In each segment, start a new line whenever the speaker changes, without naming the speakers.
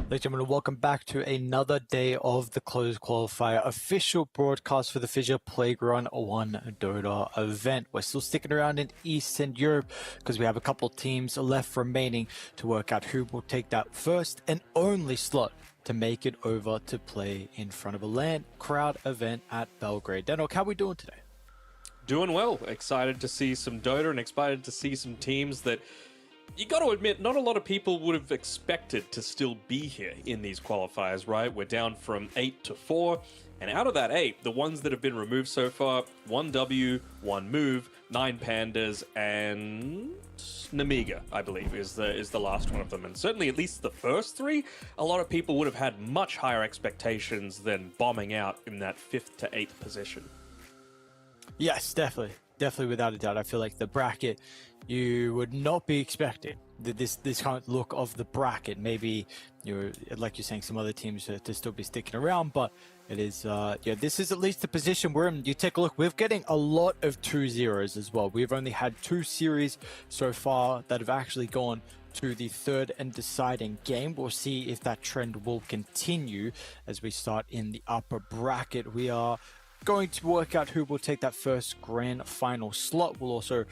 Ladies and gentlemen, welcome back to another day of the closed qualifier official broadcast for the FISSURE Playground 1 Dota event. We're still sticking around in Eastern Europe because we have a couple teams left remaining to work out who will take that first and only slot to make it over to play in front of a LAN crowd event at Belgrade. Denok, how are we doing today?
Doing well. Excited to see some Dota and excited to see some teams that you got to admit, not a lot of people would have expected to still be here in these qualifiers, right? We're down from 8 to 4, and out of that 8, the ones that have been removed so far, 1W, 1 move, 9 pandas, and Namiga, I believe, is the last one of them. And certainly at least the first 3, a lot of people would have had much higher expectations than bombing out in that 5th to 8th position.
Yes, definitely. Definitely, without a doubt. I feel like the bracket, you would not be expecting this kind of look of the bracket. Maybe, like you're saying, some other teams to still be sticking around, but it is, this is at least the position we're in. You take a look, we're getting a lot of 2-0s as well. We've only had 2 series so far that have actually gone to the third and deciding game. We'll see if that trend will continue as we start in the upper bracket. We are going to work out who will take that first grand final slot. We'll also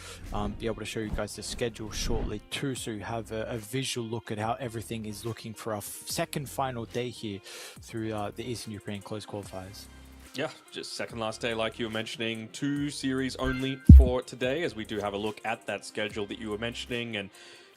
be able to show you guys the schedule shortly too, so you have a visual look at how everything is looking for our second final day here through the Eastern European closed qualifiers.
Yeah, just second last day, like you were mentioning. 2 series only for today, as we do have a look at that schedule that you were mentioning. And,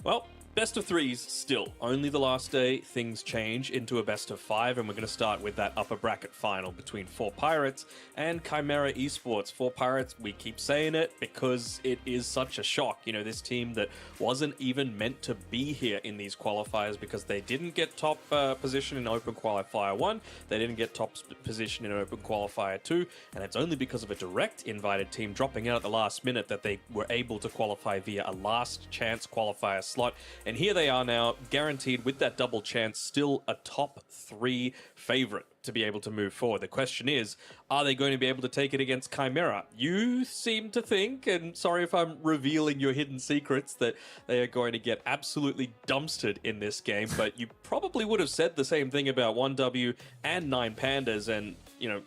well, best of 3s still. Only the last day, things change into a best of 5, and we're going to start with that upper bracket final between 4 Pirates and Chimera Esports. 4 Pirates, we keep saying it because it is such a shock. You know, this team that wasn't even meant to be here in these qualifiers because they didn't get top position in Open Qualifier 1, they didn't get top position in Open Qualifier 2, and it's only because of a direct invited team dropping out at the last minute that they were able to qualify via a last chance qualifier slot. And here they are now, guaranteed with that double chance, still a top 3 favorite to be able to move forward. The question is, are they going to be able to take it against Chimera? You seem to think, and sorry if I'm revealing your hidden secrets, that they are going to get absolutely dumpstered in this game, but you probably would have said the same thing about 1W and 9 Pandas, and,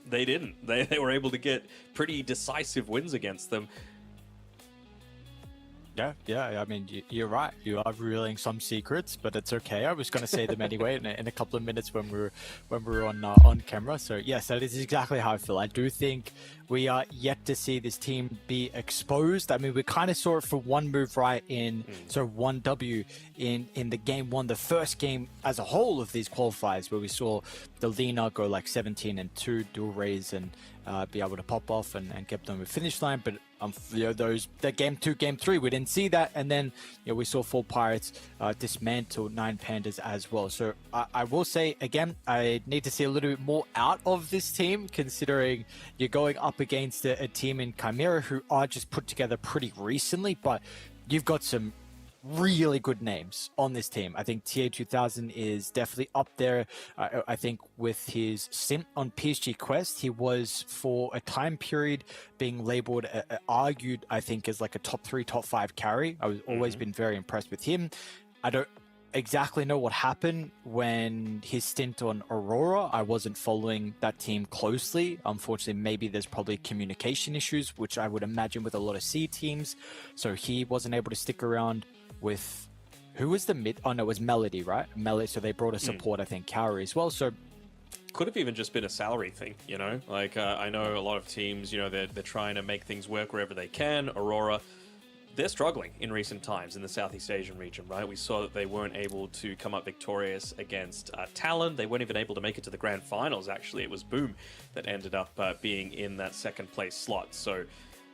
they didn't. They were able to get pretty decisive wins against them.
Yeah. I mean, you're right. You are revealing some secrets, but it's okay. I was going to say them anyway in a couple of minutes when we were on camera. So yes, that is exactly how I feel. I do think we are yet to see this team be exposed. I mean, we kind of saw it for 1 move right in 1W in the game 1, the first game as a whole of these qualifiers, where we saw the Lina go like 17-2, dual raise, and be able to pop off and get them with finish line. But the game 2, game 3, we didn't see that, and then we saw 4 Pirates dismantle 9 Pandas as well. So I will say again, I need to see a little bit more out of this team, considering you're going up against a team in Chimera who are just put together pretty recently, but you've got some really good names on this team. I think TA2000 is definitely up there. I think with his stint on PSG Quest, he was for a time period being labeled, argued, I think, as like a top 3, top 5 carry. I was always been very impressed with him. I don't exactly know what happened when his stint on Aurora. I wasn't following that team closely. Unfortunately, maybe there's probably communication issues, which I would imagine with a lot of C teams. So he wasn't able to stick around with, who was the mid? Oh no, it was Melody, right? Melody. So they brought a support, I think, carry as well. So
could have even just been a salary thing, Like, I know a lot of teams, they're trying to make things work wherever they can. Aurora, they're struggling in recent times in the Southeast Asian region, right? We saw that they weren't able to come up victorious against Talon. They weren't even able to make it to the grand finals, actually. It was Boom that ended up being in that second place slot. So,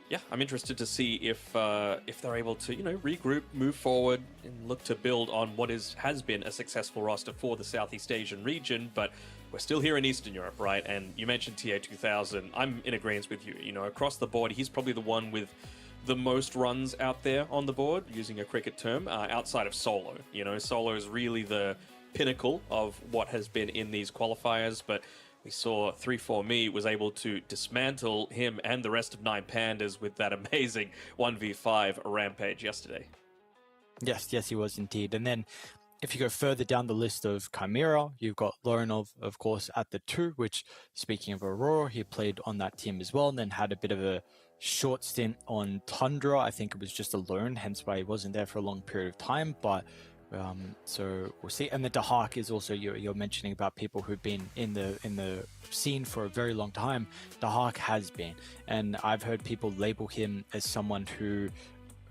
yeah, I'm interested to see if they're able to, regroup, move forward, and look to build on what has been a successful roster for the Southeast Asian region. But we're still here in Eastern Europe, right? And you mentioned TA2000. I'm in agreement with you. Across the board, he's probably the one with the most runs out there on the board, using a cricket term, outside of Solo. Solo is really the pinnacle of what has been in these qualifiers, but we saw 3-4Me was able to dismantle him and the rest of 9 Pandas with that amazing 1v5 rampage yesterday.
Yes, he was indeed. And then if you go further down the list of Chimera, you've got Lorinov, of course, at the 2, which, speaking of Aurora, he played on that team as well, and then had a bit of a short stint on Tundra. I think it was just a loan, hence why he wasn't there for a long period of time, but so we'll see. And the Dahak is also, you're mentioning about people who've been in the scene for a very long time. Dahak has been, and I've heard people label him as someone who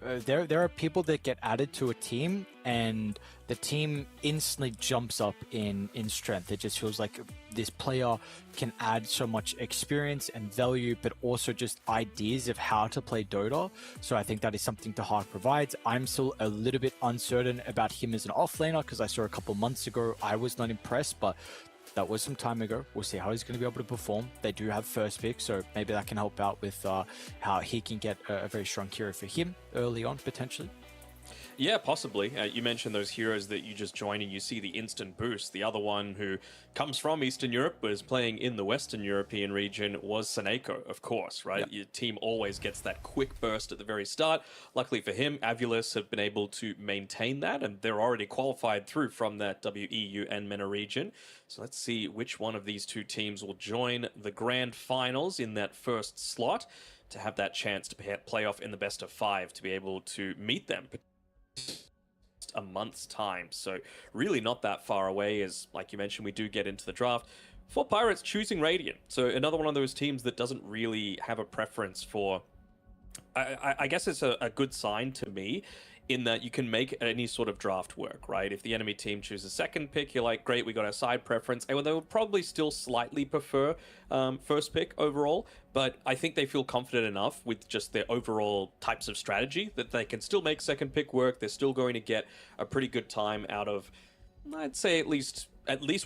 there are people that get added to a team and the team instantly jumps up in strength. It just feels like this player can add so much experience and value, but also just ideas of how to play Dota. So I think that is something Dahak provides. I'm still a little bit uncertain about him as an offlaner because I saw a couple months ago I was not impressed, but that was some time ago. We'll see how he's going to be able to perform. They do have first pick, so maybe that can help out with how he can get a very strong hero for him early on, potentially.
Yeah, possibly. You mentioned those heroes that you just join and you see the instant boost. The other one who comes from Eastern Europe but is playing in the Western European region was Seneko, of course, right? Yep. Your team always gets that quick burst at the very start. Luckily for him, Avulus have been able to maintain that, and they're already qualified through from that WEU and MENA region. So let's see which one of these two teams will join the grand finals in that first slot to have that chance to play off in the best of 5 to be able to meet them a month's time. So really not that far away, as like you mentioned, we do get into the draft. For Pirates, choosing Radiant. So another one of those teams that doesn't really have a preference for... I guess it's a good sign to me in that you can make any sort of draft work, right? If the enemy team chooses second pick, you're like, great, we got our side preference. And they will probably still slightly prefer first pick overall, but I think they feel confident enough with just their overall types of strategy that they can still make second pick work. They're still going to get a pretty good time out of, I'd say, at least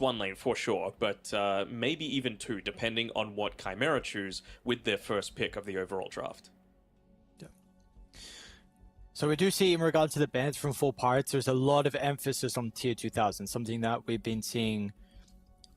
one lane for sure, but maybe even 2, depending on what Chimera choose with their first pick of the overall draft.
So we do see in regard to the bans from 4 Pirates, there's a lot of emphasis on tier 2000, something that we've been seeing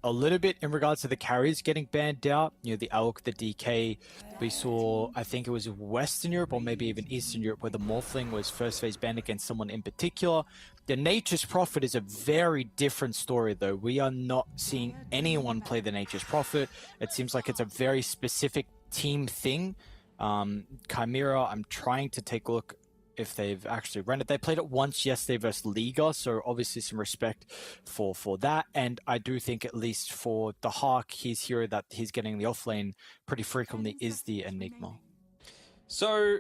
a little bit in regards to the carries getting banned out. You know, the Elk, the DK, we saw, I think it was Western Europe or maybe even Eastern Europe where the Morphling was first phase banned against someone in particular. The Nature's Prophet is a very different story though. We are not seeing anyone play the Nature's Prophet. It seems like it's a very specific team thing. Chimera, I'm trying to take a look if they've actually run it. They played it once yesterday versus Liga, so obviously some respect for that. And I do think at least for the Hawk, his hero that he's getting in the offlane pretty frequently is the Enigma.
So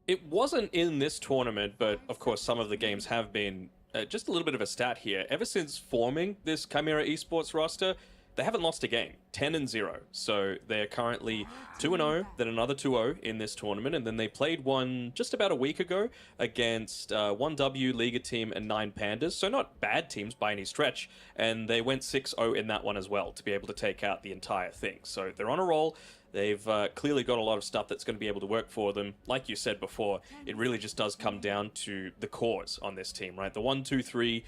it wasn't in this tournament, but of course some of the games have been. Just a little bit of a stat here. Ever since forming this Chimera Esports roster, they haven't lost a game, 10-0. So they're currently 2-0, then another 2-0 in this tournament, and then they played one just about a week ago against 1W, Liga team, and 9 Pandas. So not bad teams by any stretch, and they went 6-0 in that one as well to be able to take out the entire thing. So they're on a roll. They've clearly got a lot of stuff that's going to be able to work for them. Like you said before, it really just does come down to the cores on this team, right? The 1-2-3...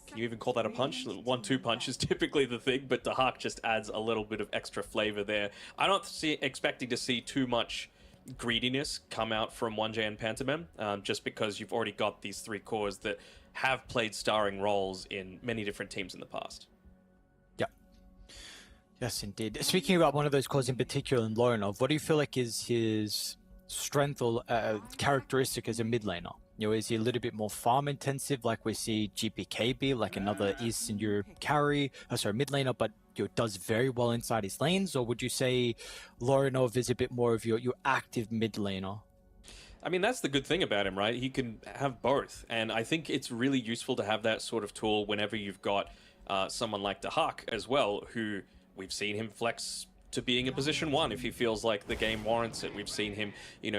can you even call that a punch? 1-2 punch is typically the thing, but Dahak just adds a little bit of extra flavor there. I'm not expecting to see too much greediness come out from 1J and Pantomime, just because you've already got these 3 cores that have played starring roles in many different teams in the past.
Yeah. Yes, indeed. Speaking about one of those cores in particular, in Lorinov, what do you feel like is his strength or characteristic as a mid laner? You know, is he a little bit more farm intensive like we see GPK be, like another Eastern Europe carry, mid laner, but does very well inside his lanes? Or would you say Lorinov is a bit more of your active mid laner?
I mean, that's the good thing about him, right? He can have both. And I think it's really useful to have that sort of tool whenever you've got someone like Dahak as well, who we've seen him flex to being in position 1 if he feels like the game warrants it. We've seen him,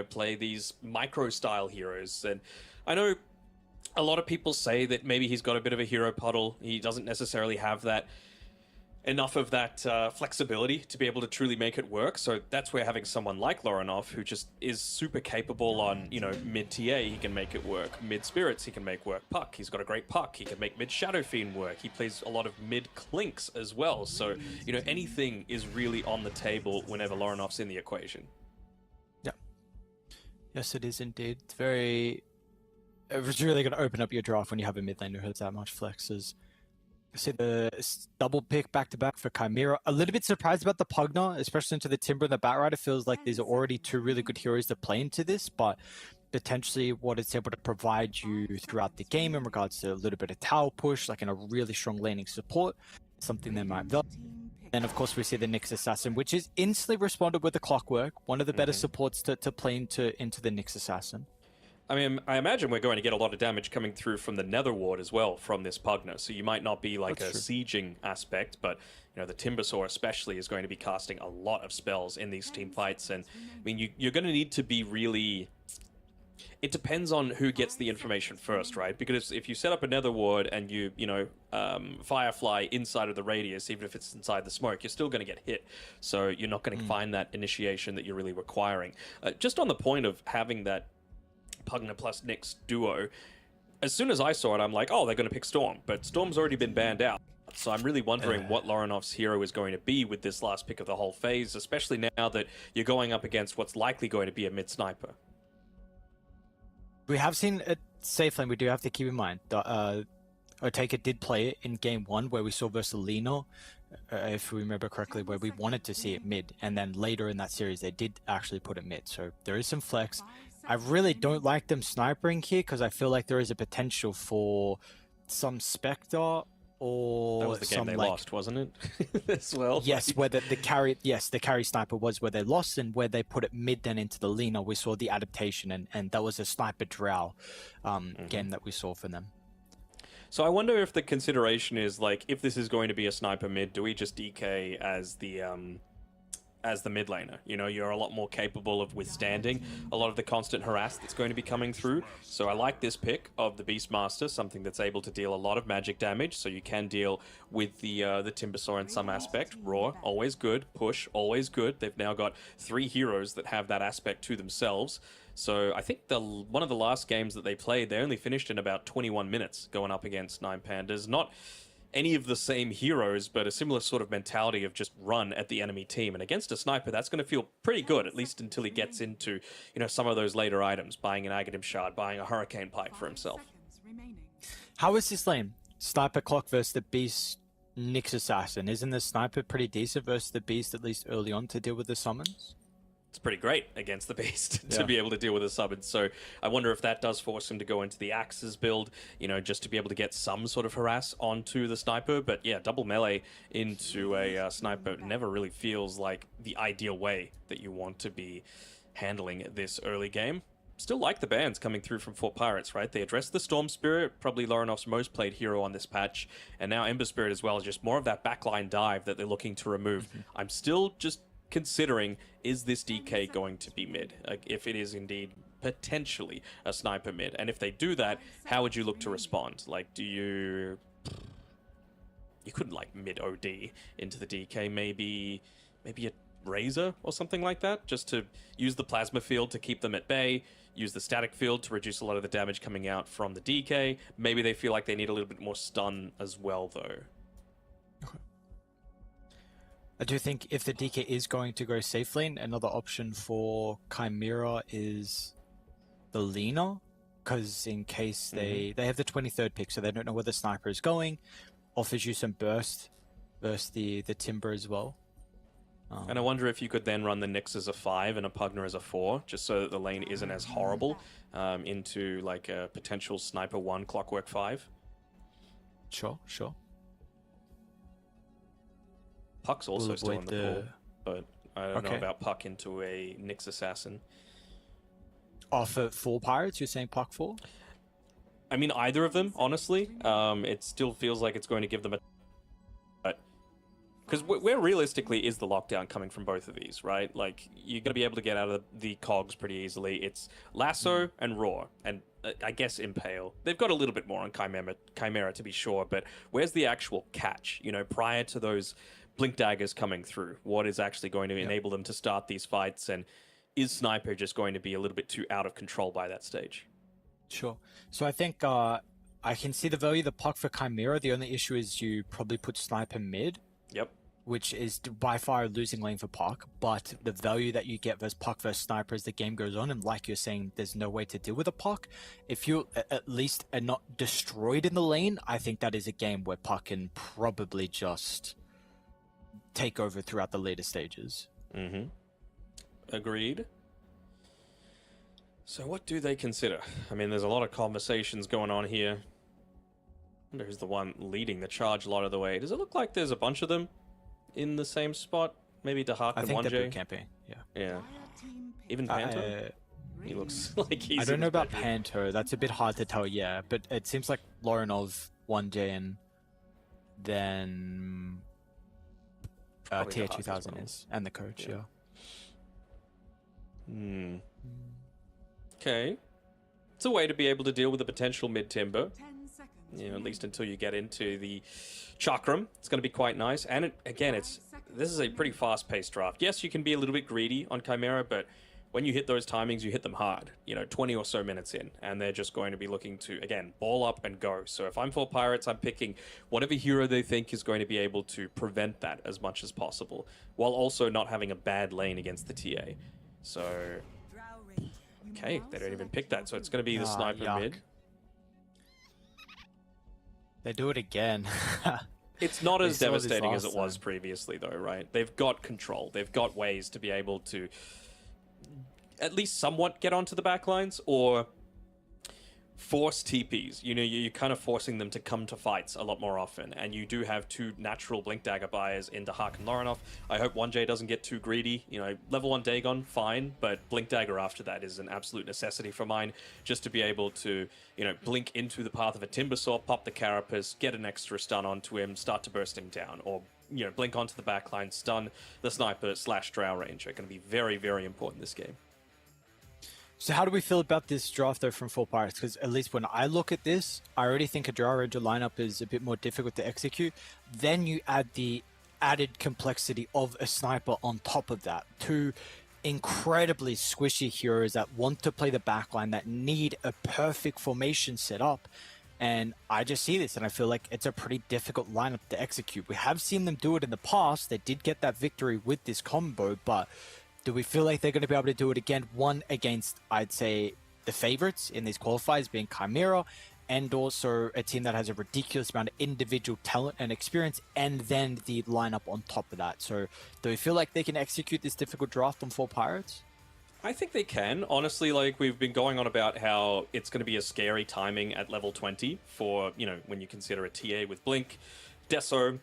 play these micro-style heroes. And I know a lot of people say that maybe he's got a bit of a hero puddle. He doesn't necessarily have enough of that flexibility to be able to truly make it work. So that's where having someone like Lorinov, who just is super capable on, mid-TA, he can make it work. Mid-Spirits, he can make work. Puck, he's got a great puck. He can make mid-Shadow Fiend work. He plays a lot of mid-Clinks as well. So, anything is really on the table whenever Lorinov's in the equation.
Yeah. Yes, it is indeed. It's very... it was really going to open up your draft when you have a mid laner who has that much flexes. See the double pick back to back for Chimera. A little bit surprised about the Pugna, especially into the Timber and the Batrider. Feels like these are already two really good heroes to play into this, but potentially what it's able to provide you throughout the game in regards to a little bit of tower push, like in a really strong laning support, something they might value. Then of course we see the Nyx Assassin, which is instantly responded with the Clockwork, one of the better supports to play into the Nyx Assassin.
I mean, I imagine we're going to get a lot of damage coming through from the Nether Ward as well from this Pugna, so you might not be like
That's
a sieging aspect, but you know the Timbersaw especially is going to be casting a lot of spells in these team fights, and I mean you're going to need to be really. It depends on who gets the information first, right? Because if you set up a Nether Ward and you Firefly inside of the radius, even if it's inside the smoke, you're still going to get hit. So you're not going to find that initiation that you're really requiring. Just on the point of having that Pugna plus Nyx duo, as soon as I saw it, I'm like, oh, they're going to pick Storm. But Storm's already been banned out. So I'm really wondering what Loronov's hero is going to be with this last pick of the whole phase, especially now that you're going up against what's likely going to be a mid-sniper.
We have seen it safe lane. We do have to keep in mind that Oteka did play it in game 1 where we saw versus Lino, if we remember correctly, where we wanted to see it mid, and then later in that series they did actually put it mid. So there is some flex. I really don't like them snipering here because I feel like there is a potential for some Spectre or
that was the game
some
they
like,
lost, wasn't it? As well.
Yes, where the carry sniper was where they lost, and where they put it mid then into the Lina, we saw the adaptation, and that was a sniper drow game that we saw for them.
So I wonder if the consideration is like, if this is going to be a sniper mid, do we just DK as the mid laner? You know, you're a lot more capable of withstanding a lot of the constant harass that's going to be coming through. So I like this pick of the Beastmaster, something that's able to deal a lot of magic damage, so you can deal with the Timbersaw in some aspect. Roar, always good. Push, always good. They've now got 3 heroes that have that aspect to themselves. So I think one of the last games that they played, they only finished in about 21 minutes going up against 9 Pandas. Not any of the same heroes, but a similar sort of mentality of just run at the enemy team. And against a sniper, that's going to feel pretty good, at least until he gets into, some of those later items, buying an Aghanim Shard, buying a Hurricane Pike for himself.
How is this lane? Sniper Clock versus the Beast Nyx Assassin. Isn't the Sniper pretty decent versus the Beast, at least early on, to deal with the summons?
It's pretty great against the Beast to be able to deal with a summon. So I wonder if that does force him to go into the Axes build, just to be able to get some sort of harass onto the Sniper. But yeah, double melee into a Sniper never really feels like the ideal way that you want to be handling this early game. Still like the bans coming through from 4 Pirates, right? They addressed the Storm Spirit, probably Loronov's most played hero on this patch, and now Ember Spirit as well, just more of that backline dive that they're looking to remove. I'm still just considering, is this DK going to be mid? Like, if it is indeed potentially a sniper mid, and if they do that, how would you look to respond? Like, do you couldn't like mid OD into the DK, maybe a Razor or something like that, just to use the plasma field to keep them at bay, use the static field to reduce a lot of the damage coming out from the DK. Maybe they feel like they need a little bit more stun as well, though.
I do think if the DK is going to go safe lane, another option for Chimera is the Lina, because in case they have the 23rd pick, so they don't know where the sniper is going, offers you some burst versus the Timber as well.
And I wonder if you could then run the Nyx as a 5 and a Pugna as a 4, just so that the lane isn't as horrible, into like a potential Sniper 1 Clockwork 5.
Sure.
Puck's also still in the pool, but I don't know about Puck into a Nyx Assassin.
Oh, for 4 Pirates, you're saying Puck 4?
I mean, either of them, honestly. It still feels like it's going to give them a... Because where realistically is the lockdown coming from both of these, right? Like, you're going to be able to get out of the cogs pretty easily. It's Lasso and Roar, and I guess Impale. They've got a little bit more on Chimera to be sure, but where's the actual catch? Prior to those Blink Daggers coming through, what is actually going to enable them to start these fights, and is Sniper just going to be a little bit too out of control by that stage?
Sure. So I think I can see the value of the Puck for Chimera. The only issue is you probably put Sniper mid.
Yep.
which is by far a losing lane for Puck, but the value that you get versus Puck versus Sniper as the game goes on, and like you're saying, there's no way to deal with a Puck. If you at least are not destroyed in the lane, I think that is a game where Puck can probably just take over throughout the later stages.
Mm-hmm. Agreed. So what do they consider? I mean, there's a lot of conversations going on here. I wonder who's the one leading the charge a lot of the way. Does it look like there's a bunch of them in the same spot? Maybe Dahak and 1J?
I think they're boot camping, yeah.
Yeah. Even Panto? He looks like he's
I don't know about Panto. That's a bit hard to tell, yeah. But it seems like Lorinov, 1J, and then TA2000
well.
is, and the coach, yeah.
Okay. It's a way to be able to deal with the potential mid-timber. You know, at least until you get into the Chakram. It's going to be quite nice. And this is a pretty fast-paced draft. Yes, you can be a little bit greedy on Chimera, but when you hit those timings, you hit them hard. 20 or so minutes in, and they're just going to be looking to, again, ball up and go. So if I'm for Pirates, I'm picking whatever hero they think is going to be able to prevent that as much as possible, while also not having a bad lane against the TA. So, okay, they don't even pick that, so it's going to be the Sniper mid.
They do it again.
It's not as devastating as it was previously, though, right? They've got control. They've got ways to be able to at least somewhat get onto the backlines or force TPs. You're kind of forcing them to come to fights a lot more often, and you do have two natural Blink Dagger buyers in Dahak and Lorinov. I hope 1J doesn't get too greedy. Level 1 Dagon, fine, but Blink Dagger after that is an absolute necessity for mine, just to be able to, blink into the path of a Timbersaw, pop the Carapace, get an extra stun onto him, start to burst him down, or blink onto the backline, stun the Sniper / Drow Ranger. Going to be very, very important this game.
So how do we feel about this draft, though, from Full Pirates? Because at least when I look at this, I already think a Drow Ranger lineup is a bit more difficult to execute. Then you add the added complexity of a Sniper on top of that. Two incredibly squishy heroes that want to play the backline, that need a perfect formation set up. And I just see this, and I feel like it's a pretty difficult lineup to execute. We have seen them do it in the past. They did get that victory with this combo, but do we feel like they're going to be able to do it again? One, against, I'd say, the favorites in these qualifiers being Chimera, and also a team that has a ridiculous amount of individual talent and experience, and then the lineup on top of that. So do we feel like they can execute this difficult draft on 4 Pirates?
I think they can. Honestly, we've been going on about how it's going to be a scary timing at level 20 for, when you consider a TA with Blink, Deso,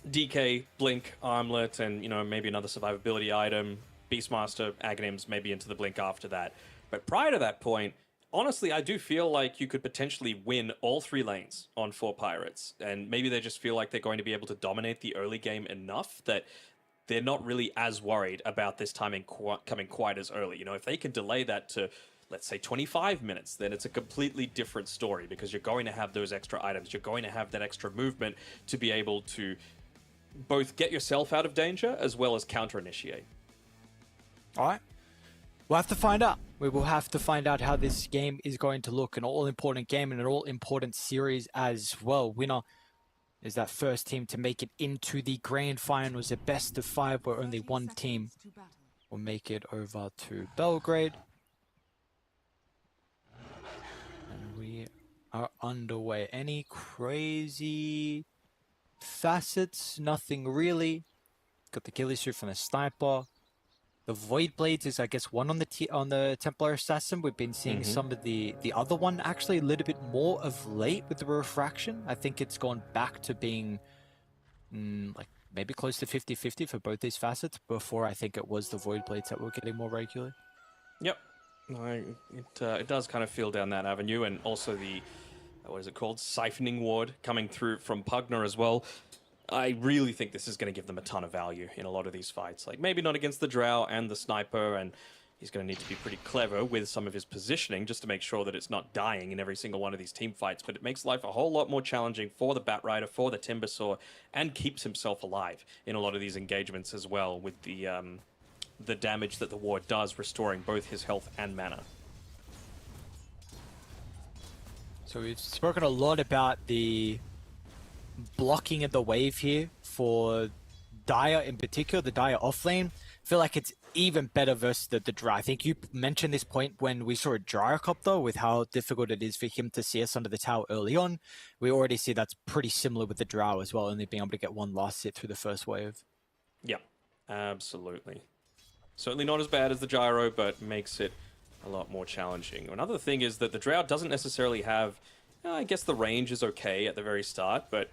DK, Blink, Armlet, and, maybe another survivability item, Beastmaster, Aghanims, maybe into the Blink after that. But prior to that point, honestly, I do feel like you could potentially win all 3 lanes on 4 Pirates. And maybe they just feel like they're going to be able to dominate the early game enough that they're not really as worried about this timing coming quite as early. If they can delay that to, let's say, 25 minutes, then it's a completely different story, because you're going to have those extra items. You're going to have that extra movement to be able to both get yourself out of danger as well as counter-initiate.
All right. We'll have to find out. We will have to find out how this game is going to look. An all-important game and an all-important series as well. Winner is that first team to make it into the grand finals, a best of 5, where only one team will make it over to Belgrade. And we are underway. Any crazy facets? Nothing really. Got the ghillie suit from the Sniper. The Void Blades is, I guess, one on the Templar Assassin. We've been seeing some of the other one actually a little bit more of late with the Refraction. I think it's gone back to being maybe close to 50-50 for both these facets. Before, I think it was the Void Blades that were getting more regularly.
Yep. It does kind of feel down that avenue, and also the, what is it called? Siphoning Ward coming through from Pugner as well. I really think this is going to give them a ton of value in a lot of these fights. Maybe not against the Drow and the Sniper, and he's going to need to be pretty clever with some of his positioning just to make sure that it's not dying in every single one of these team fights. But it makes life a whole lot more challenging for the Batrider, for the Timbersaw, and keeps himself alive in a lot of these engagements as well, with the damage that the ward does, restoring both his health and mana.
So we've spoken a lot about the blocking of the wave here for Dire in particular, the Dire offlane, I feel like it's even better versus the Drow. I think you mentioned this point when we saw a Gyrocopter with how difficult it is for him to see us under the tower early on. We already see that's pretty similar with the Drow as well, only being able to get one last hit through the first wave.
Yeah, absolutely. Certainly not as bad as the Gyro, but makes it a lot more challenging. Another thing is that the Drow doesn't necessarily have, I guess the range is okay at the very start, but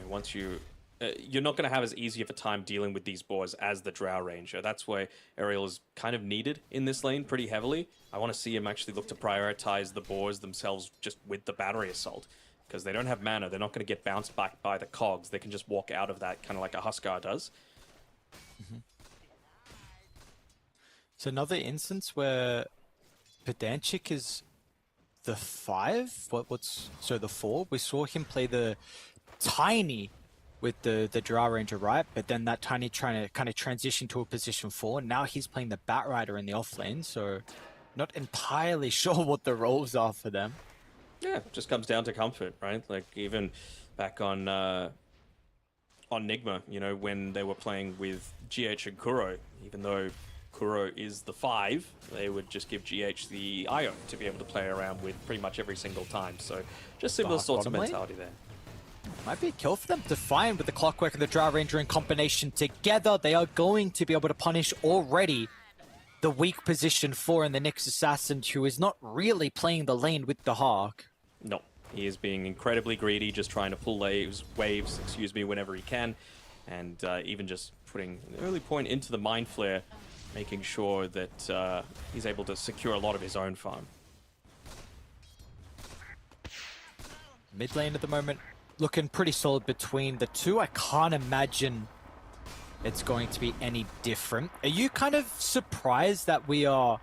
once you're not going to have as easy of a time dealing with these boars as the Drow Ranger. That's why Aerial is kind of needed in this lane pretty heavily. I want to see him actually look to prioritize the boars themselves just with the battery assault, because they don't have mana. They're not going to get bounced back by the cogs. They can just walk out of that kind of like a Huskar does.
So another instance where Pedantic is the 5? So the 4? We saw him play the Tiny with the Drow Ranger, right? But then that Tiny trying to kind of transition to a position 4. Now he's playing the Bat Rider in the offlane, so not entirely sure what the roles are for them.
Yeah, it just comes down to comfort, right? Like even back on Nigma, when they were playing with GH and Kuro, even though Kuro is the 5, they would just give GH the IO to be able to play around with pretty much every single time. So just similar sorts of mentality there.
Might be a kill for them to find with the Clockwork and the Drow Ranger in combination together. They are going to be able to punish already the weak position 4 in the Nyx Assassin, who is not really playing the lane with the Hawk.
No, he is being incredibly greedy, just trying to pull waves, whenever he can. And even just putting an early point into the Mind Flare, making sure that he's able to secure a lot of his own farm.
Mid lane at the moment, looking pretty solid between the two. I can't imagine it's going to be any different. Are you kind of surprised that we are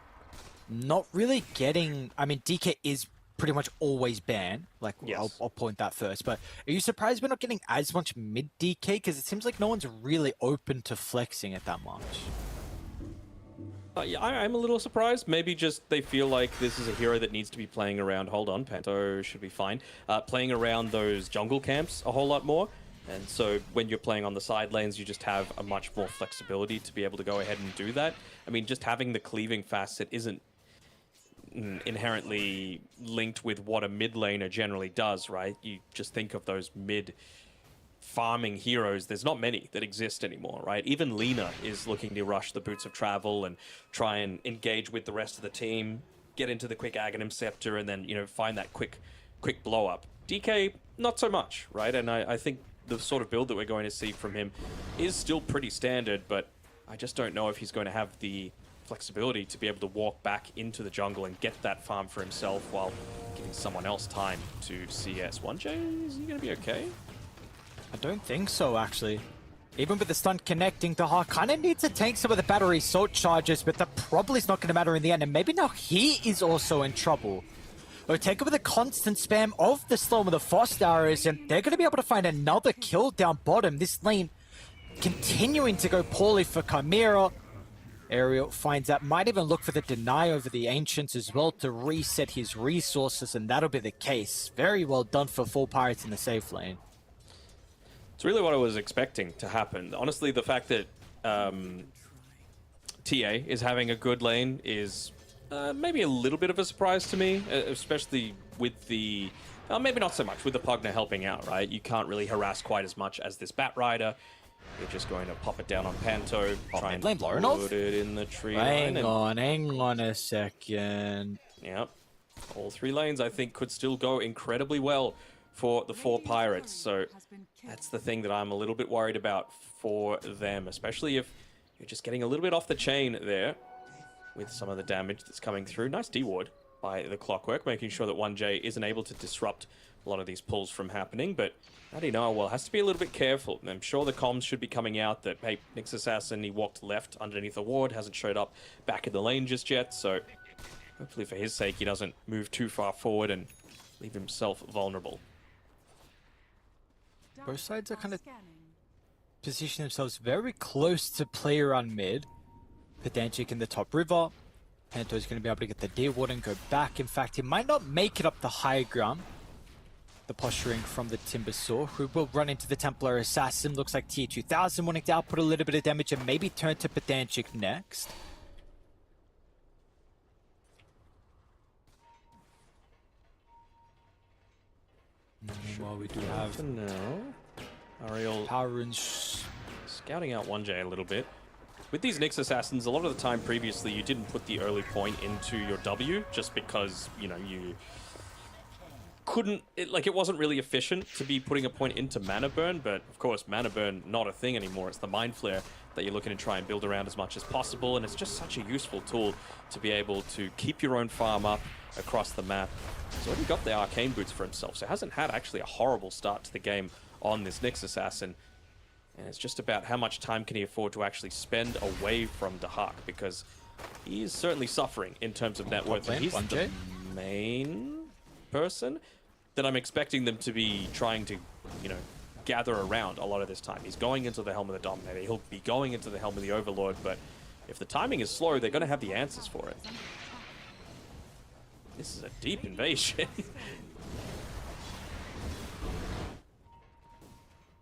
not really getting... I mean, DK is pretty much always banned. Like, yes. I'll point that first. But are you surprised we're not getting as much mid DK? Because it seems like no one's really open to flexing it that much.
Yeah, I'm a little surprised. Maybe just they feel like this is a hero that needs to be playing around. Hold on, Panto should be fine. Playing around those jungle camps a whole lot more. And so when you're playing on the side lanes, you just have a much more flexibility to be able to go ahead and do that. I mean, just having the cleaving facet isn't inherently linked with what a mid laner generally does, right? You just think of those mid farming heroes. There's not many that exist anymore, right? Even Lina is looking to rush the Boots of Travel and try and engage with the rest of the team, get into the quick Aghanim Scepter, and then, find that quick blow up. DK, not so much, right? And I think the sort of build that we're going to see from him is still pretty standard, but I just don't know if he's going to have the flexibility to be able to walk back into the jungle and get that farm for himself while giving someone else time to CS. 1J, is he going to be okay?
I don't think so, actually. Even with the stun connecting, Dacha kind of needs to tank some of the battery assault charges, but that probably is not going to matter in the end. And maybe now he is also in trouble. Oteka with a constant spam of the Storm of the Frost arrows, and they're going to be able to find another kill down bottom. This lane continuing to go poorly for Chimera. Aerial finds that, might even look for the deny over the Ancients as well to reset his resources, and that'll be the case. Very well done for 4 Pirates in the safe lane.
It's really what I was expecting to happen. Honestly, the fact that TA is having a good lane is maybe a little bit of a surprise to me, especially with the... maybe not so much with the Pugna helping out, right? You can't really harass quite as much as this Bat Rider. You're just going to pop it down on Panto, try and put it in the tree line.
Hang on a second.
Yep. All 3 lanes, I think, could still go incredibly well for the 4 Pirates. So that's the thing that I'm a little bit worried about for them, especially if you're just getting a little bit off the chain there with some of the damage that's coming through. Nice D-ward by the Clockwork, making sure that 1J isn't able to disrupt a lot of these pulls from happening. But Natty Narwhal has to be a little bit careful. I'm sure the comms should be coming out that, hey, Nyx Assassin, he walked left underneath the ward, hasn't showed up back in the lane just yet. So hopefully for his sake, he doesn't move too far forward and leave himself vulnerable.
Both sides are kind of positioning themselves very close to play around mid. Pedantic in the top river. Panto's going to be able to get the D-ward and go back. In fact, he might not make it up the high ground. the posturing from the Timbersaw, who will run into the Templar Assassin. Looks like tier 2000 wanting to output a little bit of damage and maybe turn to Pedantic next. Meanwhile, we do have
Ariel
Power Runes
scouting out 1J a little bit. With these Nyx Assassins, a lot of the time previously you didn't put the early point into your W just because, you know, you couldn't, it wasn't really efficient to be putting a point into Mana Burn, but of course Mana Burn not a thing anymore. It's the Mind Flare that you're looking to try and build around as much as possible, and it's just such a useful tool to be able to keep your own farm up across the map. He's already got the Arcane Boots for himself, so hasn't had actually a horrible start to the game on this Nyx Assassin. And it's just about how much time can he afford to actually spend away from Dahak, because he is certainly suffering in terms of net worth. And he's the main person that I'm expecting them to be trying to, you know, gather around a lot of this time. He's going into the Helm of the Dominator. He'll be going into the Helm of the Overlord, but if the timing is slow, they're going to have the answers for it. This is a deep invasion.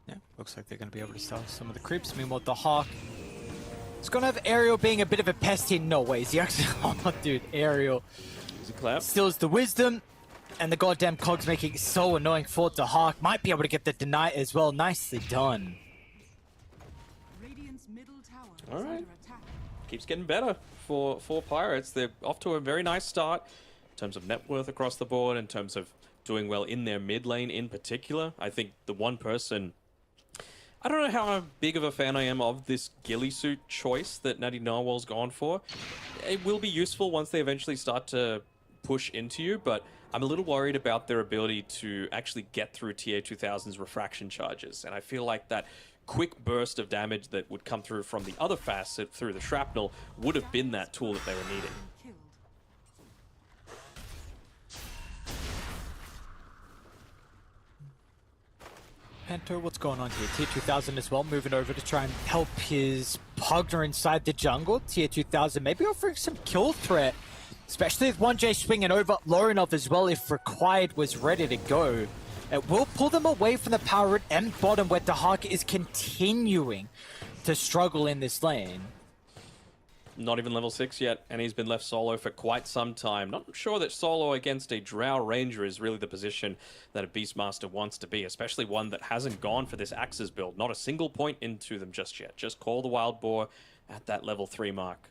Yeah, looks like they're going to be able to sell some of the creeps. Meanwhile, the Hawk is going to have Ariel being a bit of a pest here. No way. Is he actually... Oh, dude, Ariel steals the Wisdom. And the goddamn cogs making it so annoying for the Hawk. Might be able to get the deny as well. Nicely done.
All right. Keeps getting better for Pirates. They're off to a very nice start in terms of net worth across the board, in terms of doing well in their mid lane in particular. I think the one person... I don't know how big of a fan I am of this ghillie suit choice that Natty Narwhal's gone for. It will be useful once they eventually start to push into you, but I'm a little worried about their ability to actually get through TA 2000's refraction charges. And I feel like that quick burst of damage that would come through from the other facet through the shrapnel would have been that tool that they were needing.
Panther, what's going on here? Tier 2000 as well, moving over to try and help his Pugner inside the jungle. Tier 2000 maybe offering some kill threat, especially with 1J swinging over. Lorinov as well, if required, was ready to go. It will pull them away from the power root and bottom, where Dahak is continuing to struggle in this lane.
Not even level 6 yet, and he's been left solo for quite some time. Not sure that solo against a Drow Ranger is really the position that a Beastmaster wants to be, especially one that hasn't gone for this Axes build. Not a single point into them just yet. Just call the Wild Boar at that level 3 mark.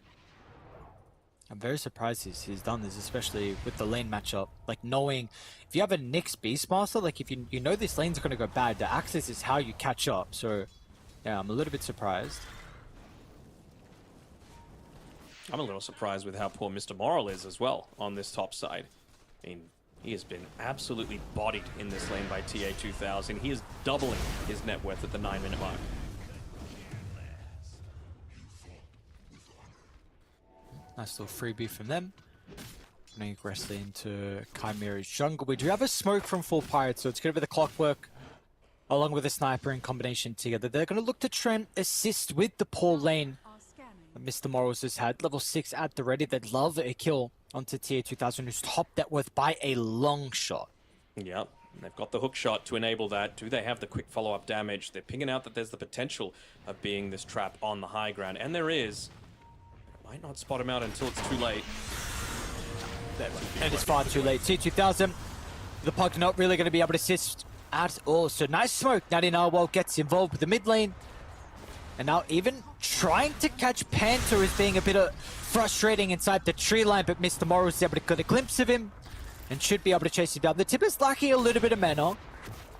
I'm very surprised he's done this, especially with the lane matchup. Like, knowing if you have a Nyx Beastmaster, like if you know this lane's going to go bad, the Axis is how you catch up. So, yeah, I'm a little bit surprised.
I'm a little surprised with how poor Mr. Moral is as well on this top side. I mean, he has been absolutely bodied in this lane by TA 2000. He is doubling his net worth at the 9-minute mark.
Nice little freebie from them. Running aggressively into Chimera's jungle. We do have a smoke from full Pirates, so it's going to be the Clockwork along with a Sniper in combination together. They're going to look to try and assist with the poor lane that Mr. Morals has had. Level 6 at the ready. They'd love a kill onto tier 2000, who's topped that worth by a long shot.
Yep. They've got the hook shot to enable that. Do they have the quick follow-up damage? They're pinging out that there's the potential of being this trap on the high ground, and there is. Might not spot him out until it's too late.
And it's far too late. Tier 2000, the Pug not really going to be able to assist at all. So nice smoke. Natty Narwhal gets involved with the mid lane. And now even trying to catch Panther is being a bit frustrating inside the tree line, but Mr. Morrow is able to get a glimpse of him and should be able to chase him down. The tip is lacking a little bit of mana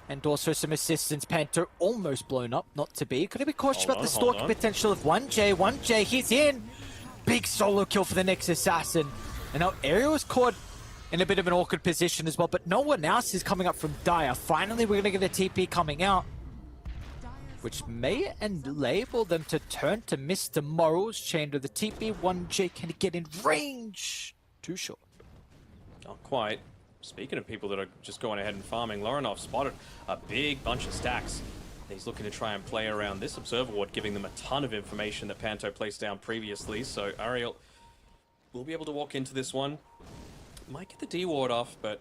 and also some assistance. Panther almost blown up, not to be. Could he be cautious about the stalking potential of 1J? 1J, he's in. Big solo kill for the next assassin. And now Ariel is caught in a bit of an awkward position as well, but no one else is coming up from Dire. Finally, we're going to get a TP coming out, which may enable them to turn to Mr. Morrow's chain to the TP. 1J can get in range. Too short.
Not quite. Speaking of people that are just going ahead and farming, Lorinov spotted a big bunch of stacks. He's looking to try and play around this Observer Ward, giving them a ton of information that Panto placed down previously. So Ariel will be able to walk into this one. Might get the D ward off, but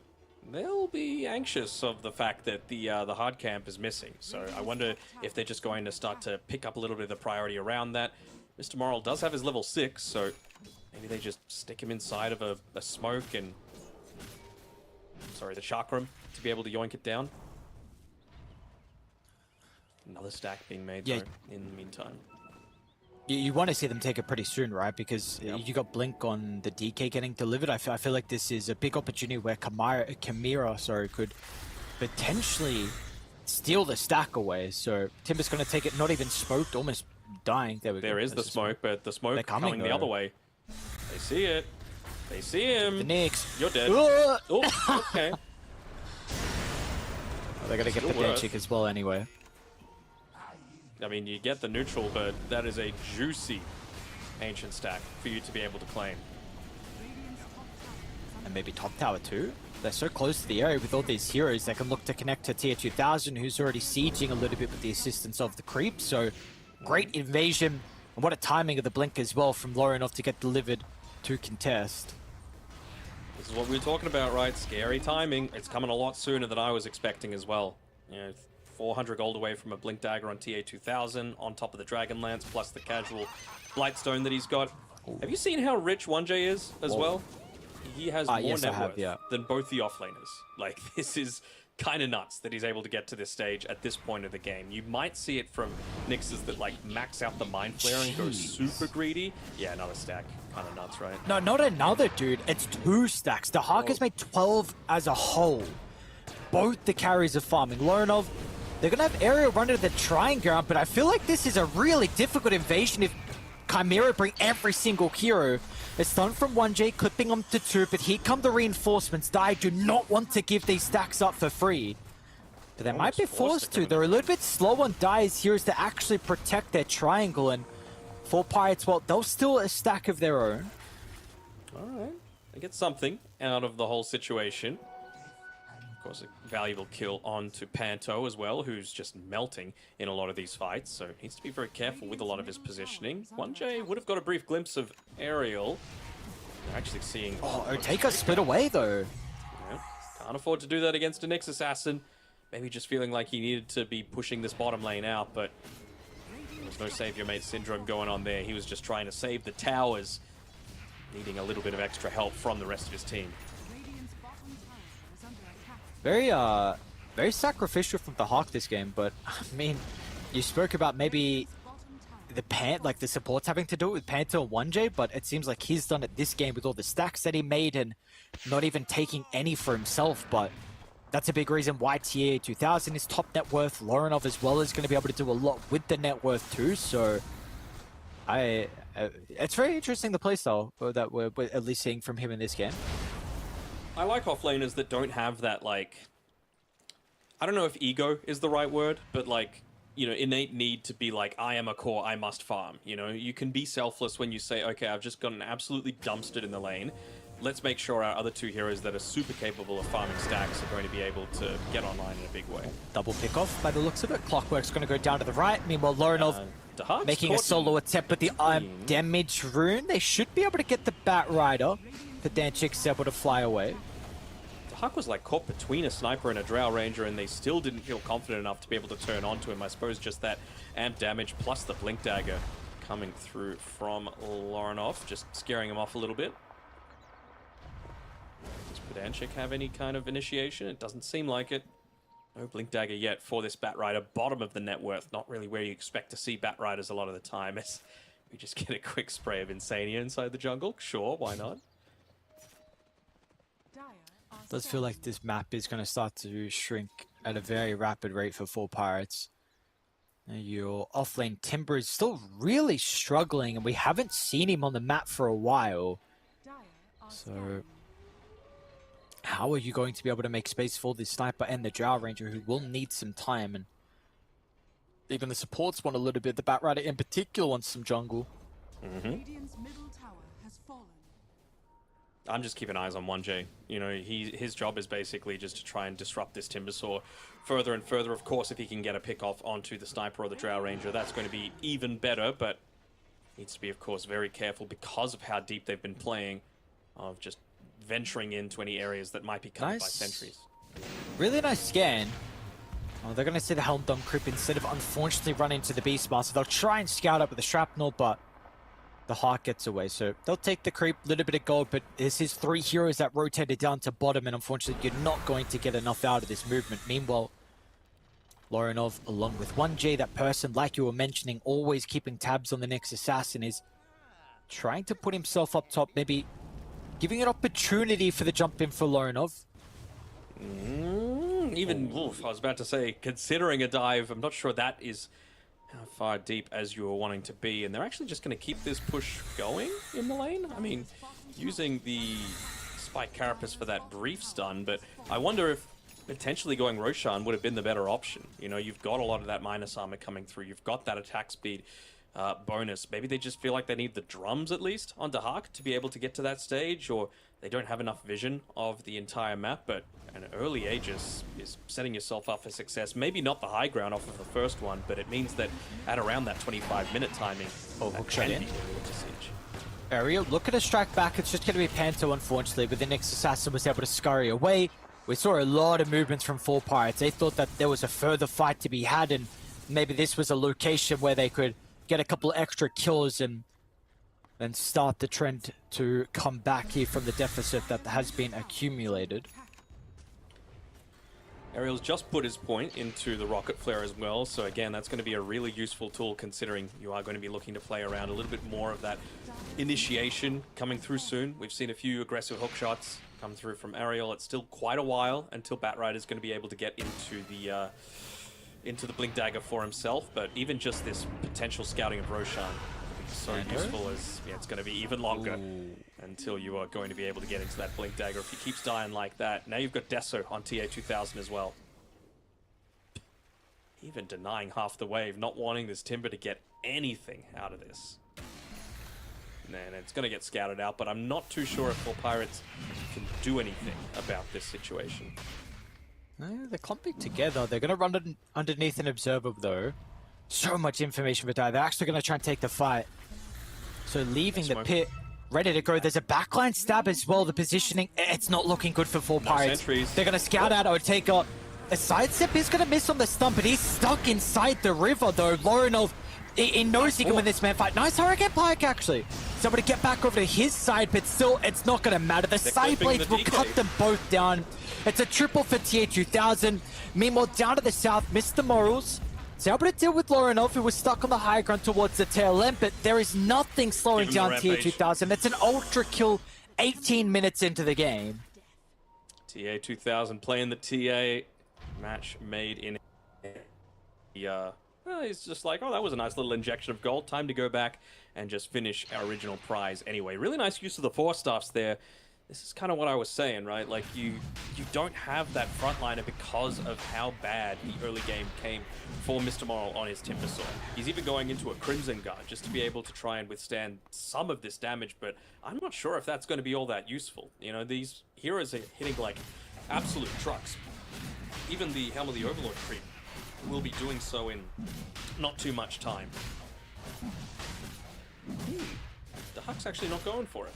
they'll be anxious of the fact that the hard camp is missing. So I wonder if they're just going to start to pick up a little bit of the priority around that. Mr. Morrill does have his level 6, so maybe they just stick him inside of a smoke and... Sorry, the chakram to be able to yoink it down. Another stack being made, though, in the meantime.
You want to see them take it pretty soon, right? Because you got Blink on the DK getting delivered. I feel like this is a big opportunity where Chimera could potentially steal the stack away. So Timber's going to take it, not even smoked, almost dying. There we go.
There is the smoke, but the smoke coming the other way. They see it. They see him.
The Knicks.
You're dead. Oh, okay.
Well, they're going to get the Dacha as well anyway.
I mean, you get the neutral, but that is a juicy ancient stack for you to be able to claim.
And maybe top tower too. They're so close to the area with all these heroes, they can look to connect to tier 2000, who's already sieging a little bit with the assistance of the creep. So great invasion, and what a timing of the blink as well from Lorinov to get delivered to contest.
This is what we were talking about, right? Scary timing. It's coming a lot sooner than I was expecting as well. You know, 400 gold away from a Blink Dagger on TA 2000, on top of the Dragon Lance, plus the casual Blightstone that he's got. Have you seen how rich 1J is as well? He has more net worth than both the offlaners. Like, this is kind of nuts that he's able to get to this stage at this point of the game. You might see it from Nixes that, like, max out the Mind Flare and go super greedy. Yeah, another stack. Kind of nuts, right?
No, not another, dude. It's 2 stacks. The Hawk has made 12 as a whole. Both the carries are farming. Lorinov, they're going to have area run to the trying ground, but I feel like this is a really difficult invasion if Chimera bring every single hero. It's done from 1J, clipping them to 2, but here come the reinforcements. I do not want to give these stacks up for free. But they might be forced to. They're a little bit slow on Dai's heroes to actually protect their triangle, and 4 Pirates, well, they'll steal a stack of their own.
Alright. They get something out of the whole situation. Of course, a valuable kill onto Panto as well, who's just melting in a lot of these fights, so needs to be very careful with a lot of his positioning. 1J would have got a brief glimpse of Aerial. They're actually seeing...
Oh, Oteka split away, though.
Yeah, can't afford to do that against a Nyx Assassin. Maybe just feeling like he needed to be pushing this bottom lane out, but there's no Save Your Mate syndrome going on there. He was just trying to save the towers, needing a little bit of extra help from the rest of his team.
Very sacrificial from the Hawk this game, but I mean, you spoke about maybe the supports having to do it with Panto and 1J, but it seems like he's done it this game with all the stacks that he made and not even taking any for himself, but that's a big reason why TA 2000 is top net worth. Lorinov as well is going to be able to do a lot with the net worth too, so it's very interesting the playstyle that we're at least seeing from him in this game.
I like offlaners that don't have that, like, I don't know if ego is the right word, but like, you know, innate need to be like, I am a core, I must farm. You know, you can be selfless when you say, okay, I've just gotten absolutely dumpstered in the lane. Let's make sure our other 2 heroes that are super capable of farming stacks are going to be able to get online in a big way.
Double pick off by the looks of it. Clockwork's going to go down to the right. Meanwhile, Lorinov making a solo attempt with the damage rune. They should be able to get the Bat Rider. The Danchik's able to fly away.
The Huck was like caught between a sniper and a Drow Ranger, and they still didn't feel confident enough to be able to turn onto him. I suppose just that amp damage plus the Blink Dagger coming through from Lorinov, just scaring him off a little bit. Does Pedanchik have any kind of initiation? It doesn't seem like it. No Blink Dagger yet for this Bat Rider. Bottom of the net worth, not really where you expect to see Bat Riders a lot of the time. As we just get a quick spray of Insania inside the jungle. Sure, why not?
It does feel like this map is going to start to shrink at a very rapid rate for 4 Pirates. Your offlane Timber is still really struggling, and we haven't seen him on the map for a while. So how are you going to be able to make space for the Sniper and the Drow Ranger, who will need some time? And even the supports want a little bit. The Bat Rider in particular wants some jungle.
I'm just keeping eyes on 1J. You know, his job is basically just to try and disrupt this Timbersaw further and further. Of course, if he can get a pick off onto the Sniper or the Drow Ranger, that's going to be even better, but needs to be, of course, very careful because of how deep they've been playing, of just venturing into any areas that might be covered by
Nice.
sentries.
Really nice scan. Oh, they're going to see the Helm Dome creep instead of unfortunately run into the Beastmaster. They'll try and scout up with the Shrapnel, but the Hawk gets away. So they'll take the creep, little bit of gold, but this is 3 heroes that rotated down to bottom, and unfortunately you're not going to get enough out of this movement. Meanwhile, Lorinov, along with 1J, that person, like you were mentioning, always keeping tabs on the next assassin, is trying to put himself up top, maybe giving an opportunity for the jump in for Lorinov.
I was about to say, considering a dive, I'm not sure that is how far deep as you were wanting to be, and they're actually just going to keep this push going in the lane. I mean, using the Spike Carapace for that brief stun, but I wonder if potentially going Roshan would have been the better option. You know, you've got a lot of that minus armor coming through, you've got that attack speed bonus. Maybe they just feel like they need the drums at least on Dahak to be able to get to that stage, or they don't have enough vision of the entire map, but an early Aegis is setting yourself up for success. Maybe not the high ground off of the first one, but it means that at around that 25-minute timing,
hook
can
shot
be
in.
able to siege.
Ariel looking to strike back. It's just going to be Panto, unfortunately, but the next assassin was able to scurry away. We saw a lot of movements from 4 Pirates. They thought that there was a further fight to be had, and maybe this was a location where they could get a couple extra kills and start the trend to come back here from the deficit that has been accumulated.
Ariel's just put his point into the rocket flare as well, so again, that's going to be a really useful tool considering you are going to be looking to play around a little bit more of that initiation coming through soon. We've seen a few aggressive hook shots come through from Ariel. It's still quite a while until Batrider is going to be able to get into the Blink Dagger for himself, but even just this potential scouting of Roshan will be so useful, as it's going to be even longer until you are going to be able to get into that Blink Dagger if he keeps dying like that. Now you've got Deso on TA2000 as well. Even denying half the wave, not wanting this Timber to get anything out of this. And it's going to get scouted out, but I'm not too sure if 4 Pirates can do anything about this situation.
No, they're clumping together. They're going to run underneath an observer, though. So much information for Die. They're actually going to try and take the fight. So leaving the pit, ready to go. There's a backline stab as well. The positioning, it's not looking good for 4 Pirates.
Sentries.
They're going to scout out. I would take a sidestep. He's going to miss on the stump, but he's stuck inside the river, though. Lorinov, he knows he can win this man fight. Nice Hurricane Pike, actually. So able to get back over to his side, but still, it's not going to matter. The side blades will cut them both down. It's a triple for TA2000. Meanwhile, down to the south, Mr. Morals is able to deal with Lorinov, who was stuck on the high ground towards the tail end, but there is nothing slowing down TA2000. It's an ultra kill 18 minutes into the game.
TA2000 playing the TA match made in. Well, he's just like, oh, that was a nice little injection of gold. Time to go back and just finish our original prize anyway. Really nice use of the Force Staffs there. This is kind of what I was saying, right? Like, you don't have that frontliner because of how bad the early game came for Mr. Moral on his Timber Sword. He's even going into a Crimson Guard just to be able to try and withstand some of this damage, but I'm not sure if that's going to be all that useful. You know, these heroes are hitting like absolute trucks. Even the Helm of the Overlord creep will be doing so in not too much time. The Huck's actually not going for it.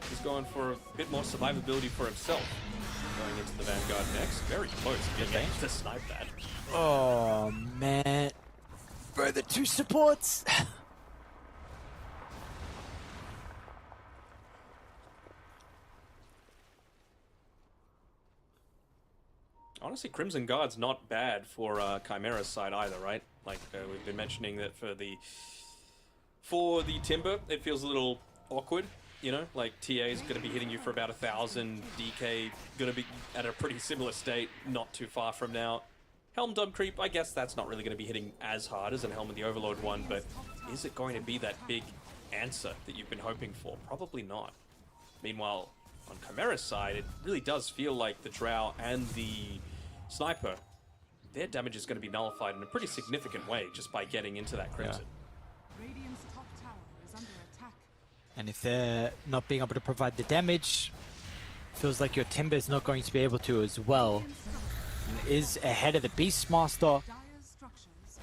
He's going for a bit more survivability for himself. Going into the Vanguard next. Very close to being able to snipe that.
Oh, man. Bro, the two supports.
Honestly, Crimson Guard's not bad for Chimera's side either, right? Like, we've been mentioning that for the Timber, it feels a little awkward, you know? Like, TA is going to be hitting you for about 1,000, DK going to be at a pretty similar state not too far from now. Helm Dome Creep, I guess that's not really going to be hitting as hard as an Helm of the Overlord one, but is it going to be that big answer that you've been hoping for? Probably not. Meanwhile, on Chimera's side, it really does feel like the Drow and the Sniper, their damage is going to be nullified in a pretty significant way just by getting into that Crimson.
Radiant's top tower is under attack.
And if they're not being able to provide the damage, feels like your Timber is not going to be able to as well. And is ahead of the Beastmaster.
Dire's structures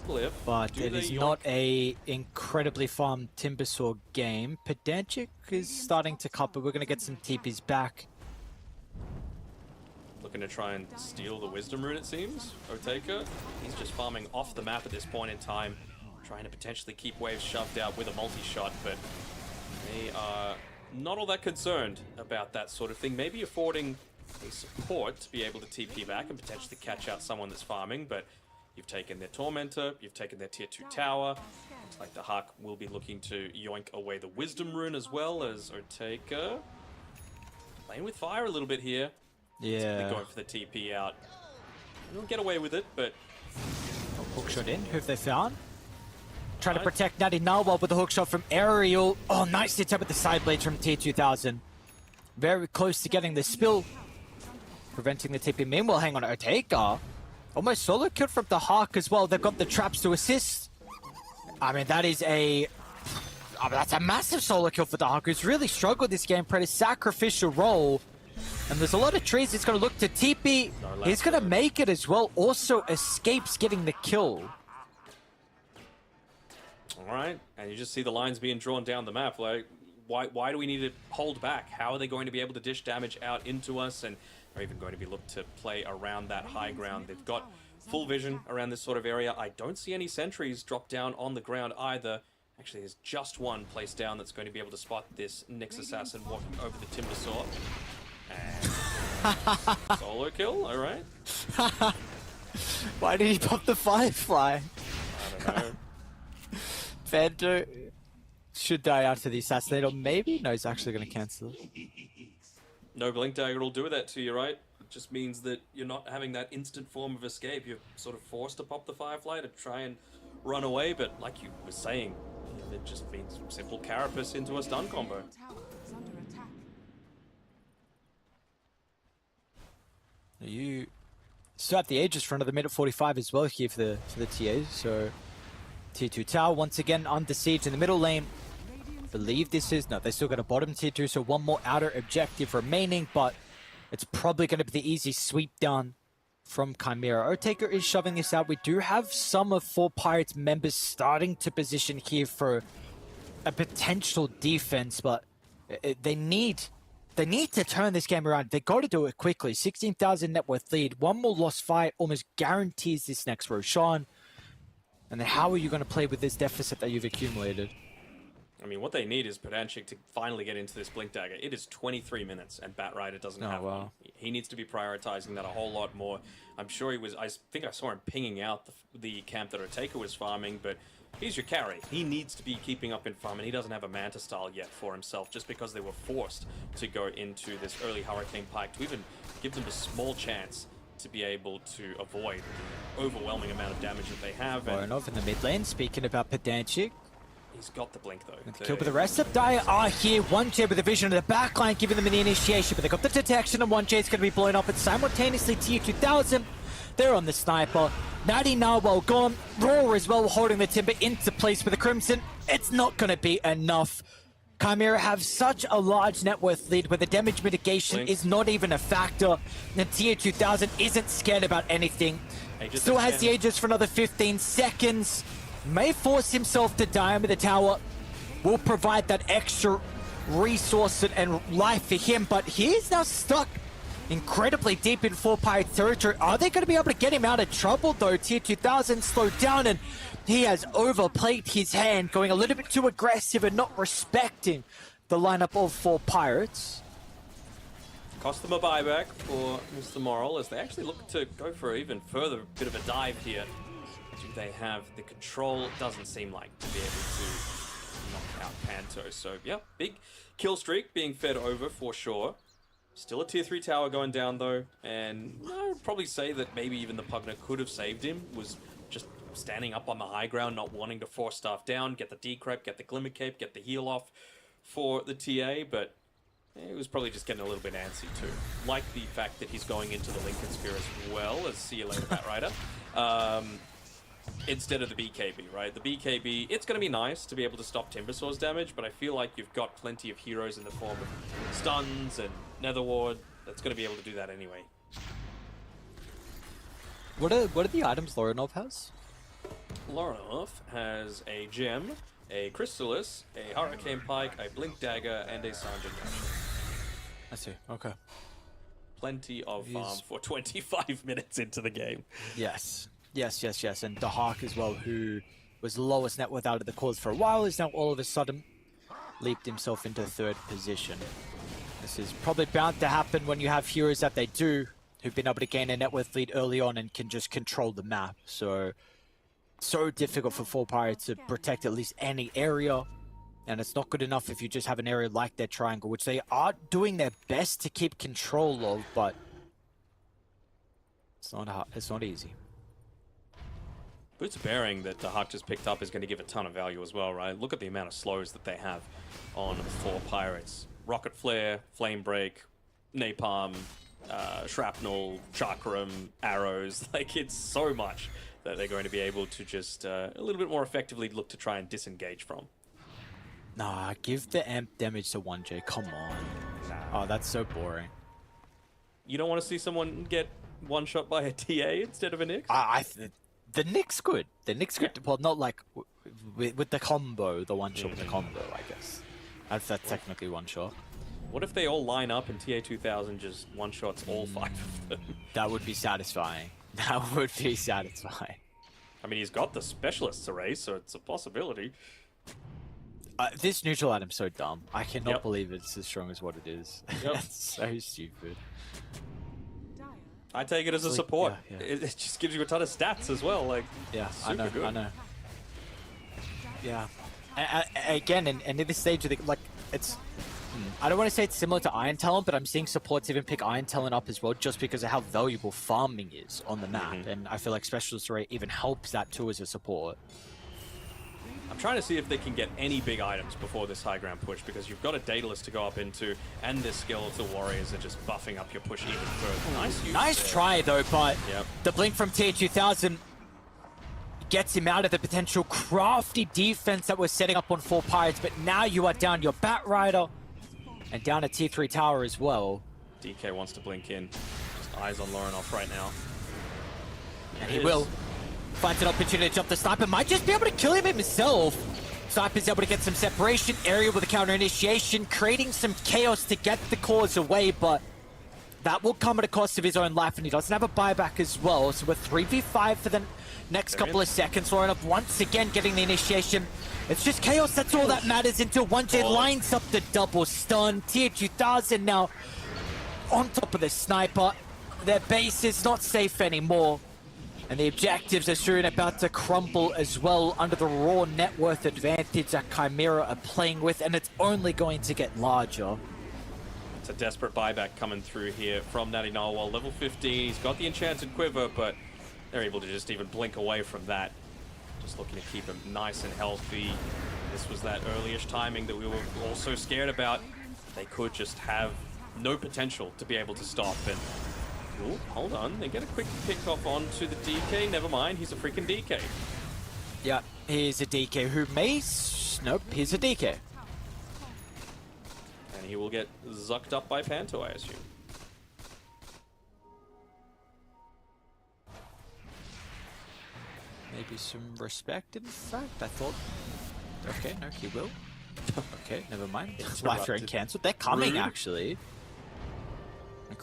Glyph.
But
Do
it
they
is
yoink?
not a incredibly farm Timbersaw game. Pedantic is starting to cut, but we're going to get some TPs back.
Looking to try and steal the Wisdom Rune, it seems. Oteka, he's just farming off the map at this point in time, trying to potentially keep waves shoved out with a multi-shot, but they are not all that concerned about that sort of thing. Maybe affording a support to be able to TP back and potentially catch out someone that's farming, but you've taken their Tormentor, you've taken their tier 2 tower. Looks like the Hawk will be looking to yoink away the Wisdom Rune as well as Oteka. Playing with fire a little bit here.
Yeah.
Going for the TP out. They'll get away with it, but
Hookshot in. Who have they found? Trying to protect Natty Narwhal with the hookshot from Aerial. Oh, nicely tapped with the side blades from T2000. Very close to getting the spill. Preventing the TP. Meanwhile, hang on, Oteka. Almost solo kill from the Hawk as well. They've got the traps to assist. I mean, that is that's a massive solo kill for the Hawk, who's really struggled this game. Played a sacrificial role. And there's a lot of trees. He's going to look to TP. He's going to make it as well. Also escapes getting the kill.
all right, and you just see the lines being drawn down the map. Like, why do we need to hold back? How are they going to be able to dish damage out into us? And are even going to be looked to play around that high ground? They've got full vision around this sort of area. I don't see any sentries drop down on the ground either. Actually, there's just one placed down that's going to be able to spot this Nyx Assassin walking over the Timbersaw. And solo kill, all right.
Why did he pop the Firefly?
I don't know.
Fando should die after the assassinate, or maybe? No, he's actually going to cancel.
No Blink Dagger will do that to you, right? It just means that you're not having that instant form of escape. You're sort of forced to pop the Firefly to try and run away, but like you were saying, it just means simple carapace into a stun combo.
Tower is under attack.
You still have the Aegis for another minute 45 as well here for the TA. So tier 2 tower once again under siege in the middle lane. Believe this is no, they still got a bottom tier 2, so one more outer objective remaining, but it's probably going to be the easy sweep down from Chimera. Oteka is shoving this out. We do have some of 4 Pirates members starting to position here for a potential defense, but they need to turn this game around. They got to do it quickly. 16,000 net worth lead. One more lost fight almost guarantees this next Roshan. And then how are you going to play with this deficit that you've accumulated?
I mean, what they need is Pedantic to finally get into this Blink Dagger. It is 23 minutes, and Bat Rider doesn't have one. He needs to be prioritizing that a whole lot more. I'm sure he was... I think I saw him pinging out the camp that Oteka was farming, but he's your carry. He needs to be keeping up in farm, and he doesn't have a Manta style yet for himself, just because they were forced to go into this early Hurricane Pike to even give them a small chance to be able to avoid the overwhelming amount of damage that they have.
Voronov in the mid lane, speaking about Pedantic.
He's got the blink though.
Kill with the rest of Dire are here. 1J with the vision of the backline, giving them the initiation, but they got the detection, and 1J is going to be blown up. And simultaneously, tier 2000, they're on the sniper. Natty Narwhal gone. Roar as well, holding the timber into place with the Crimson. It's not going to be enough. Chimera have such a large net worth lead where the damage mitigation is not even a factor. And tier 2000 isn't scared about anything.
Aegis
Still has the Aegis for another 15 seconds. May force himself to die under the tower. Will provide that extra resource and life for him, but he is now stuck incredibly deep in 4 Pirate territory. Are they going to be able to get him out of trouble though? Tier 2000 slowed down, and he has overplayed his hand, going a little bit too aggressive and not respecting the lineup of 4 Pirates.
Cost them a buyback for Mr. Moral as they actually look to go for an even further bit of a dive here. Do they have the control? Doesn't seem like to be able to knock out Panto. So yeah, big kill streak being fed over for sure. Still a tier 3 tower going down though, and I would probably say that maybe even the Pugner could have saved him, was just standing up on the high ground, not wanting to force stuff down, get the decrep, get the Glimmer Cape, get the heal off for the TA, but he was probably just getting a little bit antsy too. Like the fact that he's going into the Lincoln Spear as well as see you later, Bat Rider. Instead of the BKB, right? The BKB, it's going to be nice to be able to stop Timbersaw's damage, but I feel like you've got plenty of heroes in the form of stuns and Nether Ward that's going to be able to do that anyway.
What are the items Lorinov has?
Lorinov has a gem, a Crystallis, a Hurricane Pike, a Blink Dagger, and a Sergeant.
I see. Okay.
Plenty of farm for 25 minutes into the game.
Yes. Yes, yes, yes. And the Hawk as well, who was the lowest net worth out of the cores for a while, is now all of a sudden leaped himself into third position. This is probably bound to happen when you have heroes that they do, who've been able to gain a net worth lead early on and can just control the map. So difficult for 4 Pirates to protect at least any area. And it's not good enough if you just have an area like their triangle, which they are doing their best to keep control of, but it's not hard. It's not easy.
Boots of Bearing that the Hawk just picked up is going to give a ton of value as well, right? Look at the amount of slows that they have on 4 Pirates. Rocket Flare, Flame Break, Napalm, Shrapnel, Chakram, Arrows. Like, it's so much that they're going to be able to just a little bit more effectively look to try and disengage from.
Nah, give the amp damage to 1J. Come on. Oh, that's so boring.
You don't want to see someone get one-shot by a TA instead of a Nyx?
The Nyx good. The Nyx good. Well, not like with the combo, the one-shot with the combo, I guess. That's technically one-shot.
What if they all line up and TA2000 just one-shots all 5 of them?
That would be satisfying. That would be satisfying.
I mean, he's got the Specialists array, so it's a possibility.
This neutral item's so dumb. I cannot believe it's as strong as what it is.
Yep.
It's so stupid.
I take it as a support. It just gives you a ton of stats as well. Like,
yeah,
super good.
I know. Yeah. Again, and in this stage of the, like, it's... I don't want to say it's similar to Iron Talon, but I'm seeing supports even pick Iron Talon up as well, just because of how valuable farming is on the map. And I feel like Specialist Array even helps that too as a support.
I'm trying to see if they can get any big items before this high ground push, because you've got a Daedalus to go up into, and this Skeletal Warriors are just buffing up your push even further.
Nice try though, but the blink from T2000 gets him out of the potential crafty defense that was setting up on 4 Pirates, but now you are down your Bat Rider and down a T3 tower as well.
DK wants to blink in. Just eyes on Lorinov right now.
And he will. Finds an opportunity to jump the Sniper. Might just be able to kill him himself. Sniper's able to get some separation. Area with a counter initiation, creating some chaos to get the cores away, but that will come at a cost of his own life, and he doesn't have a buyback as well. So we're 3v5 for the next couple of seconds. Lorinov once again getting the initiation. It's just chaos, that's all that matters until 1J lines up the double stun. Tier 2000 now on top of the Sniper. Their base is not safe anymore. And the objectives are soon about to crumble as well under the raw net worth advantage that Chimera are playing with, and it's only going to get larger.
It's a desperate buyback coming through here from Natty Narwhal. Level 15, he's got the Enchanted Quiver, but they're able to just even blink away from that. Just looking to keep him nice and healthy. This was that early-ish timing that we were all so scared about. They could just have no potential to be able to stop. And ooh, hold on, they get a quick pick off onto the DK. Never mind, he's a freaking DK.
Yeah, he's a DK who may... Nope, he's a DK.
And he will get zucked up by Panto, I assume.
Maybe some respect, in fact. I thought... Okay, no, he will. Okay, never mind. Life Drain cancelled. They're coming, actually.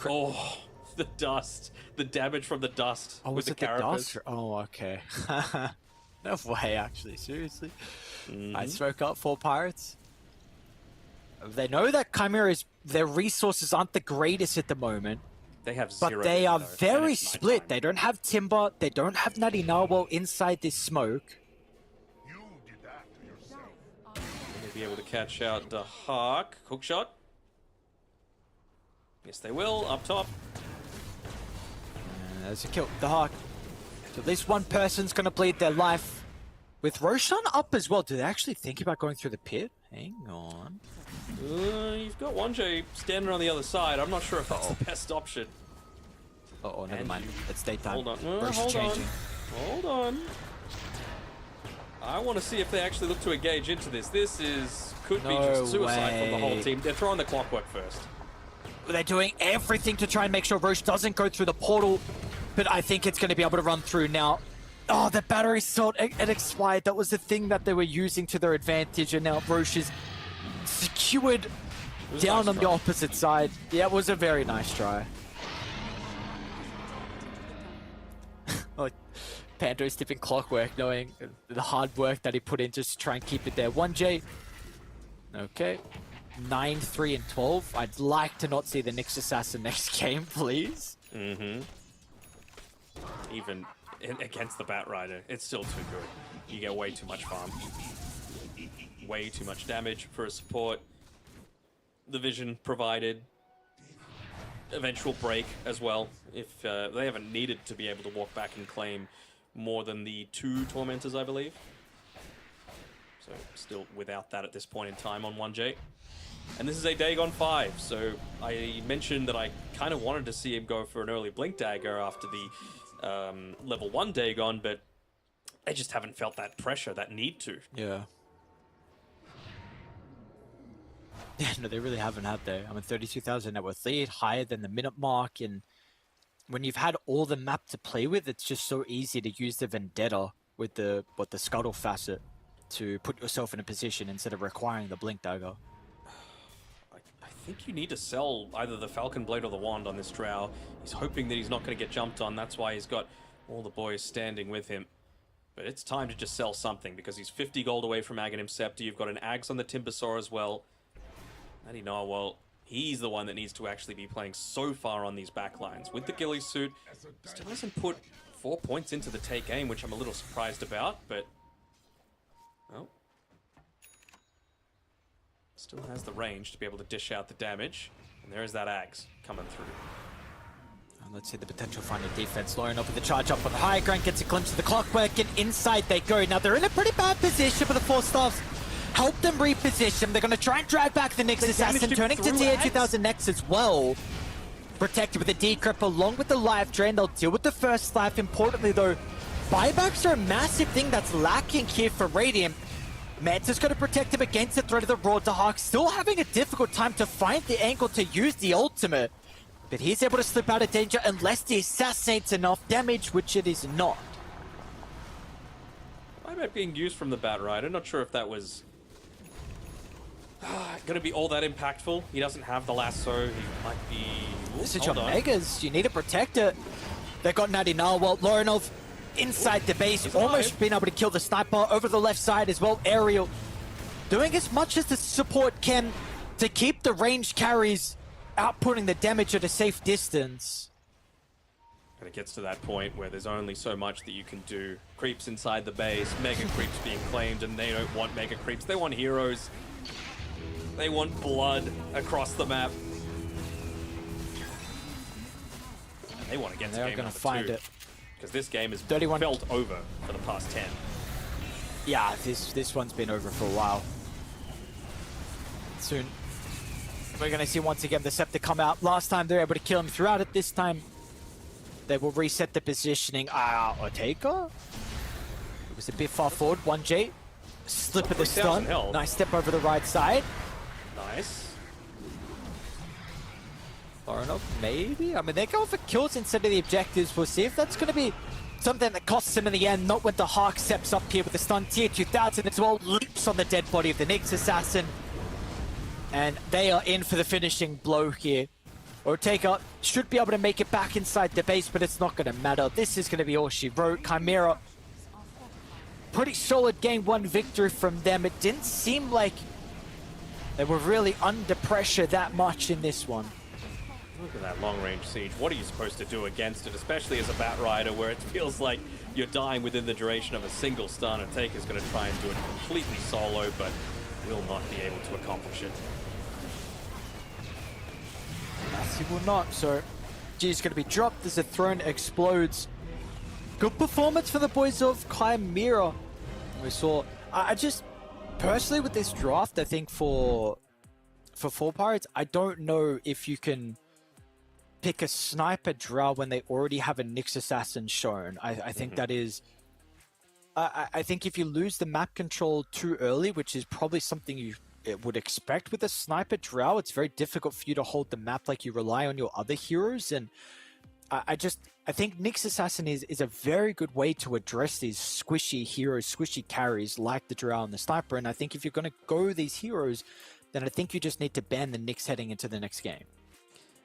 Oh, the dust. The damage from the dust.
Oh, was
with
it
the
dust? Oh, okay. No way, actually. Seriously. I spoke up 4 Pirates. They know that Chimera's... Their resources aren't the greatest at the moment.
They have zero.
But they are
though,
very split. They don't have Timber. They don't have Natty Narwhal inside this smoke.
You did that to yourself.
They'll be able to catch out the Hawk. Hookshot. Yes, they will. Up top.
There's a kill. The Hawk. So at least one person's going to bleed their life. With Roshan up as well, do they actually think about going through the pit? Hang on.
You've got 1J standing on the other side. I'm not sure if that's the best option.
Oh, never mind. It's daytime.
Hold on.
Roshan's changing.
Hold on. I want to see if they actually look to engage into this. This could be just suicide from the whole team. They're throwing the clockwork first.
They're doing everything to try and make sure Roche doesn't go through the portal, but I think it's going to be able to run through now. Oh, the battery sword, it expired. That was the thing that they were using to their advantage, and now Roche is secured down on the opposite side. Yeah, it was a very nice try. Oh, Pando's tipping clockwork, knowing the hard work that he put in just to try and keep it there. 1J. Okay. 9, 3, and 12. I'd like to not see the Nyx Assassin next game, please.
Mm-hmm. Even against the Bat Rider, it's still too good. You get way too much farm. Way too much damage for a support. The vision provided. Eventual break as well. If they haven't needed to be able to walk back and claim more than the 2 Tormentors, I believe. So still without that at this point in time on 1J. And this is a Dagon 5, so I mentioned that I kind of wanted to see him go for an early Blink Dagger after the level 1 Dagon, but I just haven't felt that pressure, that need to.
Yeah. Yeah, no, they really haven't had there. I mean, 32,000 net worth lead, higher than the minute mark, and when you've had all the map to play with, it's just so easy to use the Vendetta with the Scuttle Facet to put yourself in a position instead of requiring the Blink Dagger.
I think you need to sell either the Falcon Blade or the Wand on this Drow. He's hoping that he's not going to get jumped on. That's why he's got all the boys standing with him. But it's time to just sell something because he's 50 gold away from Aghanim Scepter. You've got an Ags on the Timbersaw as well. And well, he's the one that needs to actually be playing so far on these backlines. With the ghillie suit, still hasn't put 4 points into the take aim, which I'm a little surprised about, but... well... still has the range to be able to dish out the damage. And there's that Ags coming through.
And let's see the potential final defense. Lauren up with the charge up on the high ground, gets a glimpse of the clockwork, and inside they go. Now they're in a pretty bad position, but the 4 staffs help them reposition. They're going to try and drag back the Nyx Assassin, turning to tier 2000 next as well. Protected with the decrypt along with the life drain. They'll deal with the first life. Importantly though, buybacks are a massive thing that's lacking here for Radiant. Manta's going to protect him against the threat of the Broad Hawk, still having a difficult time to find the angle to use the ultimate. But he's able to slip out of danger unless the assassinates enough damage, which it is not.
Buyback being used from the Bat Rider, not sure if that was going to be all that impactful. He doesn't have the lasso, he might be...
This is your Megas, you need to protect it. They've got Nadina, well, Lorinov inside the base, almost been able to kill the sniper over the left side as well. Aerial doing as much as the support can to keep the range carries outputting the damage at a safe distance.
And it gets to that point where there's only so much that you can do. Creeps inside the base, mega creeps being claimed, and they don't want mega creeps, they want heroes. They want blood across the map. And they want to get to game number 2. Because this game has
31
felt over for the past 10.
Yeah, this one's been over for a while. Soon we're going to see once again the Scepter come out. Last time they were able to kill him throughout it. This time they will reset the positioning. Ortega? It was a bit far forward. 1J. Slip of the stun. Nice step over the right side.
Nice.
Far enough, maybe? I mean, they're going for kills instead of the objectives. We'll see if that's going to be something that costs him in the end. Not when the Hawk steps up here with the stun. Tier 2000 as well. Leaps on the dead body of the Nyx Assassin. And they are in for the finishing blow here. Ortega should be able to make it back inside the base, but it's not going to matter. This is going to be all she wrote. Chimera, pretty solid game 1 victory from them. It didn't seem like they were really under pressure that much in this one.
Look at that long-range siege. What are you supposed to do against it, especially as a Bat Rider, where it feels like you're dying within the duration of a single stun? And Taker's going to try and do it completely solo, but will not be able to accomplish it.
He will not, so G's going to be dropped as the throne explodes. Good performance for the boys of Chimera. We saw, I just, personally with this draft, I think for 4 Pirates, I don't know if you can pick a sniper Drow when they already have a Nyx Assassin shown. I think that is, I think if you lose the map control too early, which is probably something you would expect with a sniper Drow, it's very difficult for you to hold the map like you rely on your other heroes. And I think Nyx Assassin is a very good way to address these squishy heroes, squishy carries like the Drow and the Sniper. And I think if you're going to go these heroes, then I think you just need to ban the Nyx heading into the next game.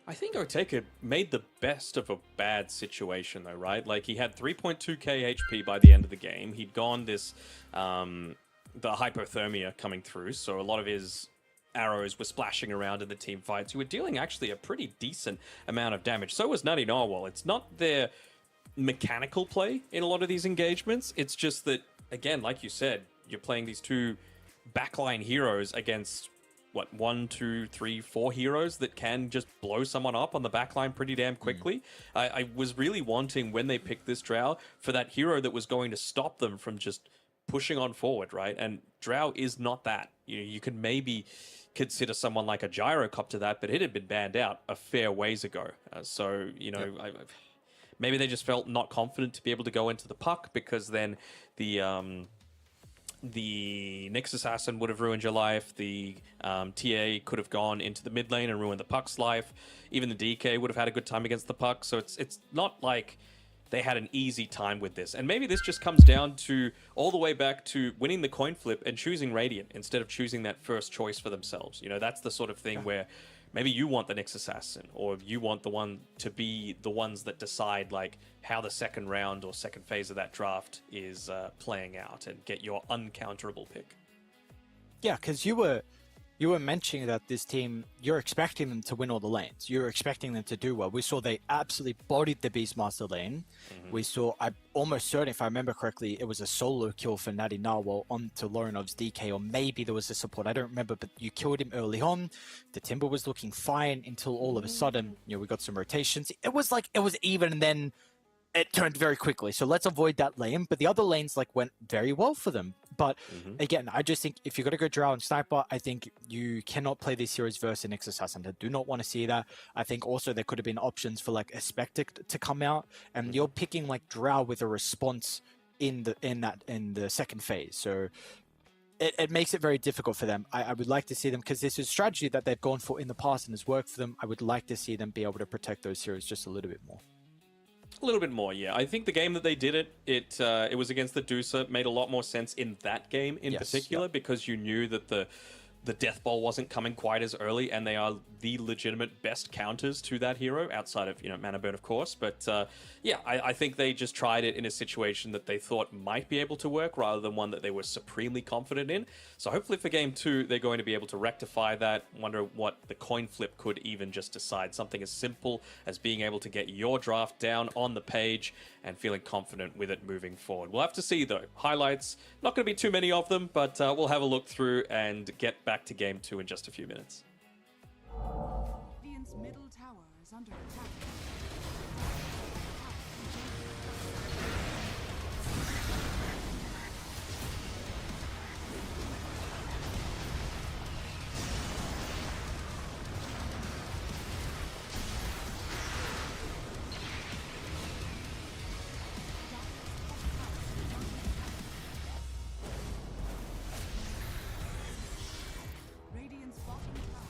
I think Oteka made the best of a bad situation, though, right? Like, he had 3.2k HP by the end of the game. He'd gone this, the hypothermia coming through, so a lot of his arrows were splashing around in the team fights. You were dealing actually a pretty decent amount of damage. So was Nutty Narwhal. It's not their mechanical play in a lot of these engagements. It's just that, again, like you said, you're playing these two backline heroes against... what, 1, 2, 3, 4 heroes that can just blow someone up on the backline pretty damn quickly. I was really wanting, when they picked this Drow, for that hero that was going to stop them from just pushing on forward, right? And Drow is not that. You could maybe consider someone like a Gyrocopter that, but it had been banned out a fair ways ago. Maybe they just felt not confident to be able to go into the puck, because then the Nyx Assassin would have ruined your life. The TA could have gone into the mid lane and ruined the puck's life. Even the DK would have had a good time against the puck. So it's not like they had an easy time with this. And maybe this just comes down to all the way back to winning the coin flip and choosing Radiant instead of choosing that first choice for themselves. That's the sort of thing where maybe you want the Nyx Assassin, or you want the one to be the ones that decide like how the second round or second phase of that draft is playing out and get your uncounterable pick.
Yeah, because you were mentioning that this team, you're expecting them to win all the lanes. You're expecting them to do well. We saw they absolutely bodied the Beastmaster lane. We saw, I'm almost certain, if I remember correctly, it was a solo kill for Natty Narwhal onto Lorenov's DK, or maybe there was a support. I don't remember, but you killed him early on. The Timber was looking fine until all of a sudden, we got some rotations. It was even, and then it turned very quickly. So let's avoid that lane. But the other lanes went very well for them. But again, I just think if you're going to go Drow and Sniper, I think you cannot play these heroes versus an Nyx Assassin. I do not want to see that. I think also there could have been options for a Spectre to come out, and you're picking Drow with a response in the second phase. So it makes it very difficult for them. I would like to see them, because this is a strategy that they've gone for in the past and has worked for them. I would like to see them be able to protect those heroes just a little bit more.
A little bit more, yeah. I think the game that they did it was against the Deucer, made a lot more sense in that game in particular, because you knew that the Death Ball wasn't coming quite as early, and they are the legitimate best counters to that hero, outside of, Mana Burn, of course. But I think they just tried it in a situation that they thought might be able to work, rather than one that they were supremely confident in. So hopefully for Game 2, they're going to be able to rectify that. Wonder what the coin flip could even just decide. Something as simple as being able to get your draft down on the page and feeling confident with it moving forward. We'll have to see, though. Highlights, not going to be too many of them, but we'll have a look through and get back to Game 2 in just a few minutes.
Radiant's middle tower is under attack. Radiant's bottom tower.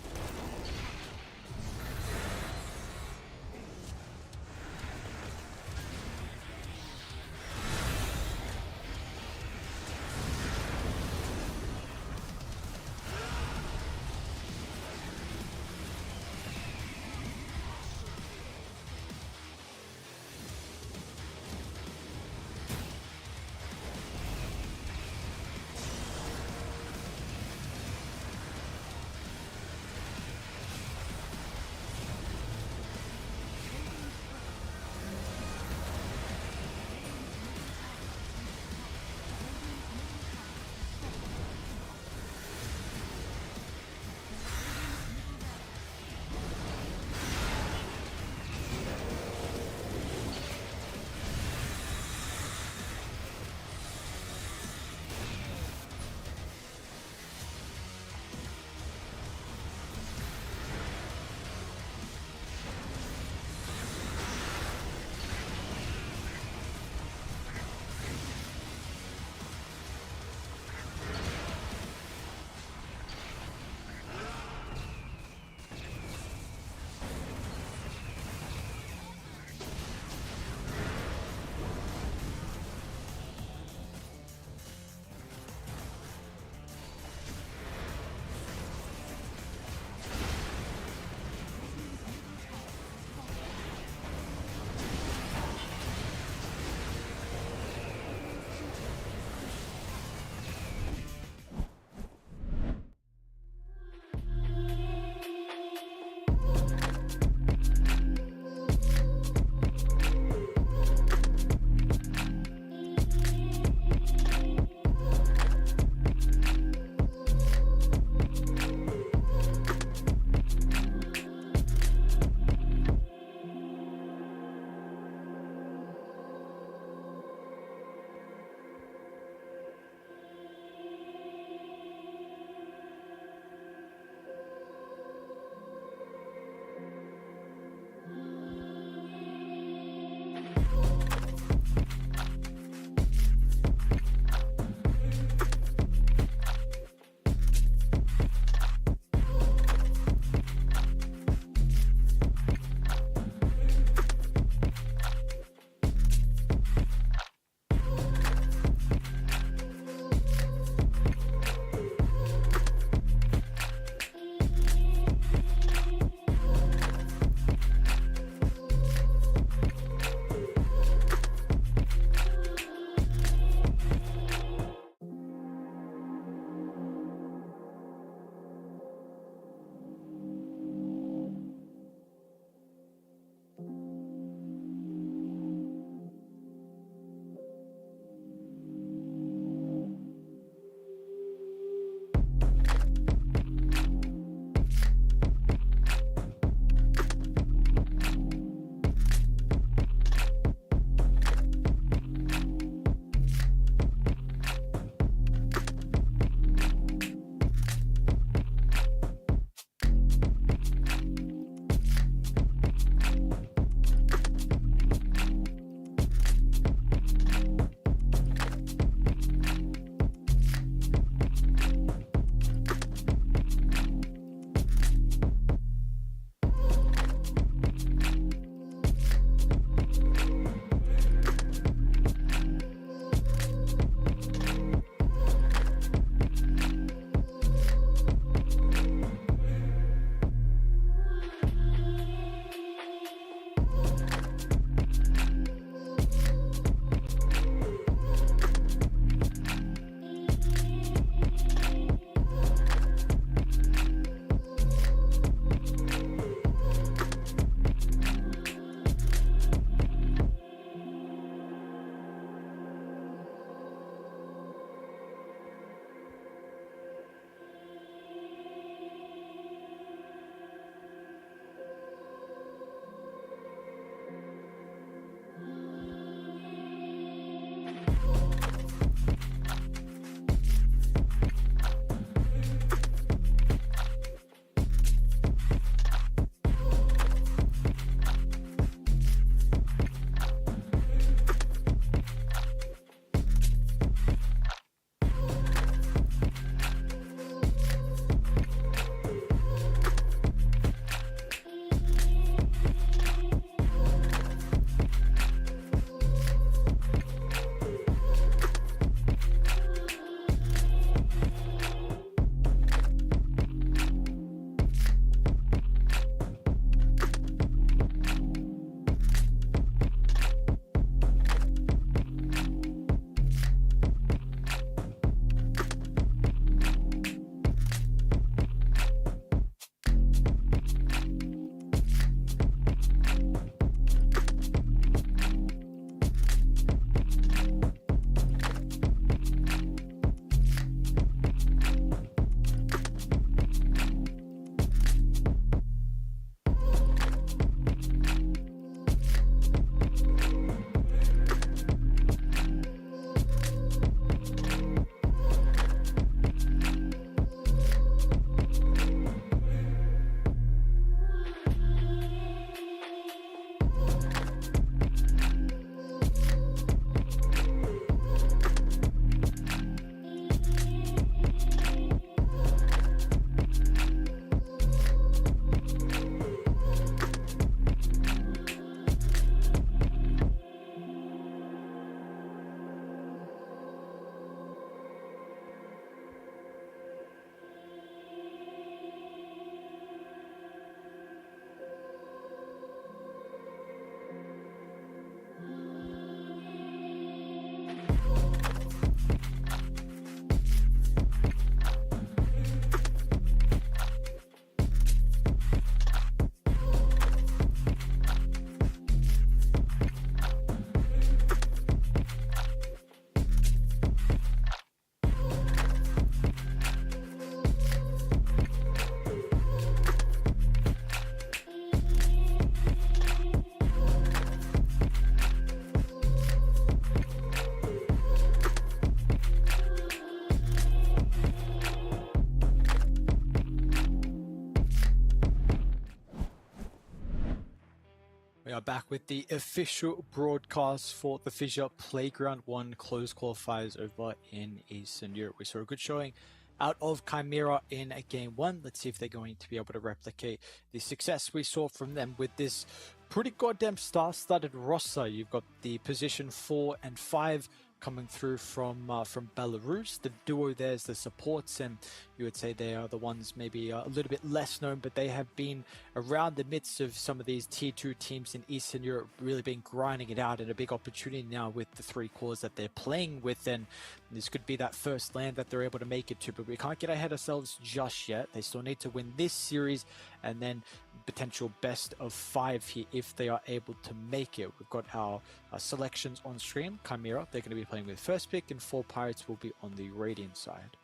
We are back with the official broadcast for the FISSURE Playground 1 closed qualifiers over in Eastern Europe. We saw a good showing out of Chimera in Game 1. Let's see if they're going to be able to replicate the success we saw from them with this pretty goddamn star-studded roster. You've got the position 4 and 5 coming through from Belarus. The duo there's the supports, and you would say they are the ones maybe a little bit less known, but they have been around the midst of some of these tier 2 teams in Eastern Europe, really been grinding it out, and a big opportunity now with the 3 cores that they're playing with, and this could be that first land that they're able to make it to, but we can't get ahead of ourselves just yet. They still need to win this series, and then potential best of 5 here if they are able to make it. We've got our selections on screen. Chimera, they're going to be playing with first pick, and 4 Pirates will be on the Radiant side.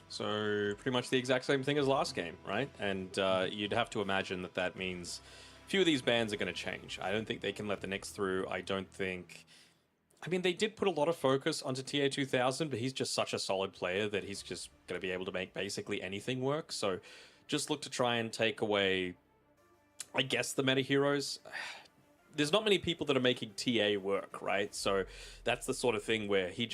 So pretty much the exact same thing as last game, right? And you'd have to imagine that that means a few of these bans are going to change. I don't think they can let the Knicks through. I don't think... I mean, they did put a lot of focus onto TA 2000, but he's just such a solid player that he's just going to be able to make basically anything work. So just look to try and take away, I guess, the meta heroes. There's not many people that are making TA work, right? So that's the sort of thing where he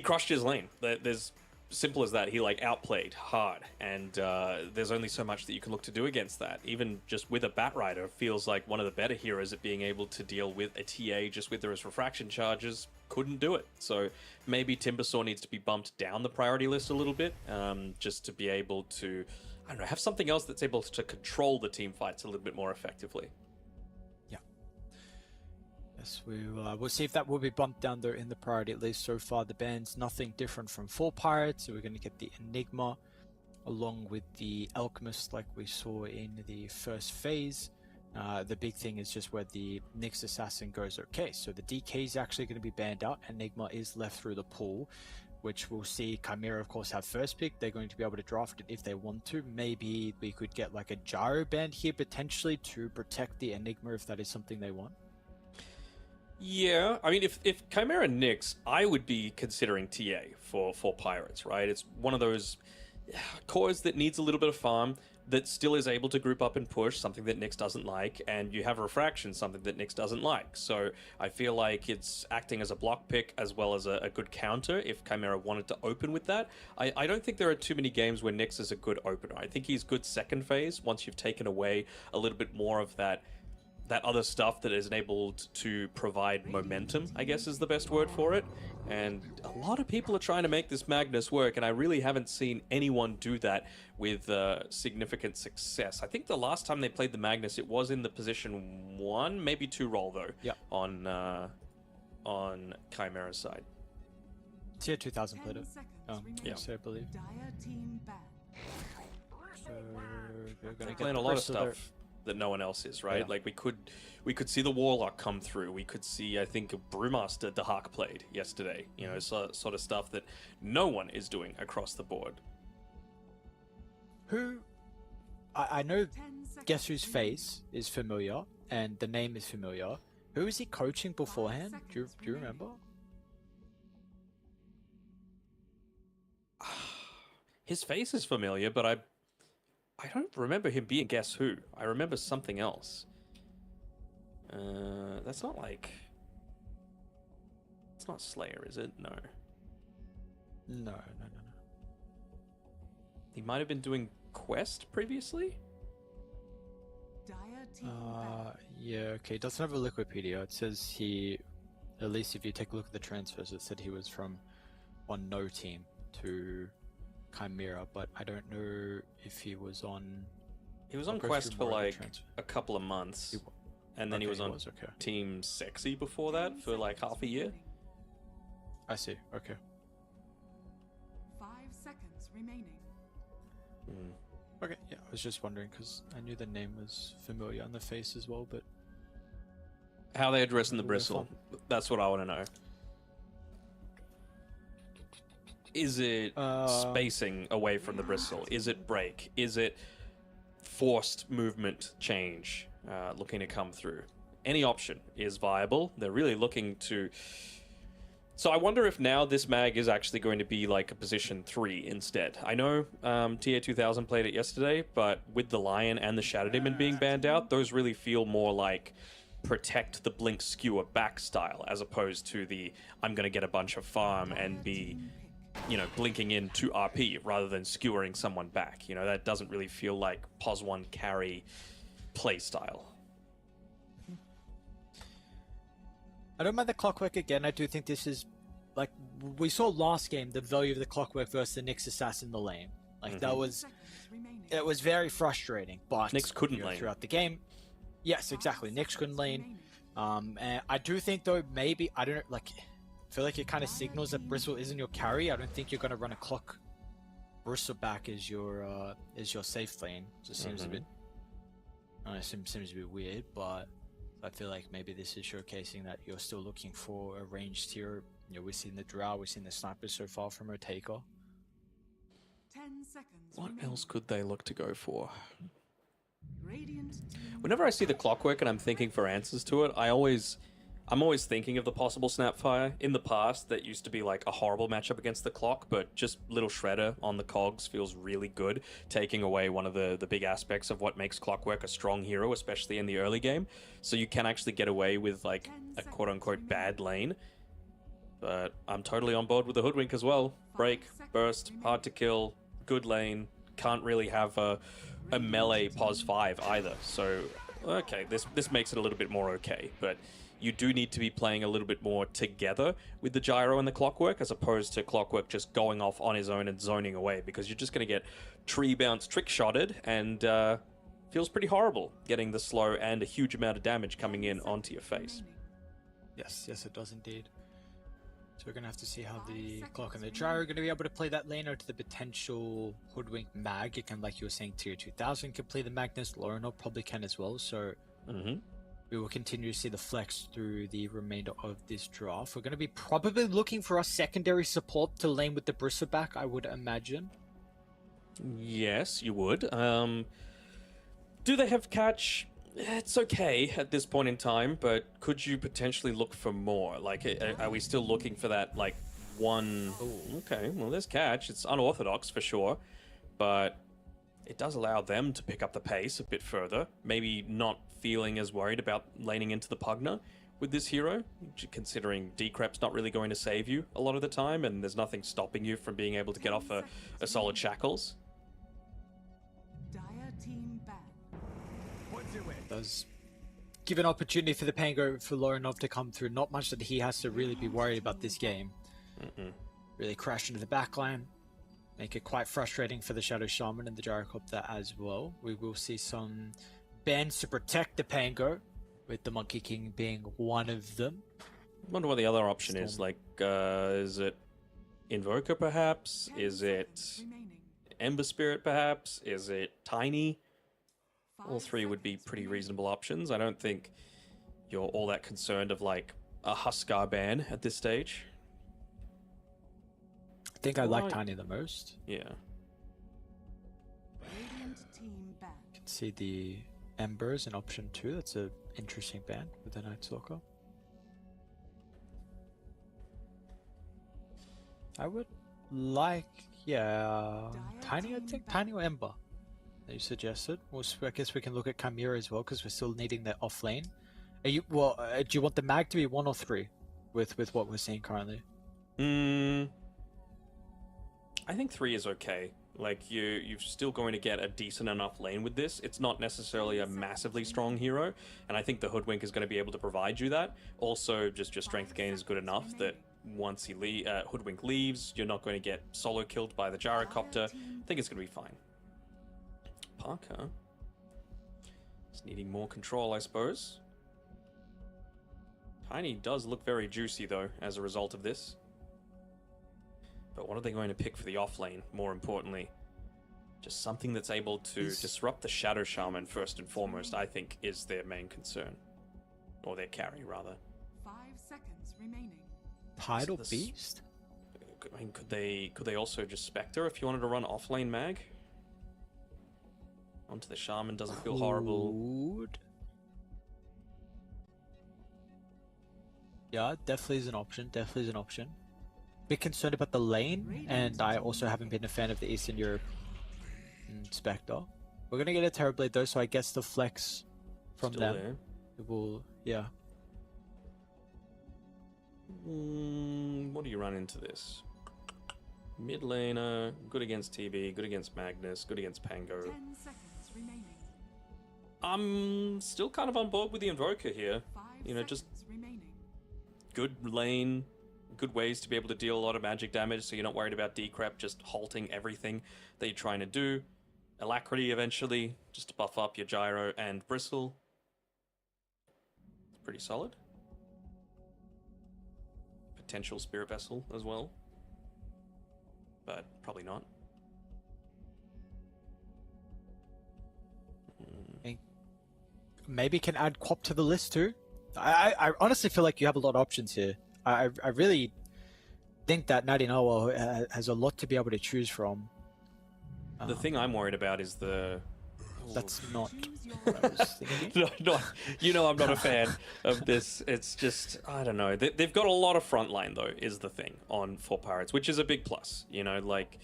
crushed his lane. There's simple as that. He like outplayed hard, and there's only so much that you can look to do against that. Even just with a Batrider, feels like one of the better heroes at being able to deal with a TA just with those refraction charges. Couldn't do it. So maybe Timbersaw needs to be bumped down the priority list a little bit, just to be able to, I don't know, have something else that's able to control the team fights a little bit more effectively.
Yeah. Yes, we'll see if that will be bumped down there in the priority at least. So far, the ban's nothing different from 4 Pirates. So we're going to get the Enigma along with the Alchemist like we saw in the first phase. The big thing is just where the Nyx Assassin goes. Okay, so the DK is actually going to be banned out. Enigma is left through the pool, which we'll see Chimera, of course, have first pick. They're going to be able to draft it if they want to. Maybe we could get like a Gyro band here potentially to protect the Enigma if that is something they want.
Yeah, I mean, if Chimera Nyx, I would be considering TA for Pirates, right? It's one of those cores that needs a little bit of farm, that still is able to group up and push, something that Nyx doesn't like, and you have Refraction, something that Nyx doesn't like. So I feel like it's acting as a block pick as well as a good counter if Chimera wanted to open with that. I don't think there are too many games where Nyx is a good opener. I think he's good second phase once you've taken away a little bit more of that other stuff that is enabled to provide momentum, I guess is the best word for it. And a lot of people are trying to make this Magnus work, and I really haven't seen anyone do that with significant success. I think the last time they played the Magnus, it was in the position 1, maybe 2 role though,
yep.
on Chimera's side.
Tier 2000 played it.
Yeah.
So I believe. So we're going to
playing a lot of stuff that no one else is, right? Yeah. Like we could see the Warlock come through. We could see, I think, Brewmaster Dahak played yesterday. You know, sort of stuff that no one is doing across the board.
Who I know, guess whose face is familiar and the name is familiar. Who was he coaching beforehand? Do you remember?
His face is familiar, but I don't remember him being Guess Who. I remember something else. That's not like... It's not Slayer, is it? No.
No.
He might have been doing Quest previously?
Yeah, okay. It doesn't have a Liquipedia. It says he... At least if you take a look at the transfers, it said he was from on no team to Chimera, but I don't know if he was on...
He was on Quest for like a couple of months, and then he was on Team Sexy before that for like half a year.
I see, okay.
5 seconds remaining.
Okay, yeah, I was just wondering because I knew the name was familiar on the face as well, but...
How they addressing the bristle? That's what I want to know. Is it spacing away from the bristle? Is it break? Is it forced movement change looking to come through? Any option is viable. They're really looking to So I wonder if now this mag is actually going to be like a position 3 instead. I know TA2000 played it yesterday, but with the Lion and the Shadow Demon being banned out, those really feel more like protect the blink skewer back style, as opposed to the I'm going to get a bunch of farm and be, you know, blinking in to RP rather than skewering someone back. You know, that doesn't really feel like pos 1 carry play style.
I don't mind the clockwork again. I do think this is, like, we saw last game, the value of the clockwork versus the Nyx assassin in the lane. Like, that was, it was very frustrating, but
Nyx couldn't lane.
Throughout the game. Yes, exactly. Nyx couldn't lane. And I do think, though, maybe, I don't know, like, I feel like it kind of signals that Bristle isn't your carry. I don't think you're going to run a clock Bristle back as your safe lane. It just seems a bit, seems a bit weird, but I feel like maybe this is showcasing that you're still looking for a ranged hero. You know, we've seen the Drow, we've seen the Sniper so far from Otaka.
10 seconds.
What
remaining.
else could they look to go for?
Radiant team
Whenever I see the clockwork and I'm thinking for answers to it, I'm always thinking of the possible Snapfire. In the past, that used to be like a horrible matchup against the clock, but just little Shredder on the cogs feels really good, taking away one of the big aspects of what makes Clockwork a strong hero, especially in the early game. So you can actually get away with like a quote-unquote bad lane. But I'm totally on board with the Hoodwink as well. Break, burst, hard to kill, good lane. Can't really have a melee pos 5 either. So, okay, this makes it a little bit more okay, but you do need to be playing a little bit more together with the Gyro and the Clockwork, as opposed to Clockwork just going off on his own and zoning away, because you're just going to get tree bounce trick-shotted, and feels pretty horrible getting the slow and a huge amount of damage coming in onto your face.
Yes, it does indeed. So we're going to have to see how the Clock and the Gyro are going to be able to play that lane, or to the potential Hoodwink Mag. It can, like you were saying, Tier 2000 can play the Magnus, Lorno probably can as well, so we will continue to see the flex through the remainder of this draft. We're going to be probably looking for a secondary support to lane with the Bristleback, I would imagine.
Yes, you would. Do they have catch? It's okay at this point in time, but could you potentially look for more? Like, are we still looking for that, like, one... Ooh, okay, well, there's catch. It's unorthodox for sure, but it does allow them to pick up the pace a bit further. Maybe not feeling as worried about laning into the Pugna with this hero, considering Decrep's not really going to save you a lot of the time, and there's nothing stopping you from being able to get off a solid Shackles.
Dire team back.
Does give an opportunity for the Pango for Lorinov to come through. Not much that he has to really be worried about this game. Really crash into the backline. Make it quite frustrating for the Shadow Shaman and the Gyrocopter as well. We will see some bans to protect the Pango, with the Monkey King being one of them.
I wonder what the other option is. Like, is it Invoker perhaps? Is it
remaining.
Ember Spirit perhaps? Is it Tiny?
5
All three would be
seconds
pretty
remaining.
reasonable options. I don't think you're all that concerned of like a Huskar ban at this stage.
I think I like
Right.
Tiny the most.
Yeah.
Radiant team back.
You can see the Embers in option 2. That's an interesting ban with the Night Stalker. I would like, Tiny, I think. Tiny or Ember that you suggested. I guess we can look at Chimera as well, because we're still needing that off lane. Do you want the mag to be 1 or 3 with what we're seeing currently?
I think 3 is okay. Like, you're still going to get a decent enough lane with this. It's not necessarily a massively strong hero, and I think the Hoodwink is going to be able to provide you that. Also, just your strength gain is good enough that once Hoodwink leaves, you're not going to get solo killed by the Gyrocopter. I think it's going to be fine. Parker is needing more control, I suppose. Tiny does look very juicy, though, as a result of this. But what are they going to pick for the off lane, more importantly? Just something that's able to disrupt the Shadow Shaman, first and foremost, I think, is their main concern. Or their carry, rather.
5 seconds remaining.
Tidal
this-
Beast?
I mean, could they also just Spectre if you wanted to run off-lane mag? Onto the Shaman doesn't feel horrible.
Could. Yeah, definitely is an option. Definitely is an option. Bit concerned about the lane, and I also haven't been a fan of the Eastern Europe Spectre. We're gonna get a Terrorblade though, so I guess the flex from
Still
them
there.
it will, yeah.
What do you run into this? Mid laner, good against TB, good against Magnus, good against Pango.
10 seconds remaining.
I'm still kind of on board with the Invoker here.
5
You know, just
seconds remaining.
good lane, good ways to be able to deal a lot of magic damage, so you're not worried about decrep just halting everything that you're trying to do. Alacrity eventually, just to buff up your gyro and bristle. It's pretty solid. Potential spirit vessel as well, but probably not.
Maybe can add Quap to the list too. I honestly feel like you have a lot of options here. I really think that 99 has a lot to be able to choose from.
The thing I'm worried about is the...
That's not
Choose your
what I was thinking.
No, you know I'm not a fan of this. It's just, I don't know. They've got a lot of frontline, though, is the thing on for Pirates, which is a big plus. You know, like,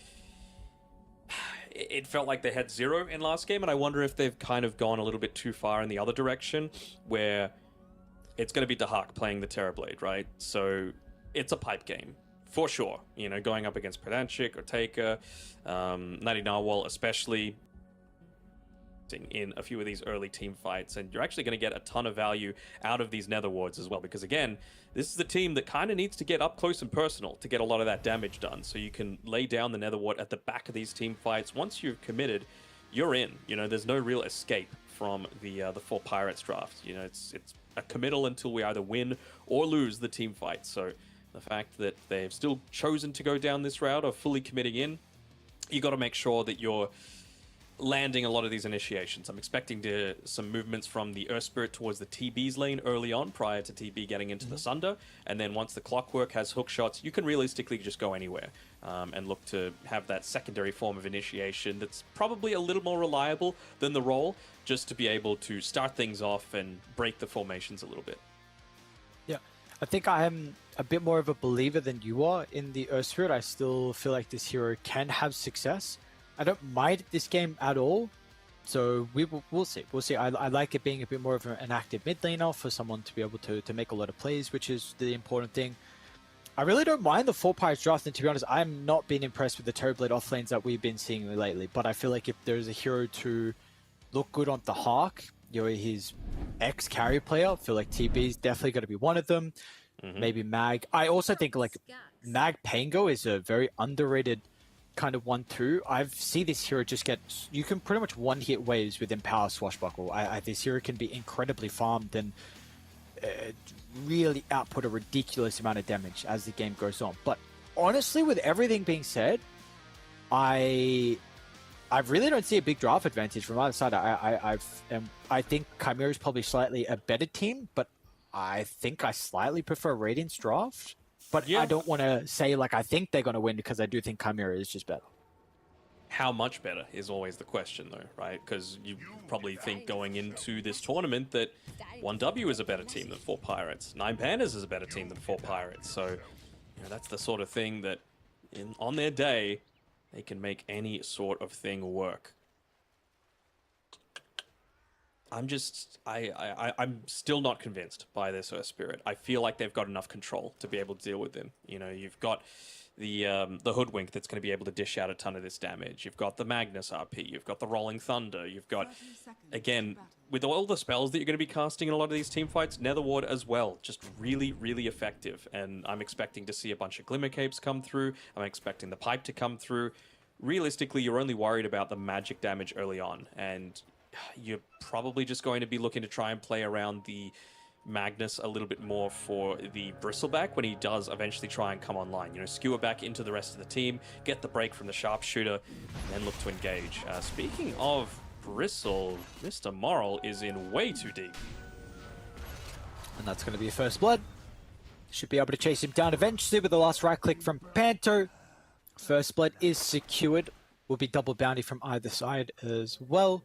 it felt like they had 0 in last game, and I wonder if they've kind of gone a little bit too far in the other direction, where it's going to be Dahak playing the Terrorblade, right? So it's a pipe game. For sure. You know, going up against Predanchik or Taker, 99 especially, in a few of these early team fights, and you're actually going to get a ton of value out of these nether wards as well, because again, this is a team that kind of needs to get up close and personal to get a lot of that damage done, so you can lay down the nether ward at the back of these team fights. Once you've committed, you're in. You know, there's no real escape from the 4 Pirates draft. You know, it's a committal until we either win or lose the team fight. So the fact that they've still chosen to go down this route of fully committing in, you got to make sure that you're landing a lot of these initiations. I'm expecting some movements from the Earth Spirit towards the TB's lane early on, prior to TB getting into the Sunder, and then once the Clockwork has hook shots, you can realistically just go anywhere and look to have that secondary form of initiation that's probably a little more reliable than the roll, just to be able to start things off and break the formations a little bit.
Yeah, I think I am a bit more of a believer than you are in the Earth Spirit. I still feel like this hero can have success. I don't mind this game at all, so we'll see. We'll see. I like it being a bit more of an active mid laner for someone to be able to make a lot of plays, which is the important thing. I really don't mind the 4 Pirates draft, and to be honest, I'm not been impressed with the Terrorblade off lanes that we've been seeing lately, but I feel like if there's a hero to look good on the Hawk, you know, his ex-carry player, I feel like TB's definitely going to be one of them. Maybe Mag. I also think like Mag Pango is a very underrated kind of 1-2. I've seen this hero just get, you can pretty much one-hit waves with Empower Swashbuckle. This hero can be incredibly farmed and really output a ridiculous amount of damage as the game goes on. But honestly, with everything being said, I really don't see a big draft advantage from either side. I think Chimera is probably slightly a better team, but I think I slightly prefer Radiant's draft. But
yeah.
I don't want to say like I think they're going to win, because I do think Chimera is just better.
How much better is always the question, though, right? Because you probably think going into this tournament that 1W is a better team than 4 Pirates. 9 Pandas is a better team than 4 Pirates. So, you know, that's the sort of thing that on their day, they can make any sort of thing work. I'm still not convinced by this Earth Spirit. I feel like they've got enough control to be able to deal with them. You know, you've got the Hoodwink that's going to be able to dish out a ton of this damage. You've got the Magnus RP. You've got the Rolling Thunder. You've got, again, with all the spells that you're going to be casting in a lot of these team fights, Netherward as well. Just really, really effective. And I'm expecting to see a bunch of Glimmer Capes come through. I'm expecting the Pipe to come through. Realistically, you're only worried about the magic damage early on. And you're probably just going to be looking to try and play around the Magnus a little bit more for the Bristleback when he does eventually try and come online. You know, skewer back into the rest of the team, get the break from the Sharpshooter, and then look to engage. Speaking of Bristle, Mr. Moral is in way too deep.
And that's going to be a first blood. Should be able to chase him down eventually with the last right click from Panto. First blood is secured. Will be double bounty from either side as well.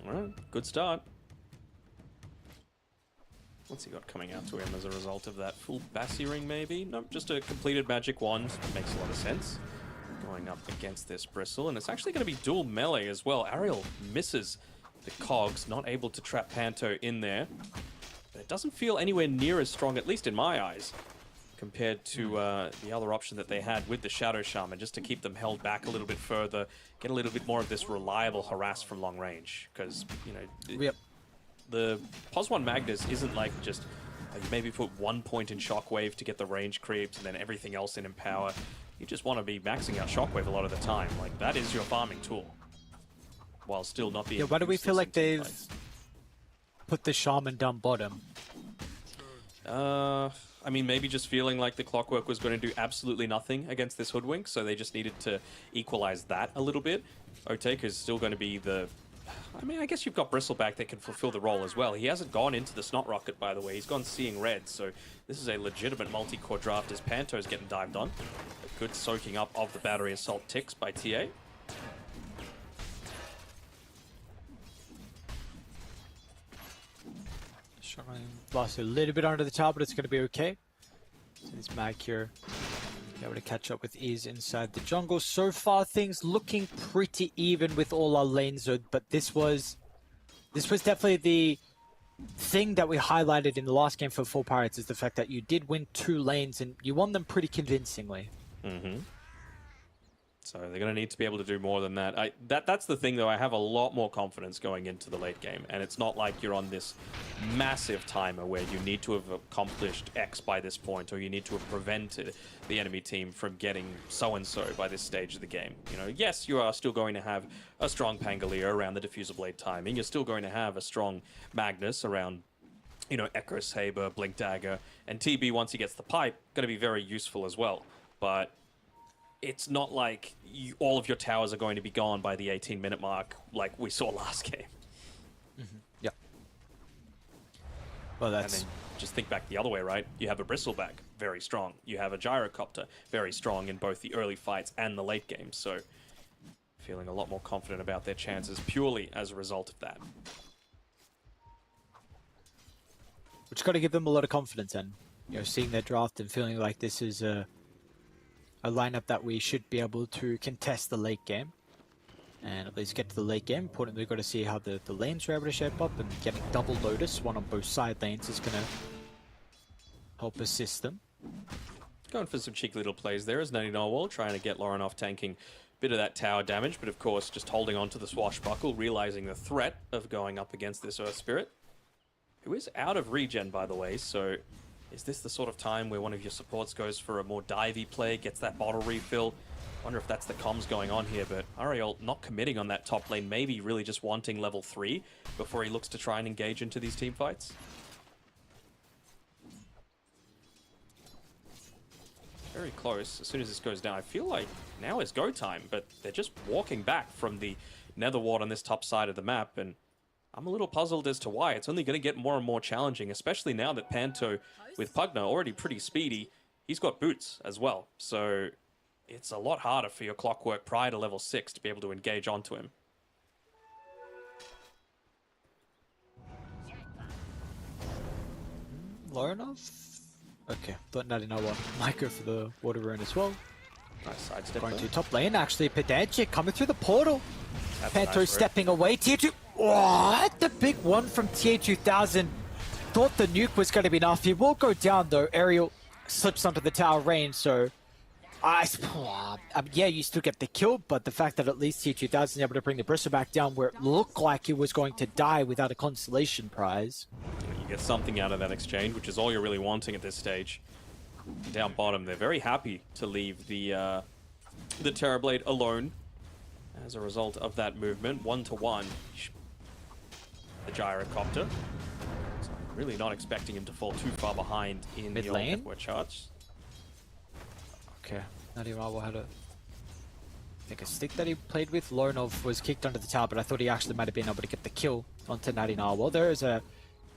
All right, good start. What's he got coming out to him as a result of that? Full Bassi ring, maybe? Nope, just a completed magic wand. Makes a lot of sense. Going up against this Bristle, and it's actually going to be dual melee as well. Ariel misses the cogs, not able to trap Panto in there. But it doesn't feel anywhere near as strong, at least in my eyes, compared to the other option that they had with the Shadow Shaman, just to keep them held back a little bit further, get a little bit more of this reliable harass from long range. Because, you know, the POS1 Magnus isn't like just you maybe put 1 point in Shockwave to get the range creeps and then everything else in Empower. You just want to be maxing out Shockwave a lot of the time. Like, that is your farming tool, while still not being.
Yeah, why do we feel like they've
fights.
put the Shaman down bottom?
I mean, maybe just feeling like the Clockwork was going to do absolutely nothing against this Hoodwink, so they just needed to equalize that a little bit. Otaker's still going to be the... I mean, I guess you've got Bristleback that can fulfill the role as well. He hasn't gone into the Snot Rocket, by the way. He's gone Seeing Red, so this is a legitimate multi-core draft as Panto's getting dived on. A good soaking up of the Battery Assault ticks by TA.
Lost a little bit under the tower, but it's going to be okay. Since Mag here be able to catch up with ease inside the jungle. So far, things looking pretty even with all our lanes, but this was definitely the thing that we highlighted in the last game for Full Pirates, is the fact that you did win 2 lanes and you won them pretty convincingly.
So they're going to need to be able to do more than that. That's the thing, though. I have a lot more confidence going into the late game. And it's not like you're on this massive timer where you need to have accomplished X by this point, or you need to have prevented the enemy team from getting so-and-so by this stage of the game. You know, yes, you are still going to have a strong Pangolier around the Diffuser Blade timing. You're still going to have a strong Magnus around, you know, Echo Saber, Blink Dagger. And TB, once he gets the pipe, going to be very useful as well. But it's not like all of your towers are going to be gone by the 18-minute mark like we saw last game.
Yeah. Well,
And
that's...
then just think back the other way, right? You have a Bristleback, very strong. You have a Gyrocopter, very strong in both the early fights and the late game. So feeling a lot more confident about their chances purely as a result of that.
Which got to give them a lot of confidence in. You know, seeing their draft and feeling like this is a lineup that we should be able to contest the late game. And at least get to the late game. Importantly, we've got to see how the lanes are able to shape up, and getting double Lotus, one on both side lanes, is going to help assist them.
Going for some cheeky little plays there as Natty Narwhal trying to get Lauren off tanking a bit of that tower damage, but of course just holding on to the Swashbuckle, realizing the threat of going up against this Earth Spirit, who is out of regen, by the way. So is this the sort of time where one of your supports goes for a more divey play, gets that bottle refill? Wonder if that's the comms going on here, but Ariel not committing on that top lane, maybe really just wanting level 3 before he looks to try and engage into these team fights. Very close. As soon as this goes down, I feel like now is go time, but they're just walking back from the nether ward on this top side of the map, and I'm a little puzzled as to why. It's only going to get more and more challenging, especially now that Panto, with Pugna already pretty speedy, he's got boots as well. So it's a lot harder for your Clockwork prior to level 6 to be able to engage onto him.
Lorinov? Okay, thought Natty Narwhal might go for the water rune as well.
Nice sidestep
Going
there.
to top lane, actually. Pedantic coming through the portal.
That's a
Panto
nice
stepping away. Tier 2. What? The big one from Tier 2000. Thought the nuke was going to be enough. He will go down, though. Ariel slips onto the tower range, so... yeah, you still get the kill, but the fact that at least Tier 2000 is able to bring the Bristle back down where it looked like he was going to die without a consolation prize.
You get something out of that exchange, which is all you're really wanting at this stage. Down bottom, they're very happy to leave the Terrorblade alone as a result of that movement. 1-to-1. The Gyrocopter. So I'm really not expecting him to fall too far behind in the
Midlane?
network charge.
Okay, Natty Narwhal had I think a stick that he played with. Lorinov was kicked under the tower, but I thought he actually might have been able to get the kill onto Natty Narwhal. There is a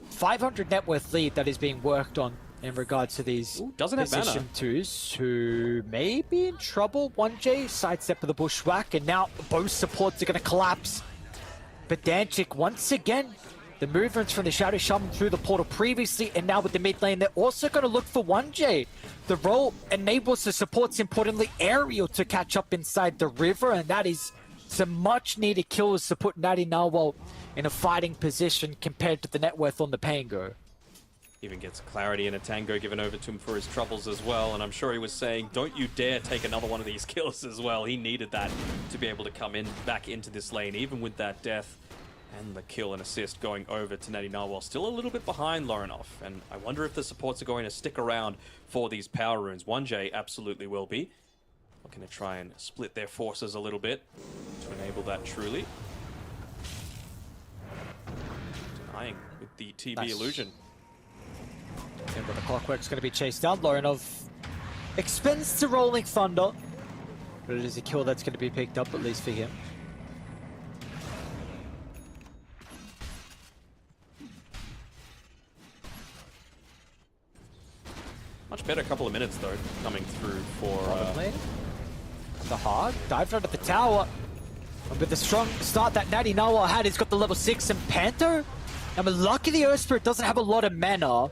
500 net worth lead that is being worked on in regards to these
doesn't have mana.
position 2s who may be in trouble. 1J, sidestep of the bushwhack, and now both supports are going to collapse. Pedantic once again. the movements from the Shadow Shaman through the portal previously, and now with the mid lane, they're also going to look for 1J. The role enables the supports, importantly, Aerial to catch up inside the river, and that is some much needed kills to put Natty Narwhal in a fighting position compared to the net worth on the Pango.
Even gets clarity and a tango given over to him for his troubles as well, and I'm sure he was saying, don't you dare take another one of these kills as well. He needed that to be able to come in back into this lane, even with that death and the kill and assist going over to Natty Narwhal. Still a little bit behind Lorinov, and I wonder if the supports are going to stick around for these power runes. 1J absolutely will be. Looking to try and split their forces a little bit to enable that truly. Denying with the TB illusion.
And but the Clockwork's going to be chased down. Lorinov expends to Rolling Thunder, but it is a kill that's going to be picked up, at least for him.
Much better couple of minutes, though, coming through for...
The Hog dived out of the tower. And with the strong start that Natty Narwhal had, he's got the level 6 and Panther. And we're lucky the Earth Spirit doesn't have a lot of mana,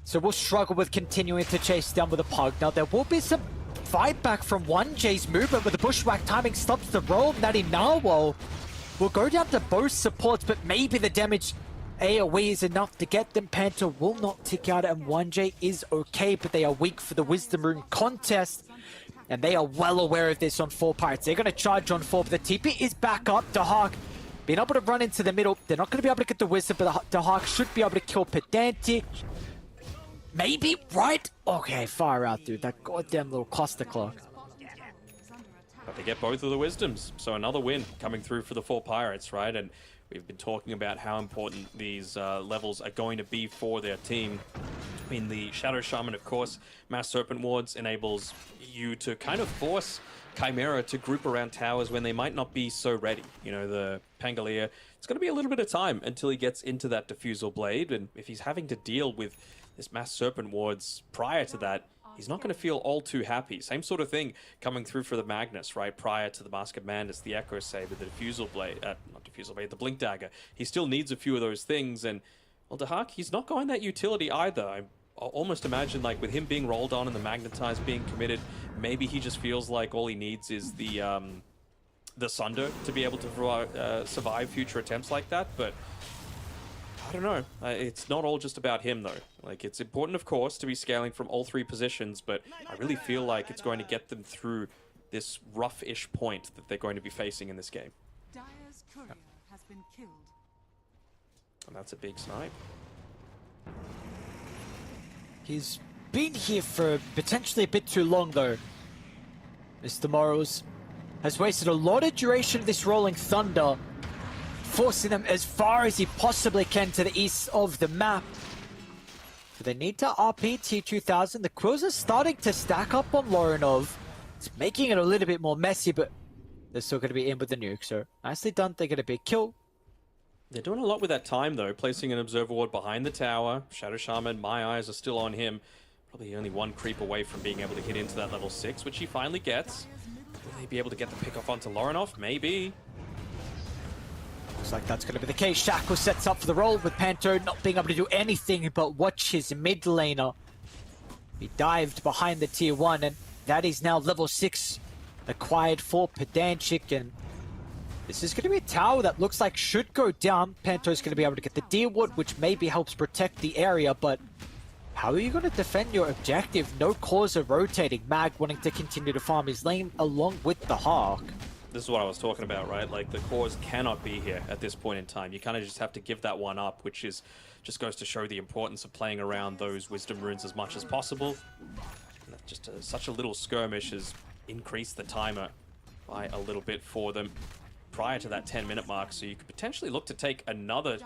so we'll struggle with continuing to chase down with a Pug. Now, there will be some fight back from 1J's movement, but the Bushwhack timing stops the roll. Natty Narwhal will go down to both supports, but maybe the damage AoE is enough to get them. Panther will not tick out, and 1J is okay, but they are weak for the Wisdom Rune contest. And they are well aware of this on 4 Pirates. They're going to charge on 4, but the TP is back up. Dahak being able to run into the middle. They're not going to be able to get the Wisdom, but Dahak should be able to kill Pedantic. Maybe, right? Okay, far out, dude. That goddamn little cluster clock.
But they get both of the Wisdoms, so another win coming through for the 4 Pirates, right? And we've been talking about how important these levels are going to be for their team. In the Shadow Shaman, of course, Mass Serpent Wards enables you to kind of force Chimera to group around towers when they might not be so ready. You know, the Pangolier, it's going to be a little bit of time until he gets into that Diffusal Blade, and if he's having to deal with this Mass Serpent Wards prior to that, he's not going to feel all too happy. Same sort of thing coming through for the Magnus, right? Prior to the Mask of Madness, the Echo Saber, the Diffusal Blade, not Diffusal Blade, the Blink Dagger. He still needs a few of those things, and, well, Dahak, he's not going that utility either. I almost imagine, like, with him being rolled on and the Magnetize being committed, maybe he just feels like all he needs is the Sunder to be able to survive future attempts like that, but I don't know. It's not all just about him, though. Like, it's important, of course, to be scaling from all 3 positions, but I really feel like it's going to get them through this rough-ish point that they're going to be facing in this game.
Dire's courier has been killed.
And that's a big snipe.
He's been here for potentially a bit too long, though. Mr. Morrows has wasted a lot of duration of this Rolling Thunder, forcing them as far as he possibly can to the east of the map. So they need to RP T2000. The Quills are starting to stack up on Lorinov. It's making it a little bit more messy, but they're still going to be in with the nuke. So nicely done. They get a big kill.
They're doing a lot with that time, though. Placing an Observer Ward behind the tower. Shadow Shaman, my eyes are still on him. Probably only 1 creep away from being able to hit into that level 6, which he finally gets. Will they be able to get the pick off onto Lorinov? Maybe.
Looks like that's going to be the case. Shackle sets up for the roll with Panther not being able to do anything but watch his mid laner. He dived behind the tier 1, and that is now level 6 acquired for Pedantic, and this is going to be a tower that looks like should go down. Panther's going to be able to get the Deer Wood, which maybe helps protect the area, but how are you going to defend your objective? No cores are rotating. Mag wanting to continue to farm his lane along with the Hawk.
This is what I was talking about, right? Like, the cores cannot be here at this point in time. You kind of just have to give that one up, which is just goes to show the importance of playing around those Wisdom Runes as much as possible. And just such a little skirmish has increased the timer by a little bit for them prior to that 10-minute mark, so you could potentially look to take another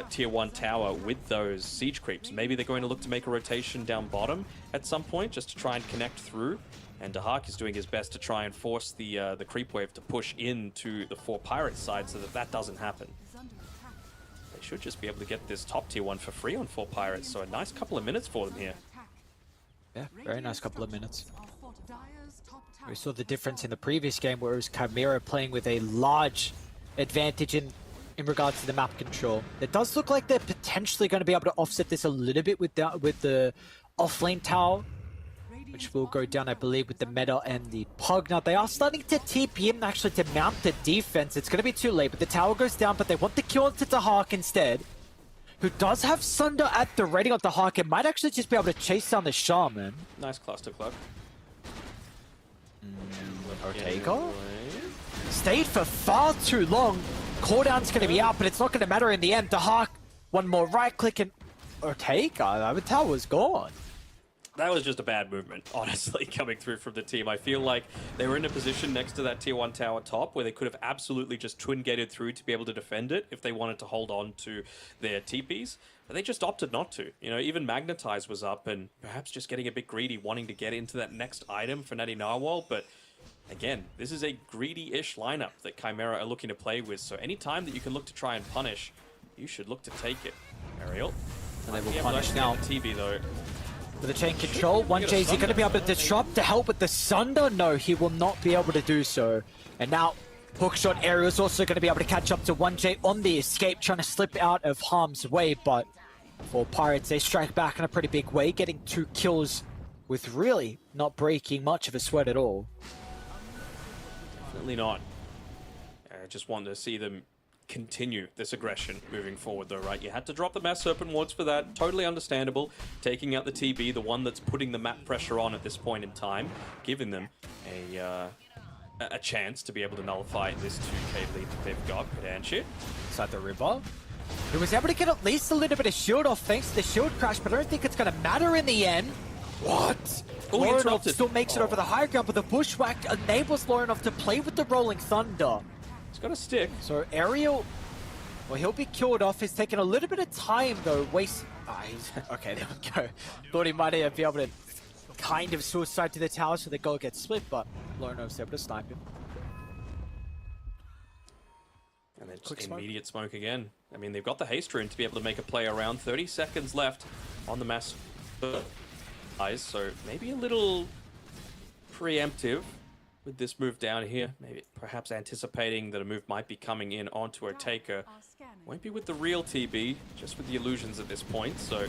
tier 1 tower with those siege creeps. Maybe they're going to look to make a rotation down bottom at some point just to try and connect through, and Dahak is doing his best to try and force the creep wave to push into the 4 Pirates side so that that doesn't happen. They should just be able to get this top tier 1 for free on 4 Pirates, so a nice couple of minutes for them here.
Yeah, very nice couple of minutes. We saw the difference in the previous game where it was Chimera playing with a large advantage in in regards to the map control. It does look like they're potentially going to be able to offset this a little bit with the offlane tower, which will go down, I believe, with the meta and the pug. Now, they are starting to TP in actually to mount the defense. It's going to be too late, but the tower goes down, but they want the kill onto Dahak instead, who does have Sunder at the ready on Dahak. It might actually just be able to chase down the Shaman.
Nice cluster club.
Ortega stayed for far too long. Cooldown's going to be out, but it's not going to matter in the end. Dahak, one more right click, and Ortega, the tower's gone.
That was just a bad movement, honestly, coming through from the team. I feel like they were in a position next to that tier 1 tower top where they could have absolutely just twin-gated through to be able to defend it if they wanted to hold on to their TPs. But they just opted not to. You know, even Magnetize was up and perhaps just getting a bit greedy, wanting to get into that next item for Natty Narwhal. But again, this is a greedy-ish lineup that Chimera are looking to play with. So any time that you can look to try and punish, you should look to take it. Ariel.
And they will punish now.
TV, though.
With the chain control, 1J, is he going to be able to disrupt to help with the Sunder? No, he will not be able to do so. And now, Hookshot Ariel's also going to be able to catch up to 1J on the escape, trying to slip out of harm's way. But for Pirates, they strike back in a pretty big way, getting 2 kills with really not breaking much of a sweat at all.
Definitely not. I just want to see them continue this aggression moving forward, though, right? You had to drop the Mass Serpent Wards for that. Totally understandable. Taking out the TB, the one that's putting the map pressure on at this point in time, giving them a chance to be able to nullify this 2k lead that they've got. Pedanshit.
Inside the river. He was able to get at least a little bit of shield off thanks to the shield crash, but I don't think it's going to matter in the end. What?
Oh, he interrupted.
Still makes it over the high ground, but the bushwhack enables Lorinov to play with the Rolling Thunder.
He's got a stick.
So Ariel, well, he'll be killed off. He's taken a little bit of time, though. Okay, there we go. Thought he might be able to kind of suicide to the tower so the goal gets split, but Lorinov's able to snipe him.
And then just immediate smoke again. I mean, they've got the haste rune to be able to make a play around. 30 seconds left on the mass eyes, so maybe a little preemptive with this move down here. Maybe perhaps anticipating that a move might be coming in onto Ortega. Won't be with the real TB, just with the illusions at this point, so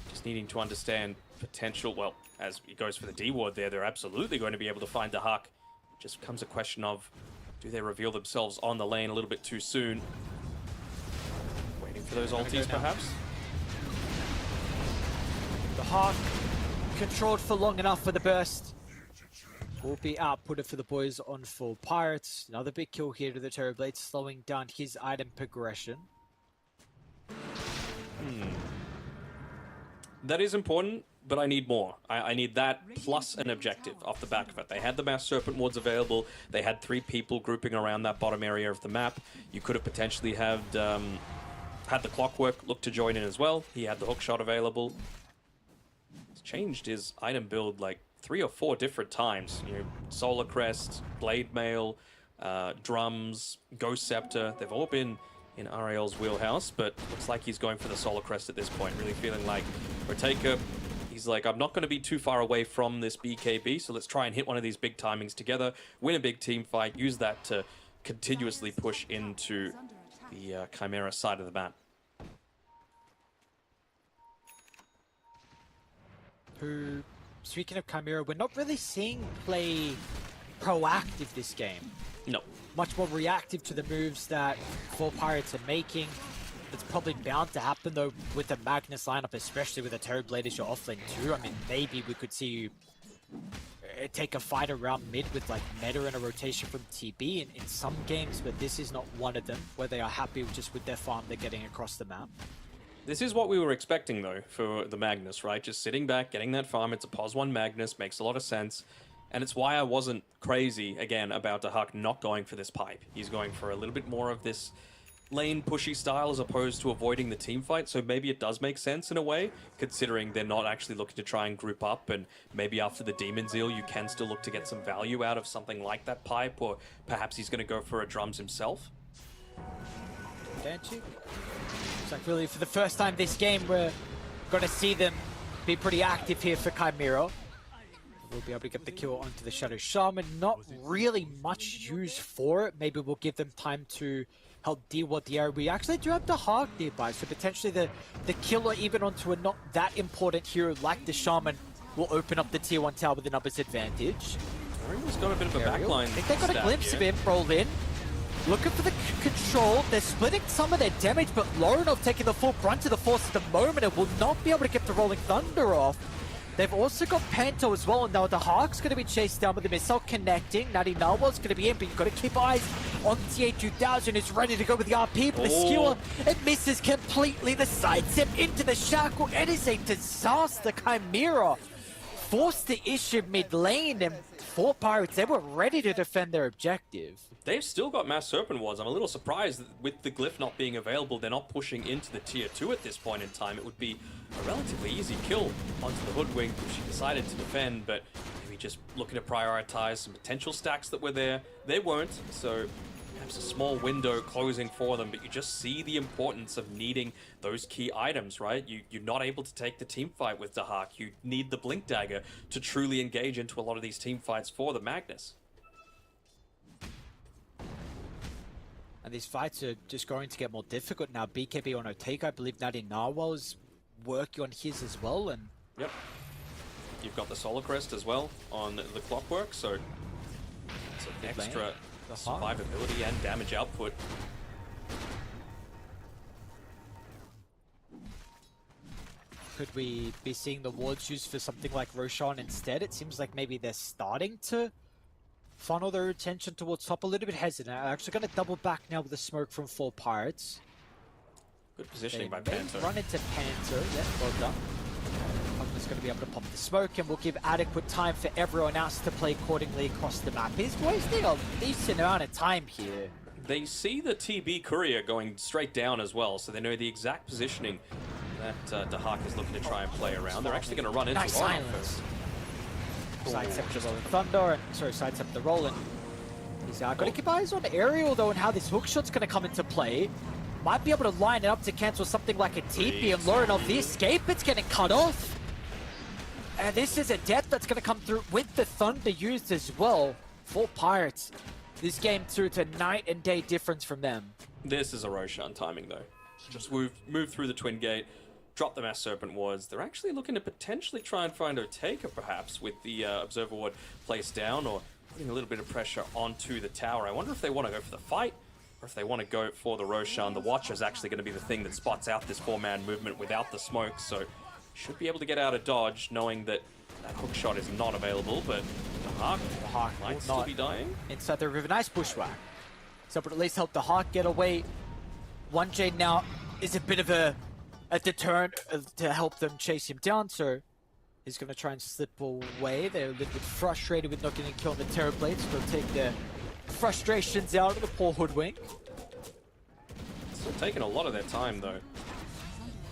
just needing to understand potential. Well, as he goes for the D ward there, they're absolutely going to be able to find the Dahak. Just becomes a question of, do they reveal themselves on the lane a little bit too soon? Waiting for those ultis, perhaps?
The Hawk controlled for long enough for the burst. Will be outputted for the boys on full Pirates. Another big kill here to the Terrorblade, slowing down his item progression.
That is important, but I need more. I need that plus an objective off the back of it. They had the Mass Serpent Wards available. They had 3 people grouping around that bottom area of the map. You could have potentially had the Clockwork look to join in as well. He had the Hookshot available. He's changed his item build like 3 or 4 different times. You know, Solar Crest, Blade Mail, Drums, Ghost Scepter. They've all been in Ariel's wheelhouse, but looks like he's going for the Solar Crest at this point. Really feeling like Ortega, he's like, I'm not going to be too far away from this BKB, so let's try and hit one of these big timings together, win a big team fight, use that to continuously push into the Chimera side of the map.
Who, speaking of Chimera, we're not really seeing play proactive this game.
No.
Much more reactive to the moves that 4 Pirates are making. It's probably bound to happen, though, with the Magnus lineup, especially with a Terrorblade as your offlane too. I mean, maybe we could see you take a fight around mid with like meta and a rotation from TB in some games, but this is not one of them, where they are happy just with their farm they're getting across the map.
This is what we were expecting, though, for the Magnus, right? Just sitting back, getting that farm. It's a pos 1 Magnus, makes a lot of sense. And it's why I wasn't crazy, again, about Dahak not going for this pipe. He's going for a little bit more of this lane pushy style as opposed to avoiding the team fight. So maybe it does make sense in a way, considering they're not actually looking to try and group up. And maybe after the Demon Zeal, you can still look to get some value out of something like that pipe. Or perhaps he's going to go for a Drums himself.
Don't you? It's like really for the first time this game, we're going to see them be pretty active here for Chimera. We'll be able to get the kill onto the Shadow Shaman. Not really much use for it. Maybe we'll give them time to help deal with the area. We actually do have the Hawk nearby, so potentially the kill or even onto a not that important hero like the Shaman will open up the tier 1 tower with a numbers advantage.
Ariel's got a bit of a backline.
I think they got a
stat
glimpse
here.
of him rolled in. Looking for the control. They're splitting some of their damage, but Lorinov taking the full brunt of the force at the moment and will not be able to get the Rolling Thunder off. They've also got Panto as well, and now the Hawk's going to be chased down with the missile connecting. Nadi Narwhal's going to be in, but you've got to keep eyes on TA2000, who's ready to go with the RP, but the skewer, it misses completely. The sidestep into the shackle. It is a disaster. Chimera forced the issue mid lane, and 4 Pirates, they were ready to defend their objective.
They've still got Mass Serpent Wards. I'm a little surprised that with the glyph not being available, they're not pushing into the tier 2 at this point in time. It would be a relatively easy kill onto the Hoodwink, which she decided to defend, but maybe just looking to prioritize some potential stacks that were there. They weren't, so perhaps a small window closing for them, but you just see the importance of needing those key items, right? You're not able to take the team fight with Dahak. You need the Blink Dagger to truly engage into a lot of these team fights for the Magnus.
And these fights are just going to get more difficult now. BKB on Otake, I believe Nadi Narwhal is working on his as well. And
yep. You've got the Solar Crest as well on the Clockwork, so it's an extra survivability and damage output.
Could we be seeing the wards used for something like Roshan instead? It seems like maybe they're starting to funnel their attention towards top. A little bit hesitant. I'm actually going to double back now with the smoke from 4 Pirates.
Good positioning by
They
Panther.
run into Panther. Yeah, well done. I'm just going to be able to pop the smoke, and we'll give adequate time for everyone else to play accordingly across the map. He's wasting a decent amount of time here.
They see the TB courier going straight down as well, so they know the exact positioning that Dahak is looking to try and play around. They're actually going to run into
Nice
Lorinov
silence.
first.
Sidestep the Rolling Thunder, and sorry, sidestep the Roll, and he's got to keep eyes on Aerial though, and how this hook shot's going to come into play. Might be able to line it up to cancel something like a TP, and Lorinov, the escape, it's getting cut off. And this is a death that's going to come through with the Thunder used as well. 4 Pirates. This game too, it's a night and day difference from them.
This is a Roshan timing though. Just move through the Twin Gate, drop the Mass Serpent Wards. They're actually looking to potentially try and find Oteka perhaps with the Observer Ward placed down, or putting a little bit of pressure onto the tower. I wonder if they want to go for the fight, or if they want to go for the Roshan. The Watcher is actually going to be the thing that spots out this 4-man movement without the smoke, so should be able to get out of dodge knowing that that hook shot is not available, but the Hawk might
will
still
not
be dying.
inside the river. Nice bushwhack. So but at least help the Hawk get away. 1J now is a bit of a deterrent to help them chase him down, so he's going to try and slip away. They're a little bit frustrated with not getting killed on the Terror Blades, so they'll take their frustrations out of the poor Hoodwink.
Still taking a lot of their time though.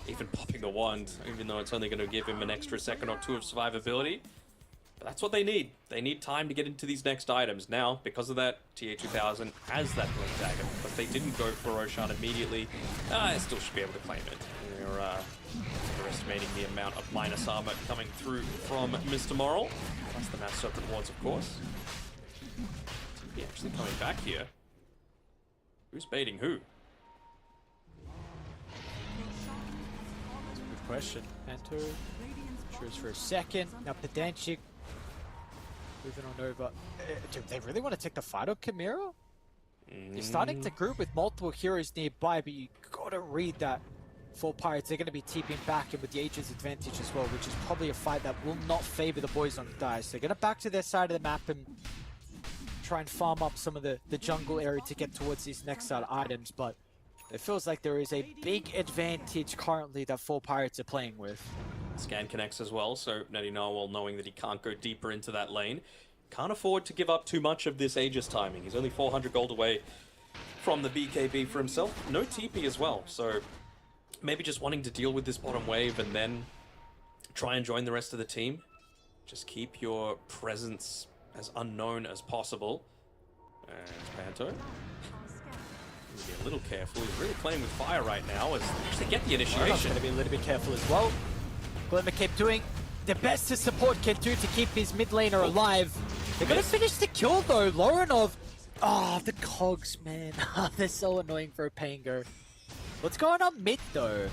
Even popping the wand, even though it's only going to give him an extra second or 2 of survivability. But that's what they need. They need time to get into these next items. Now, because of that, TA2000 has that Blink Dagger, but they didn't go for Roshan immediately. They still should be able to claim it. They're underestimating the amount of minus armor coming through from Mr. Moral. Plus the Mass Serpent Wards, of course. TP actually coming back here. Who's baiting who?
Good question. Enter. Choose for a second. Now Pedantic. Moving on over. Do they really want to take the fight on Chimera? You're starting to group with multiple heroes nearby, but you gotta read that 4 Pirates. They're gonna be TPing back in with the Aegis advantage as well, which is probably a fight that will not favor the boys on Dice. They're gonna back to their side of the map and try and farm up some of the jungle area to get towards these next set of items, but it feels like there is a big advantage currently that 4 Pirates are playing with.
Scan connects as well, so Nadi Narwhal, knowing that he can't go deeper into that lane, can't afford to give up too much of this Aegis timing. He's only 400 gold away from the BKB for himself. No TP as well, so maybe just wanting to deal with this bottom wave and then try and join the rest of the team. Just keep your presence as unknown as possible. And Panto. Be a little careful. He's really playing with fire right now as they actually get the
Going
initiation.
to be a little bit careful as well. Glimmer kept doing the best his support can do to keep his mid laner alive. They're gonna finish the kill though. Laurenov. Oh, the cogs, man. They're so annoying for a Pango. What's going on mid though?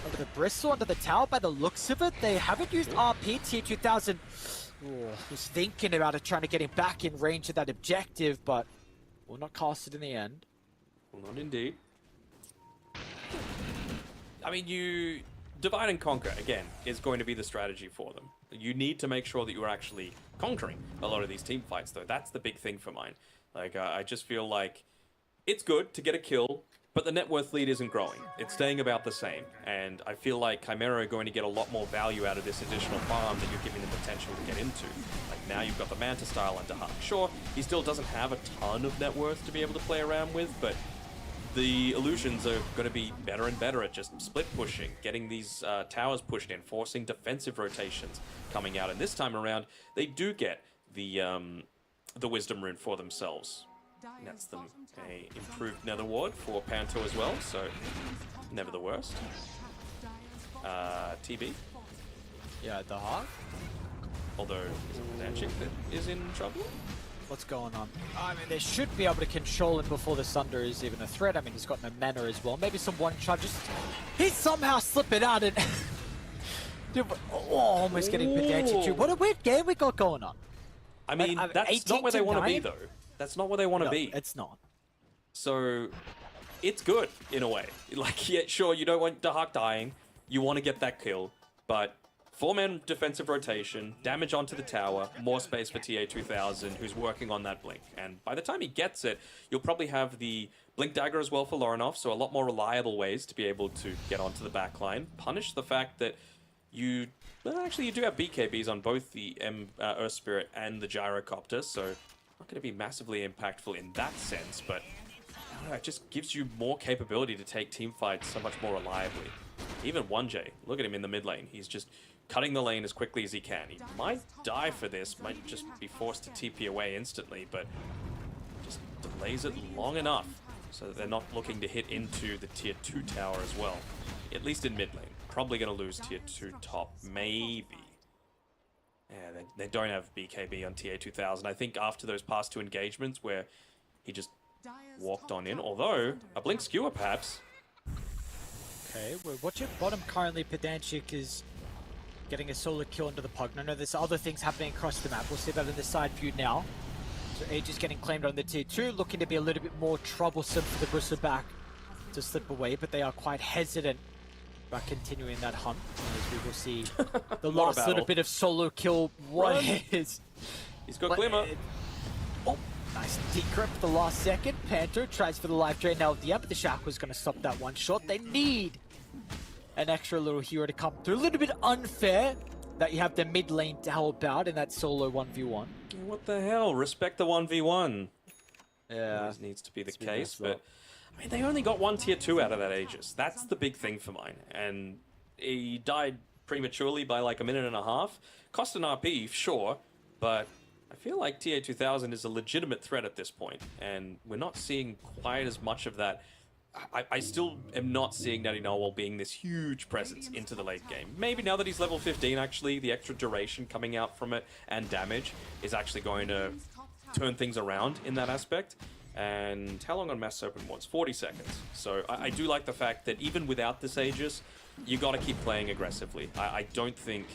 Under the bristle, under the tower, by the looks of it, they haven't used RP tier 2000. Oh, was thinking about it, trying to get him back in range of that objective, but will not cast it in the end.
Well, not indeed. I mean, you divide and conquer, again, is going to be the strategy for them. You need to make sure that you're actually conquering a lot of these team fights, though. That's the big thing for mine. Like, I just feel like it's good to get a kill, but the net worth lead isn't growing. It's staying about the same. And I feel like Chimera are going to get a lot more value out of this additional farm that you're giving the potential to get into. Like, now you've got the Manta style under Huck. Sure, he still doesn't have a ton of net worth to be able to play around with, but the illusions are going to be better and better at just split pushing, getting these towers pushed in, forcing defensive rotations coming out. And this time around, they do get the Wisdom Rune for themselves. Nets them a improved Nether Ward for Panto as well, so never the worst. TB.
Yeah, the Hawk.
Although, is it Magic that is in trouble?
What's going on? I mean, they should be able to control him before the Sunder is even a threat. I mean, he's got no mana as well. Maybe some one-shot. Just he's somehow slipping out and dude, almost getting pedantic. What a weird game we got going on.
I mean, that's not where they want to be, though. That's not where they want to be.
It's not.
So, it's good, in a way. Like, yeah, sure, you don't want Dahak dying. You want to get that kill. But 4-man defensive rotation, damage onto the tower, more space for TA2000, who's working on that blink. And by the time he gets it, you'll probably have the blink dagger as well for Laurenov, so a lot more reliable ways to be able to get onto the backline. Punish the fact that you... Well, actually, you do have BKBs on both the Earth Spirit and the Gyrocopter, so not going to be massively impactful in that sense, but I don't know, it just gives you more capability to take team fights so much more reliably. Even 1J, look at him in the mid lane. He's just cutting the lane as quickly as he can. He might die for this, might just be forced to TP away instantly, but just delays it long enough so that they're not looking to hit into the tier 2 tower as well. At least in mid lane. Probably going to lose tier 2 top, maybe. Yeah, they don't have BKB on TA2000. I think after those past 2 engagements where he just walked on in, although a blink skewer perhaps.
Okay, we're watching bottom currently. Pedantic is getting a solo kill into the Pug. No, there's other things happening across the map. We'll see that in the side view now. So Age is getting claimed on the tier 2, looking to be a little bit more troublesome for the Bristleback to slip away, but they are quite hesitant about continuing that hunt, as we will see the last little bit of solo kill. What is?
He's got Glimmer.
Oh, nice decrypt for the last second. Panther tries for the life drain now. The Ember, the Shack was going to stop that one shot. They need an extra little hero to come through. A little bit unfair that you have the mid lane to help out in that solo 1v1.
What the hell? Respect the 1v1.
Yeah.
Always needs to be the case, but I mean, they only got 1 tier 2 out of that Aegis. That's the big thing for mine. And he died prematurely by like a minute and a half. Cost an RP, sure, but I feel like TA2000 is a legitimate threat at this point, and we're not seeing quite as much of that. I still am not seeing Natty Noel being this huge presence into the late game. Maybe now that he's level 15, actually, the extra duration coming out from it and damage is actually going to turn things around in that aspect. And how long on Mass Serpent was? 40 seconds. So I do like the fact that even without this Aegis, you got to keep playing aggressively. I don't think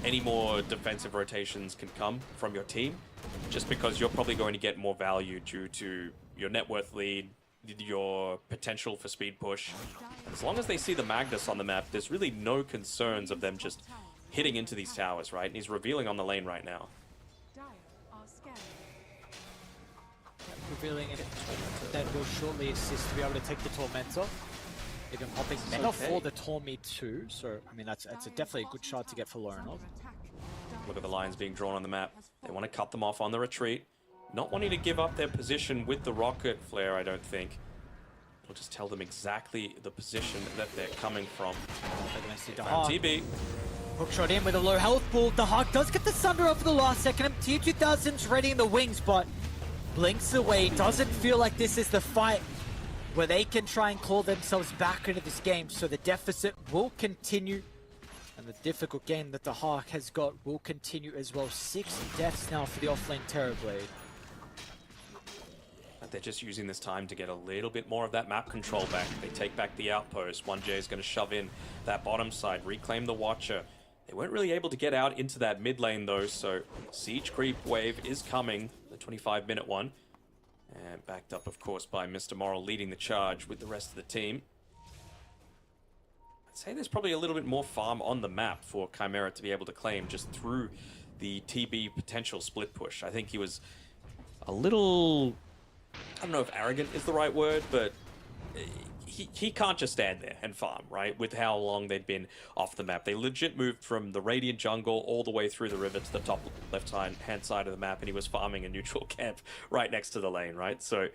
any more defensive rotations can come from your team, just because you're probably going to get more value due to your net worth lead, your potential for speed push. As long as they see the Magnus on the map, there's really no concerns of them just hitting into these towers, right? And he's revealing on the lane right now.
Revealing it that will shortly assist to be able to take the Tormentor. Even popping mana for the Torme too, so I mean that's definitely a good shot to get for Laurenov.
Look at the lines being drawn on the map. They want to cut them off on the retreat. Not wanting to give up their position with the rocket flare, I don't think. We'll just tell them exactly the position that they're coming from. TB.
Hookshot in with a low health pool. The Hawk does get the Sunder over the last second. T2000's ready in the wings, but blinks away. Doesn't feel like this is the fight where they can try and claw themselves back into this game. So the deficit will continue And the difficult game that the Hawk has got will continue as well. 6 deaths now for the offlane Terrorblade.
But they're just using this time to get a little bit more of that map control back. They take back the outpost. 1J is going to shove in that bottom side, reclaim the Watcher. They weren't really able to get out into that mid lane though, so siege creep wave is coming, the 25-minute one. And backed up, of course, by Mr. Morrill leading the charge with the rest of the team. I'd say there's probably a little bit more farm on the map for Chimera to be able to claim just through the TB potential split push. I think he was a little... I don't know if arrogant is the right word, but he can't just stand there and farm, right? With how long they'd been off the map. They legit moved from the Radiant jungle all the way through the river to the top left-hand side of the map, and he was farming a neutral camp right next to the lane, right? So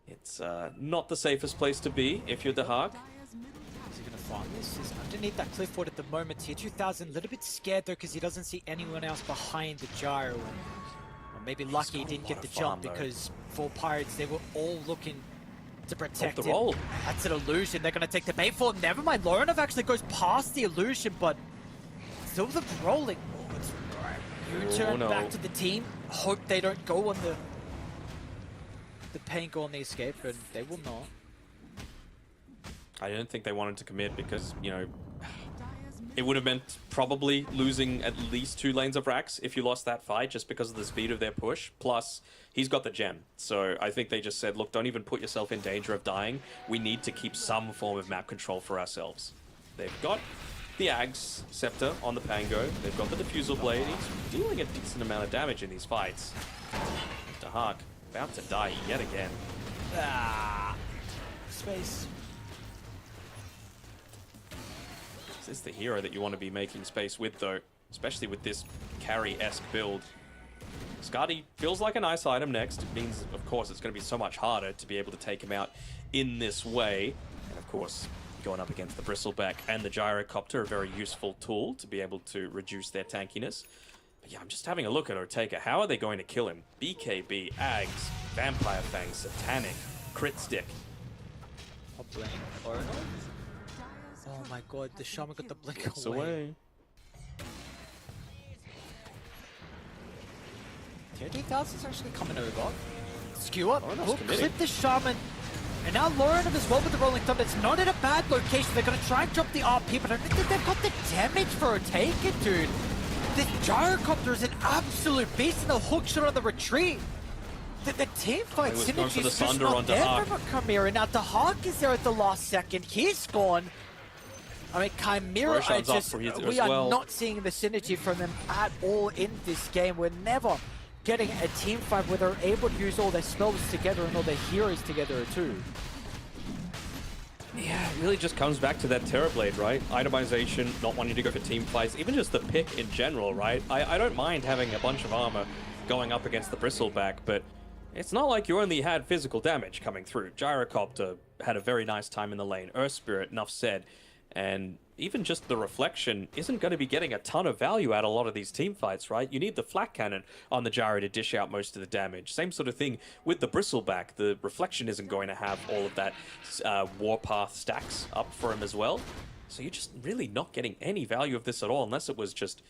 it's not the safest place to be if you're the Hawk.
Is he going to farm this? He's underneath that cliff ward at the moment. Tier 2000, a little bit scared though because he doesn't see anyone else behind the gyro. And, well, maybe lucky he didn't get the jump because for Pirates, they were all looking to protect him.
Roll.
That's an illusion. They're going to take the bait for him. Never mind. Lorenov actually goes past the illusion, but still the rolling. Oh, it's U-turn back to the team. Hope they don't go on the paint, go on the escape, and they will not.
I didn't think they wanted to commit because, you know, it would have meant probably losing at least 2 lanes of racks if you lost that fight just because of the speed of their push. Plus, he's got the gem. So I think they just said, look, don't even put yourself in danger of dying. We need to keep some form of map control for ourselves. They've got the Ags Scepter on the Pango. They've got the Diffusal Blade. He's dealing a decent amount of damage in these fights. Mr. Hawk about to die yet again.
Space.
This is the hero that you want to be making space with, though, especially with this carry-esque build. Skadi feels like a nice item next. It means, of course, it's going to be so much harder to be able to take him out in this way. And, of course, going up against the Bristleback and the Gyrocopter, a very useful tool to be able to reduce their tankiness. But yeah, I'm just having a look at Ortega. How are they going to kill him? BKB, Ags, Vampire Fang, Satanic, Crit Stick.
Oh my god, the Shaman got the blink
It's
away.
away.
Tier 2000's actually coming over. Skewer,
Lorenov's committing.
clip the Shaman. And now Lorenov as well with the Rolling Thunder. It's not in a bad location. They're going to try and drop the RP, but I don't think they've got the damage for a take it, dude. This Gyrocopter is an absolute beast and the hook shot on the retreat. The team fight
was going for
synergy
the
is just
Thunder
not
onto
there
Hawk.
for Chimera. Now the Hawk is there at the last second. He's gone. I mean, Chimera,
Roshan's up for his
we
as
are
well.
not seeing the synergy from them at all in this game. We're never getting a team fight where they're able to use all their spells together and all their heroes together too.
Yeah, it really just comes back to that Terrorblade, right? Itemization, not wanting to go for team fights, even just the pick in general, right? I don't mind having a bunch of armor going up against the Bristleback, but it's not like you only had physical damage coming through. Gyrocopter had a very nice time in the lane. Earth Spirit, enough said. And even just the reflection isn't going to be getting a ton of value out of a lot of these team fights, right? You need the flak cannon on the gyro to dish out most of the damage. Same sort of thing with the Bristleback. The reflection isn't going to have all of that warpath stacks up for him as well. So you're just really not getting any value of this at all, unless it was just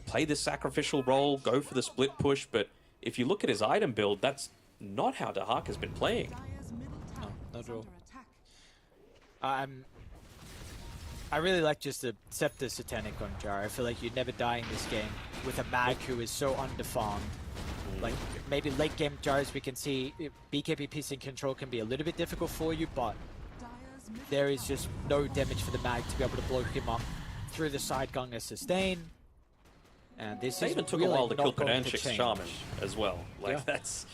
play this sacrificial role, go for the split push. But if you look at his item build, that's not how Dahak has been playing.
No, not at all. I really like just the Scepter Satanic on Jar. I feel like you'd never die in this game with a Mag who is so underfarmed. Like, maybe late game Jars we can see BKB piecing control can be a little bit difficult for you, but there is just no damage for the Mag to be able to blow him up through the side gung as sustain. And this
They
is
even took
really
a while to kill
not going
Penanchik's
change.
Shaman as well. Like,
Yeah.
that's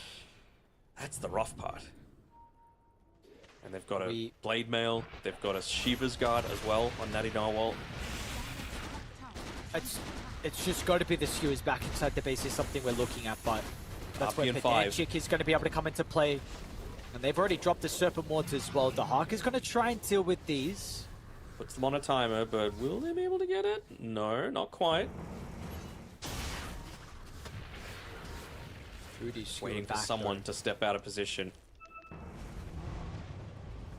the rough part. And they've got a
We-
Blade Mail, they've got a Shiva's Guard as well on Natty Narwhal.
It's just got to be the skewers back inside the base is something we're looking at, but that's where
RP in 5.
Penanchik is going to be able to come into play. And they've already dropped the Serpent Mortar as well. The Hawk is going to try and deal with these.
Puts them on a timer, but will they be able to get it? No, not quite.
Rudy's
Waiting for
back,
someone to step out of position.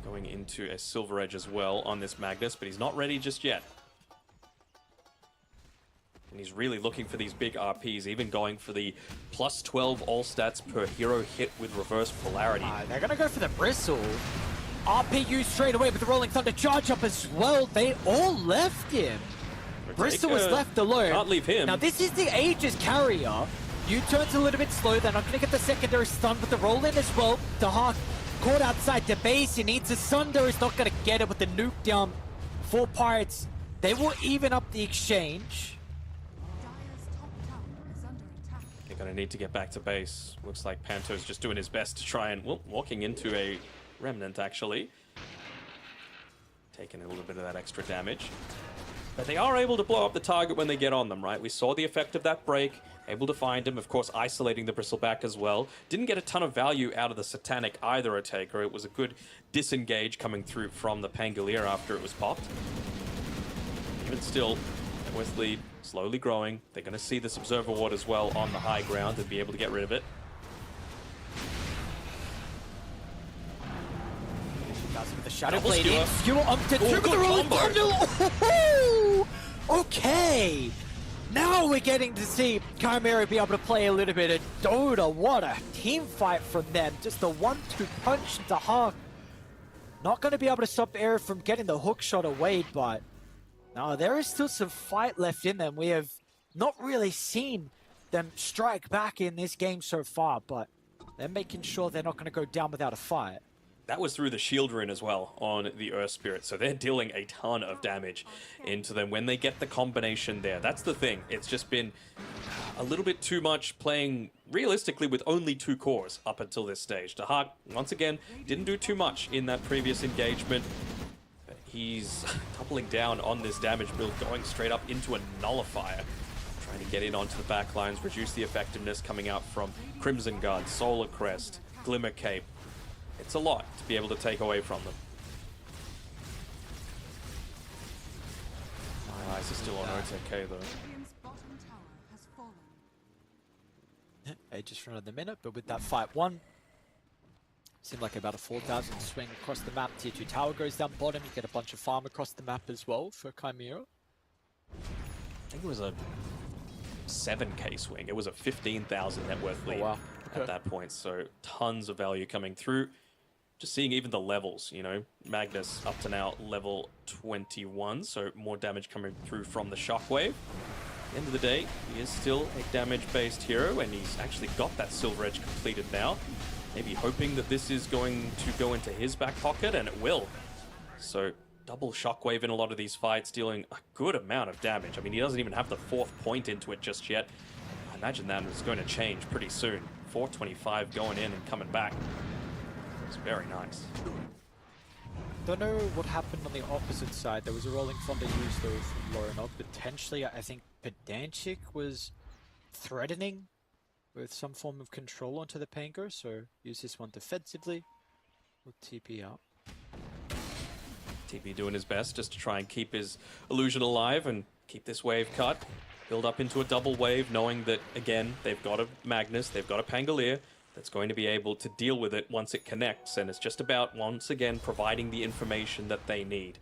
Going into a Silver Edge as well on this Magnus, but he's not ready just yet. And he's really looking for these big RPs, even going for the plus 12 all stats per hero hit with reverse polarity.
They're going to go for the Bristle. RPU straight away with the Rolling Thunder charge up as well. They all left him. Bristol was left alone.
Can't leave him.
Now this is the Aegis carrier. U-turn's a little bit slow. They're not going to get the secondary stun with the roll in as well. The Hawk caught outside the base. He needs a Sunder. He's not going to get it with the nuke down. 4 Pirates. They will even up the exchange.
Dire's top tower is under attack.
They're going to need to get back to base. Looks like Panto's just doing his best to try and, well, walking into a Remnant actually. Taking a little bit of that extra damage. But they are able to blow up the target when they get on them, right? We saw the effect of that break. Able to find him, of course, isolating the Bristleback as well. Didn't get a ton of value out of the Satanic either, Taker. It was a good disengage coming through from the Pangolier after it was popped. Even still, West lead slowly growing. They're going to see this Observer Ward as well on the high ground and be able to get rid of it.
With the Shadow
Double
Blade in.
skewer.
Skewer up to
Oh,
2 with the
good
Rolling
combo.
Thunder. Okay. Now we're getting to see Chimera be able to play a little bit of Dota. What a team fight from them. Just a 1-2 punch into Hawk. Not going to be able to stop Air from getting the hook shot away, but no, there is still some fight left in them. We have not really seen them strike back in this game so far, but they're making sure they're not going to go down without a fight.
That was through the shield rune as well on the Earth Spirit, so they're dealing a ton of damage into them when they get the combination there. That's the thing. It's just been a little bit too much playing realistically with only 2 cores up until this stage. Dahak, once again, didn't do too much in that previous engagement. But he's doubling down on this damage build, going straight up into a Nullifier. Trying to get in onto the back lines, reduce the effectiveness coming out from Crimson Guard, Solar Crest, Glimmer Cape. It's a lot to be able to take away from them. My eyes are still on OTK though.
Radiant's bottom tower has fallen.
Aegis for another minute, but with that fight one, seemed like about a 4,000 swing across the map. Tier 2 tower goes down bottom. You get a bunch of farm across the map as well for Chimera.
I think it was a 7k swing. It was a 15,000 net worth lead at that point. So tons of value coming through. Just seeing even the levels, you know, Magnus up to now level 21, so more damage coming through from the Shockwave. At the end of the day, he is still a damage-based hero, and he's actually got that Silver Edge completed now. Maybe hoping that this is going to go into his back pocket, and it will. So double Shockwave in a lot of these fights, dealing a good amount of damage. I mean, he doesn't even have the 4th point into it just yet. I imagine that is going to change pretty soon. 425 going in and coming back. It's very nice.
Don't know what happened on the opposite side. There was a Rolling Thunder used though from Lorenov. Potentially, I think Pedantic was threatening with some form of control onto the Pango, so use this one defensively. We'll TP up.
TP doing his best just to try and keep his illusion alive and keep this wave cut. Build up into a double wave, knowing that, again, they've got a Magnus, they've got a Pangolier that's going to be able to deal with it once it connects. And it's just about, once again, providing the information that they need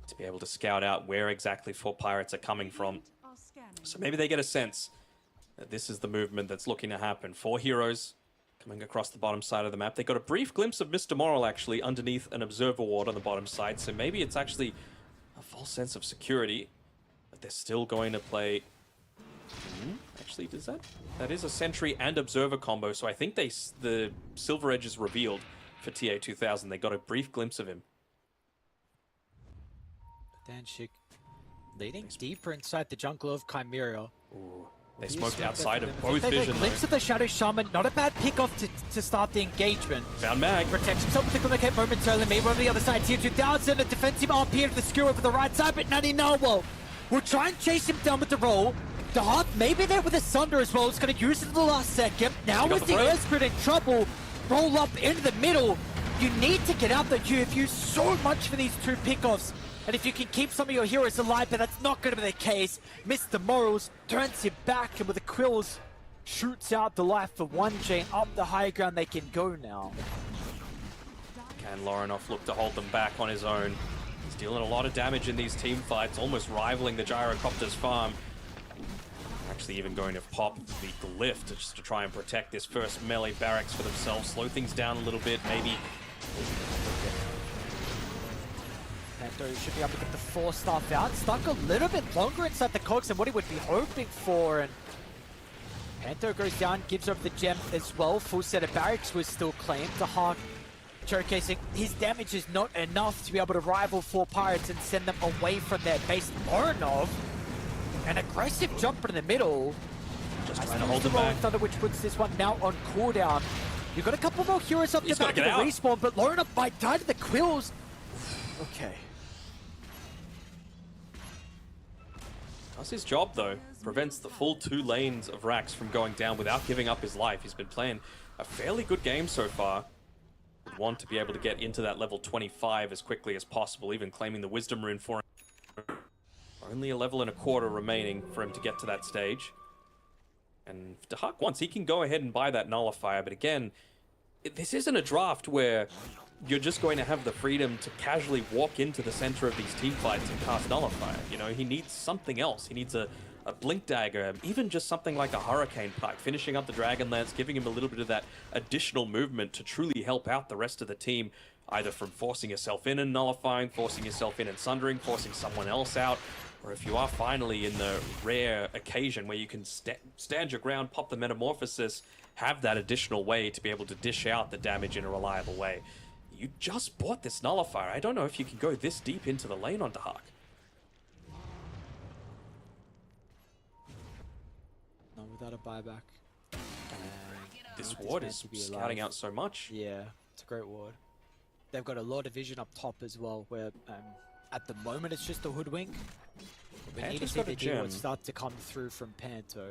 to be able to scout out where exactly 4 pirates are coming from.
Are scanning.
So maybe they get a sense that this is the movement that's looking to happen. 4 heroes coming across the bottom side of the map. They got a brief glimpse of Mr. Moral, actually, underneath an Observer Ward on the bottom side. So maybe it's actually a false sense of security, but they're still going to play... Actually, does that? That is a Sentry and Observer combo, so I think the Silver Edge is revealed for TA2000. They got a brief glimpse of him.
Pedantic leading deeper inside the jungle of Chimera.
Ooh, they smoked outside of both
They
vision.
glimpse of the Shadow Shaman. Not a bad pick off to start the engagement.
Found Mag.
Protects himself with the Glimmer Cape momentarily. Maybe on the other side, Tier 2000, a defensive RP of the skewer over the right side, but Nani Narwhal will try and chase him down with the roll. The Hawk maybe there with the Sunder as well. It's going to use it in the last second. Now with the Earth Spirit in trouble, roll up into the middle. You need to get out there. You have used so much for these 2 pickoffs. And if you can keep some of your heroes alive, but that's not going to be the case. Mr. Morals turns him back, and with the Quills, shoots out the life for 1J. Up the high ground they can go now.
Can Lorenov look to hold them back on his own? He's dealing a lot of damage in these team fights, almost rivaling the Gyrocopter's farm. actually even going to pop the glyph just to try and protect this first melee barracks for themselves, slow things down a little bit, maybe.
Panther should be able to get the 4-staff out. Stuck a little bit longer inside the cogs than what he would be hoping for. And Panther goes down, gives up the gem as well. Full set of barracks was still claimed. Dahak showcasing his damage is not enough to be able to rival 4 Pirates and send them away from their base. Morinov, an aggressive jumper in the middle.
Just trying to hold them back.
Thunder, which puts this one now on cooldown. You've got a couple more heroes up the back of the respawn, but Lorenov might die to the quills. Okay.
Does his job though. Prevents the full 2 lanes of Rax from going down without giving up his life. He's been playing a fairly good game so far. Would want to be able to get into that level 25 as quickly as possible, even claiming the Wisdom Rune for him. Only a level and a quarter remaining for him to get to that stage. And Dahak once, he can go ahead and buy that Nullifier, but again, this isn't a draft where you're just going to have the freedom to casually walk into the center of these team fights and cast Nullifier. You know, he needs something else. He needs a Blink Dagger, even just something like a Hurricane Pike, finishing up the Dragon Lance, giving him a little bit of that additional movement to truly help out the rest of the team, either from forcing yourself in and nullifying, forcing yourself in and sundering, forcing someone else out, or if you are finally in the rare occasion where you can stand your ground, pop the Metamorphosis, have that additional way to be able to dish out the damage in a reliable way. You just bought this Nullifier. I don't know if you can go this deep into the lane on Dahak.
Not without a buyback.
This ward is scouting out so much.
Yeah, it's a great ward. They've got a lot of vision up top as well, where at the moment it's just a hoodwink. We need to see the gem start to come through from Panto.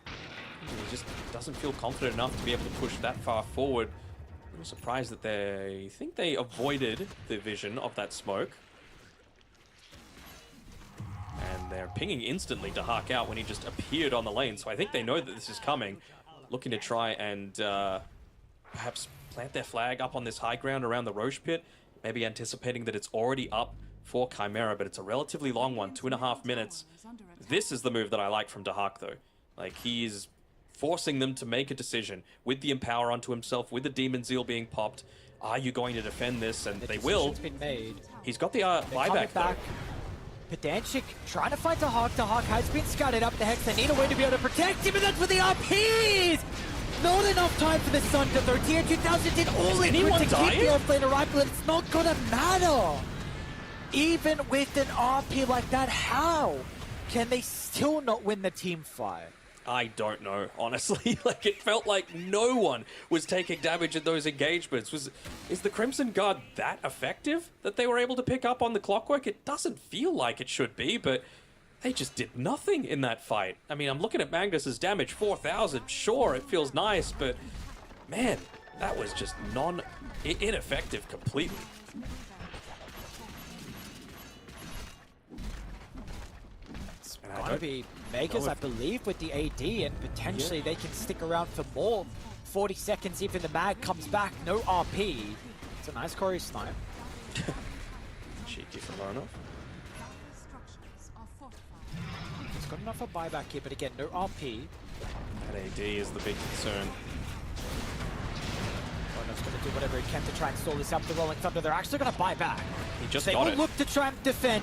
He just doesn't feel confident enough to be able to push that far forward. I'm surprised that they think they avoided the vision of that smoke. And they're pinging instantly Dahak out when he just appeared on the lane, so I think they know that this is coming. Looking to try and perhaps plant their flag up on this high ground around the Roche pit, maybe anticipating that it's already up for Chimera, but it's a relatively long one, 2.5 minutes. This is the move that I like from Dahak though. Like, he's forcing them to make a decision with the Empower onto himself, with the Demon Zeal being popped. Are you going to defend this? And they will.
Been made.
He's got the buyback though.
Pedantic trying to find Dahak. Dahak has been scouted up the Hex. They need a way to be able to protect him, and that's for the RPs! Not enough time for the Sun to 13. 2000 did all it could to keep the offlane alive, but it's not gonna matter. Even with an RP like that, how can they still not win the team fight?
I don't know, honestly. Like, it felt like no one was taking damage in those engagements. Is the Crimson Guard that effective that they were able to pick up on the clockwork? It doesn't feel like it should be, but they just did nothing in that fight. I mean, I'm looking at Magnus's damage, 4,000. Sure, it feels nice, but man, that was just ineffective completely.
Gonna be Megas, I believe, with the AD, and potentially they can stick around for more. 40 seconds, even the mag comes back, no RP. It's a nice Corey snipe.
Cheeky from Lorenov.
Structures are fortified.
He's got enough for buyback here, but again, no RP.
That AD is the big concern.
Lorenov's gonna do whatever he can to try and stall this up the Rolling Thunder. They're actually gonna buy back.
He just
they
got
will
it.
look to try and defend.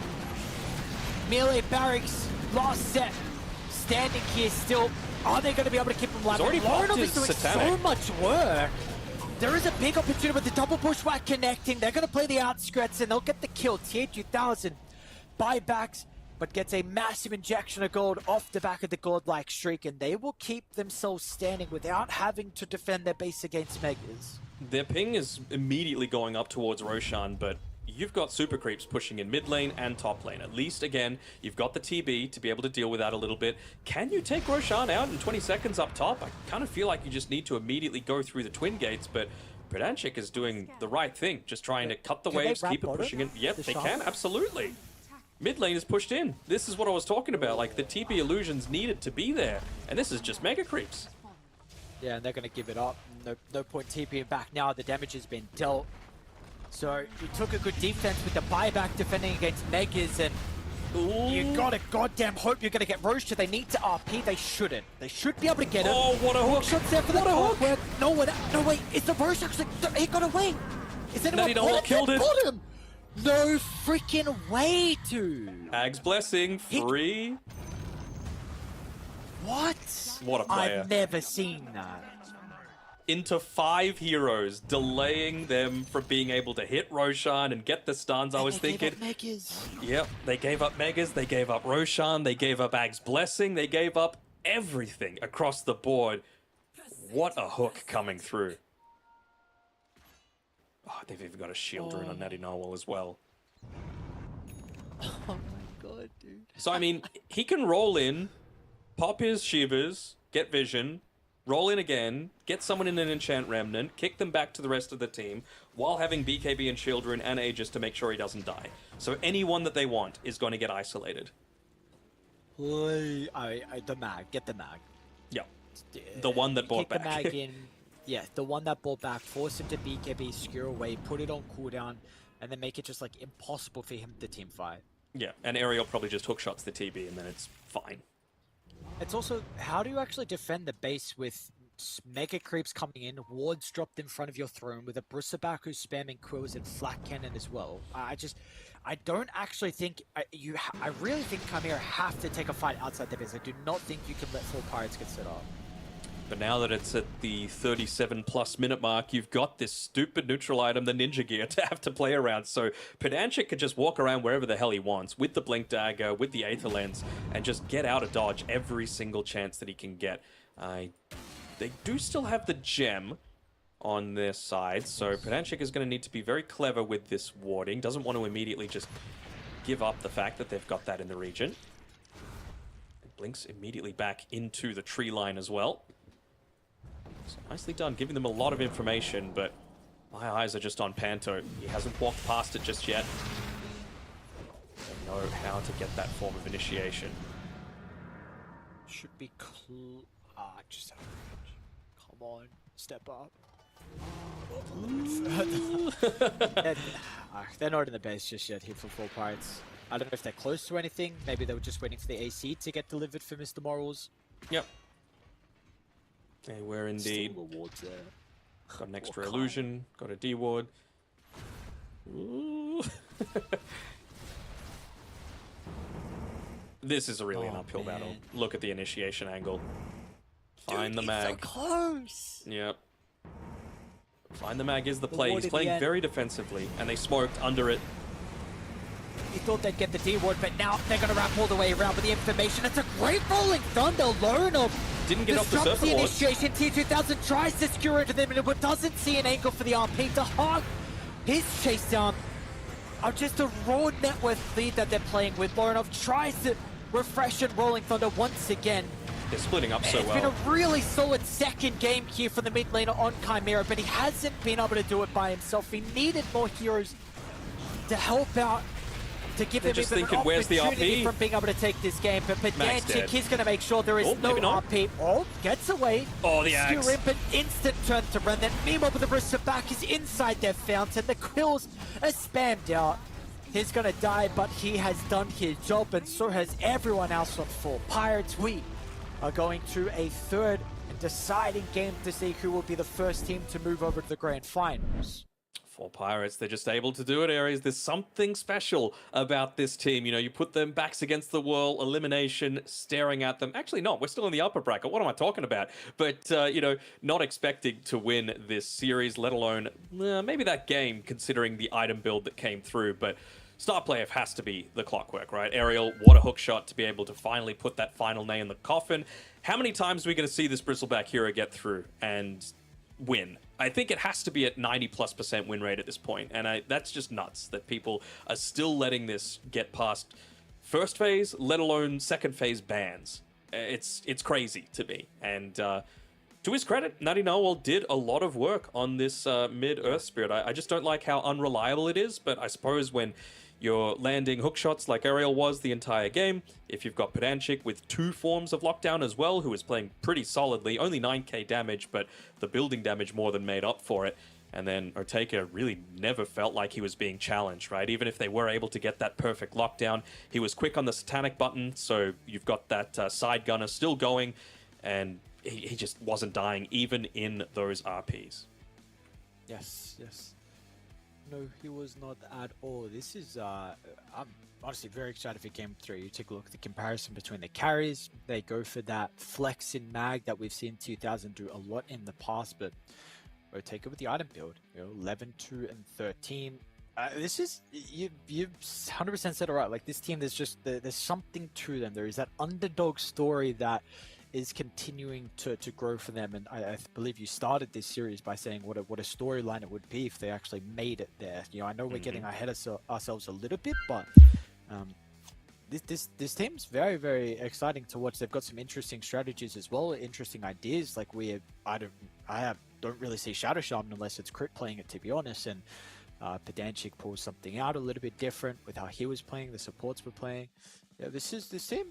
Melee barracks, last set, standing here still. Are they going to be able to keep him alive?
He's already popped his
doing
Satanic.
so much work. There is a big opportunity with the double bushwhack connecting. They're going to play the outskirts and they'll get the kill. T2000 buybacks, but gets a massive injection of gold off the back of the godlike streak, and they will keep themselves standing without having to defend their base against Megas.
Their ping is immediately going up towards Roshan, but you've got super creeps pushing in mid lane and top lane. At least, again, you've got the TB to be able to deal with that a little bit. Can you take Roshan out in 20 seconds up top? I kind of feel like you just need to immediately go through the twin gates, but Predanchik is doing the right thing, just trying to cut the waves, keep it pushing in. Yep, they can, absolutely. Mid lane is pushed in. This is what I was talking about, like the TB illusions needed to be there, and this is just mega creeps.
Yeah, and they're going to give it up. No point TPing back now. The damage has been dealt. So you took a good defense with the buyback defending against Megas, and You gotta goddamn hope you're gonna get Rocha. They need to RP. They shouldn't. They should be able to get him.
Oh, what a hook!
Shots there for the
What a hook!
clockwork. No, wait. Is the Rocha actually? He got away. Is anyone?
Nutty Noel killed it.
Got him. No freaking way, dude.
Ag's Blessing, free.
What?
What a player.
I've never seen that.
Into 5 heroes, delaying them from being able to hit Roshan and get the stuns. I was thinking, yep, they gave up Megas, they gave up Roshan, they gave up Ag's Blessing, they gave up everything across the board. What a hook coming through. Oh, they've even got a shield rune on Natty Noel as well.
Oh my god, dude.
So, I mean, he can roll in, pop his Shivers, get vision, roll in again, get someone in an Enchant Remnant, kick them back to the rest of the team, while having BKB and Shield Rune and Aegis to make sure he doesn't die. So anyone that they want is going to get isolated.
The mag. Get the mag.
Yeah. The one that bought
Kick
back.
the mag in. Yeah, the one that bought back. Force him to BKB, screw away, put it on cooldown, and then make it just like impossible for him to team fight.
Yeah, and Ariel probably just hook-shots the TB and then it's fine.
It's also, how do you actually defend the base with mega creeps coming in, wards dropped in front of your throne, with a Brissaback who's spamming quills and flat cannon as well? I don't actually think, I really think Chimera have to take a fight outside the base. I do not think you can let 4 pirates get set up.
But now that it's at the 37+ minute mark, you've got this stupid neutral item, the Ninja Gear, to have to play around. So Pedanchik could just walk around wherever the hell he wants with the Blink Dagger, with the Aether Lens, and just get out of dodge every single chance that he can get. They do still have the gem on their side, so Pedanchik is going to need to be very clever with this warding. Doesn't want to immediately just give up the fact that they've got that in the region. Blinks immediately back into the tree line as well. So nicely done, giving them a lot of information, but my eyes are just on Panto. He hasn't walked past it just yet. They know how to get that form of initiation.
Should be just come on, step up. They're not in the base just yet here for 4 pirates. I don't know if they're close to anything. Maybe they were just waiting for the AC to get delivered for Mr. Morals.
Yep. They were indeed.
Still rewards there.
Got an extra illusion, got a D-ward. This is really an uphill battle. Look at the initiation angle. Find the mag.
So close.
Yep. Find the mag is the play.
ward
He's
in the
playing
end.
very defensively, and they smoked under it.
You thought they'd get the D-ward, but now they're going to wrap all the way around with the information. It's a great rolling thunder. Lone
Didn't get off the
disrupts
Surfer
the
Ward.
initiation. T2000 tries to skewer into them, but doesn't see an angle for the RP to hog his chase down. Just a raw net worth lead that they're playing with. Lorenov tries to refresh and rolling thunder once again.
They're splitting up so
It's been
well.
a really solid second game here for the mid laner on Chimera, but he hasn't been able to do it by himself. He needed more heroes to help out, to give
They're
him
just
even an
thinking, where's the
opportunity
RP?
from being able to take this game. But
Max dead.
Pedanchik, he's going to make sure there is
Oh,
no
maybe not.
RP. Oh, gets away.
Oh, the axe.
Skewer in, but instant turn to run. Then meanwhile, with the Brissaback is inside their fountain. The quills are spammed out. He's going to die, but he has done his job, and so has everyone else on 4 pirates. We are going to a third and deciding game to see who will be the first team to move over to the grand finals.
4 pirates, they're just able to do it, Aries. There's something special about this team. You know, you put them backs against the wall, elimination, staring at them. Actually, no, we're still in the upper bracket. What am I talking about? But, you know, not expecting to win this series, let alone maybe that game, considering the item build that came through. But star player has to be the Clockwork, right? Ariel, what a hook shot to be able to finally put that final nail in the coffin. How many times are we going to see this Bristleback hero get through and win? I think it has to be at 90+% win rate at this point, and that's just nuts that people are still letting this get past first phase, let alone second phase bans. It's crazy to me, and to his credit, Nutty Noel did a lot of work on this mid-Earth Spirit. I just don't like how unreliable it is, but I suppose when you're landing hook shots like Ariel was the entire game, if you've got Pedanchik with 2 forms of lockdown as well, who is playing pretty solidly, only 9k damage, but the building damage more than made up for it, And then Oteka really never felt like he was being challenged, right? Even if they were able to get that perfect lockdown, he was quick on the satanic button, so you've got that side gunner still going, and he just wasn't dying even in those RPs.
Yes, yes. No, he was not at all. This is, I'm honestly very excited for Game 3. You take a look at the comparison between the carries. They go for that flex in mag that we've seen 2000 do a lot in the past, but Oteka with the item build, 11, 2, and 13. This is, you 100% said it right. Like, this team, there's something to them. There is that underdog story that is continuing to grow for them, and I believe you started this series by saying what a storyline it would be if they actually made it there. I know we're getting ahead of ourselves a little bit, but this team's very, very exciting to watch. They've got some interesting strategies as well, interesting ideas. Like I don't really see Shadow Shaman unless it's Crit playing it, to be honest, and Pedanchik pulls something out a little bit different with how he was playing, the supports were playing. Yeah, this team.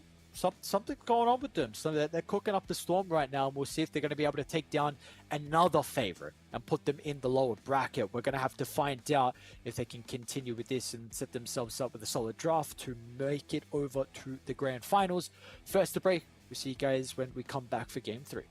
Something going on with them. So they're cooking up the storm right now, and we'll see if they're going to be able to take down another favorite and put them in the lower bracket. We're going to have to find out if they can continue with this and set themselves up with a solid draft to make it over to the grand finals. First to break. We'll see you guys when we come back for Game 3.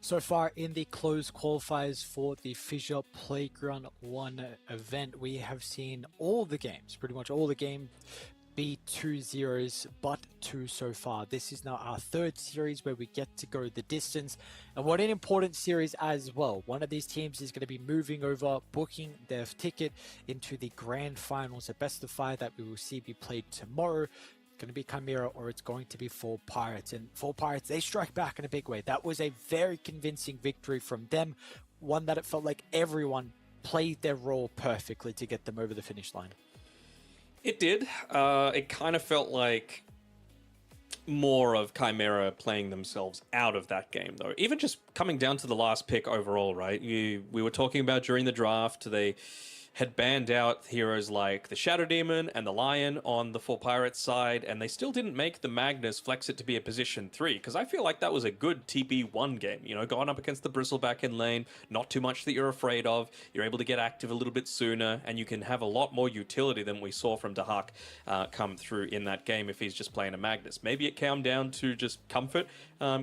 So far in the closed qualifiers for the FISSURE Playground 1 event, we have seen all the games, pretty much all the games, be 2-0s, but 2 so far. This is now our 3rd series where we get to go the distance, and what an important series as well. One of these teams is going to be moving over, booking their ticket into the grand finals, a best of 5 that we will see be played tomorrow. Going to be Chimera, or it's going to be Four Pirates. And Four Pirates, they strike back in a big way. That was a very convincing victory from them, one that it felt like everyone played their role perfectly to get them over the finish line.
It did. It kind of felt like more of Chimera playing themselves out of that game, though. Even just coming down to the last pick overall, right? We were talking about during the draft, they had banned out heroes like the Shadow Demon and the Lion on the Four Pirates side, and they still didn't make the Magnus flex it to be a position 3, because I feel like that was a good TB1 game, you know, going up against the Bristleback in lane, not too much that you're afraid of, you're able to get active a little bit sooner, and you can have a lot more utility than we saw from Dacha come through in that game if he's just playing a Magnus. Maybe it came down to just comfort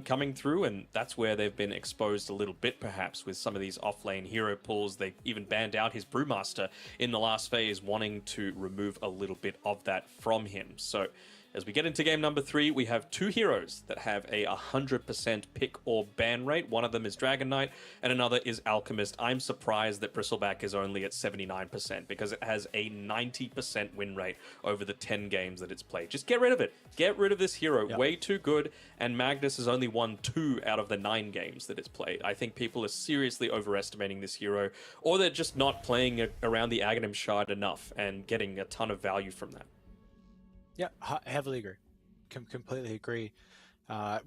coming through, and that's where they've been exposed a little bit, perhaps, with some of these off-lane hero pulls. They even banned out his Brewmaster in the last phase, wanting to remove a little bit of that from him. So as we get into game number 3, we have 2 heroes that have a 100% pick or ban rate. One of them is Dragon Knight, and another is Alchemist. I'm surprised that Bristleback is only at 79%, because it has a 90% win rate over the 10 games that it's played. Just get rid of it. Get rid of this hero. Yep. Way too good, and Magnus has only won 2 out of the 9 games that it's played. I think people are seriously overestimating this hero, or they're just not playing around the Aghanim Shard enough and getting a ton of value from that.
Yeah, heavily agree. Completely agree.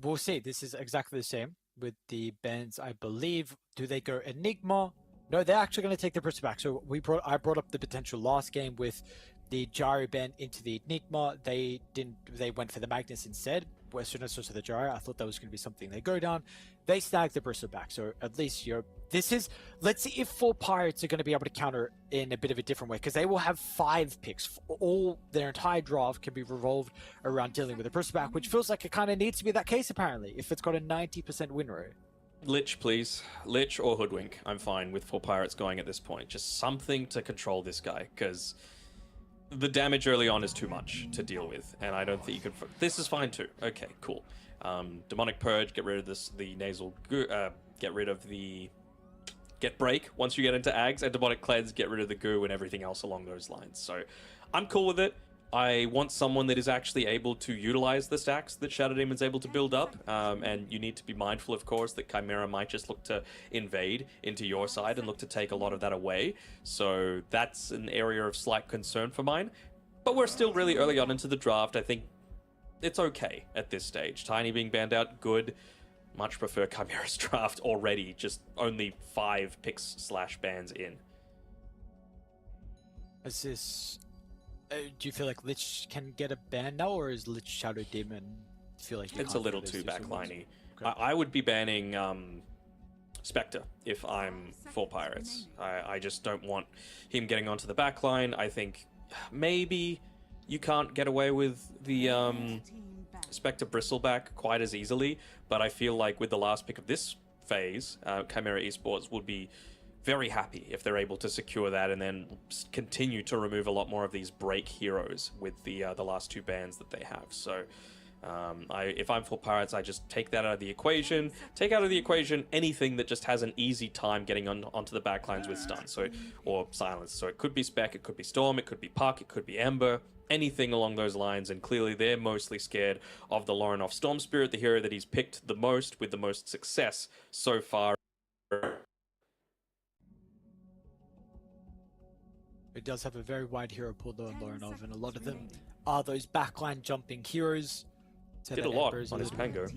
We'll see. This is exactly the same with the bans, I believe. Do they go Enigma? No, they're actually going to take the Bristol back. So I brought up the potential last game with the Gyro ban into the Enigma. They didn't. They went for the Magnus instead. As soon as I saw the Gyro, I thought that was going to be something they go down. They snagged the Bristol back. So at least this is. Let's see if Four Pirates are going to be able to counter in a bit of a different way, because they will have 5 picks. All their entire draft can be revolved around dealing with the Bristol back, which feels like it kind of needs to be that case apparently. If it's got a 90% win rate.
Lich, please. Lich or Hoodwink. I'm fine with Four Pirates going at this point. Just something to control this guy, because the damage early on is too much to deal with, and I don't think you could. This is fine too. Okay, cool. Demonic Purge, get rid of the nasal. Get rid of the break once you get into Ags, and Demonic Cleanse, get rid of the goo and everything else along those lines. So I'm cool with it. I want someone that is actually able to utilize the stacks that Shadow Demon's able to build up, and you need to be mindful, of course, that Chimera might just look to invade into your side and look to take a lot of that away. So that's an area of slight concern for mine. But we're still really early on into the draft. I think it's okay at this stage. Tiny being banned out, good. Much prefer Chimera's draft already, just only 5 picks / bans in.
Is this... do you feel like Lich can get a ban now, or is Lich Shadow Demon feel like
it's a little too backliney? Okay. I would be banning Spectre if I'm Four Pirates. I just don't want him getting onto the backline. I think maybe you can't get away with the Spectre Bristleback quite as easily, but I feel like with the last pick of this phase, Chimera Esports would be very happy if they're able to secure that and then continue to remove a lot more of these break heroes with the last 2 bans that they have. So if I'm Four Pirates, I just take that out of the equation. Take out of the equation anything that just has an easy time getting onto the backlines with stun, or silence. So it could be Spec, it could be Storm, it could be Puck, it could be Ember, anything along those lines. And clearly they're mostly scared of the Lorinov Storm Spirit, the hero that he's picked the most with the most success so far.
It does have a very wide hero pool though in Lorinov, and a lot of them are those backline jumping heroes. So
did a lot on his Pango.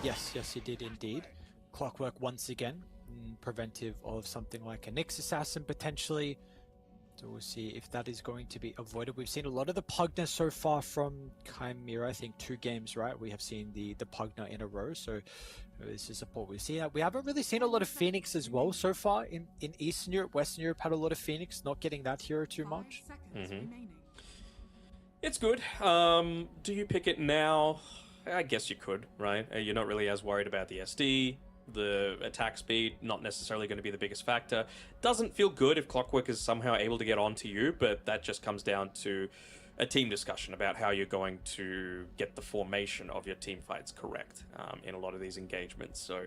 Yes, he did indeed. Clockwork once again, preventive of something like a Nyx Assassin potentially. So we'll see if that is going to be avoided. We've seen a lot of the Pugna so far from Chimera. I think 2 games, right? We have seen the Pugna in a row. So this is what we see. We haven't really seen a lot of Phoenix as well so far in Eastern Europe. Western Europe had a lot of Phoenix, not getting that hero too much.
It's good. Do you pick it now? I guess you could, right? You're not really as worried about the SD. The attack speed, not necessarily going to be the biggest factor. Doesn't feel good if Clockwork is somehow able to get onto you, but that just comes down to a team discussion about how you're going to get the formation of your team fights correct in a lot of these engagements. So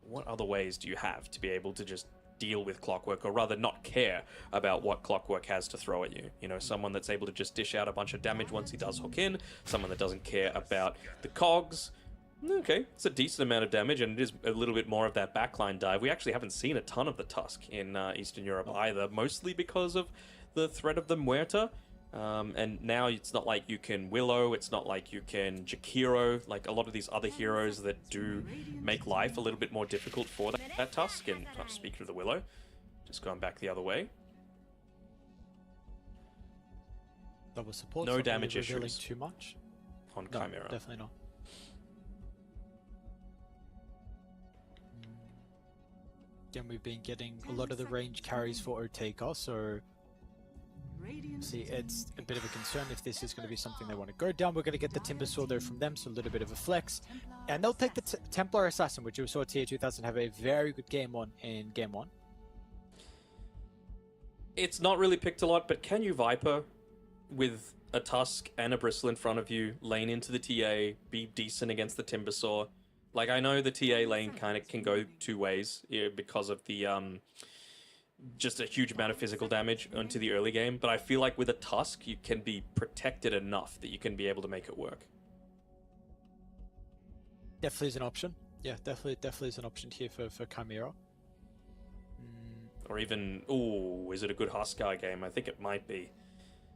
what other ways do you have to be able to just deal with Clockwork, or rather not care about what Clockwork has to throw at you? You know, someone that's able to just dish out a bunch of damage once he does hook in, someone that doesn't care about the cogs. Okay, it's a decent amount of damage, and it is a little bit more of that backline dive. We actually haven't seen a ton of the Tusk in Eastern Europe either, mostly because of the threat of the Muerta. And now it's not like you can Willow, it's not like you can Jakiro, like a lot of these other heroes that do make life a little bit more difficult for that Tusk. And speaking of the Willow, just going back the other way.
Double support.
No damage
really revealing
issues
too much.
On
No,
Chimera.
definitely not. Again, we've been getting a lot of the range carries for Oteka, so see, it's a bit of a concern if this is going to be something they want to go down. We're going to get the Timber Sword there from them, so a little bit of a flex. And they'll take the Templar Assassin, which we saw Tier 2000 have a very good game on in Game 1.
It's not really picked a lot, but can you Viper with a Tusk and a Bristle in front of you, lane into the TA, be decent against the Timbersaw? Like, I know the TA lane kind of can go two ways because of the just a huge amount of physical damage into the early game, but I feel like with a Tusk, you can be protected enough that you can be able to make it work.
Definitely is an option. Yeah, definitely is an option here for Chimera.
Or even, ooh, is it a good Huskar game? I think it might be.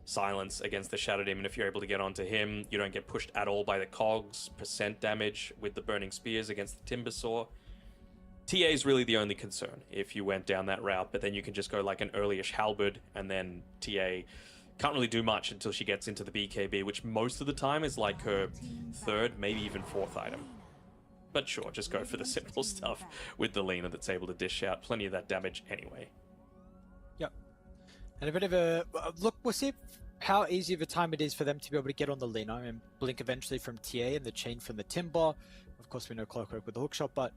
Silence against the Shadow Demon. If you're able to get onto him, you don't get pushed at all by the cogs. Percent damage with the Burning Spears against the Timbersaw. TA is really the only concern if you went down that route, but then you can just go like an earlyish Halberd, and then TA can't really do much until she gets into the BKB, which most of the time is like her third, maybe even fourth item. But sure, just go for the simple stuff with the Lina that's able to dish out plenty of that damage anyway.
Yep. And a bit of a look, we'll see how easy of a time it is for them to be able to get on the Lina and blink eventually from TA and the chain from the Timber. Of course, we know Clockwork with the hookshot, but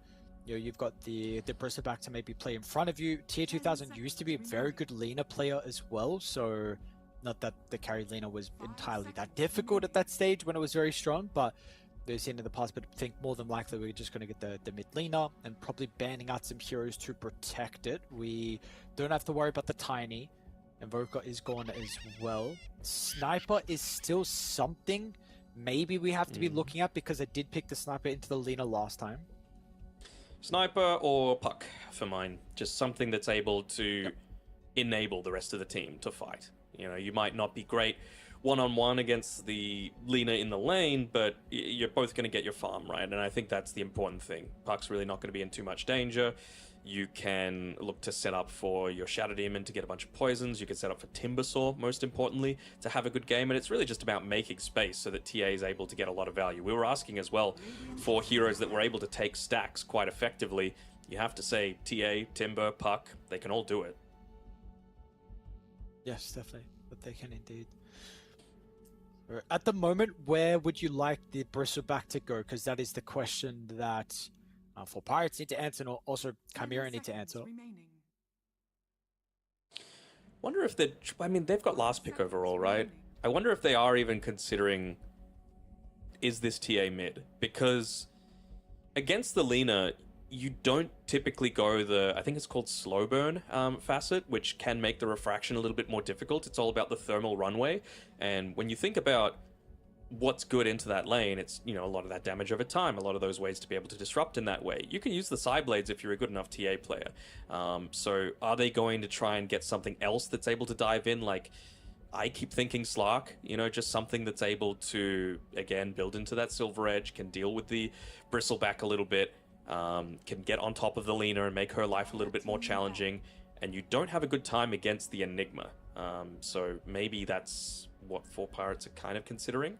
you know, you've got the Bristleback to maybe play in front of you. Tier 2000 used to be a very good Lina player as well, so not that the carry Lina was entirely that difficult at that stage when it was very strong, but they've seen in the past, but I think more than likely we're just going to get the mid Lina and probably banning out some heroes to protect it. We don't have to worry about the Tiny, and Voka is gone as well. Sniper is still something maybe we have to be looking at, because I did pick the Sniper into the Lina last time.
Sniper or Puck for mine. Just something that's able to enable the rest of the team to fight. You know, you might not be great one-on-one against the Lina in the lane, but you're both going to get your farm, right? And I think that's the important thing. Puck's really not going to be in too much danger. You can look to set up for your Shadow Demon to get a bunch of poisons. You can set up for Timbersaw, most importantly, to have a good game. And it's really just about making space so that TA is able to get a lot of value. We were asking as well for heroes that were able to take stacks quite effectively. You have to say TA, Timber, Puck, they can all do it.
Yes, definitely. But they can indeed. At the moment, where would you like the Bristleback to go? Because that is the question that for Pirates need to answer, and also Chimera need to answer.
Wonder if they're... I mean, they've got last pick overall, right? I wonder if they are even considering, is this TA mid? Because against the Lina, you don't typically go the, I think it's called slow burn facet, which can make the refraction a little bit more difficult. It's all about the thermal runway. And when you think about what's good into that lane, it's, you know, a lot of that damage over time, a lot of those ways to be able to disrupt in that way. You can use the side blades if you're a good enough TA player. So are they going to try and get something else that's able to dive in? Like, I keep thinking Slark, you know, just something that's able to, again, build into that Silver Edge, can deal with the Bristleback a little bit, can get on top of the Lina and make her life a little bit more challenging, and you don't have a good time against the Enigma. So maybe that's what 4 Pirates are kind of considering.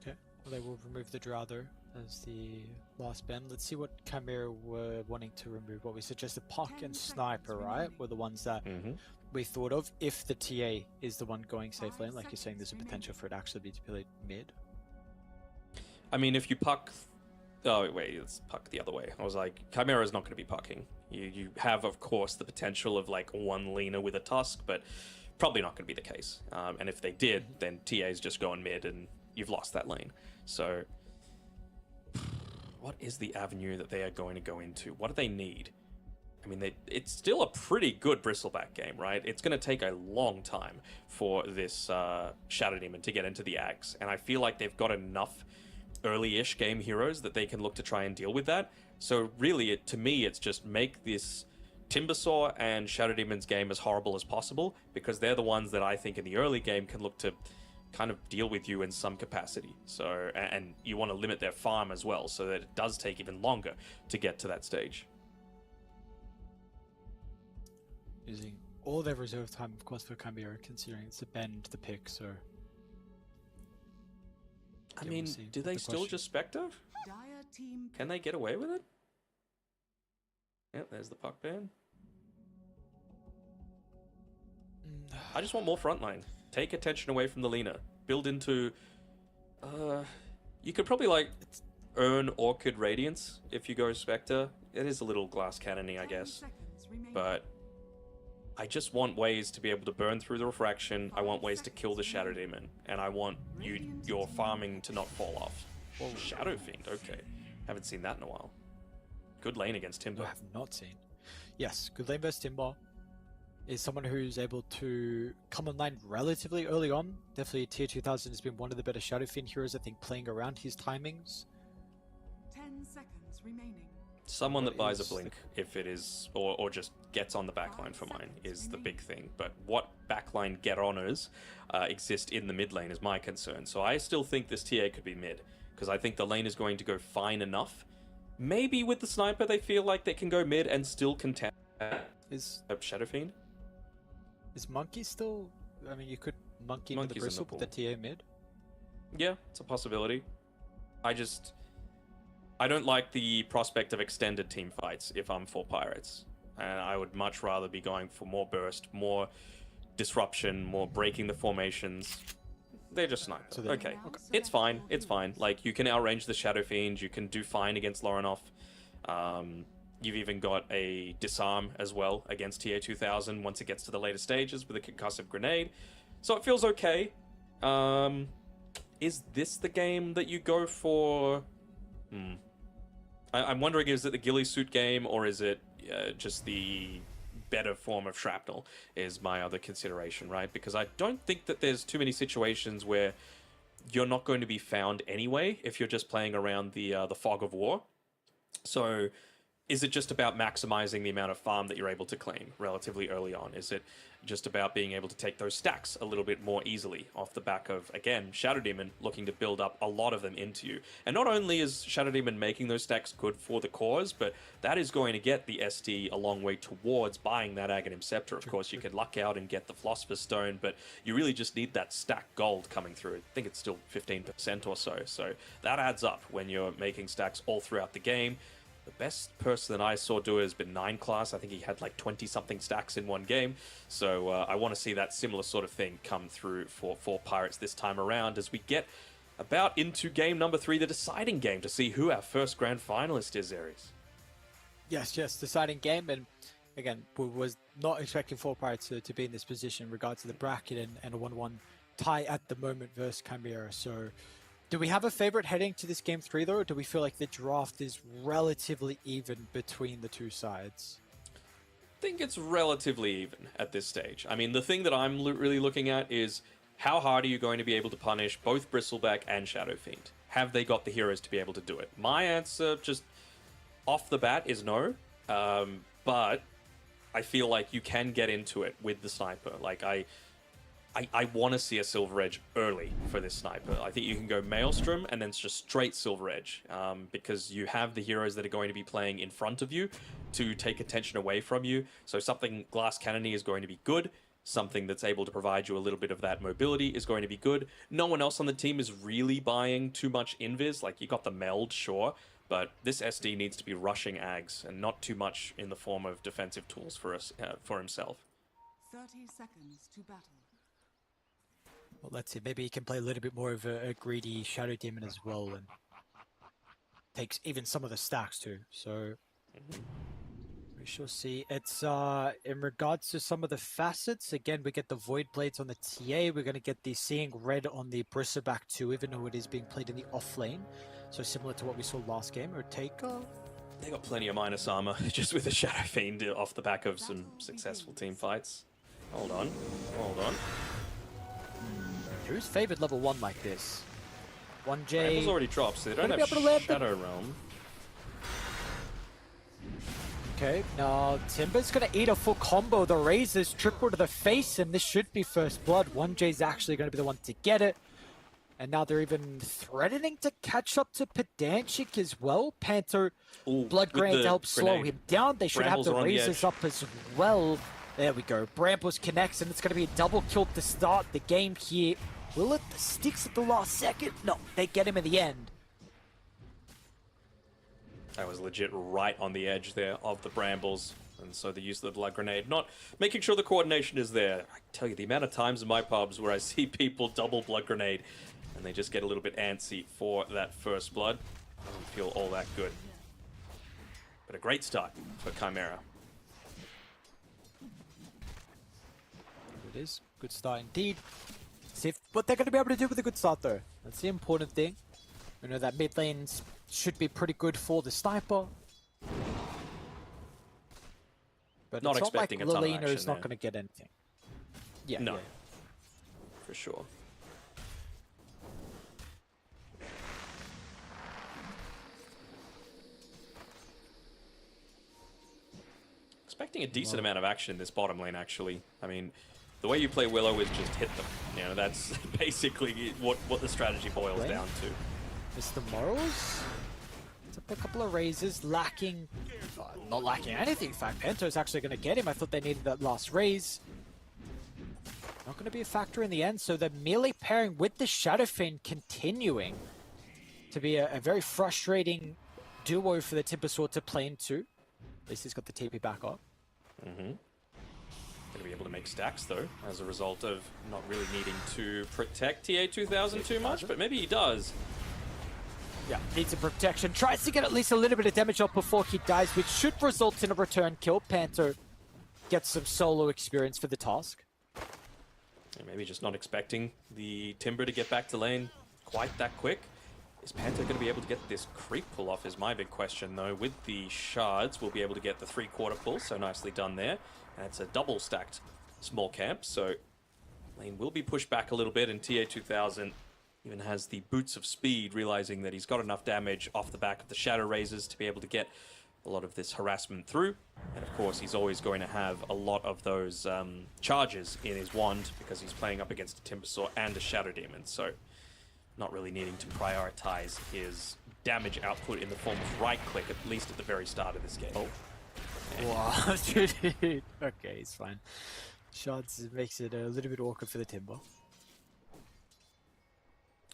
Okay, well, they will remove the Drow as the last ban. Let's see what Chimera were wanting to remove. What we suggested, Puck and Sniper, right, were the ones that we thought of. If the TA is the one going safe lane, like you're saying, there's a potential for it actually to be played mid.
I mean, if you puck... Oh, wait, it's puck the other way. I was like, Chimera's not going to be pucking. You have, of course, the potential of, like, one leaner with a tusk, but probably not going to be the case. And if they did, then TA's just going mid, and you've lost that lane. So, what is the avenue that they are going to go into? What do they need? I mean, it's still a pretty good Bristleback game, right? It's going to take a long time for this Shadow Demon to get into the Ags, and I feel like they've got enough early-ish game heroes that they can look to try and deal with that. So really, to me, it's just make this Timbersaw and Shadow Demon's game as horrible as possible, because they're the ones that I think in the early game can look to kind of deal with you in some capacity. So, and you want to limit their farm as well, so that it does take even longer to get to that stage.
Using all their reserve time, of course, for Chimera, considering it's a bend the pick, so...
I mean, do they still just Spectre?
Dire team
Can they get away with it? Yep, there's the puck ban. I just want more frontline. Take attention away from the leaner. Build into... you could probably, like, earn Orchid Radiance if you go Spectre. It is a little glass cannon-y, I
10
guess.
seconds remaining.
But I just want ways to be able to burn through the refraction. I want ways to kill the Shadow Demon. And I want your farming to not fall off. Well, Shadow Fiend, okay. Haven't seen that in a while. Good lane against Timber.
I have not seen. Yes, good lane versus Timber is someone who's able to come online relatively early on. Definitely Tier 2000 has been one of the better Shadow Fiend heroes, I think, playing around his timings.
10 seconds remaining.
Someone
What
that buys a
is
blink, if it is, or just gets on the backline for mine, is the big thing. But what backline get-oners exist in the mid lane is my concern. So I still think this TA could be mid, because I think the lane is going to go fine enough. Maybe with the sniper they feel like they can go mid and still contest
Is
Shadow Fiend.
Monkey still... I mean, you could monkey into the
Monkey's in the
bristle with the TA mid.
Yeah, it's a possibility. I don't like the prospect of extended team fights if I'm for Pirates. And I would much rather be going for more burst, more disruption, more breaking the formations. They're just sniper.
So they-
Okay, it's fine, it's fine. Like, you can outrange the Shadow Fiend, you can do fine against Lorinov. You've even got a disarm as well against TA 2000 once it gets to the later stages with a concussive grenade. So it feels okay. Is this the game that you go for... I'm wondering, is it the ghillie suit game, or is it just the better form of shrapnel is my other consideration, right? Because I don't think that there's too many situations where you're not going to be found anyway if you're just playing around the fog of war. So is it just about maximizing the amount of farm that you're able to claim relatively early on? Is it just about being able to take those stacks a little bit more easily off the back of, again, Shadow Demon looking to build up a lot of them into you? And not only is Shadow Demon making those stacks good for the cause, but that is going to get the SD a long way towards buying that Aghanim Scepter. Of course, you could luck out and get the Philosopher's Stone, but you really just need that stack gold coming through. I think it's still 15% or so. So that adds up when you're making stacks all throughout the game. The best person that I saw do it has been 9 class. I think he had like 20-something stacks in one game. So I want to see that similar sort of thing come through for Pirates this time around as we get about into game number 3, the deciding game, to see who our first grand finalist is, Aries.
Yes, deciding game, and again, we was not expecting 4 Pirates to be in this position in regards to the bracket and a 1-1 tie at the moment versus Chimera. So do we have a favorite heading to this game 3 though, or do we feel like the draft is relatively even between the two sides?
I think it's relatively even at this stage. I mean, the thing that I'm really looking at is how hard are you going to be able to punish both Bristleback and Shadow Fiend? Have they got the heroes to be able to do it? My answer, just off the bat, is no. But I feel like you can get into it with the sniper. Like, I want to see a Silver Edge early for this sniper. I think you can go Maelstrom and then just straight Silver Edge, because you have the heroes that are going to be playing in front of you to take attention away from you. So something Glass Cannon-y is going to be good. Something that's able to provide you a little bit of that mobility is going to be good. No one else on the team is really buying too much invis. Like, you got the meld, sure, but this SD needs to be rushing Ags and not too much in the form of defensive tools for himself.
30 seconds to battle.
Well, let's see. Maybe he can play a little bit more of a greedy Shadow Demon as well, and
takes even some of the stacks too. So we shall see. It's in regards to some of the facets. Again, we get the Void Blades on the TA. We're going to get the Seeing Red on the Bristleback too, even though it is being played in the off lane. So similar to what we saw last game. Or Taker.
They got plenty of minus armor just with the Shadow Fiend off the back of some successful team fights. Hold on.
Who's favored level 1 like this? 1J.
Brambles already dropped, so they don't have Shadow Realm.
Okay, now Timber's gonna eat a full combo. The Razors triple to the face, and this should be first blood. 1J's actually gonna be the one to get it. And now they're even threatening to catch up to Pedantic as well. Panther, Blood Grenade to help slow him down. They should have the Razors up as well. There we go. Brambles connects, and it's going to be a double kill to start the game here. Will it? The sticks at the last second? No, they get him in the end.
That was legit right on the edge there of the Brambles. And so the use of the Blood Grenade, not making sure the coordination is there. I tell you, the amount of times in my pubs where I see people double Blood Grenade and they just get a little bit antsy for that first blood. Doesn't feel all that good. But a great start for Chimera.
It is. Good start indeed. See if, what they're going to be able to do with a good start though. That's the important thing. We know that mid lanes should be pretty good for the sniper. But
Not
it's
expecting
not
a
like
ton of
Lilina
action
is not
there.
going to get anything. Yeah.
No.
Yeah.
For sure. Expecting a decent amount of action in this bottom lane, actually. I mean, the way you play Willow is just hit them. You know, that's basically what the strategy boils down to.
Mr. Morals? A couple of raises, lacking... not lacking anything, in fact. Pento's actually going to get him. I thought they needed that last raise. Not going to be a factor in the end, so the melee pairing with the Shadow Fiend continuing to be a very frustrating duo for the Timbersaw to play into. At least he's got the TP back up.
Going to be able to make stacks, though, as a result of not really needing to protect TA2000 too much, but maybe he does.
Yeah, needs a protection. Tries to get at least a little bit of damage off before he dies, which should result in a return kill. Panther gets some solo experience for the task.
And maybe just not expecting the Timber to get back to lane quite that quick. Is Panther going to be able to get this creep pull off is my big question, though. With the shards, we'll be able to get the 3/4 pull, so nicely done there. And it's a double stacked small camp, so lane will be pushed back a little bit, and TA2000 even has the boots of speed, realizing that he's got enough damage off the back of the Shadow Razors to be able to get a lot of this harassment through. And of course, he's always going to have a lot of those charges in his wand because he's playing up against a Timbersaw and a Shadow Demon, so not really needing to prioritize his damage output in the form of right-click, at least at the very start of this game.
Oh. Wow, dude. Okay, it's fine. Shards makes it a little bit awkward for the Timber.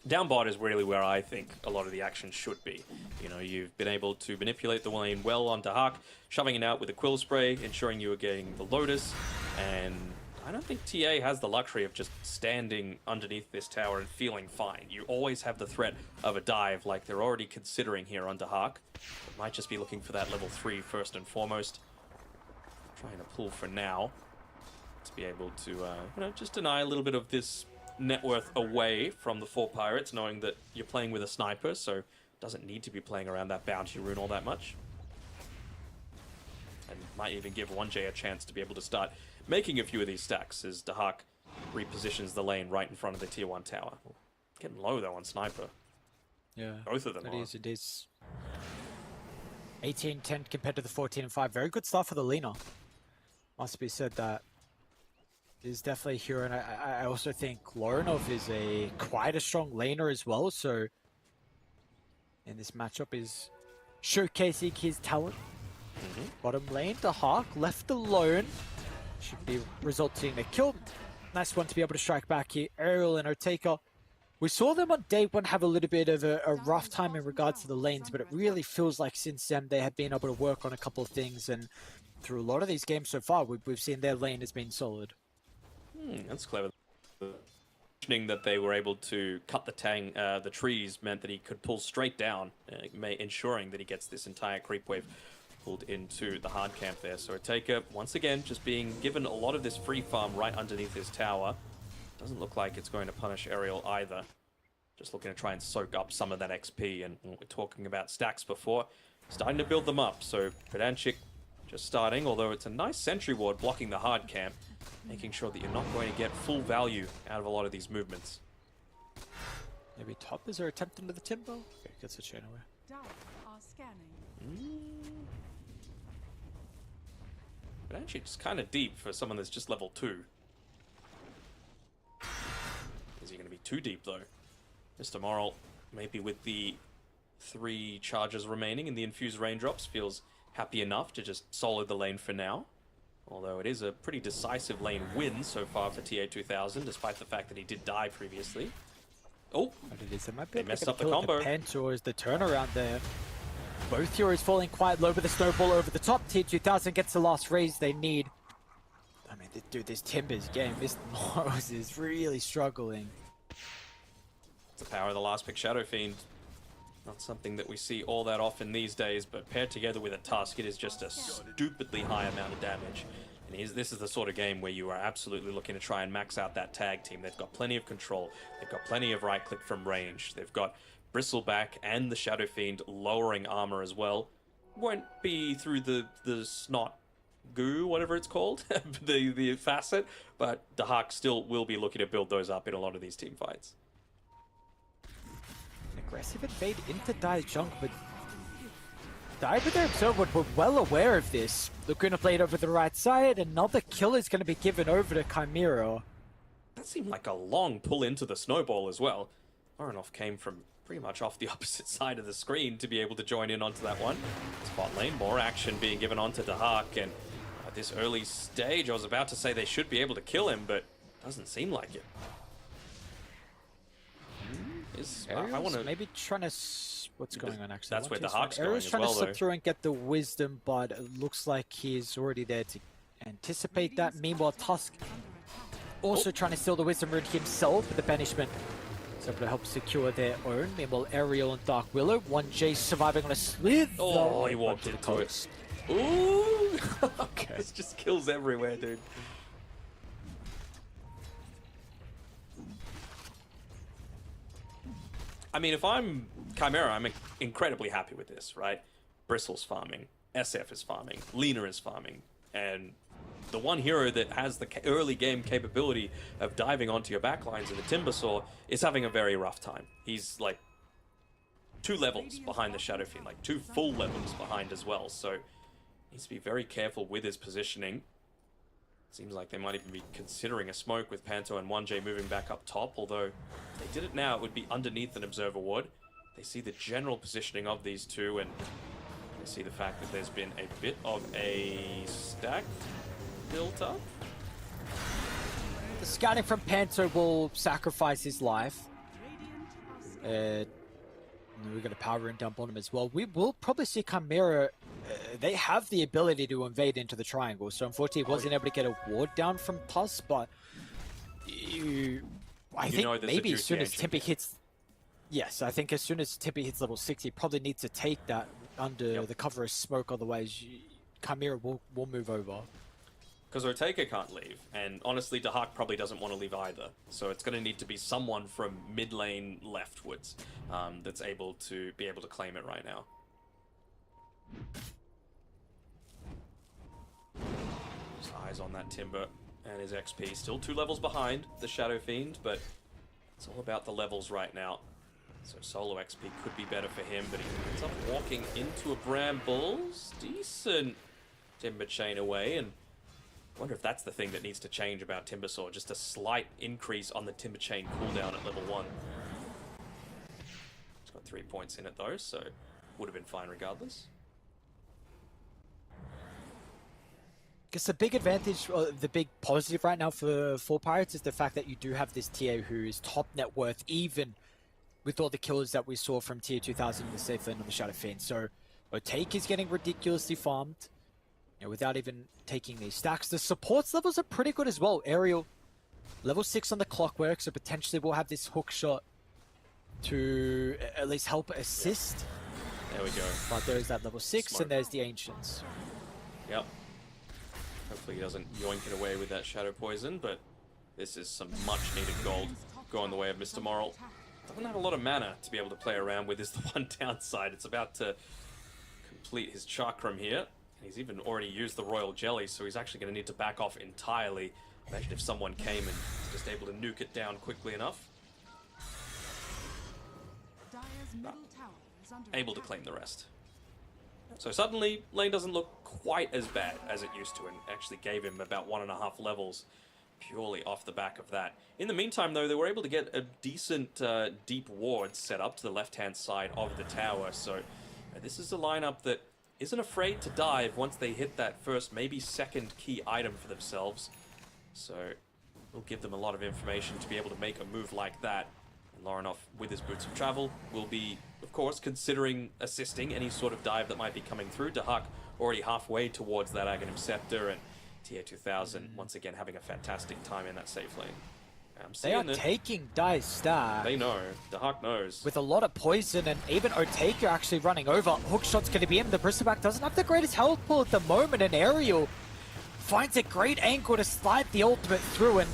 Down bot is really where I think a lot of the action should be. You know, you've been able to manipulate the lane well onto Hawk, shoving it out with a Quill Spray, ensuring you are getting the Lotus, and I don't think TA has the luxury of just standing underneath this tower and feeling fine. You always have the threat of a dive like they're already considering here onto Hawk. It might just be looking for that level 3 first and foremost. Trying to pull for now to be able to, you know, just deny a little bit of this net worth away from the 4 pirates, knowing that you're playing with a sniper, so doesn't need to be playing around that bounty rune all that much. And might even give 1J a chance to be able to start making a few of these stacks as Dahak repositions the lane right in front of the tier 1 tower. Getting low though on sniper.
Yeah.
Both of them are.
It is. 18-10 compared to the 14-5. Very good start for the Lina. Must be said that is definitely a hero, and I also think Lorinov is quite a strong laner as well, so in this matchup is showcasing his talent. Bottom lane, the Hawk left alone. Should be resulting in a kill. Nice one to be able to strike back here. Ariel and Oteka. We saw them on day 1 have a little bit of a rough time in regards to the lanes, but it really feels like since then they have been able to work on a couple of things, and through a lot of these games so far, we've seen their lane has been solid.
That's clever. That they were able to cut the trees meant that he could pull straight down, ensuring that he gets this entire creep wave pulled into the hard camp there. So Taker, once again, just being given a lot of this free farm right underneath his tower. Doesn't look like it's going to punish Aerial either. Just looking to try and soak up some of that XP, and we're talking about stacks before, starting to build them up. So Pedanchik just starting, although it's a nice sentry ward blocking the hard camp, making sure that you're not going to get full value out of a lot of these movements.
Maybe top is there attempt into the Timber? Okay, gets a chain away.
Dire are scanning.
But actually it's kind of deep for someone that's just level 2. Is he going to be too deep though? Mr. Moral, maybe with the 3 charges remaining in the infused raindrops, feels happy enough to just solo the lane for now. Although it is a pretty decisive lane win so far for TA2000, despite the fact that he did die previously. Oh,
But it is, it might be
they messed up the combo.
Panther is the turnaround there. Both heroes falling quite low with the snowball over the top. T2000 gets the last raise they need. I mean, dude, this Timbers game, this Morals is really struggling.
It's the power of the last pick Shadow Fiend. Not something that we see all that often these days, but paired together with a Tusk, it is just a stupidly high amount of damage. And this is the sort of game where you are absolutely looking to try and max out that tag team. They've got plenty of control. They've got plenty of right click from range. They've got Bristleback and the Shadow Fiend lowering armor as well. Won't be through the snot goo, whatever it's called, the facet, but Dahak still will be looking to build those up in a lot of these team fights.
Aggressive invade into Dive's junk, but Dive with their Observer were well aware of this. Looking to play it over the right side. Another kill is going to be given over to Chimera.
That seemed like a long pull into the snowball as well. Aronov came from pretty much off the opposite side of the screen to be able to join in onto that one. Spot lane, more action being given onto Dahak, and at this early stage, I was about to say they should be able to kill him, but doesn't seem like it. I want to
maybe trying to... What's going on actually?
That's where the Hawk's going
Aerial's
as
trying
well,
to slip
though.
through and get the wisdom, but it looks like he's already there to anticipate that. Meanwhile, Tusk also trying to steal the wisdom rune himself with the banishment. He's able to help secure their own. Meanwhile, Aerial and Dark Willow, 1J surviving on a slither.
Oh, he walked into it. Ooh! Okay. It's just kills everywhere, dude. I mean, if I'm Chimera, I'm incredibly happy with this, right? Bristle's farming, SF is farming, Lena is farming, and the one hero that has the early game capability of diving onto your backlines in the Timbersaw is having a very rough time. He's like 2 levels behind the Shadow Fiend, like 2 full levels behind as well, so needs to be very careful with his positioning. Seems like they might even be considering a smoke with Panto and 1J moving back up top, although if they did it now, it would be underneath an Observer Ward. They see the general positioning of these two, and they see the fact that there's been a bit of a stack built up.
The scouting from Panto will sacrifice his life. We're going to power and dump on him as well. We will probably see Chimera. They have the ability to invade into the triangle, so unfortunately he wasn't able to get a ward down from Tusk, but I think maybe as soon as Timpy hits... Yes, I think as soon as Timpy hits level 6, he probably needs to take that under the cover of smoke, otherwise Chimera will move over.
Because Ortega can't leave, and honestly, Dahak probably doesn't want to leave either. So it's going to need to be someone from mid lane leftwards that's able to claim it right now. His eyes on that Timber and his XP. Still 2 levels behind the Shadow Fiend, but it's all about the levels right now. So solo XP could be better for him, but he ends up walking into a Brambles. Decent Timber chain away, and I wonder if that's the thing that needs to change about Timbersaw. Just a slight increase on the Timber chain cooldown at level 1. It's got 3 points in it though, so would have been fine regardless.
I guess the big advantage, or the big positive right now for Pirates is the fact that you do have this TA who is top net worth, even with all the kills that we saw from Tier 2000 in the safe lane on the Shadow Fiend. So Otake is getting ridiculously farmed, without even taking these stacks. The supports levels are pretty good as well. Aerial
Level 6 on the clockwork, so potentially we'll have this hook shot to at least help assist.
There we go.
But there's that level 6,
Smoke.
and there's the Ancients.
Yep. Hopefully he doesn't yoink it away with that Shadow Poison, but this is some much needed gold going the way of Mr. Moral. Doesn't have a lot of mana to be able to play around with, is the one downside. It's about to complete his Chakram here. He's even already used the Royal Jelly, so he's actually going to need to back off entirely. Imagine if someone came and was just able to nuke it down quickly enough.
Dire's middle tower is under
Able to
attack.
claim the rest. So suddenly, lane doesn't look quite as bad as it used to, and actually gave him about 1.5 levels purely off the back of that. In the meantime, though, they were able to get a decent deep ward set up to the left-hand side of the tower, so this is a lineup that isn't afraid to dive once they hit that first, maybe second key item for themselves. So we'll give them a lot of information to be able to make a move like that. And Larinov, with his boots of travel, will be, of course, considering assisting any sort of dive that might be coming through. Dahak already halfway towards that Aghanim Scepter, and TA2000 once again having a fantastic time in that safe lane. I'm
They are
seeing it.
taking Dive's stack.
They know. Dahak knows.
With a lot of poison, and even Otake actually running over. Hookshot's going to be in. The Bristleback doesn't have the greatest health pool at the moment, and Aerial finds a great angle to slide the ultimate through, and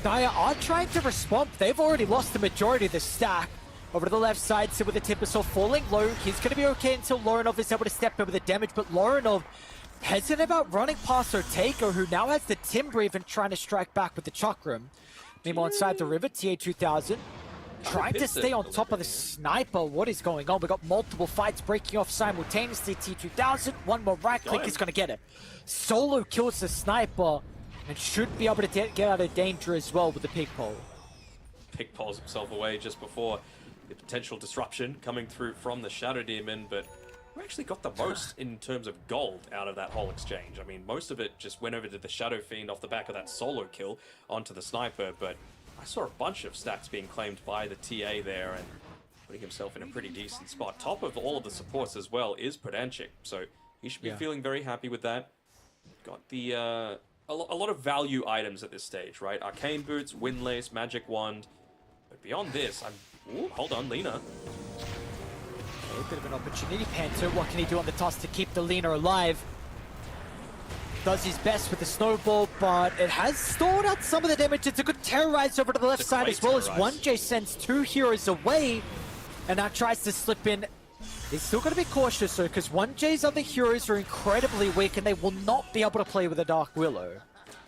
Dire are trying to respond. They've already lost the majority of the stack. Over to the left side, so with the Timbersaw falling low, he's going to be okay until Larinov is able to step in with the damage, but Larinov hesitant about running past Otake, who now has the Timber, even trying to strike back with the Chakram. Meanwhile, inside the river, TA2000 trying to stay on top of the sniper. What is going on? We got multiple fights breaking off simultaneously. T2000, one more right click, he's going to get it. Solo kills the sniper and should be able to get out of danger as well with the pig pole.
Pig pulls himself away just before the potential disruption coming through from the Shadow Demon, but we actually got the most in terms of gold out of that whole exchange. I mean, most of it just went over to the Shadow Fiend off the back of that solo kill onto the sniper, but I saw a bunch of stacks being claimed by the TA there and putting himself in a pretty decent spot. Top of all of the supports as well is Podanchik, so he should be feeling very happy with that. Got the a lot of value items at this stage, right? Arcane Boots, Windlace, Magic Wand, but beyond this, Ooh, hold on, Lina.
A bit of an opportunity. Panther, what can he do on the toss to keep the Lina alive? Does his best with the snowball, but it has stalled out some of the damage. It's a good terrorize over to the left
It's a
side
great
as well as
terrorize.
1J sends 2 heroes away and now tries to slip in. He's still got to be cautious though, because 1J's other heroes are incredibly weak and they will not be able to play with the Dark Willow.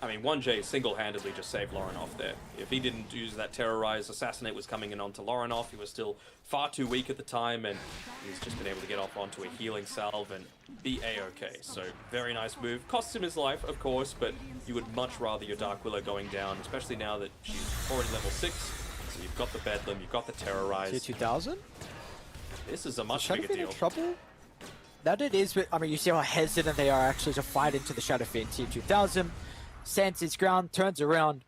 I mean, 1J single-handedly just saved Larinov there. If he didn't use that Terrorize, Assassinate was coming in onto Larinov. He was still far too weak at the time, and he's just been able to get off onto a healing salve and be A-okay. So, very nice move. Costs him his life, of course, but you would much rather your Dark Willow going down, especially now that she's already level 6. So you've got the Bedlam, you've got the Terrorize.
Tier 2000?
This is a much
Shadow
bigger
Fiend in
deal.
trouble? That it is, but I mean, you see how hesitant they are actually to fight into the Shadow Fiend. Tier 2000 stands his ground, turns around,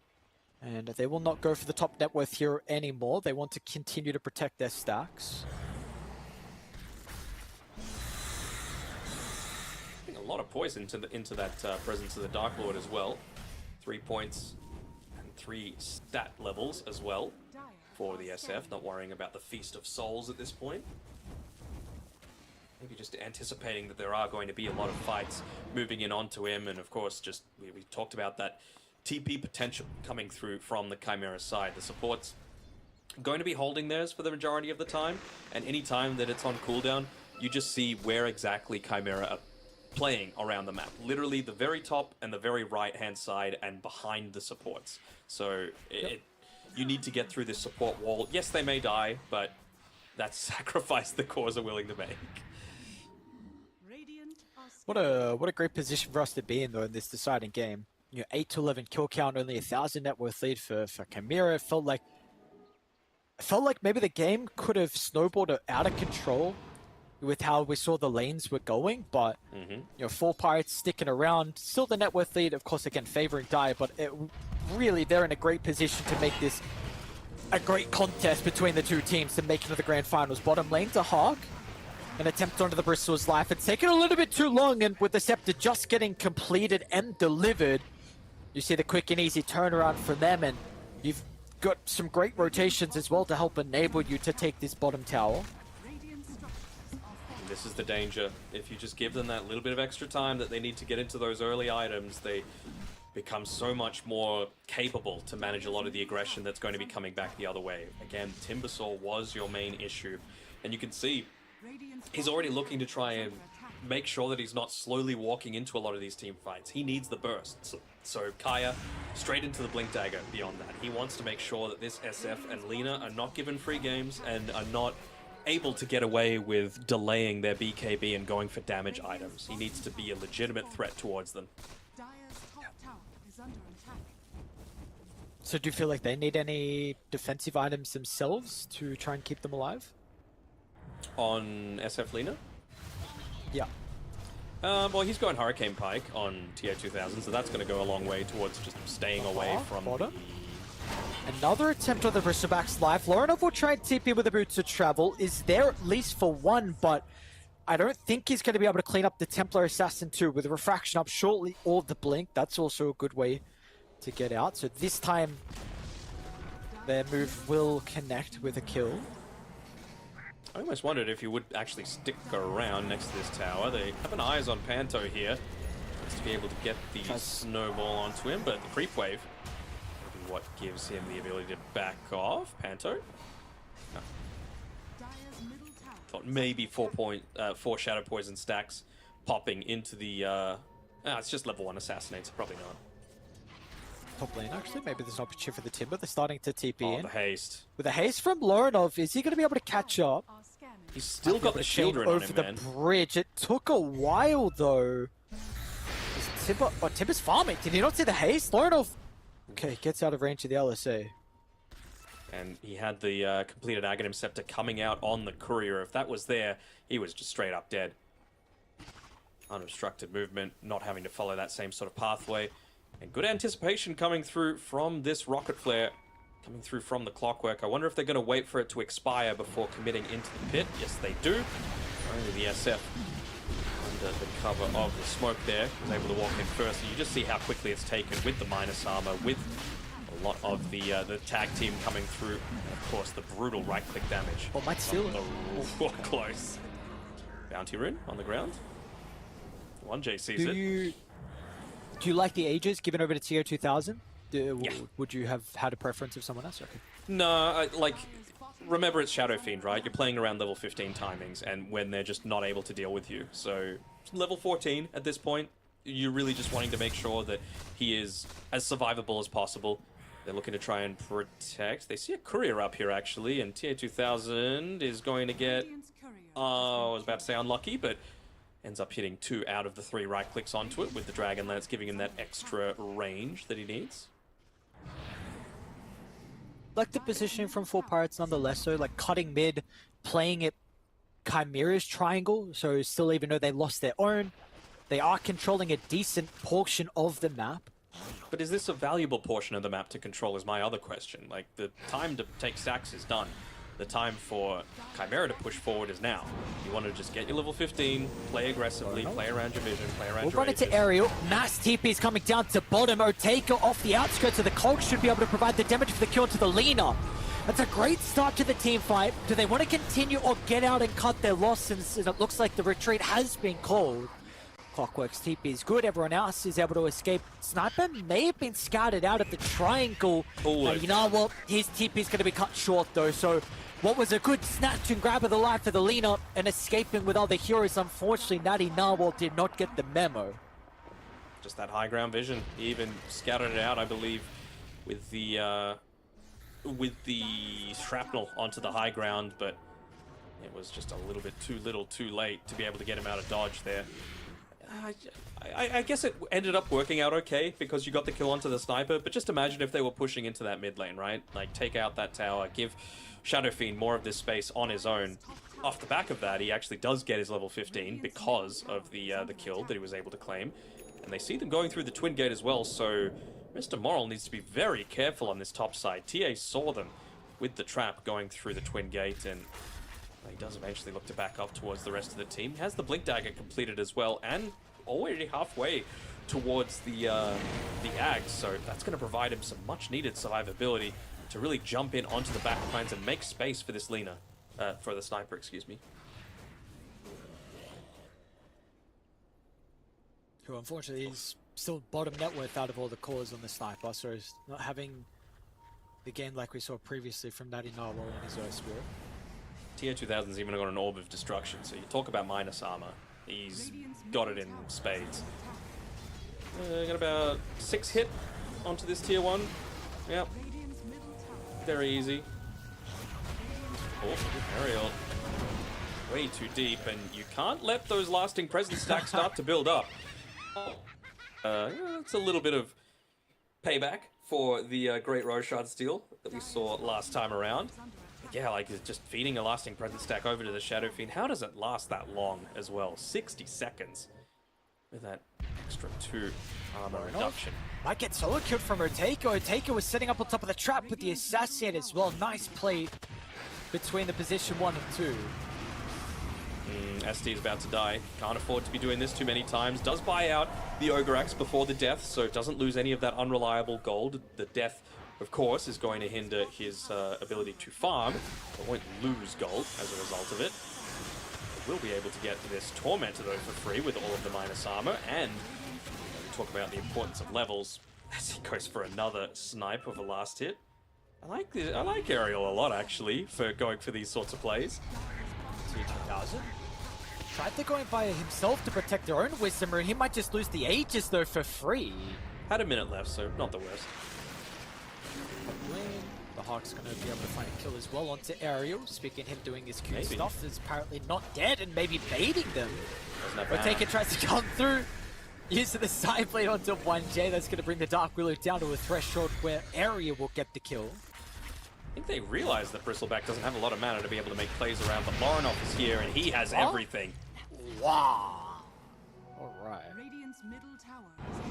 and they will not go for the top net worth here anymore. They want to continue to protect their stacks.
A lot of poison into that presence of the Dark Lord as well. 3 points and 3 stat levels as well for the SF. Not worrying about the Feast of Souls at this point. Maybe just anticipating that there are going to be a lot of fights moving in onto him, and of course, just we talked about that TP potential coming through from the Chimera side. The support's going to be holding theirs for the majority of the time, and any time that it's on cooldown, you just see where exactly Chimera are playing around the map. Literally the very top and the very right-hand side and behind the supports. So you need to get through this support wall. Yes, they may die, but that's sacrifice the cores are willing to make.
What a great position for us to be in though in this deciding game. You know, 8 to 11 kill count, only 1,000 net worth lead for Chimera. It felt like maybe the game could have snowballed out of control with how we saw the lanes were going, but you know, 4 Pirates sticking around. Still the net worth lead, of course, again favoring Dire, but really they're in a great position to make this a great contest between the two teams to make it to the grand finals. Bottom lane to Hawk. An attempt onto the Bristol's life. It's taken a little bit too long, and with the Scepter just getting completed and delivered, you see the quick and easy turnaround for them, and You've got some great rotations as well to help enable you to take this bottom tower.
Radiant structures are falling.
This is the danger. If you just give them that little bit of extra time that they need to get into those early items, they become so much more capable to manage a lot of the aggression that's going to be coming back the other way. Again, Timbersaw was your main issue, and you can see
Radiant
he's already looking to try and make sure that he's not slowly walking into a lot of these team fights. He needs the bursts. So Kaya, straight into the Blink Dagger beyond that. He wants to make sure that this SF and Lina are not given free games and are not able to get away with delaying their BKB and going for damage items. He needs to be a legitimate threat towards them.
Dire's top tower is under attack.
So do you feel like they need any defensive items themselves to try and keep them alive?
On SF Lina?
Yeah.
Well, he's going Hurricane Pike on TA 2000, so that's going to go a long way towards just staying away from
bottom.
the...
Another attempt on the Bristleback's life. Lorenov will try and TP with the Boots of Travel. Is there at least for one, but I don't think he's going to be able to clean up the Templar Assassin too. With Refraction up shortly or the Blink, that's also a good way to get out. So this time, their move will connect with a kill.
I almost wondered if you would actually stick around next to this tower. They have an eyes on Panto here. Just to be able to get the snowball onto him, but the creep wave will be what gives him the ability to back off. Panto? No.
Dire's middle tower.
Thought maybe 4 Shadow Poison stacks popping into the... it's just level 1 Assassinates, probably not.
Top lane, actually. Maybe there's an opportunity for the Timber. They're starting to TP
Oh,
in.
the haste.
With a haste from Lorenov, is he going to be able to catch up?
Are scanning.
He's still got the shield run on
over
him,
the
man.
bridge. It took a while, though. Is Timber... Oh, Timber's farming. Did he not see the haste? Lorenov... Okay, gets out of range of the LSA.
And he had the completed Aghanim Scepter coming out on the Courier. If that was there, he was just straight up dead. Unobstructed movement, not having to follow that same sort of pathway. And good anticipation coming through from this Rocket Flare, coming through from the Clockwork. I wonder if they're going to wait for it to expire before committing into the pit. Yes, they do. Only the SF, under the cover of the smoke there, was able to walk in first. And you just see how quickly it's taken with the minus armor, with a lot of the tag team coming through. And of course, the brutal right-click damage.
Oh, might steal it.
Oh, close. Bounty rune on the ground. 1J sees it.
Do you like the ages given over to TO 2000?
Yeah.
Would you have had a preference of someone else? Okay.
No, remember it's Shadow Fiend, right? You're playing around level 15 timings, and when they're just not able to deal with you. So, level 14 at this point, you're really just wanting to make sure that he is as survivable as possible. They're looking to try and protect. They see a Courier up here, actually, and TA 2000 is going to get...
Radiant's courier.
I was about to say unlucky, but ends up hitting 2 out of the 3 right clicks onto it with the Dragon Lance, giving him that extra range that he needs.
Like the positioning from Full Pirates nonetheless, so like cutting mid, playing it Chimera's triangle, so still even though they lost their own, they are controlling a decent portion of the map.
But is this a valuable portion of the map to control is my other question. Like, the time to take stacks is done. The time for Chimera to push forward is now. You want to just get your level 15, play aggressively, play around your vision, play around
We'll
your
run into
ages.
Aerial. Mass TP is coming down to bottom. Otake off the outskirts of the Cog should be able to provide the damage for the kill to the Lina. That's a great start to the team fight. Do they want to continue or get out and cut their losses? It looks like the retreat has been called. Clockwork's TP is good. Everyone else is able to escape. Sniper may have been scouted out at the triangle.
Oh,
You know what? His TP is going to be cut short though. So what was a good snatch and grab of the life of the Lina and escaping with other heroes, unfortunately, Natty Narwhal did not get the memo.
Just that high ground vision. He even scouted it out, I believe, with the shrapnel onto the high ground, but it was just a little bit too little, too late to be able to get him out of dodge there. I guess it ended up working out okay because you got the kill onto the sniper, but just imagine if they were pushing into that mid lane, right? Like, take out that tower, give Shadow Fiend more of this space on his own. Off the back of that, he actually does get his level 15 because of the kill that he was able to claim. And they see them going through the Twin Gate as well, so Mr. Moral needs to be very careful on this top side. TA saw them with the trap going through the Twin Gate, and he does eventually look to back up towards the rest of the team. He has the Blink Dagger completed as well, and already halfway towards the Ags, so that's going to provide him some much-needed survivability to really jump in onto the back lines and make space for this Lina, for the sniper, excuse me.
Who unfortunately is still bottom net worth out of all the cores on the sniper, so he's not having the game like we saw previously from Nadinawa on his Earth Spirit.
Tier 2000's even got an Orb of Destruction, so you talk about minus armor. He's got it in spades. Got about 6 hit onto this tier 1. Yep. Very easy. Oh, Ariel. Way too deep, and you can't let those lasting presence stacks start to build up. It's a little bit of payback for the Great Roshard steal that we saw last time around. Yeah, like just feeding a lasting presence stack over to the Shadow Fiend. How does it last that long as well? 60 seconds with that extra 2 armor reduction.
Might get solo killed from Otake. Otake was setting up on top of the trap with the assassin as well. Nice play between the position 1 and 2.
ST is about to die. Can't afford to be doing this too many times. Does buy out the Ogre Axe before the death, so doesn't lose any of that unreliable gold. The death, of course, is going to hinder his ability to farm, but won't lose gold as a result of it. Will be able to get this Tormentor though for free with all of the minus armor, and we talk about the importance of levels as he goes for another snipe of a last hit. I like Ariel a lot actually for going for these sorts of plays.
T2000 tried to go in by himself to protect their own Wisdom Rune. He might just lose the Aegis though for free.
Had a minute left, so not the worst.
The Hawk's going to be able to find a kill as well onto Ariel. Speaking of him doing his cute
Maybe.
stuff, is apparently not dead and maybe baiting them.
Doesn't have
Otake tries to come through. Using the side blade onto 1J. That's going to bring the Dark Willow down to a threshold where Ariel will get the kill.
I think they realize that Bristleback doesn't have a lot of mana to be able to make plays around, but Lorinov is here and he has everything.
Wow. Alright.
Radiant's middle tower is under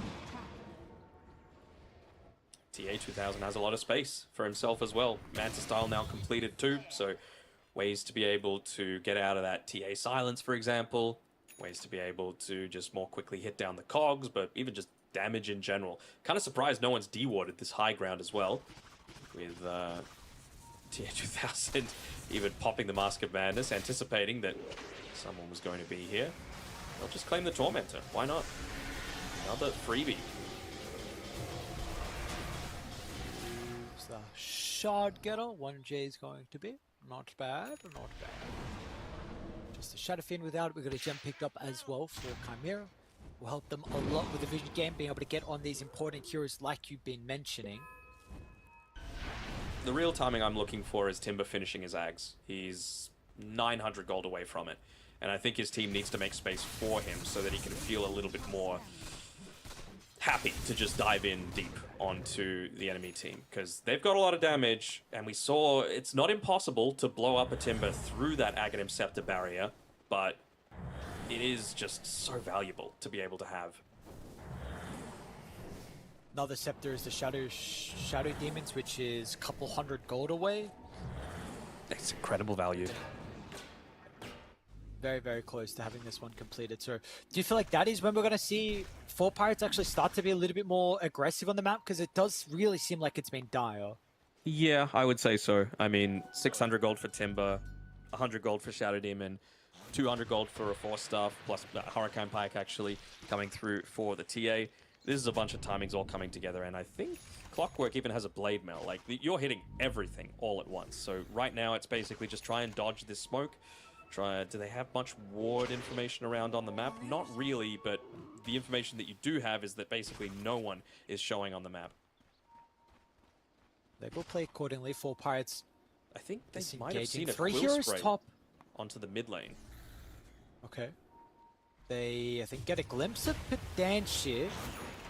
attack.
TA 2000 has a lot of space for himself as well. Manta style now completed too, so ways to be able to get out of that TA silence, for example. Ways to be able to just more quickly hit down the cogs, but even just damage in general. Kind of surprised no one's dewarded this high ground as well. With TA 2000 even popping the Mask of Madness, anticipating that someone was going to be here. They'll just claim the Tormentor. Why not? Another freebie.
The Shard Getter, 1J is going to be. Not bad, not bad. Just a Shadow Fiend without it. We've got a gem picked up as well for Chimera. Will help them a lot with the vision game, being able to get on these important heroes like you've been mentioning.
The real timing I'm looking for is Timber finishing his Ags. He's 900 gold away from it. And I think his team needs to make space for him so that he can feel a little bit more happy to just dive in deep onto the enemy team. Because they've got a lot of damage, and we saw it's not impossible to blow up a Timber through that Aghanim Scepter barrier, but it is just so valuable to be able to have.
Another scepter is the Shadow Demons, which is a couple hundred gold away.
It's incredible value.
Very, very close to having this one completed. So, do you feel like that is when we're going to see 4 Pirates actually start to be a little bit more aggressive on the map? Because it does really seem like it's been dire.
Yeah, I would say so. I mean, 600 gold for Timber, 100 gold for Shadow Demon, 200 gold for a 4-staff, plus Hurricane Pike actually coming through for the TA. This is a bunch of timings all coming together, and I think Clockwork even has a Blade Mail. Like, you're hitting everything all at once. So right now, it's basically just try and dodge this smoke. Do they have much ward information around on the map? Not really, but the information that you do have is that basically no one is showing on the map.
They will play accordingly. 4 Pirates
I think they might have seen
disengaging.
a
3
quill
heroes
spray
top.
onto the mid lane.
Okay. They, I think, get a glimpse of Pedanship.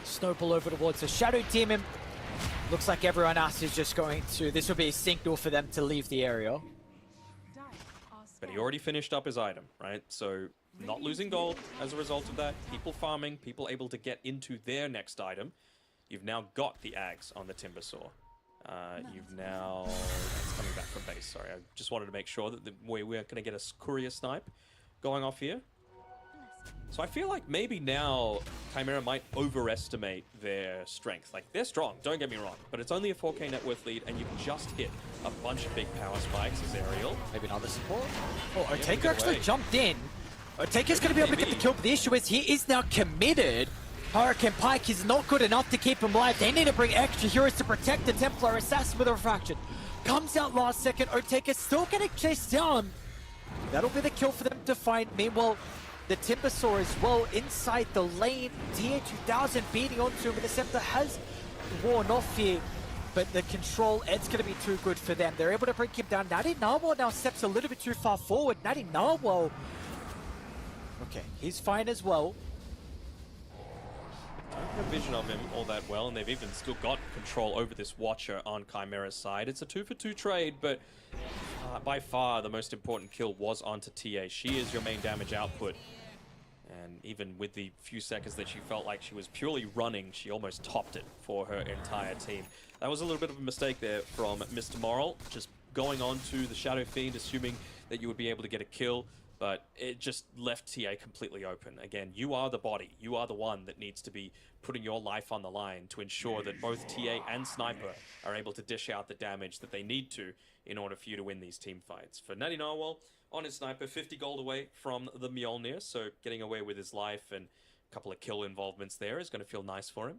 Snowball over towards the Shadow Demon. Looks like everyone else is just going to... This will be a signal for them to leave the area.
But he already finished up his item, right? So not losing gold as a result of that. People farming, people able to get into their next item. You've now got the Ags on the Timber Saw. You've now... It's coming back from base, sorry. I just wanted to make sure that we're going to get a courier snipe going off here. So I feel like maybe now Chimera might overestimate their strength. Like, they're strong, don't get me wrong, but it's only a 4K net worth lead, and you've just hit a bunch of big power spikes as Aerial.
Maybe another support. Oh,
Yeah,
Oteka
get
actually
away.
jumped in. Oteka's going to be able to get the
Maybe.
kill, but the issue is he is now committed. Hurricane Pike is not good enough to keep him alive. They need to bring extra heroes to protect the Templar. Assassin with a refraction. Comes out last second. Oteka's still getting chased down. That'll be the kill for them to find. Meanwhile, the Timbersaw as well inside the lane. TA2000 beating onto him, but the Scepter has worn off here. But the control, it's going to be too good for them. They're able to bring him down. Nadi Narwhal now steps a little bit too far forward. Nadi Narwhal. Okay, he's fine as well.
Don't have vision of him all that well, and they've even still got control over this Watcher on Chimera's side. It's a 2-for-2 trade, but by far the most important kill was onto TA. She is your main damage output. And even with the few seconds that she felt like she was purely running, she almost topped it for her entire team. That was a little bit of a mistake there from Mr. Moral, just going on to the Shadow Fiend, assuming that you would be able to get a kill, but it just left TA completely open. Again, you are the body. You are the one that needs to be putting your life on the line to ensure that both TA and Sniper are able to dish out the damage that they need to in order for you to win these team fights. For Nadi Narwhal, on his Sniper, 50 gold away from the Mjolnir, so getting away with his life and a couple of kill involvements there is going to feel nice for him.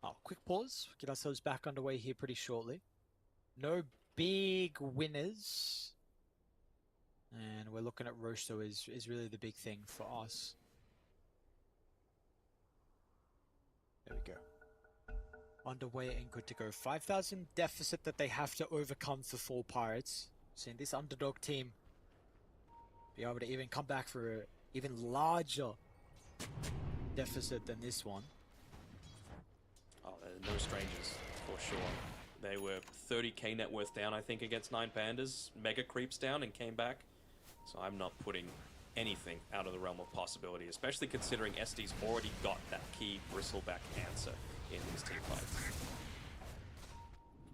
Oh, quick pause. Get ourselves back underway here pretty shortly. No big winners. And we're looking at Roche, though, is really the big thing for us. There we go. Underway and good to go. 5,000 deficit that they have to overcome for 4 Pirates. Seeing this underdog team be able to even come back for an even larger deficit than this one.
Oh, they're no strangers, for sure. They were 30k net worth down, I think, against 9 Pandas. Mega creeps down and came back. So I'm not putting anything out of the realm of possibility, especially considering SD's already got that key bristleback answer in these team fights.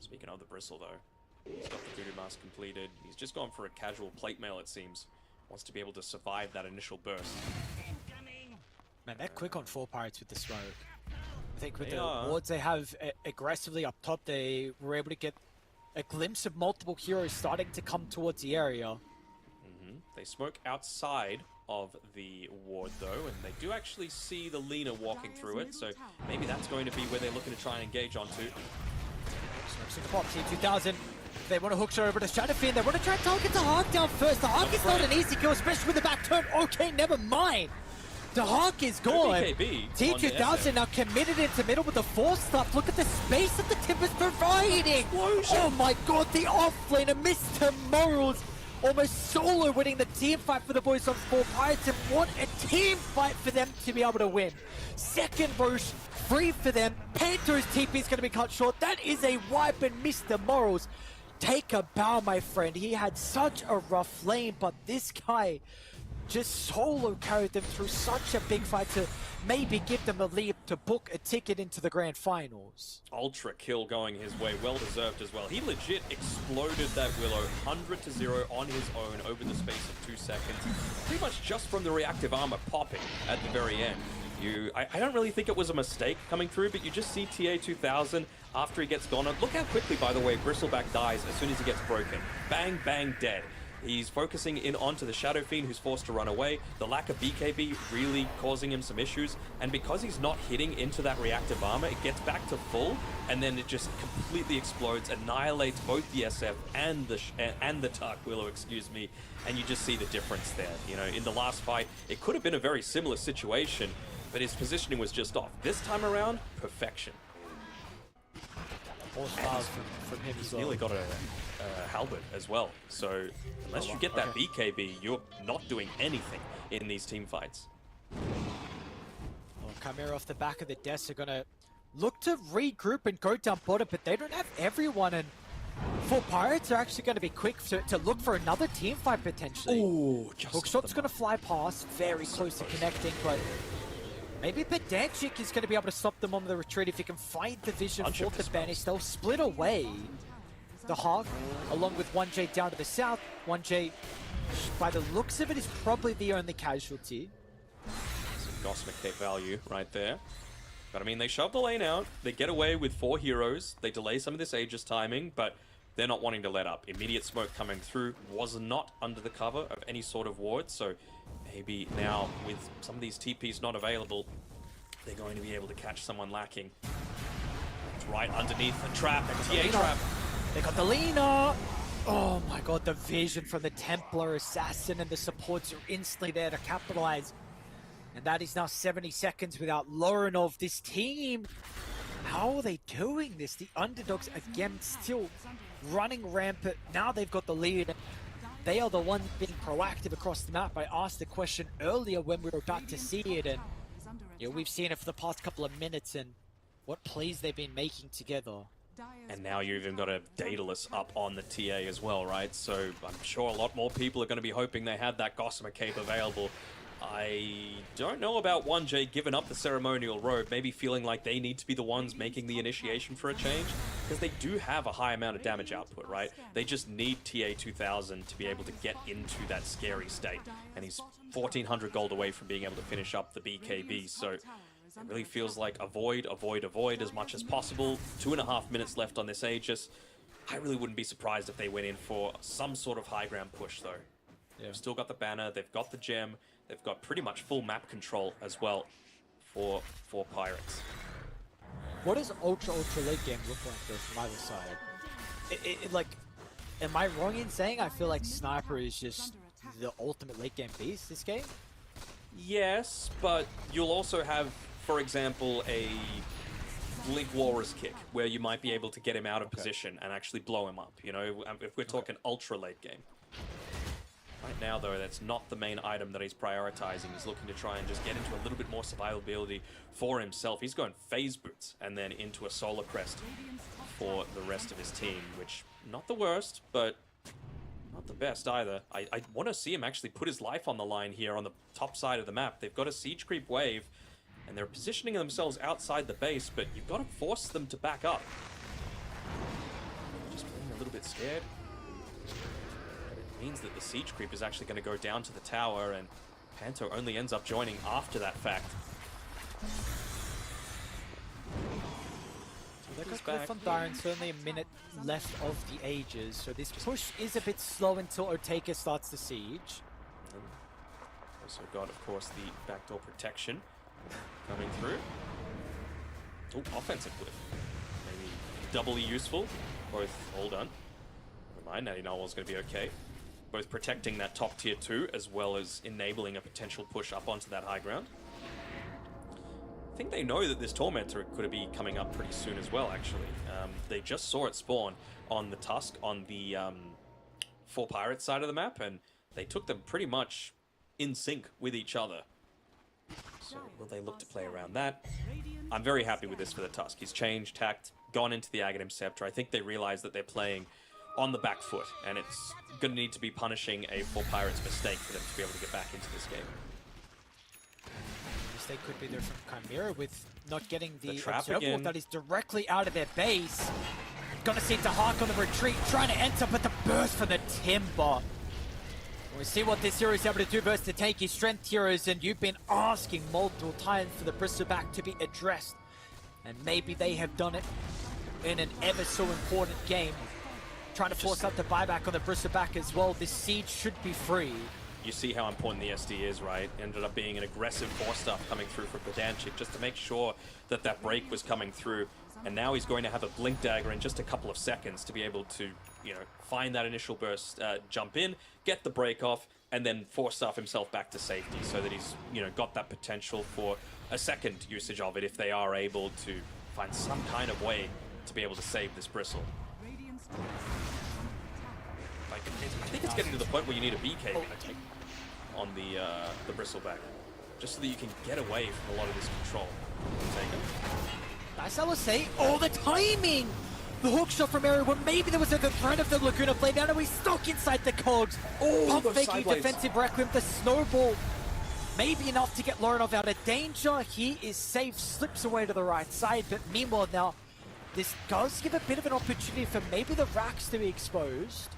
Speaking of the bristle, though, he's got the Voodoo Mask completed. He's just gone for a casual plate mail, it seems. Wants to be able to survive that initial burst.
Man, they're quick on 4 Pirates with the smoke. I think with
They
the
are.
wards they have aggressively up top, they were able to get a glimpse of multiple heroes starting to come towards the area.
They smoke outside of the ward, though, and they do actually see the Lina walking through it, so maybe that's going to be where they're looking to try and engage onto.
Smokes in the pop, T2000. They want to hook shot over to Shadow Fiend. They want to try and target the Hawk down first. The Hawk is not an easy kill, especially with the back turn. Okay, never mind. The Hawk is gone.
BKB on the
T2000
SF.
now committed into middle with the force stuff. Look at the space that the Timber's providing. Oh my god, the offlaner, Mr. Morals, almost solo winning the team fight for the boys on 4 Pirates, and what a team fight for them to be able to win. Second Roche, free for them. Panto's TP is going to be cut short. That is a wipe, and Mr. Morals, take a bow, my friend. He had such a rough lane, but this guy just solo carried them through such a big fight to maybe give them a leap to book a ticket into the grand finals.
Ultra kill going his way, well deserved as well. He legit exploded that Willow 100-0 on his own over the space of 2 seconds, pretty much just from the reactive armor popping at the very end. I don't really think it was a mistake coming through, but you just see TA2000 after he gets gone. Look how quickly, by the way, Bristleback dies as soon as he gets broken. Bang, bang, dead. He's focusing in onto the Shadow Fiend, who's forced to run away. The lack of BKB really causing him some issues. And because he's not hitting into that reactive armor, it gets back to full, and then it just completely explodes, annihilates both the SF and the Dark Willow, excuse me. And you just see the difference there. You know, in the last fight, it could have been a very similar situation, but his positioning was just off. This time around, perfection.
All stars from him
He's
as well.
nearly got a halberd as well. So unless you get that BKB, you're not doing anything in these team fights.
Well, Chimera off the back of the desk are going to look to regroup and go down bottom, but they don't have everyone, and 4 Pirates are actually going to be quick to look for another team fight potentially.
Ooh, just
Hookshot's going to fly past, very close to connecting, but maybe Pedantic is going to be able to stop them on the retreat if he can find the vision for the
100%.
banish. They'll split away. the Hawk, along with 1J down to the south. 1J, by the looks of it, is probably the only casualty.
Some Cosmic Cape value right there. But I mean, they shove the lane out, they get away with 4 heroes, they delay some of this Aegis timing, but they're not wanting to let up. Immediate smoke coming through, was not under the cover of any sort of ward, so maybe now with some of these TPs not available, they're going to be able to catch someone lacking. It's right underneath the trap, a TA trap.
They got the Lina! Oh my god, the vision from the Templar Assassin, and the supports are instantly there to capitalize. And that is now 70 seconds without Lorenov. This team, how are they doing this? The underdogs again still running rampant. Now they've got the lead. They are the ones being proactive across the map. I asked the question earlier when we were about to see it, and we've seen it for the past couple of minutes, and what plays they've been making together.
And now you've even got a Daedalus up on the TA as well, right? So I'm sure a lot more people are going to be hoping they had that Gossamer Cape available. I don't know about 1J giving up the ceremonial robe, maybe feeling like they need to be the ones making the initiation for a change, because they do have a high amount of damage output, right? They just need TA 2000 to be able to get into that scary state, and he's 1400 gold away from being able to finish up the BKB, so it really feels like avoid as much as possible. 2.5 minutes left on this Aegis. I really wouldn't be surprised if they went in for some sort of high ground push, though. They've still got the banner, they've got the gem, they've got pretty much full map control as well for Pirates.
What does ultra late game look like though from either side? Like, am I wrong in saying I feel like Sniper is just the ultimate late game beast this game?
Yes, but you'll also have, for example, a Blink Walrus kick where you might be able to get him out of position and actually blow him up, you know, if we're talking ultra late game. Right now, though, that's not the main item that he's prioritizing. He's looking to try and just get into a little bit more survivability for himself. He's going phase boots and then into a solar crest for the rest of his team, which, not the worst, but not the best either. I want to see him actually put his life on the line here on the top side of the map. They've got a siege creep wave, and they're positioning themselves outside the base, but you've got to force them to back up. Just being a little bit scared. Means that the siege creep is actually going to go down to the tower, and Panto only ends up joining after that fact.
So they've got Cliff on Darren's only a minute left of the Ages, so this push is a bit slow until Oteka starts the siege.
And also got, of course, the backdoor protection coming through. Oh, offensive Cliff. Maybe doubly useful. Both, hold on. Never mind, Natty Narwhal's going to be okay. Both protecting that top tier 2 as well as enabling a potential push up onto that high ground. I think they know that this Tormentor could be coming up pretty soon as well, actually. They just saw it spawn on the Tusk on the 4 Pirates side of the map, and they took them pretty much in sync with each other. So will they look to play around that? I'm very happy with this for the Tusk. He's changed tact, gone into the Aghanim Scepter. I think they realize that they're playing on the back foot, and it's going to need to be punishing a 4 Pirates mistake for them to be able to get back into this game.
The mistake could be there from Chimera with not getting the
trap
observer
again.
that is directly out of their base. Gonna see Dahak on the retreat, trying to enter, but the burst from the Timber. We see what this hero is able to do versus the tanky strength heroes, and you've been asking multiple times for the bristleback to be addressed. And maybe they have done it in an ever so important game. Trying to force out the buyback on the bristleback as well. This siege should be free.
You see how important the SD is, right? Ended up being an aggressive force stuff coming through for Gdanchik just to make sure that that break was coming through. And now he's going to have a blink dagger in just a couple of seconds to be able to, you know, find that initial burst, jump in, get the break off, and then force stuff himself back to safety so that he's, you know, got that potential for a second usage of it if they are able to find some kind of way to be able to save this bristle. Like, I think it's getting to the point where you need a BK on the bristleback, just so that you can get away from a lot of this control.
As I was saying, oh, the timing! The hook shot from area where maybe there was a threat of the Laguna play. Now he's stuck inside the cogs.
Oh,
Pump faking defensive Requiem, the snowball. Maybe enough to get Lorenov out of danger. He is safe, slips away to the right side, but meanwhile now, this does give a bit of an opportunity for maybe the racks to be exposed.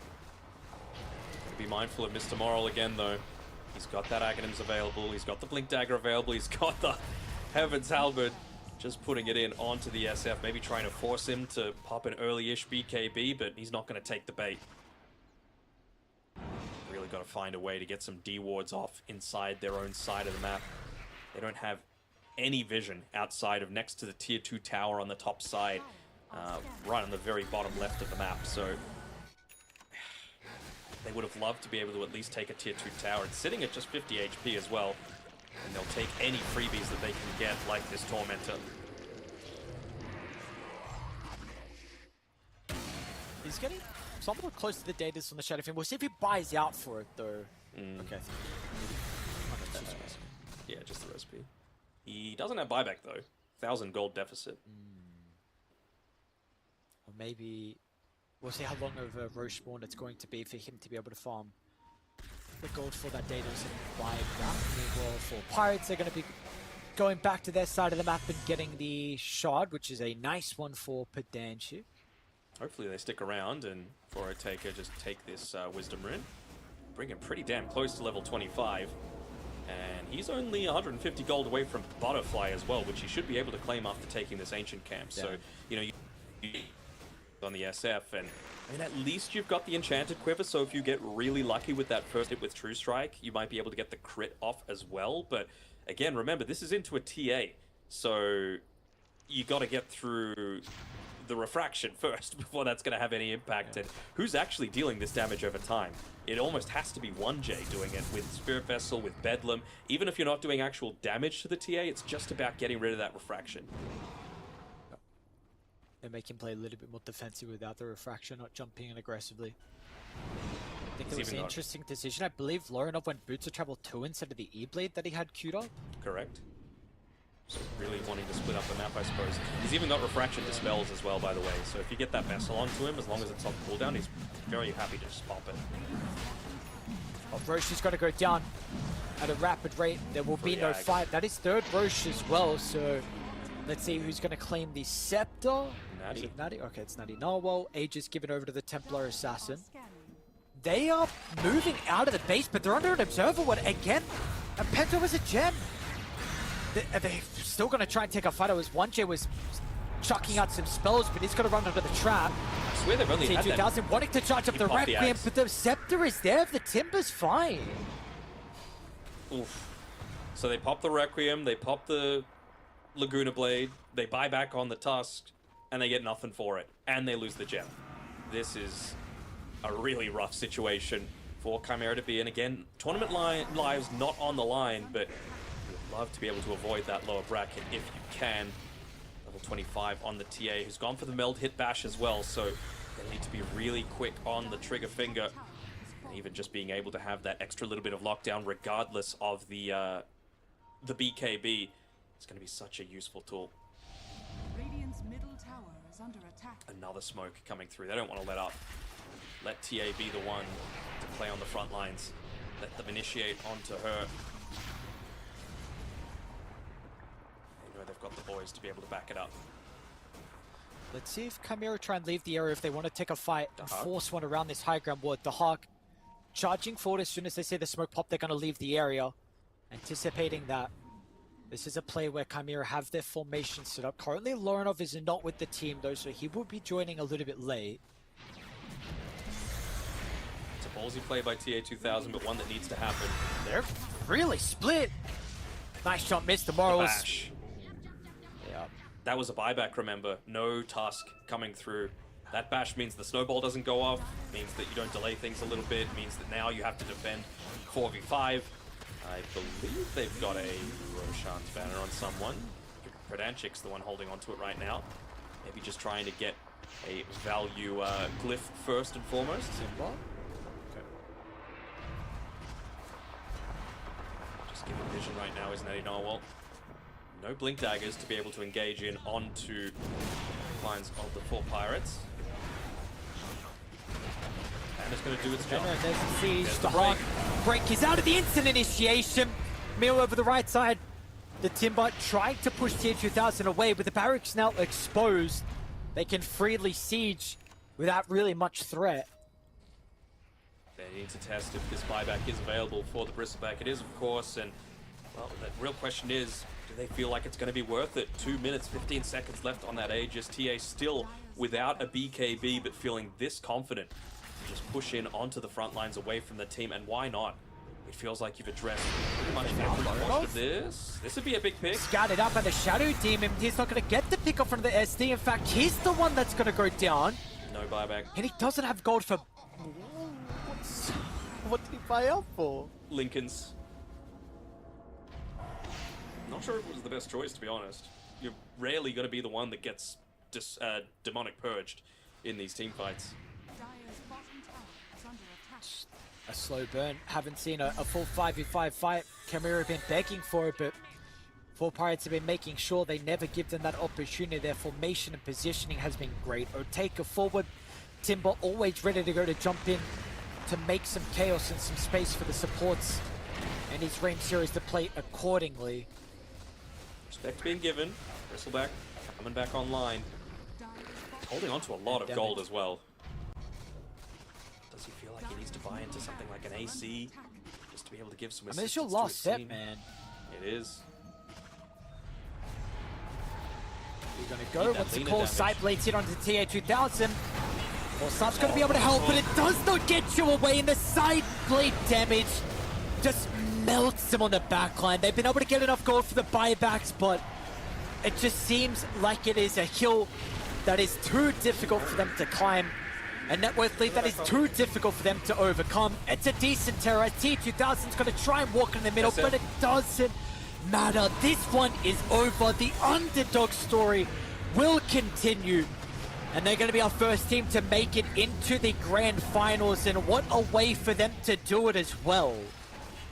Be mindful of Mr. Moral again, though. He's got that Aghanims available. He's got the Blink Dagger available. He's got the Heaven's Halberd. Just putting it in onto the SF. Maybe trying to force him to pop an early-ish BKB, but he's not going to take the bait. Really got to find a way to get some D-wards off inside their own side of the map. They don't have any vision outside of next to the tier 2 tower on the top side, right on the very bottom left of the map. So they would have loved to be able to at least take a tier 2 tower. It's sitting at just 50 HP as well, and they'll take any freebies that they can get, like this Tormentor.
He's getting somewhat close to the datas on the Shadow Fiend. We'll see if he buys out for it, though. Okay.
Yeah, just the recipe. He doesn't have buyback, though. 1,000 gold deficit.
Or maybe we'll see how long of a Roche spawn it's going to be for him to be able to farm the gold for that Daedalus and buy that. Meanwhile, for Pirates, they're going to be going back to their side of the map and getting the shard, which is a nice one for Pedanchu.
Hopefully they stick around, and for a taker, just take this Wisdom Rune. Bring him pretty damn close to level 25. And he's only 150 gold away from Butterfly as well, which he should be able to claim after taking this Ancient Camp. Yeah. So, you know, you on the SF, and I mean, at least you've got the Enchanted Quiver, so if you get really lucky with that first hit with True Strike, you might be able to get the crit off as well. But again, remember, this is into a TA, so you got to get through the refraction first before that's going to have any impact. And who's actually dealing this damage over time? It almost has to be 1J doing it with Spirit Vessel, with Bedlam. Even if you're not doing actual damage to the TA, it's just about getting rid of that refraction.
And make him play a little bit more defensive without the refraction, not jumping in aggressively. I think it was an interesting decision. I believe Lorinov went Boots of Travel 2 instead of the E-Blade that he had queued up.
Correct. So really wanting to split up the map, I suppose. He's even got Refraction Dispels as well, by the way. So if you get that Vessel onto him, as long as it's off cooldown, he's very happy to just pop it.
Oh, Roche has got to go down at a rapid rate. There will be no fight. That is third Roche as well, so let's see who's going to claim the Scepter.
Natty.
Natty? Okay, it's Natty Narwhal. Age is given over to the Templar Assassin. They are moving out of the base, but they're under an Observer one again. And Pento was a gem. They're still going to try and take a fight. It was 1J was chucking out some spells, but he's going to run under the trap.
I swear they've only had that.
Wanting to charge up the Requiem, but the Scepter is there. The Timber's fine.
Oof. So they pop the Requiem, they pop the Laguna Blade, they buy back on the Tusk, and they get nothing for it. And they lose the gem. This is a really rough situation for Chimera to be in. Again, tournament lives not on the line, but love to be able to avoid that lower bracket if you can. Level 25 on the TA, who's gone for the meld hit bash as well, so they need to be really quick on the trigger finger. And even just being able to have that extra little bit of lockdown regardless of the BKB, it's going to be such a useful tool.
Radiant's middle tower is under attack.
Another smoke coming through. They don't want to let up. Let TA be the one to play on the front lines. Let them initiate onto her. They've got the boys to be able to back it up.
Let's see if Chimera try and leave the area if they want to take a fight and force one around this high ground ward. The Hawk charging forward as soon as they see the smoke pop, they're going to leave the area. Anticipating that. This is a play where Chimera have their formation set up. Currently, Lorinov is not with the team though, so he will be joining a little bit late.
It's a ballsy play by TA2000, but one that needs to happen.
They're really split. Nice shot, Mr. Morals.
That was a buyback, remember. No Tusk coming through. That bash means the snowball doesn't go off, means that you don't delay things a little bit, means that now you have to defend 4v5. I believe they've got a Roshan's banner on someone. Predanchik's the one holding onto it right now. Maybe just trying to get a value glyph first and foremost.
Simba.
Okay. Just giving vision right now is Natty Narwhal. No Blink Daggers to be able to engage in onto lines of the 4 Pirates. And it's going to do its job.
There's the siege. The Hawk break is out of the instant initiation. Meal over the right side. The Timber trying to push Tier 2000 away, but the barracks now exposed. they can freely siege without really much threat.
They need to test if this buyback is available for the Bristleback. It is, of course, and, well, the real question is, do they feel like it's going to be worth it? 2 minutes, 15 seconds left on that Aegis. TA still without a BKB, but feeling this confident to just push in onto the front lines away from the team, and why not? It feels like you've addressed pretty much every portion of this. This would be a big pick.
Scouted up, and the Shadow Demon, he's not going to get the pick off from the SD. In fact, he's the one that's going to go down.
No buyback.
And he doesn't have gold for... What did he buy up for?
Lincoln's. Not sure if it was the best choice, to be honest. You're rarely going to be the one that gets demonic purged in these team fights.
Dire's bottom tower is under attack.
A slow burn. Haven't seen a full 5v5 fight. Chimera have been begging for it, but Four Pirates have been making sure they never give them that opportunity. Their formation and positioning has been great. Oteka forward. Timber always ready to go to jump in to make some chaos and some space for the supports. And his Reign series to play accordingly.
Respect being given. Bristleback coming back online. Holding on to a lot of gold as well. Does he feel like he needs to buy into something like an AC just to be able to give some assistance?
I mean, it's your last set, man.
It is.
You're gonna go. What's the call? Sideblades hit onto the TA2000. Well, Sub's gonna be able to help, but it does not get you away, and the side blade damage just melts him on the backline. They've been able to get enough gold for the buybacks, but it just seems like it is a hill that is too difficult for them to climb. A net worth lead that is too difficult for them to overcome. It's a decent terror. T2000's gonna try and walk in the middle, but it doesn't matter. This one is over. The underdog story will continue. And they're going to be our first team to make it into the grand finals, and what a way for them to do it as well.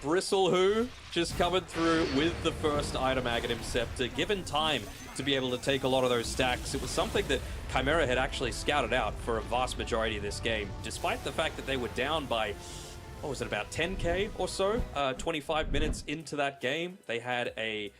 Bristle who just coming through with the first item Aghanim Scepter, given time to be able to take a lot of those stacks. It was something that Chimera had actually scouted out for a vast majority of this game, despite the fact that they were down by, what was it, about 10k or so, 25 minutes into that game. They had a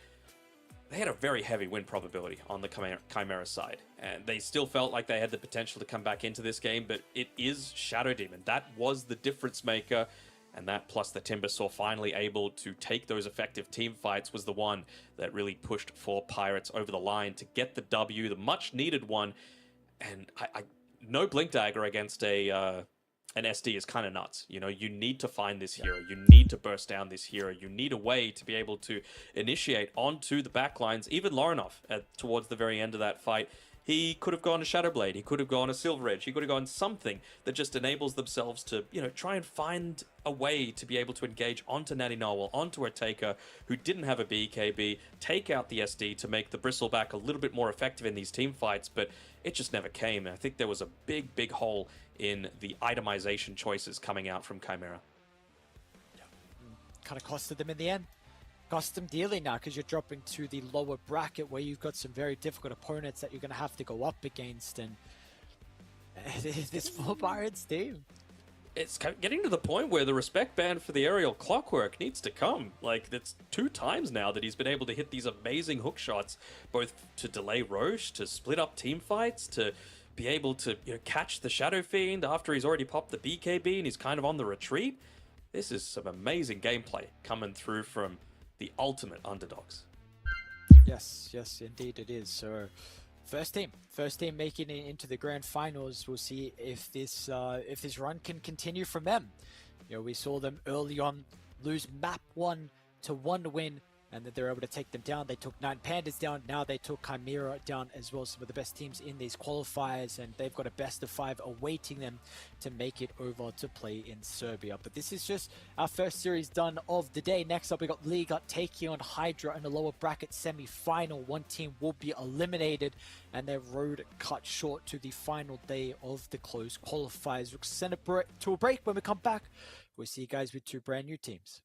very heavy win probability on the Chimera side, and they still felt like they had the potential to come back into this game, but it is Shadow Demon. That was the difference maker, and that plus the Timbersaw finally able to take those effective team fights was the one that really pushed Four Pirates over the line to get the W, the much needed one. And no Blink Dagger against an SD is kind of nuts. You know, you need to find this hero. You need to burst down this hero. You need a way to be able to initiate onto the backlines. Even Lorinov, towards the very end of that fight, he could have gone to Shadowblade. He could have gone to Silver Edge. He could have gone something that just enables themselves to, you know, try and find a way to be able to engage onto Natty Narwhal, onto Oteka, who didn't have a BKB, take out the SD to make the Bristleback a little bit more effective in these team fights, but it just never came. And I think there was a big, big hole in the itemization choices coming out from Chimera.
Kind of costed them in the end. Cost them dearly now, because you're dropping to the lower bracket where you've got some very difficult opponents that you're going to have to go up against, and this Four Pirates team.
It's getting to the point where the respect band for the aerial clockwork needs to come. Like, it's 2 times now that he's been able to hit these amazing hook shots, both to delay Roche, to split up team fights, to be able to, you know, catch the Shadow Fiend after he's already popped the BKB and he's kind of on the retreat. This is some amazing gameplay coming through from the ultimate underdogs.
Yes, indeed it is. So, first team making it into the grand finals. We'll see if this run can continue from them. You know, we saw them early on lose map 1 to 1 win, and that they're able to take them down. They took 9 Pandas down. Now they took Chimera down as well. Some of the best teams in these qualifiers, and they've got a best of 5 awaiting them to make it over to play in Serbia. But this is just our first series done of the day. Next up, we got Liga taking on Hydra in the lower bracket semi-final. One team will be eliminated, and their road cut short to the final day of the closed qualifiers. We'll send it to a break. When we come back, we'll see you guys with 2 brand new teams.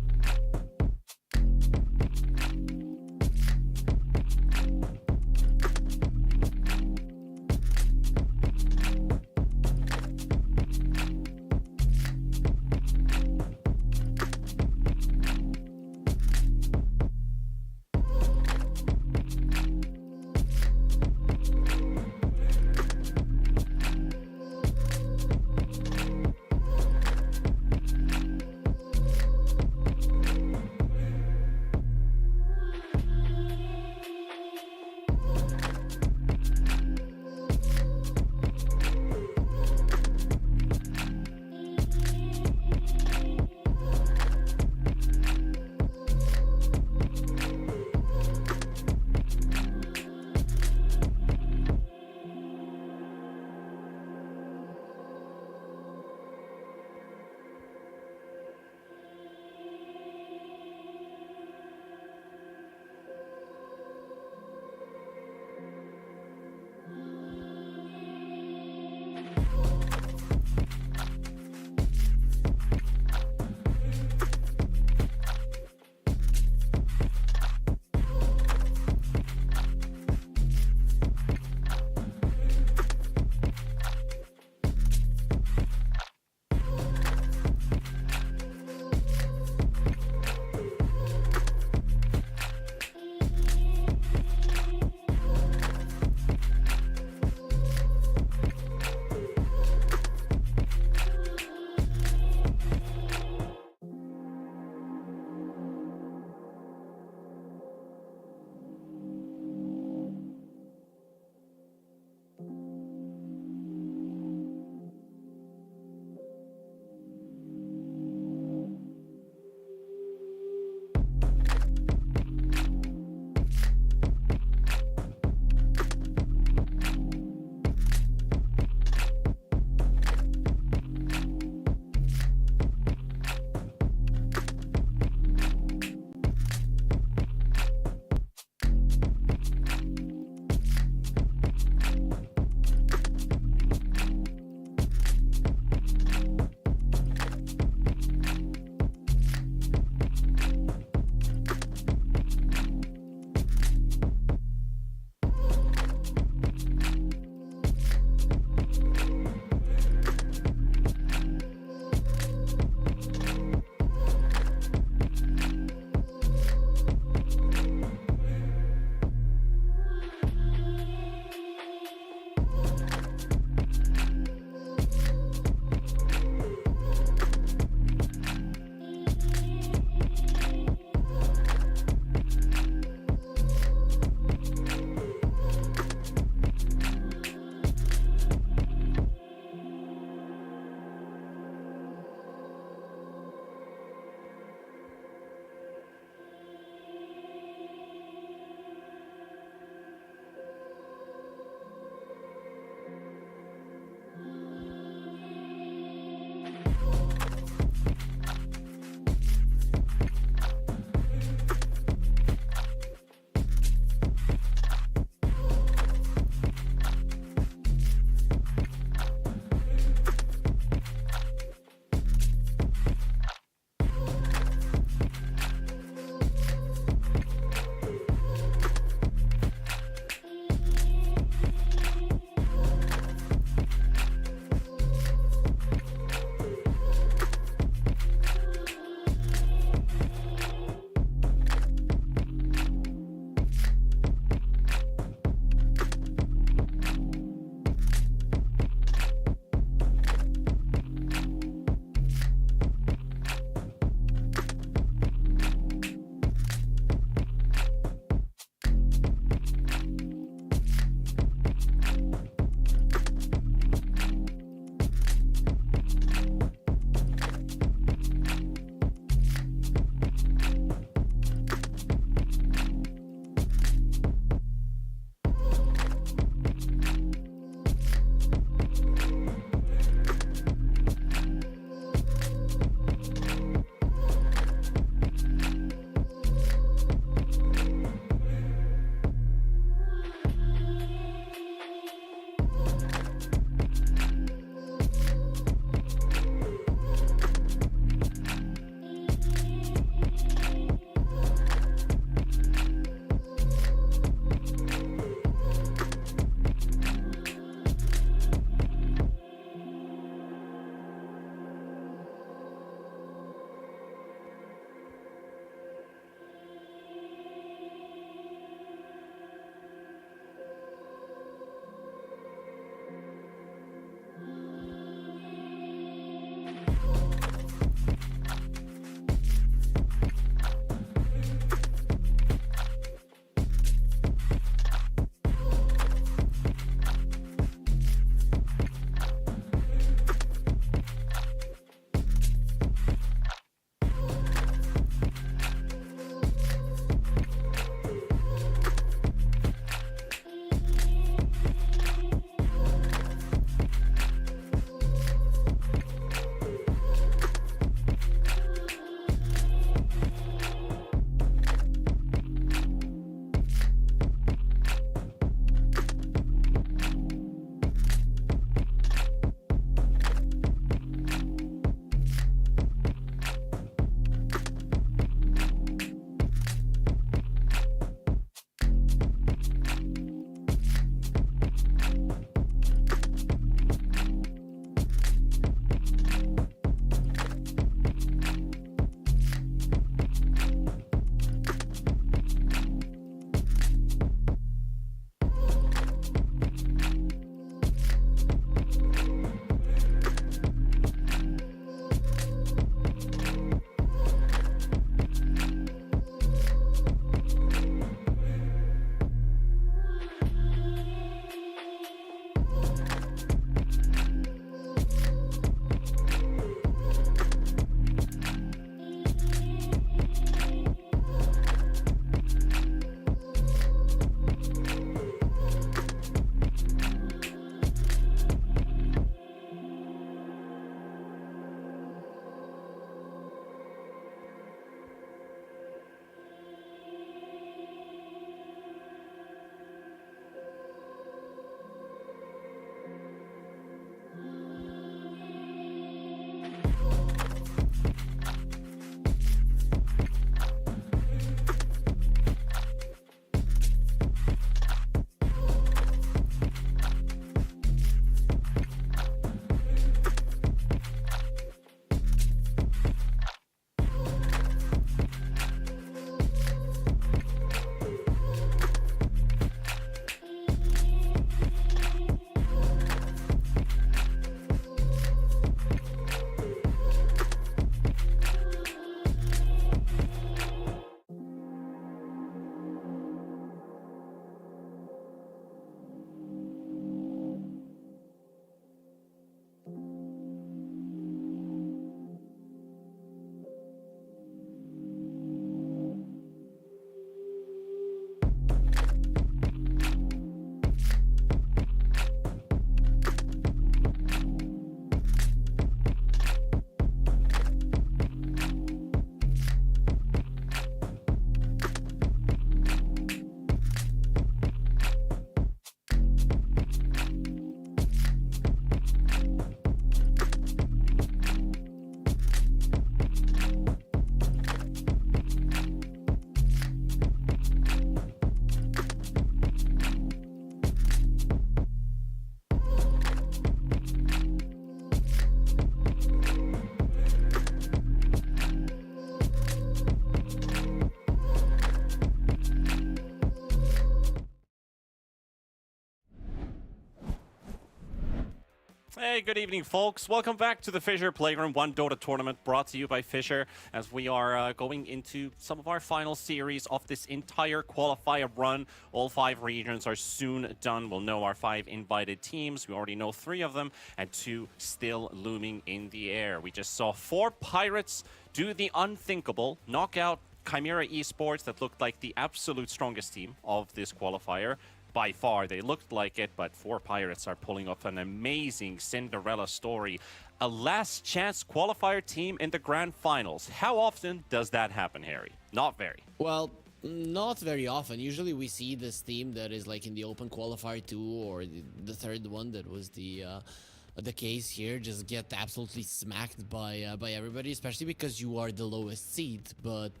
Hey, good evening, folks. Welcome back to the FISSURE Playground 1 Dota tournament brought to you by FISSURE as we are going into some of our final series of this entire qualifier run. All 5 regions are soon done. We'll know our 5 invited teams. We already know 3 of them and 2 still looming in the air. We just saw 4 Pirates do the unthinkable, knock out Chimera Esports that looked like the absolute strongest team of this qualifier. By far, they looked like it, but 4 Pirates are pulling off an amazing Cinderella story. A last chance qualifier team in the grand finals. How often does that happen, Harry? Not very.
Well, not very often. Usually we see this team that is like in the open qualifier 2 or the third one that was the case here, just get absolutely smacked by everybody, especially because you are the lowest seed. But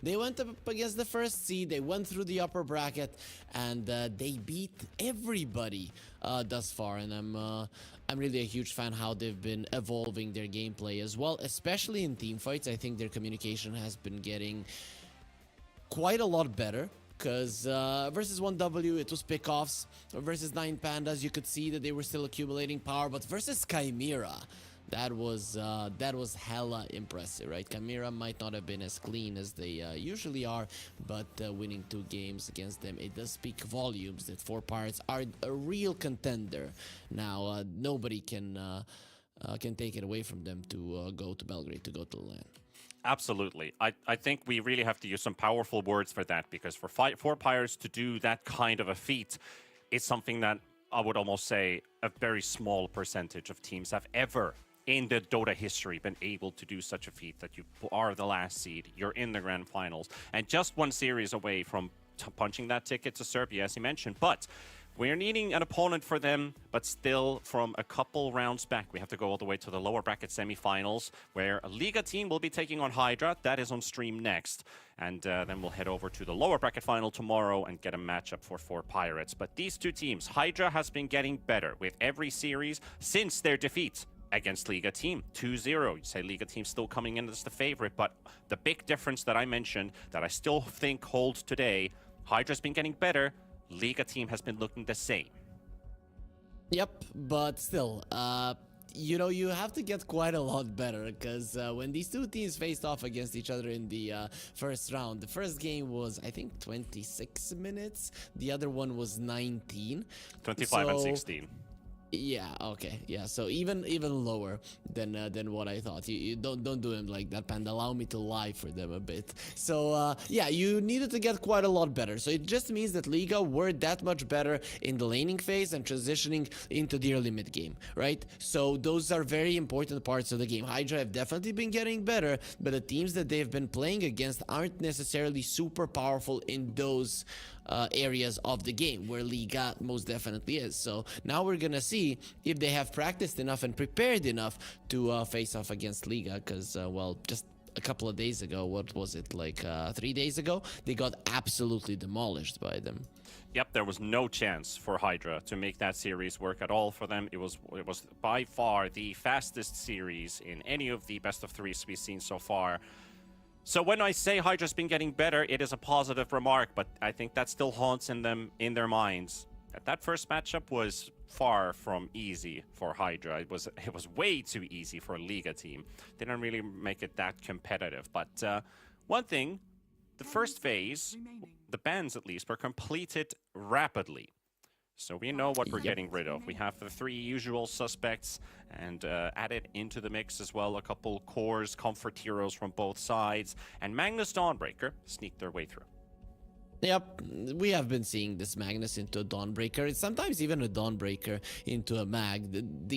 they went up against the first seed, they went through the upper bracket, and they beat everybody thus far. And I'm really a huge fan how they've been evolving their gameplay as well, especially in team fights. I think their communication has been getting quite a lot better. Because versus 1W, it was pickoffs. Versus 9 Pandas, you could see that they were still accumulating power. But versus Chimera, that was hella impressive, right? Chimera might not have been as clean as they usually are, but winning 2 games against them, it does speak volumes that 4 Pirates are a real contender. Now, nobody can take it away from them to go to Belgrade, to go to the LAN.
Absolutely. I think we really have to use some powerful words for that, because for 4 Pirates to do that kind of a feat is something that I would almost say a very small percentage of teams have ever in the Dota history been able to do such a feat, that you are the last seed, you're in the grand finals, and just 1 series away from punching that ticket to Serbia, as you mentioned. But we're needing an opponent for them, but still from a couple rounds back. We have to go all the way to the lower bracket semifinals, where a Liga team will be taking on Hydra. That is on stream next. And then we'll head over to the lower bracket final tomorrow and get a matchup for 4 Pirates. But these 2 teams, Hydra has been getting better with every series since their defeat against Liga team 2-0. You say Liga team still coming in as the favorite, but the big difference that I mentioned that I still think holds today, Hydra's been getting better. Liga team has been looking the same.
Yep, but still, you know, you have to get quite a lot better, because when these 2 teams faced off against each other in the first round, the first game was, I think, 26 minutes. The other one was 19.
25 and 16.
Yeah, okay, yeah, so even lower than what I thought. You don't do him like that, Panda. Allow me to lie for them a bit. So yeah, you needed to get quite a lot better. So it just means that Liga were that much better in the laning phase and transitioning into the early mid game, right? So those are very important parts of the game. Hydra have definitely been getting better, but the teams that they've been playing against aren't necessarily super powerful in those areas of the game, where Liga most definitely is. So now we're gonna see if they have practiced enough and prepared enough to face off against Liga, because well, just a couple of days ago, what was it, like 3 days ago, they got absolutely demolished by them.
Yep, there was no chance for Hydra to make that series work at all for them. It was by far the fastest series in any of the best of 3s we've seen so far. So when I say Hydra's been getting better, it is a positive remark, but I think that still haunts in their minds. That first matchup was far from easy for Hydra. It was way too easy for a Liga team. Didn't really make it that competitive. But one thing, the first phase, the bans at least, were completed rapidly. So we know what we're getting rid of. We have the 3 usual suspects, and added into the mix as well a couple cores, comfort heroes from both sides, and Magnus Dawnbreaker sneaked their way through.
Yep, we have been seeing this Magnus into a Dawnbreaker. It's sometimes even a Dawnbreaker into a Mag.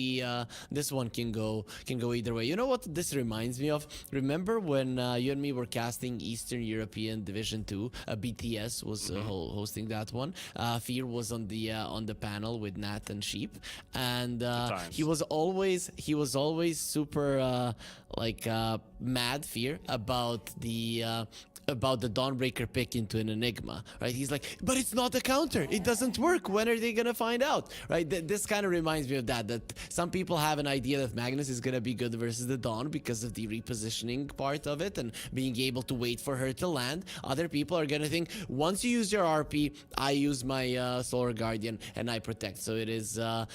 This one can go either way. You know what this reminds me of? Remember when you and me were casting Eastern European Division 2? BTS was hosting that one. Fear was on the panel with Nat and Sheep, and he was always super mad, Fear, about the about the Dawnbreaker pick into an Enigma, right? He's like, but it's not a counter. It doesn't work. When are they going to find out, right? This kind of reminds me of that some people have an idea that Magnus is going to be good versus the Dawn because of the repositioning part of it and being able to wait for her to land. Other people are going to think, once you use your RP, I use my Solar Guardian and I protect. So it is a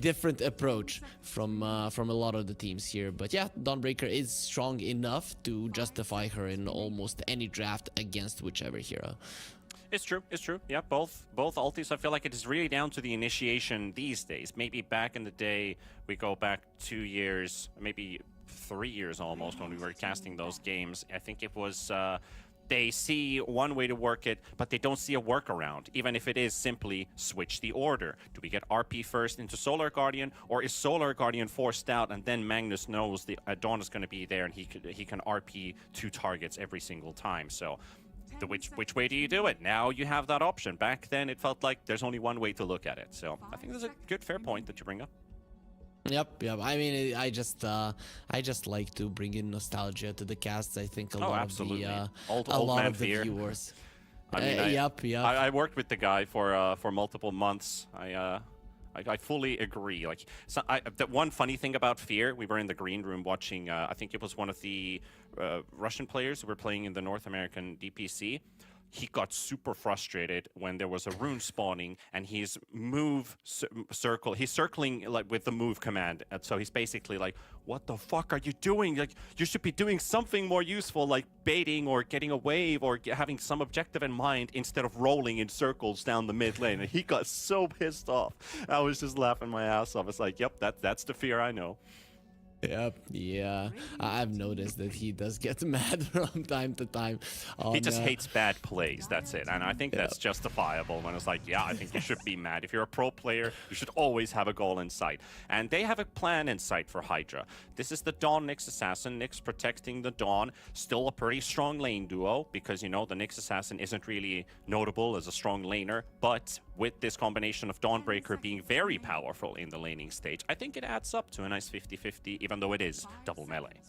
different approach from a lot of the teams here. But yeah, Dawnbreaker is strong enough to justify her in almost any draft against whichever hero.
It's true. It's true. Yeah, both ultis. I feel like it is really down to the initiation these days. Maybe back in the day, we go back 2 years, maybe 3 years almost, when we were casting those games. I think it was they see one way to work it, but they don't see a workaround, even if it is simply switch the order. Do we get RP first into Solar Guardian, or is Solar Guardian forced out and then Magnus knows the Dawn is going to be there and he can RP 2 targets every single time? So which way do you do it? Now you have that option. Back then it felt like there's only one way to look at it. So I think that's a good, fair point that you bring up.
Yep. I mean, I just like to bring in nostalgia to the casts. I think a lot
absolutely.
of the
Old man
of the
fear.
viewers.
I mean,
Yep.
I worked with the guy for multiple months. I fully agree. Like, so the one funny thing about Fear, we were in the green room watching. I think it was one of the Russian players who were playing in the North American DPC. He got super frustrated when there was a rune spawning and he's circle. He's circling like with the move command, and so he's basically like, "What the fuck are you doing? Like, you should be doing something more useful, like baiting or getting a wave or having some objective in mind instead of rolling in circles down the mid lane." And he got so pissed off. I was just laughing my ass off. It's like, "Yep, that's the Fear I know."
Yep. Yeah. I've noticed that he does get mad from time to time.
He just hates bad plays. That's it. And I think that's justifiable when it's like, yeah, I think you should be mad. If you're a pro player, you should always have a goal in sight. And they have a plan in sight for Hydra. This is the Dawn Nyx Assassin. Nyx protecting the Dawn. Still a pretty strong lane duo because, you know, the Nyx Assassin isn't really notable as a strong laner. But with this combination of Dawnbreaker being very powerful in the laning stage, I think it adds up to a nice 50-50, even though it is double melee.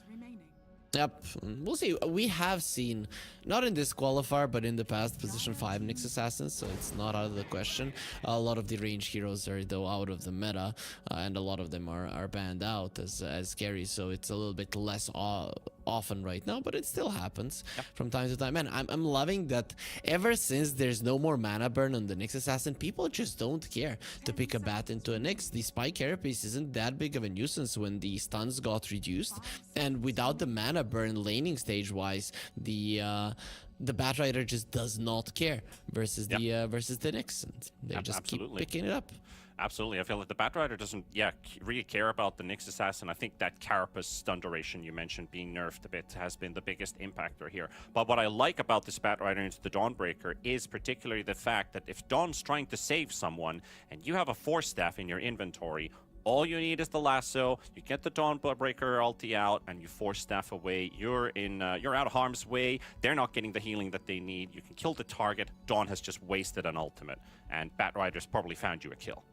Yep, we'll see. We have seen, not in this qualifier, but in the past, position 5 Nyx Assassins, so it's not out of the question. A lot of the range heroes are, though, out of the meta, and a lot of them are banned out as carries, so it's a little bit less often right now, but it still happens from time to time. And I'm loving that ever since there's no more mana burn on the Nyx Assassin, people just don't care to pick a bat into a Nyx. The spike carapace isn't that big of a nuisance when the stuns got reduced, and without the mana burn laning stage wise, the Batrider just does not care versus the Nyx, and they just keep picking it up.
Absolutely. I feel like the Batrider doesn't, really care about the Nyx Assassin. I think that Carapace stun duration you mentioned being nerfed a bit has been the biggest impactor here. But what I like about this Batrider into the Dawnbreaker is particularly the fact that if Dawn's trying to save someone and you have a Force Staff in your inventory, all you need is the lasso, you get the Dawnbreaker ulti out, and you Force Staff away. You're out of harm's way. They're not getting the healing that they need. You can kill the target. Dawn has just wasted an ultimate, and Batrider's probably found you a kill.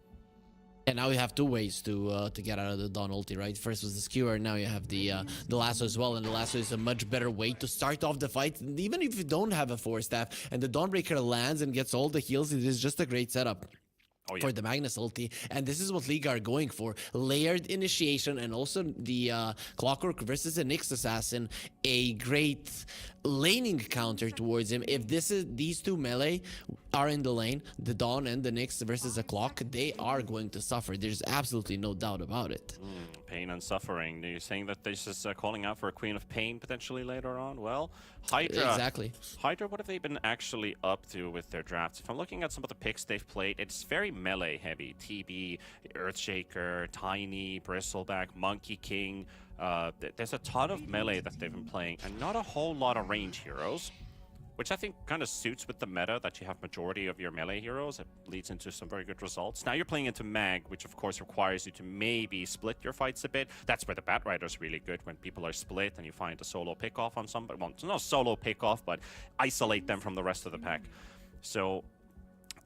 And now you have 2 ways to get out of the Dawn ulti, right? First was the skewer, now you have the lasso as well, and the lasso is a much better way to start off the fight. Even if you don't have a Force Staff, and the Dawnbreaker lands and gets all the heals, it is just a great setup. For the Magnus ulti, and this is what League are going for. Layered initiation, and also the Clockwork versus a Nyx Assassin, a great laning counter towards him. If these 2 melee are in the lane, the Dawn and the Nyx versus a Clock, they are going to suffer. There's absolutely no doubt about it.
Pain and suffering. Are you saying that this is calling out for a Queen of Pain potentially later on? Well, Hydra.
Exactly.
Hydra, what have they been actually up to with their drafts? If I'm looking at some of the picks they've played, it's very melee heavy. TB, Earthshaker, Tiny, Bristleback, Monkey King. There's a ton of melee that they've been playing, and not a whole lot of range heroes, which I think kind of suits with the meta that you have majority of your melee heroes. It leads into some very good results. Now you're playing into Mag, which of course requires you to maybe split your fights a bit. That's where the Batrider's really good, when people are split and you find a solo pick-off on somebody. Well, no solo pick-off, but isolate them from the rest of the pack. So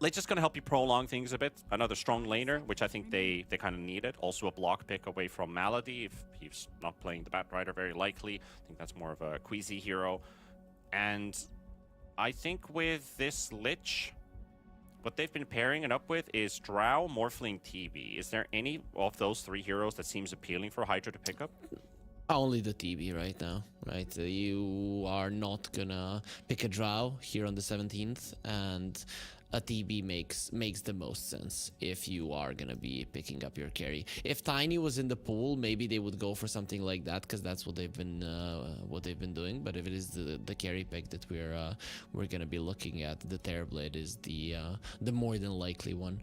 it's just going to help you prolong things a bit. Another strong laner, which I think they kind of needed. Also a block pick away from Malady, if he's not playing the Batrider, very likely. I think that's more of a Queasy hero. And I think with this Lich, what they've been pairing it up with is Drow, Morphling, TB. Is there any of those three heroes that seems appealing for Hydra to pick up?
Only the TB right now, right? You are not gonna pick a Drow here on the 17th, and a TB makes the most sense if you are gonna be picking up your carry. If Tiny was in the pool, maybe they would go for something like that because that's what they've been doing. But if it is the carry pick that we're gonna be looking at, the Terrorblade is the more than likely one.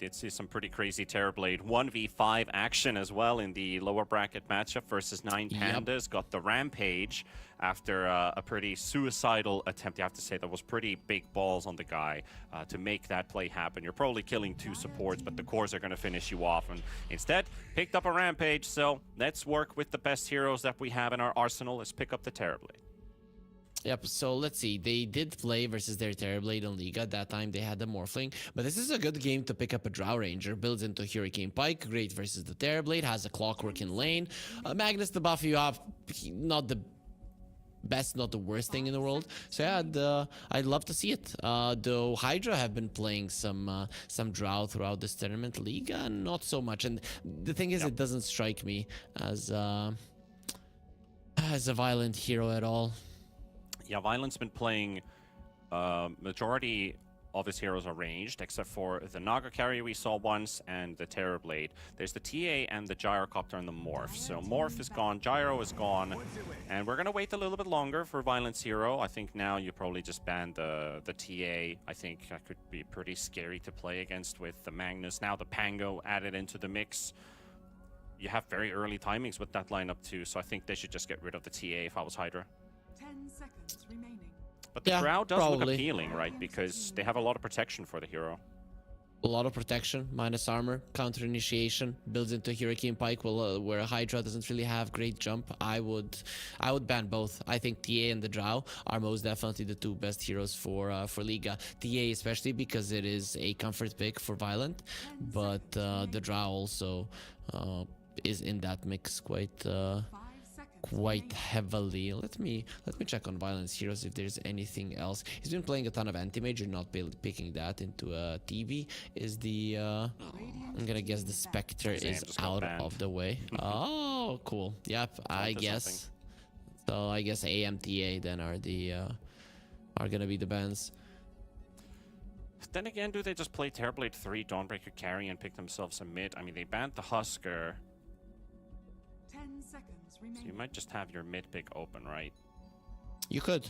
Did see some pretty crazy Terrorblade 1v5 action as well in the lower bracket matchup versus 9 Pandas. Got the Rampage after a pretty suicidal attempt. You have to say that was pretty big balls on the guy to make that play happen. You're probably killing 2 supports, but the cores are going to finish you off. And instead, picked up a Rampage. So let's work with the best heroes that we have in our arsenal. Let's pick up the Terrorblade.
Yep, so let's see. They did play versus their Terrorblade on Liga. That time they had the Morphling. But this is a good game to pick up a Drow Ranger. Builds into Hurricane Pike. Great versus the Terrorblade. Has a Clockwork in lane. Magnus to buff you up. Not the best, not the worst thing in the world. So yeah, I'd love to see it. Though Hydra have been playing some Drow throughout this tournament. Liga, not so much. And the thing is, it doesn't strike me as a violent hero at all.
Yeah, Violent's been playing majority of his heroes are ranged, except for the Naga carry we saw once and the Terrorblade. There's the TA and the Gyrocopter and the Morph. So Morph is gone, Gyro is gone, and we're gonna wait a little bit longer for Violent's hero. I think now you probably just ban the TA. I think that could be pretty scary to play against with the Magnus. Now the Pango added into the mix. You have very early timings with that lineup too, so I think they should just get rid of the TA if I was Hydra.
10 seconds remaining.
But the
Yeah,
Drow does
probably.
look appealing, right? Because they have a lot of protection for the hero.
A lot of protection, minus armor, counter initiation, builds into Hurricane Pike, where Hydra doesn't really have great jump. I would ban both. I think TA and the Drow are most definitely the 2 best heroes for Liga. TA especially because it is a comfort pick for Violent, but the Drow also is in that mix quite
5 seconds
heavily. Let me check on Violence heroes if there's anything else. He's been playing a ton of anti-mage. You're not picking that into a TV. Is the I'm gonna guess the Spectre is
just got
out
banned.
of the way. Oh, cool. Yep, I guess. So I guess AMTA then are gonna be the bans.
Then again, do they just play Terrorblade 3, Dawnbreaker carry, and pick themselves a mid? I mean, they banned the Husker,
10 seconds
so you
remaining.
might just have your mid pick open, right?
You could.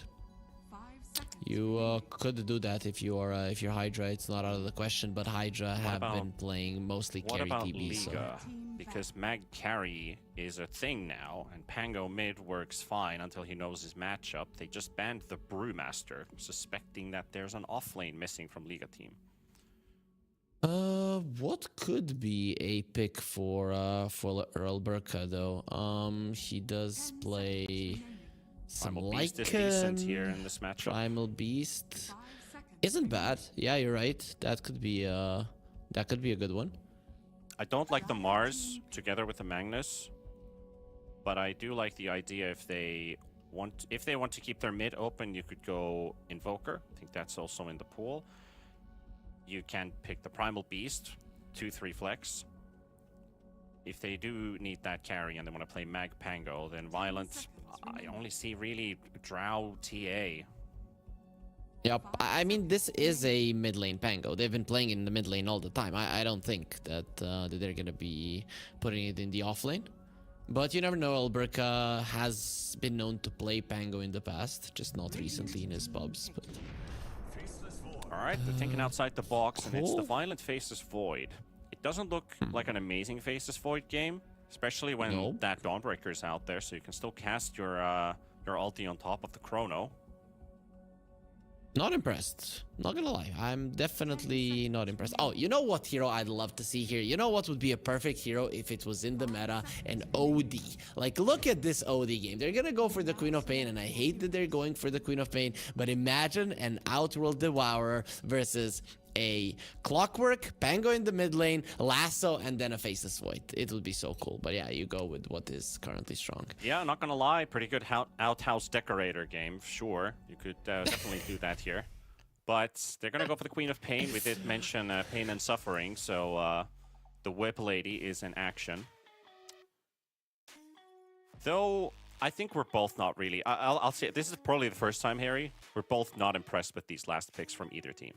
5 seconds.
You could do that if you're Hydra. It's not out of the question, but Hydra have
about-
been playing mostly
What
carry
about
TB. So.
Liga? Because Mag carry is a thing now, and Pango mid works fine until he knows his matchup. They just banned the Brewmaster, suspecting that there's an offlane missing from Liga team.
What could be a pick for Earl Burka though? He does play some
Primal Beast is decent here
Lycan.
in this matchup.
Primal Beast
5 seconds.
isn't bad. Yeah, you're right. That could be a good one.
I don't like the Mars together with the Magnus, but I do like the idea if they want to keep their mid open, you could go Invoker. I think that's also in the pool. You can pick the Primal Beast, 2/3 flex. If they do need that carry and they want to play Mag Pango, then Violent. I only see really Drow TA.
Yep. I mean, this is a mid lane Pango. They've been playing it in the mid lane all the time. I don't think that they're gonna be putting it in the off lane. But you never know. Alberca has been known to play Pango in the past, just not recently in his pubs. But
Alright, they're thinking outside the box, and it's the
cool.
Violent Faceless Void. It doesn't look like an amazing Faceless Void game, especially when
Nope.
that Dawnbreaker is out there, so you can still cast your ulti on top of the Chrono.
not impressed. Not gonna lie. I'm definitely not impressed. Oh, you know what hero I'd love to see here? You know what would be a perfect hero if it was in the meta? An OD. Like, look at this OD game. They're gonna go for the Queen of Pain, and I hate that they're going for the Queen of Pain, but imagine an Outworld Devourer versus a Clockwork, Pango in the mid lane, Lasso, and then a Faceless Void. It would be so cool. But yeah, you go with what is currently strong.
Yeah, not gonna lie, pretty good outhouse decorator game, sure. You could definitely do that here. But they're gonna go for the Queen of Pain. We did mention pain and suffering, so the Whip Lady is in action. Though, I think we're both not really... I'll say, this is probably the first time, Harry, we're both not impressed with these last picks from either team.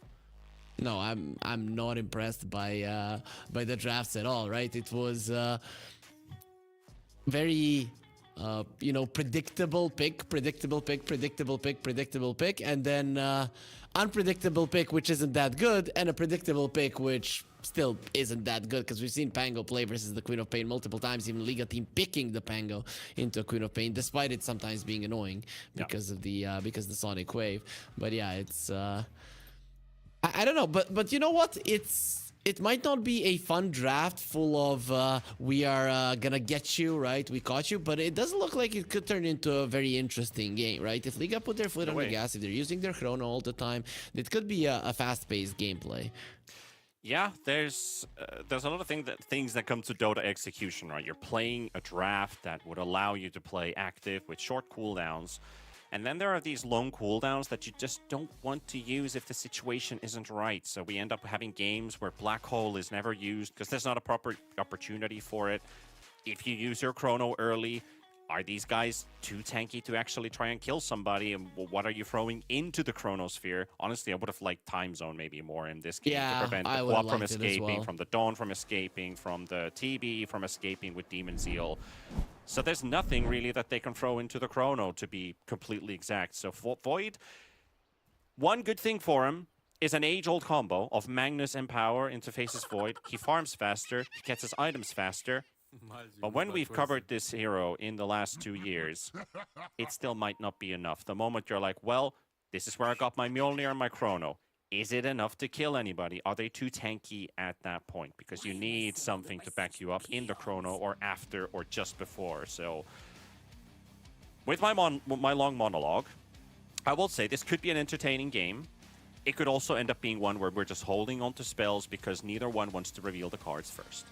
No, I'm not impressed by the drafts at all, right? It was very you know, predictable pick, and then unpredictable pick, which isn't that good, and a predictable pick, which still isn't that good, because we've seen Pango play versus the Queen of Pain multiple times, even Liga team picking the Pango into a Queen of Pain, despite it sometimes being annoying because of the Sonic Wave. But yeah, it's I don't know, but you know what? It might not be a fun draft full of we are gonna get you, right? We caught you, but it doesn't look like it could turn into a very interesting game, right? If Liga put their foot on the gas, if they're using their chrono all the time, it could be a fast-paced gameplay.
Yeah, there's a lot of things that come to Dota execution, right? You're playing a draft that would allow you to play active with short cooldowns. And then there are these long cooldowns that you just don't want to use if the situation isn't right. So we end up having games where Black Hole is never used because there's not a proper opportunity for it. If you use your chrono early, are these guys too tanky to actually try and kill somebody? And what are you throwing into the chronosphere? Honestly, I would have liked Time Zone maybe more in this game to prevent the Quap from escaping, from the Dawn from escaping, from the TB from escaping with Demon Zeal. So there's nothing really that they can throw into the chrono, to be completely exact. So Void, one good thing for him is an age-old combo of Magnus and Power into Faceless Void. He farms faster, he gets his items faster. But when we've covered this hero in the last 2 years, it still might not be enough. The moment you're like, well, this is where I got my Mjolnir and my chrono. Is it enough to kill anybody? Are they too tanky at that point? Because you need something to back you up in the chrono or after or just before. So with my long monologue, I will say this could be an entertaining game. It could also end up being one where we're just holding on to spells because neither one wants to reveal the cards first.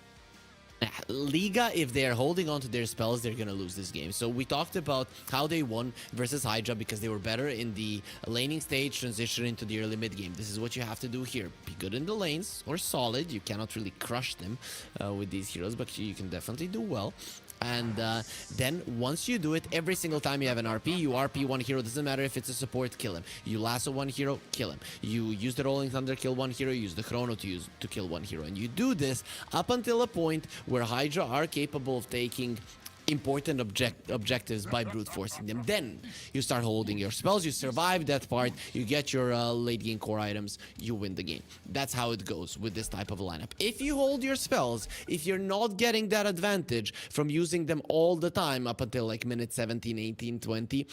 Liga, if they're holding on to their spells, they're gonna lose this game. So we talked about how they won versus Hydra because they were better in the laning stage, transition into the early mid game. This is what you have to do here. Be good in the lanes or solid. You cannot really crush them with these heroes, but you can definitely do well. And then once you do it, every single time you have an RP, you RP one hero. Doesn't matter if it's a support, kill him. You lasso one hero, kill him. You use the Rolling Thunder, kill one hero. Use the Chrono to kill one hero. And you do this up until a point where Hydra are capable of taking important objectives by brute forcing them. Then you start holding your spells, you survive that part, you get your late game core items, you win the game. That's how it goes with this type of lineup. If you hold your spells, if you're not getting that advantage from using them all the time up until like minute 17, 18, 20,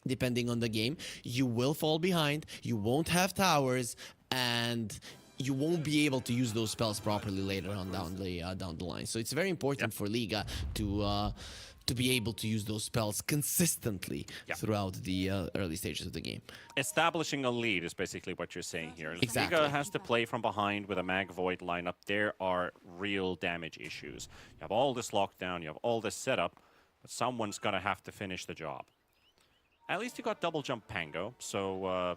depending on the game, you will fall behind, you won't have towers, and you won't be able to use those spells properly later on down the line. So it's very important for Liga to be able to use those spells consistently throughout the early stages of the game.
Establishing a lead is basically what you're saying here.
Exactly.
Liga has to play from behind with a Mag Void lineup. There are real damage issues. You have all this lockdown, you have all this setup, but someone's gonna have to finish the job. At least you got double jump Pango, so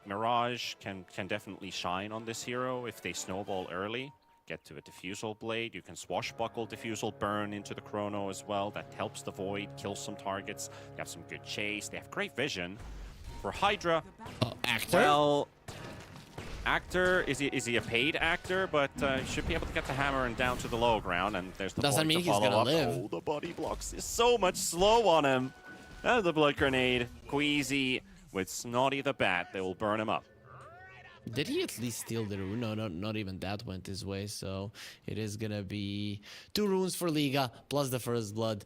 Mirage can definitely shine on this hero if they snowball early. Get to a Diffusal Blade. You can swashbuckle Diffusal Burn into the Chrono as well. That helps the Void, kills some targets. They have some good chase. They have great vision. For Hydra,
Actor?
well, Actor, is he a paid actor? But he should be able to get the hammer and down to the low ground. And there's the
Doesn't
point
mean
to
he's
follow
gonna
up.
live.
Oh, the body blocks is so much slow on him. And the Blood Grenade. Queasy with Snotty the Bat. They will burn him up.
Did he at least steal the rune? No, not even that went his way. So it is gonna be 2 runes for Liga plus the first blood.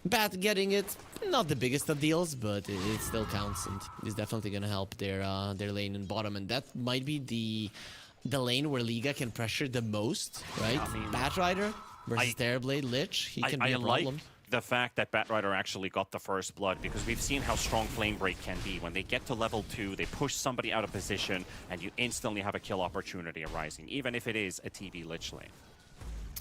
Bat getting it, not the biggest of deals, but it still counts and is definitely gonna help their lane and bottom. And that might be the lane where Liga can pressure the most, right?
I mean,
Bat Rider versus Terrorblade Lich, he can be a
like
problem.
the fact that Batrider actually got the first blood, because we've seen how strong Flame Break can be. When they get to level 2, they push somebody out of position, and you instantly have a kill opportunity arising, even if it is a TB Lich Lane.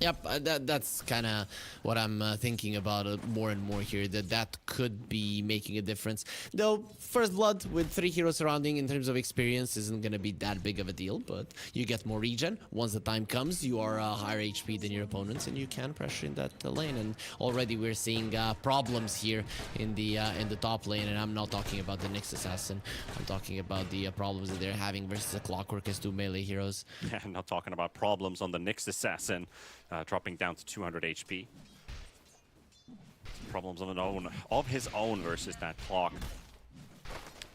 Yep, that's kind of what I'm thinking about more and more here, that could be making a difference. Though, first blood with 3 heroes surrounding in terms of experience isn't going to be that big of a deal, but you get more regen. Once the time comes, you are higher HP than your opponents, and you can pressure in that lane. And already we're seeing problems here in the top lane, and I'm not talking about the Nyx Assassin. I'm talking about the problems that they're having versus the Clockwork as 2 melee heroes.
Yeah, I'm not talking about problems on the Nyx Assassin. Dropping down to 200 HP. Problems of his own versus that clock.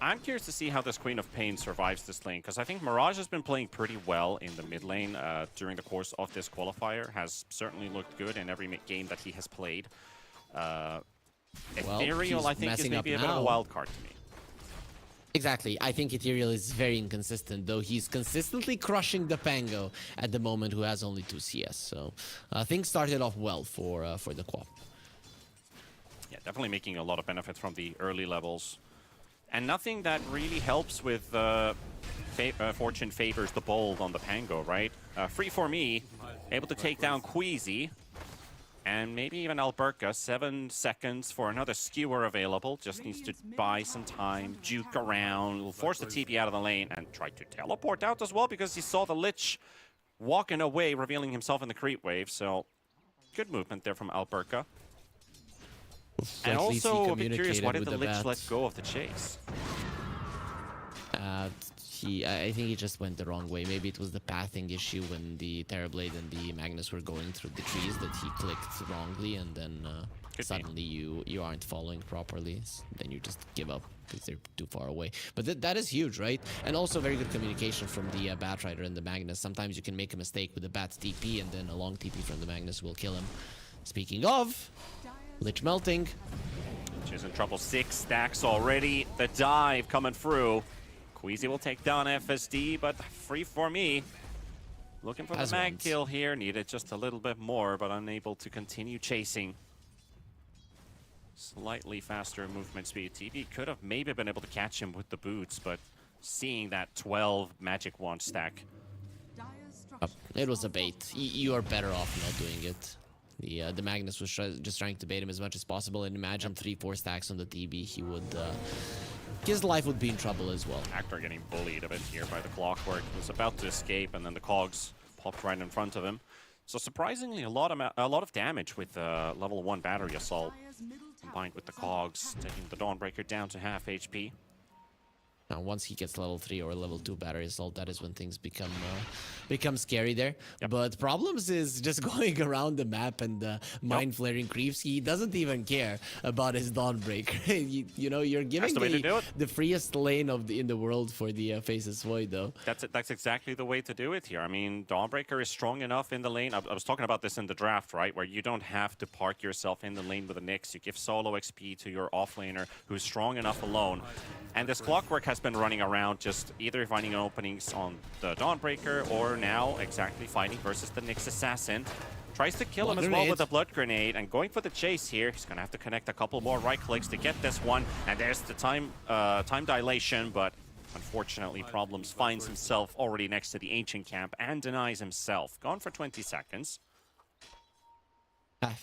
I'm curious to see how this Queen of Pain survives this lane, because I think Mirage has been playing pretty well in the mid lane during the course of this qualifier. Has certainly looked good in every game that he has played. Ethereal, I think, is maybe a bit of a wild card to me.
Exactly. I think Ethereal is very inconsistent, though he's consistently crushing the Pango at the moment, who has only 2 CS. So things started off well for the Quap.
Yeah, definitely making a lot of benefits from the early levels. And nothing that really helps with Fortune favors the bold on the Pango, right? Free for me, able to take down Queasy. And maybe even Alberca, 7 seconds for another skewer available. Just needs to buy some time, juke around, will force the TP out of the lane, and try to teleport out as well, because he saw the Lich walking away, revealing himself in the creep wave. So, good movement there from Alberca. And also, a bit curious, why did the Lich let go of the chase?
I think he just went the wrong way. Maybe it was the pathing issue when the Terrorblade and the Magnus were going through the trees that he clicked wrongly, and then suddenly you aren't following properly. Then you just give up because they're too far away. But that is huge, right? And also very good communication from the Batrider and the Magnus. Sometimes you can make a mistake with the Bat's TP, and then a long TP from the Magnus will kill him. Speaking of, Lich melting.
Lich is in trouble. 6 stacks already. The dive coming through. Queasy will take down FSD, but free for me. Looking for the mag kill here. Needed just a little bit more, but unable to continue chasing. Slightly faster movement speed. TB could have maybe been able to catch him with the boots, but seeing that 12 magic wand stack.
It was a bait. You are better off not doing it. The Magnus was just trying to bait him as much as possible, and imagine 3-4 stacks on the TB, he would... his life would be in trouble as well.
Actor getting bullied a bit here by the Clockwork. He was about to escape, and then the Cogs popped right in front of him. So surprisingly, a lot of damage with level 1 battery assault, combined with the Cogs, taking the Dawnbreaker down to half HP.
Now, once he gets level 3 or level 2 battery assault, that is when things become scary there. Yep. But problems is just going around the map and mind flaring creeps. He doesn't even care about his Dawnbreaker. you know, you're giving the freest lane in the world for the Faceless Void, though.
That's exactly the way to do it here. I mean, Dawnbreaker is strong enough in the lane. I was talking about this in the draft, right? Where you don't have to park yourself in the lane with a Nyx. You give solo XP to your offlaner who's strong enough alone. And this Clockwork has been running around, just either finding openings on the Dawnbreaker or now exactly fighting versus the Nyx Assassin. Tries to kill him as well with a blood grenade, and going for the chase here. He's gonna have to connect a couple more right clicks to get this one. And there's the time dilation, but unfortunately Problems finds himself already next to the Ancient Camp and denies himself. Gone for 20 seconds.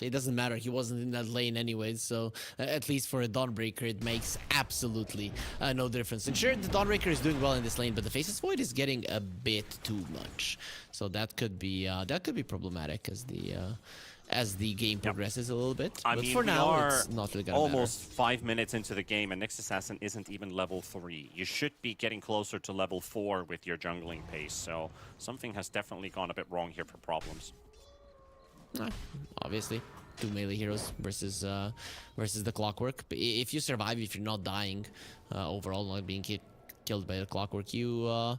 It doesn't matter, he wasn't in that lane anyways, so at least for a Dawnbreaker it makes absolutely no difference. And sure, the Dawnbreaker is doing well in this lane, but the Faceless Void is getting a bit too much. So that could be problematic as the game progresses a little bit.
But for now, it's not really gonna almost matter. 5 minutes into the game, and Nyx Assassin isn't even level 3. You should be getting closer to level 4 with your jungling pace, so something has definitely gone a bit wrong here for Problems.
Obviously, 2 melee heroes versus the Clockwork. But if you survive, if you're not dying, overall not being killed by the Clockwork, you're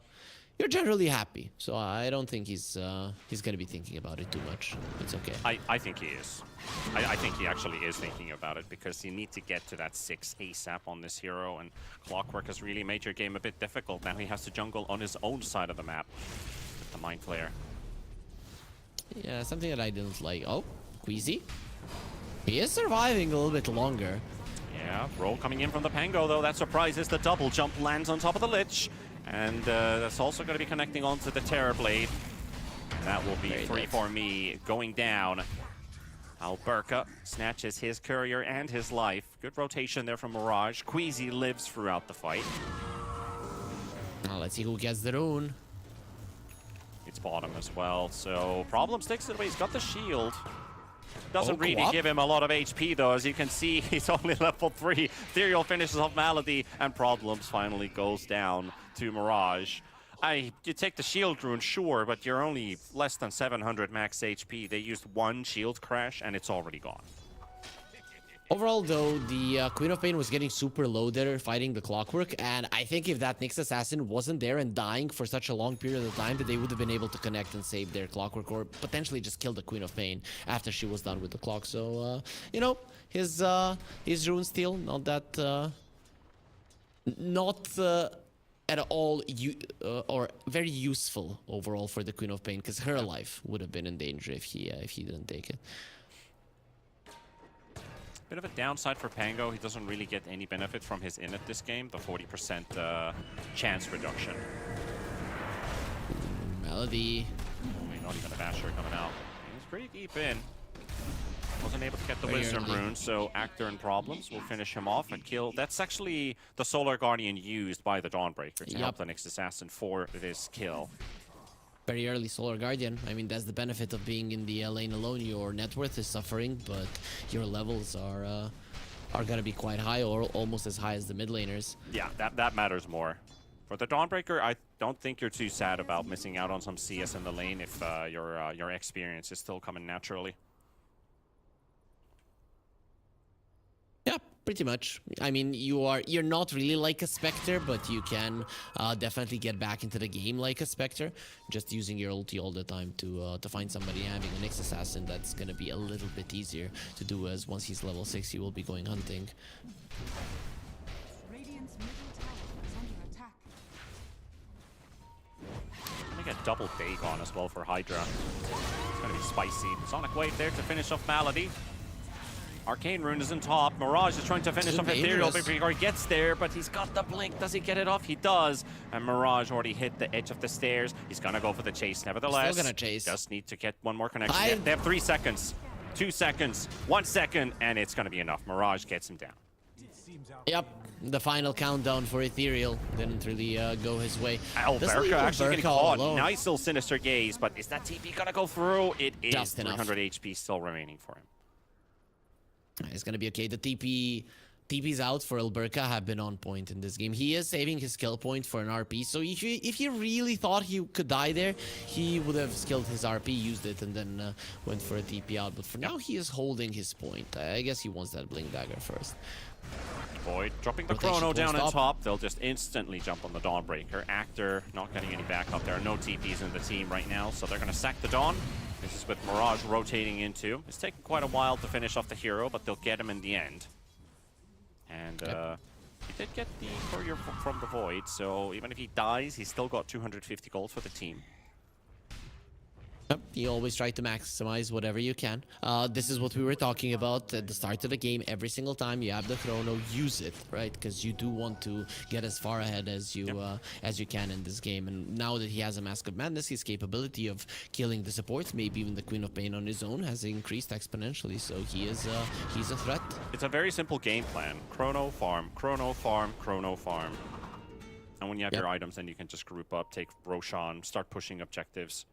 generally happy. So I don't think he's gonna be thinking about it too much. It's okay.
I think he is. I think he actually is thinking about it, because you need to get to that 6 ASAP on this hero, and Clockwork has really made your game a bit difficult. Now he has to jungle on his own side of the map with the Mind Flayer.
Yeah, something that I didn't like. Oh, Queasy. He is surviving a little bit longer.
Yeah, roll coming in from the Pango, though. That surprise is the double jump lands on top of the Lich. And that's also going to be connecting onto the Terrorblade. That will be free for me going down. Alberca snatches his courier and his life. Good rotation there from Mirage. Queasy lives throughout the fight.
Now let's see who gets the rune.
It's bottom as well, so Problems takes it away. He's got the shield. Doesn't really
Co-op?
give him a lot of HP, though. As you can see, he's only level 3. Ethereal finishes off Malady, and Problems finally goes down to Mirage. You take the shield rune, sure, but you're only less than 700 max HP. They used one shield crash, and it's already gone.
Overall, though, the Queen of Pain was getting super low there fighting the Clockwork, and I think if that Nyx Assassin wasn't there and dying for such a long period of time, that they would have been able to connect and save their Clockwork, or potentially just kill the Queen of Pain after she was done with the clock. So, you know, his rune steal, not that... at all or very useful overall for the Queen of Pain, because her life would have been in danger if he didn't take it.
Bit of a downside for Pango. He doesn't really get any benefit from his init this game, the 40% chance reduction.
Melody.
Not even a Basher coming out. He's pretty deep in. Wasn't able to get the
Very
Wisdom
early.
rune, so Actor and Problems will finish him off and kill. That's actually the Solar Guardian used by the Dawnbreaker to help the Nyx Assassin for this kill.
Very early Solar Guardian. I mean, that's the benefit of being in the lane alone. Your net worth is suffering, but your levels are gonna be quite high, or almost as high as the mid laners.
Yeah, that matters more. For the Dawnbreaker, I don't think you're too sad about missing out on some CS in the lane if your experience is still coming naturally.
Yeah, pretty much. I mean, you're not really like a Spectre, but you can definitely get back into the game like a Spectre, just using your ulti all the time to find somebody having a Nyx Assassin. That's gonna be a little bit easier to do, as once he's level 6, he will be going hunting.
Radiant's middle tower is under attack.
Gonna get double Dagon as well for Hydra. It's gonna be spicy. Sonic Wave there to finish off Malady. Arcane Rune is on top. Mirage is trying to finish off Ethereal before he gets there, but he's got the blink. Does he get it off? He does. And Mirage already hit the edge of the stairs. He's gonna go for the chase. Nevertheless,
Still gonna chase.
Just need to get one more connection. They have 3 seconds, 2 seconds, 1 second, and it's gonna be enough. Mirage gets him down.
Yep, the final countdown for Ethereal didn't really go his way.
Alberca actually getting
all
caught.
alone.
Nice little Sinister Gaze, but is that TP gonna go through? It is.
Just enough.
300 HP still remaining for him.
It's gonna be okay. The TPs out for Alberca have been on point in this game. He is saving his skill point for an RP, so if he really thought he could die there, he would have skilled his RP, used it, and then went for a TP out. But for now, he is holding his point. I guess he wants that Blink Dagger first.
Void dropping the
Rotation
Chrono down on
post-up.
top. They'll just instantly jump on the Dawnbreaker. Actor not getting any backup. There are no TPs in the team right now, so they're gonna sack the Dawn. This is with Mirage rotating into. It's taken quite a while to finish off the hero, but they'll get him in the end. And he did get the courier from the Void, so even if he dies, he's still got 250 gold for the team.
Yep, you always try to maximize whatever you can. This is what we were talking about at the start of the game. Every single time you have the Chrono, use it, right? Because you do want to get as far ahead as you can in this game. And now that he has a Mask of Madness, his capability of killing the supports, maybe even the Queen of Pain on his own, has increased exponentially. So he's a threat.
It's a very simple game plan. Chrono farm, Chrono farm, Chrono farm. And when you have your items, then you can just group up, take Roshan, start pushing objectives.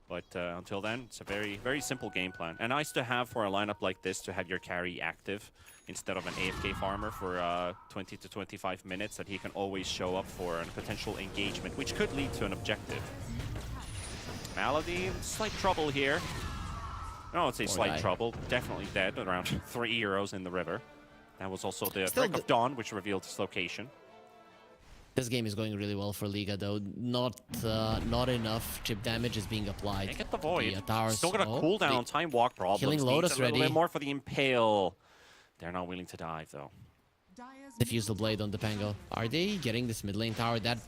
But until then, it's a very, very simple game plan. And nice to have for a lineup like this to have your carry active instead of an AFK farmer for 20 to 25 minutes that he can always show up for a potential engagement, which could lead to an objective. Malady, slight trouble here. No, I'd say slight trouble. Definitely dead, around 3 euros in the river. That was also the Break of Dawn, which revealed his location.
This game is going really well for Liga, though. Not enough chip damage is being applied.
They get the Void.
Towers.
Still got a cooldown. Time walk Problems.
Killing
Needs
Lotus
a little
ready.
bit more for the Impale. They're not willing to dive, though.
Dire's
Diffusal blade on the Pango. Are they getting this mid lane tower? That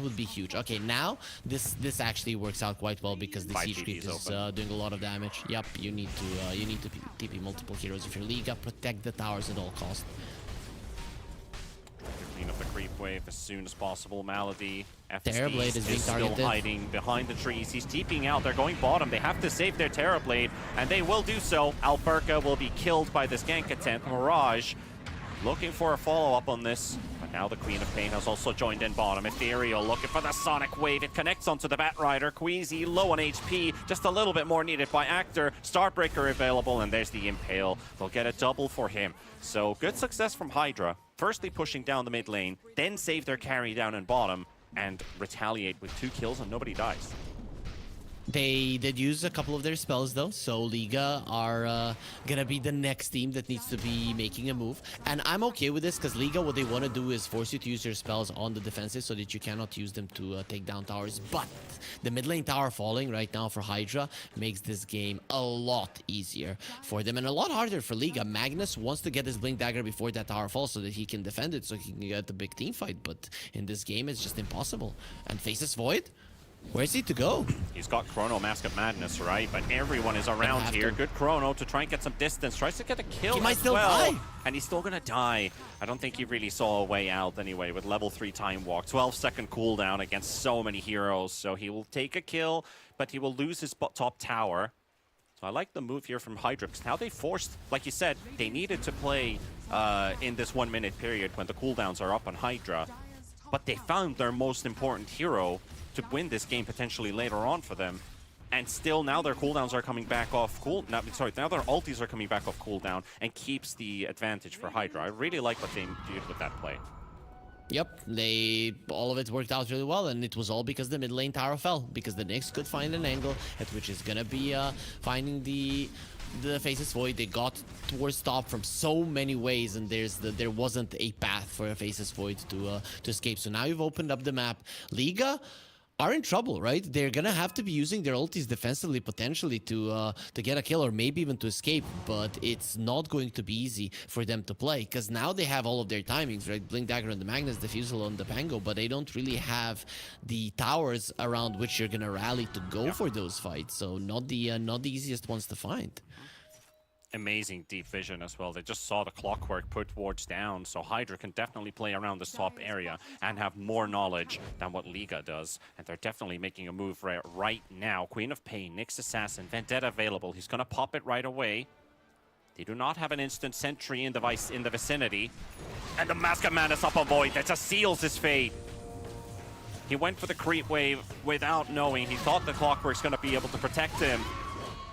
would be huge. Okay, now this actually works out quite well because the siege creep is doing a lot of damage. Yep, you need to TP multiple heroes if you're Liga. Protect the towers at all costs.
Clean up the creep wave as soon as possible. Malady,
Terrorblade is being
still
targeted.
hiding behind the trees. He's TPing out. They're going bottom. They have to save their Terrorblade, and they will do so. Alberca will be killed by this gank attempt. Mirage looking for a follow-up on this. But now the Queen of Pain has also joined in bottom. Ethereal looking for the Sonic Wave. It connects onto the Batrider. Queasy low on HP. Just a little bit more needed by Actor. Starbreaker available, and there's the Impale. They'll get a double for him. So good success from Hydra. Firstly pushing down the mid lane, then save their carry down in bottom, and retaliate with 2 kills and nobody dies.
They did use a couple of their spells though, so Liga are gonna be the next team that needs to be making a move. And I'm okay with this because Liga, what they want to do is force you to use your spells on the defensive so that you cannot use them to take down towers. But the mid lane tower falling right now for Hydra makes this game a lot easier for them and a lot harder for Liga. Magnus wants to get his Blink Dagger before that tower falls so that he can defend it, so he can get the big team fight. But in this game, it's just impossible. And Faces Void? Where's he to go?
He's got Chrono, Mask of Madness, right? But everyone is around here. Good Chrono to try and get some distance. Tries to get a kill
He might
as
still
well.
die.
And he's still gonna die. I don't think he really saw a way out anyway with level 3 time walk. 12-second cooldown against so many heroes. So he will take a kill, but he will lose his top tower. So I like the move here from Hydra. Now they forced, like you said, they needed to play in this 1 minute period when the cooldowns are up on Hydra. But they found their most important hero to win this game potentially later on for them. And still now their cooldowns are coming back off now their ultis are coming back off cooldown and keeps the advantage for Hydra. I really like what they did with that play.
Yep, all of it worked out really well, and it was all because the mid lane tower fell, because the Nyx could find an angle at which is gonna be finding the Faces Void. They got towards top from so many ways, and there wasn't a path for a Faces Void to escape. So now you've opened up the map. Liga are in trouble, right? They're gonna have to be using their ultis defensively potentially to get a kill or maybe even to escape, but it's not going to be easy for them to play because now they have all of their timings, right? Blink Dagger on the Magnus, Diffusal on the Pango, but they don't really have the towers around which you're gonna rally to go for those fights. So not the easiest ones to find.
Amazing deep vision as well. They just saw the clockwork put wards down, so Hydra can definitely play around this top area and have more knowledge than what Liga does. And they're definitely making a move right now. Queen of Pain, Nyx Assassin, Vendetta available. He's gonna pop it right away. They do not have an instant sentry in the vicinity. And the Mask of Madness up a Void that just seals his fate. He went for the creep wave without knowing. He thought the clockwork's gonna be able to protect him.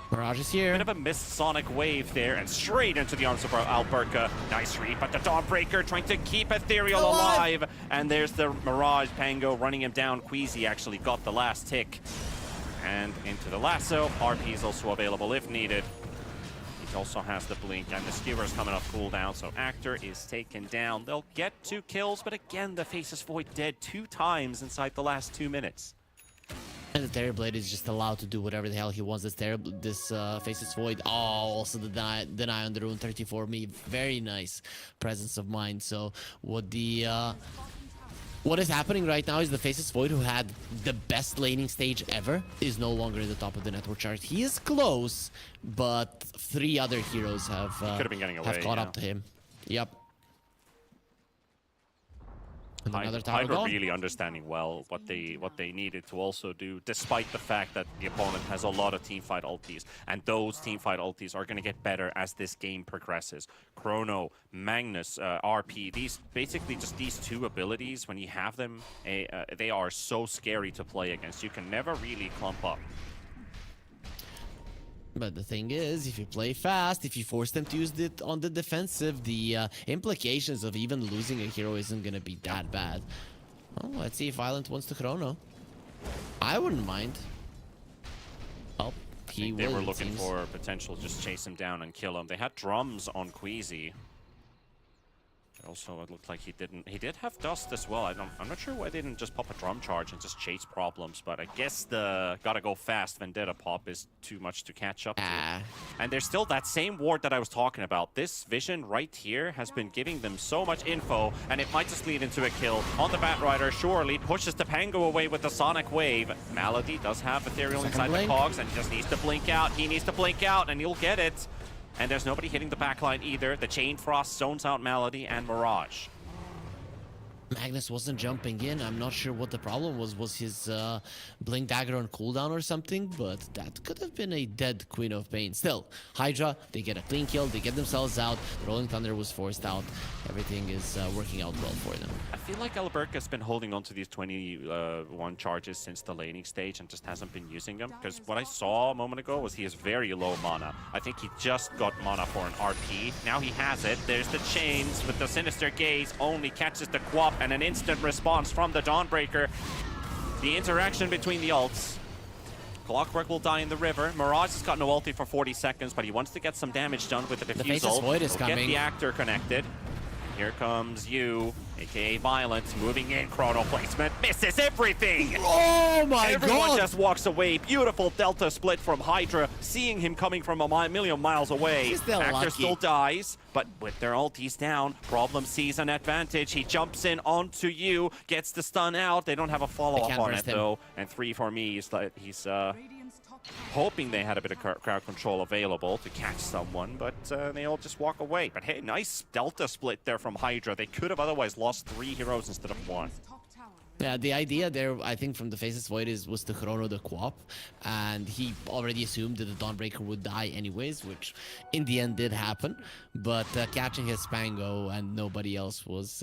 Mirage is here.
Bit of a missed Sonic Wave there, and straight into the arms of Alberca. Nice read, but the Dawnbreaker trying to keep Ethereal alive. And there's the Mirage Pango running him down. Queasy actually got the last tick. And into the lasso. RP is also available if needed. He also has the blink, and the Skewer's coming off cooldown, so Actor is taken down. They'll get 2 kills, but again, the Faces Void dead 2 times inside the last 2 minutes.
And the Terrorblade is just allowed to do whatever the hell he wants. This Faces Void. Oh, also the deny on the Rune 34 me. Very nice presence of mind. So what is happening right now is the Faces Void, who had the best laning stage ever, is no longer at the top of the network chart. He is close, but 3 other heroes have caught up to him. Yep.
Hydra really understanding well what they needed to also do, despite the fact that the opponent has a lot of teamfight ultis, and those teamfight ultis are going to get better as this game progresses. Chrono, Magnus, RP, these 2 abilities, when you have them, they are so scary to play against. You can never really clump up.
But the thing is, if you play fast, if you force them to use it on the defensive, the implications of even losing a hero isn't going to be that bad. Well, let's see if Violent wants to Chrono. I wouldn't mind. Oh,
They were looking for potential, just chase him down and kill him. They had drums on Queasy. Also, it looked like he didn't. He did have dust as well. I'm not sure why they didn't just pop a drum charge and just chase problems. But I guess the gotta go fast Vendetta pop is too much to catch up to. And there's still that same ward that I was talking about. This vision right here has been giving them so much info, and it might just lead into a kill on the Batrider. Surely pushes the Pango away with the Sonic Wave. Malady does have Ethereal inside the cogs, and he just needs to blink out. He needs to blink out, and he'll get it. And there's nobody hitting the backline either. The Chain Frost zones out Malady and Mirage.
Magnus wasn't jumping in. I'm not sure what the problem was. Was his Blink Dagger on cooldown or something? But that could have been a dead Queen of Pain. Still, Hydra, they get a clean kill. They get themselves out. The Rolling Thunder was forced out. Everything is working out well for them.
I feel like Alberca's been holding on to these 21 charges since the laning stage and just hasn't been using them. Because what I saw a moment ago was he is very low mana. I think he just got mana for an RP. Now he has it. There's the chains with the Sinister Gaze. Only catches the Quap. And an instant response from the Dawnbreaker. The interaction between the ults. Clockwork will die in the river. Mirage has got no ulti for 40 seconds, but he wants to get some damage done with the defusal.
The Faceless Void is coming.
Get the actor connected. Here comes you, aka Violence, moving in. Chrono placement misses everything.
Oh my
Everyone
god!
just walks away. Beautiful Delta split from Hydra, seeing him coming from a million miles away.
He's still
Actor
lucky.
still dies, but with their ultis down, Problem sees an advantage. He jumps in onto you, gets the stun out. They don't have a follow-up on it though. And 3 for me is like he's
Radiant's top tower
hoping they had a bit of crowd control available to catch someone, but they all just walk away. But hey, nice Delta split there from Hydra. They could have otherwise lost 3 heroes instead of 1.
top tower.
Yeah, the idea there, I think, from the Faceless Void was to chrono the Quap, and he already assumed that the Dawnbreaker would die anyways, which in the end did happen. But catching his Spango and nobody else was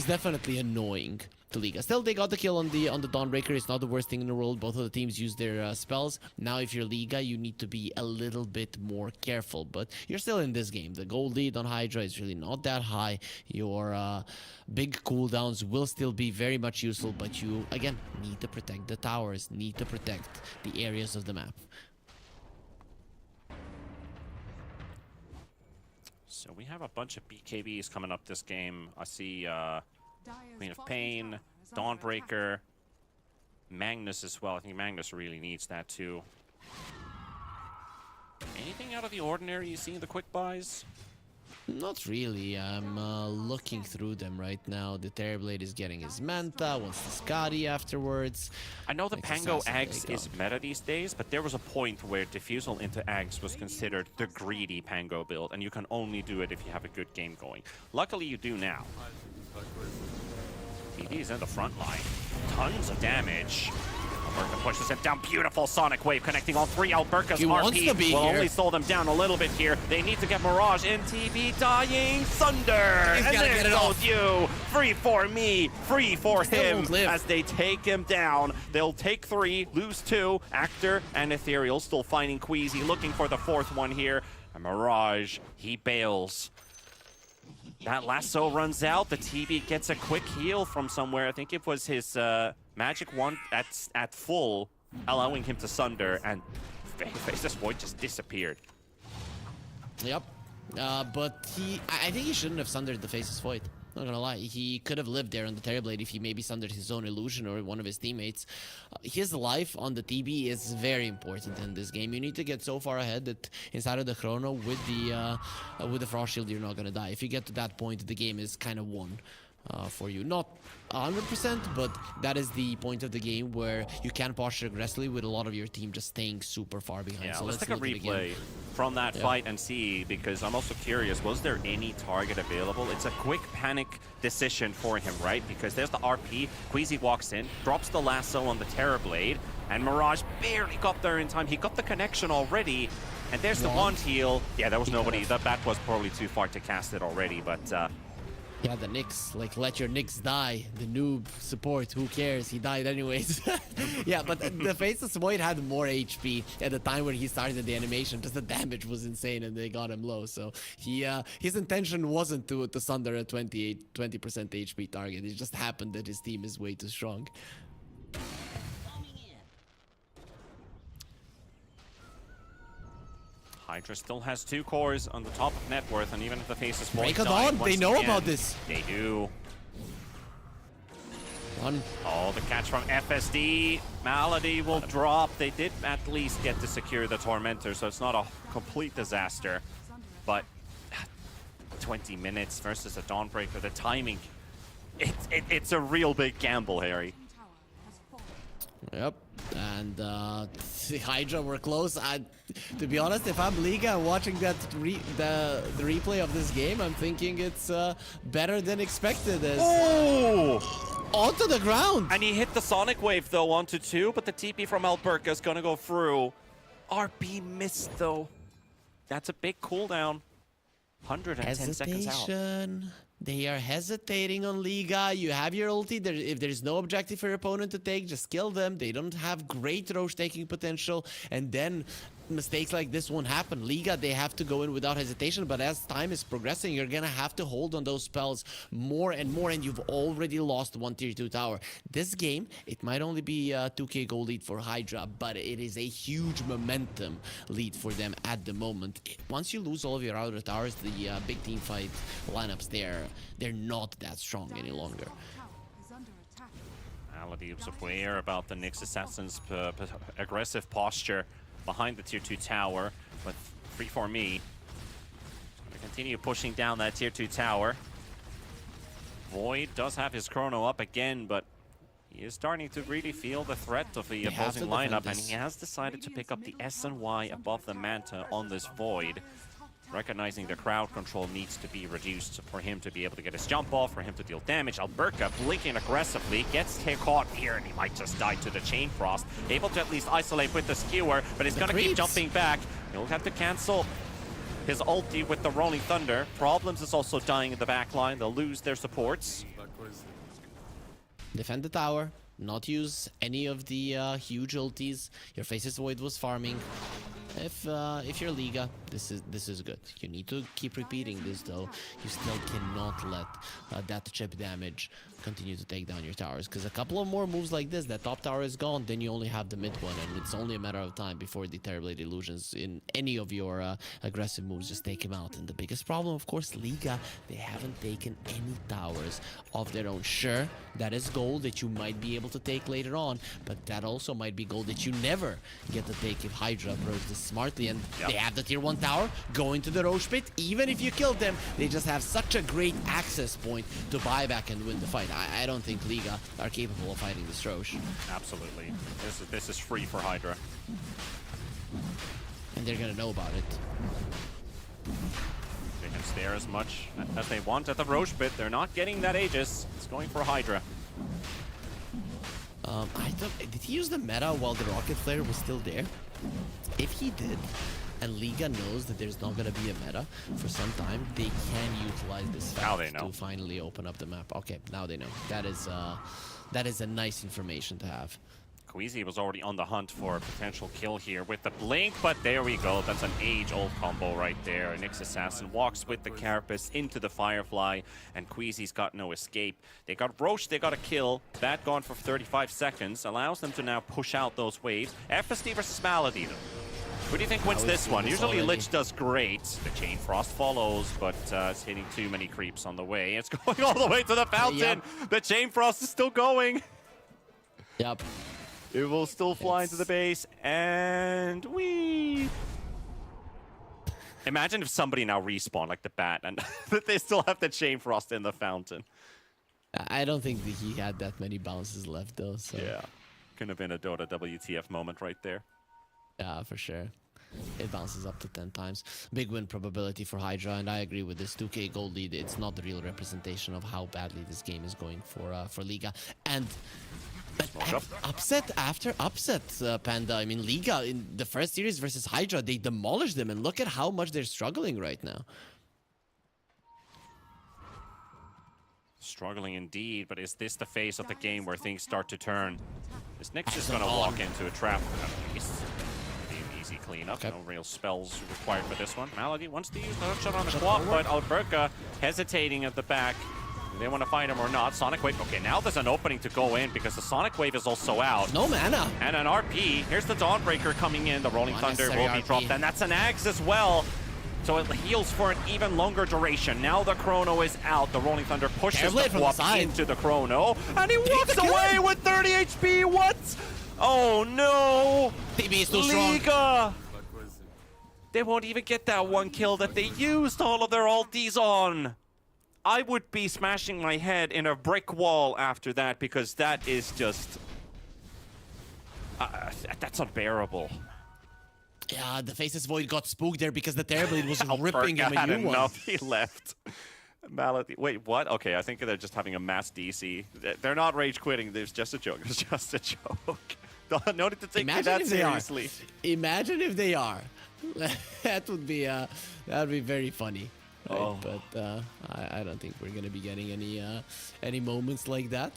definitely annoying to Liga. Still, they got the kill on the Dawnbreaker. It's not the worst thing in the world. Both of the teams use their spells. Now, if you're Liga, you need to be a little bit more careful. But you're still in this game. The gold lead on Hydra is really not that high. Your big cooldowns will still be very much useful, but you, again, need to protect the towers, need to protect the areas of the map.
So we have a bunch of BKBs coming up this game. I see Queen of Pain, Dawnbreaker, Magnus as well. I think Magnus really needs that too. Anything out of the ordinary you see in the quick buys?
Not really. I'm looking through them right now. The Terrorblade is getting his Manta, wants the Scotty afterwards.
I know the
Like
Pango
Assassin,
Ags is meta these days, but there was a point where Diffusal into Ags was considered the greedy Pango build, and you can only do it if you have a good game going. Luckily, you do now. BD is in the front line. Tons of damage. Alberca pushes him down. Beautiful Sonic Wave connecting all 3. Alberca's
He wants to be
RP will
here.
only slow them down a little bit here. They need to get Mirage in TB dying. Thunder!
He's
And
gotta
there
get it
goes
off.
you. Free for me. Free for
Still
him.
won't live.
As they take him down. They'll take 3, lose 2. Actor and Ethereal still finding Queasy, looking for the 4th one here. And Mirage, he bails. That lasso runs out. The TB gets a quick heal from somewhere. I think it was his magic wand at full, allowing him to sunder, and Faceless Void just disappeared.
Yep. But I think he shouldn't have sundered the Faceless Void. Not gonna lie, he could have lived there on the Terrorblade if he maybe sundered his own illusion or one of his teammates. His life on the TB is very important in this game. You need to get so far ahead that inside of the chrono with the Frost Shield, you're not gonna die. If you get to that point, the game is kind of won for you. Not 100%, but that is the point of the game where you can posture aggressively with a lot of your team just staying super far behind.
Yeah,
So
let's take a
look at it again.
replay from that fight and see, because I'm also curious, was there any target available? It's a quick panic decision for him, right? Because there's the RP, Queasy walks in, drops the lasso on the Terrorblade, and Mirage barely got there in time. He got the connection already, and there's the wand heal. Yeah, there was nobody. The bat was probably too far to cast it already, but
Yeah, the Nyx, like, let your Nyx die. The noob support, who cares? He died anyways. Yeah, but the Faceless Void had more HP at the time when he started the animation. Just the damage was insane and they got him low. So he, his intention wasn't to sunder a 20% HP target. It just happened that his team is way too strong.
Hydra still has 2 cores on the top of net worth, and even if the face is
Break
void
it
dying
on, they
once
know
again,
about this.
They do.
One.
Oh, the catch from FSD. Malady will drop. They did at least get to secure the Tormentor, so it's not a complete disaster. But 20 minutes versus a Dawnbreaker, the timing, it's a real big gamble, Harry.
Yep, and the Hydra were close. To be honest, if I'm Liga and watching that the replay of this game, I'm thinking it's better than expected. As onto the ground.
And he hit the Sonic Wave though onto 2, but the TP from Alberca is gonna go through. RB missed though. That's a big cooldown. 110 seconds out.
Hesitation. They are hesitating on Liga. You have your ulti. If there's no objective for your opponent to take, just kill them. They don't have great Roche taking potential. And then mistakes like this won't happen. Liga, they have to go in without hesitation. But as time is progressing, you're going to have to hold on those spells more and more. And you've already lost one tier 2 tower. This game, it might only be a 2k goal lead for Hydra, but it is a huge momentum lead for them at the moment. Once you lose all of your outer towers, the big team fight lineups there, they're not that strong any longer.
Malady was aware about the Nyx Assassin's aggressive posture behind the tier 2 tower, but free for me. Gonna continue pushing down that tier 2 tower. Void does have his chrono up again, but he is starting to really feel the threat of the opposing lineup, and he has decided to pick up the S and Y above the Manta on this Void, recognizing the crowd control needs to be reduced for him to be able to get his jump off, for him to deal damage. Alberca blinking aggressively, gets caught here, and he might just die to the Chain Frost. Able to at least isolate with the Skewer, but he's gonna keep jumping back. He'll have to cancel his ulti with the Rolling Thunder. Problems is also dying in the back line. They'll lose their supports.
Defend the tower, not use any of the huge ultis. Your Faceless Void was farming. If you're Liga, this is good. You need to keep repeating this though. You still cannot let that chip damage continue to take down your towers, because a couple of more moves like this, that top tower is gone, then you only have the mid one, and it's only a matter of time before the Terrorblade Illusions in any of your aggressive moves just take him out. And the biggest problem, of course, Liga, they haven't taken any towers of their own. Sure, that is gold that you might be able to take later on, but that also might be gold that you never get to take if Hydra approaches this smartly. And they have the tier 1 tower, go into the Roche pit. Even if you kill them, they just have such a great access point to buy back and win the fight. I don't think Liga are capable of fighting this Roche.
Absolutely. This is free for Hydra.
And they're gonna know about it.
They can stare as much as they want at the Roche pit. They're not getting that Aegis. It's going for Hydra.
Did he use the meta while the Rocket Flare was still there? If he did, and Liga knows that there's not going to be a meta for some time, they can utilize this fact to finally open up the map. Okay, now they know. That is a nice information to have.
Queasy was already on the hunt for a potential kill here with the blink, but there we go. That's an age-old combo right there. Nyx Assassin walks with the Carapace into the Firefly, and Queasy's got no escape. They got Roche, they got a kill. That gone for 35 seconds. Allows them to now push out those waves. FSD versus Malady, though. Who do you think wins this one? Usually Lich does great. The Chain Frost follows, but it's hitting too many creeps on the way. It's going all the way to the fountain. The Chain Frost is still going.
Yep.
It will still fly into the base, and we. Imagine if somebody now respawned like the bat, and that they still have the Chain Frost in the fountain.
I don't think that he had that many bounces left, though. So.
Yeah, could have been a Dota WTF moment right there.
Yeah, for sure. It bounces up to 10 times. Big win probability for Hydra, and I agree with this 2k gold lead. It's not the real representation of how badly this game is going for Liga. And upset after upset, Panda. I mean, Liga in the first series versus Hydra, they demolished them, and look at how much they're struggling right now.
Struggling indeed, but is this the phase of the game where things start to turn? Is Nyx just gonna walk into a trap? Easy cleanup. No real spells required for this one. Malady wants to use the hookshot on the quad, but Alberca hesitating at the back. They want to fight him or not. Sonic Wave. Okay, now there's an opening to go in because the Sonic Wave is also out.
No mana.
And an RP. Here's the Dawnbreaker coming in. The Rolling Thunder will be
RP.
dropped. And that's an Axe as well. So it heals for an even longer duration. Now the Chrono is out. The Rolling Thunder pushes the
from the
Quap
side.
into the Chrono. And he walks away with 30 HP. What? Oh no!
TB is too strong.
Liga! They won't even get that one kill that they used all of their ultis on. I would be smashing my head in a brick wall after that because that is just... that's unbearable.
Yeah, the Faces Void got spooked there because the Terrorblade was ripping him a
had
new one.
enough. He left. Malady. Wait, what? Okay, I think they're just having a mass DC. They're not rage quitting. It's just a joke. It's just a joke. No need to take me that seriously.
Imagine if they are. That would be very funny. Right?
Oh.
But I don't think we're gonna be getting any moments like that.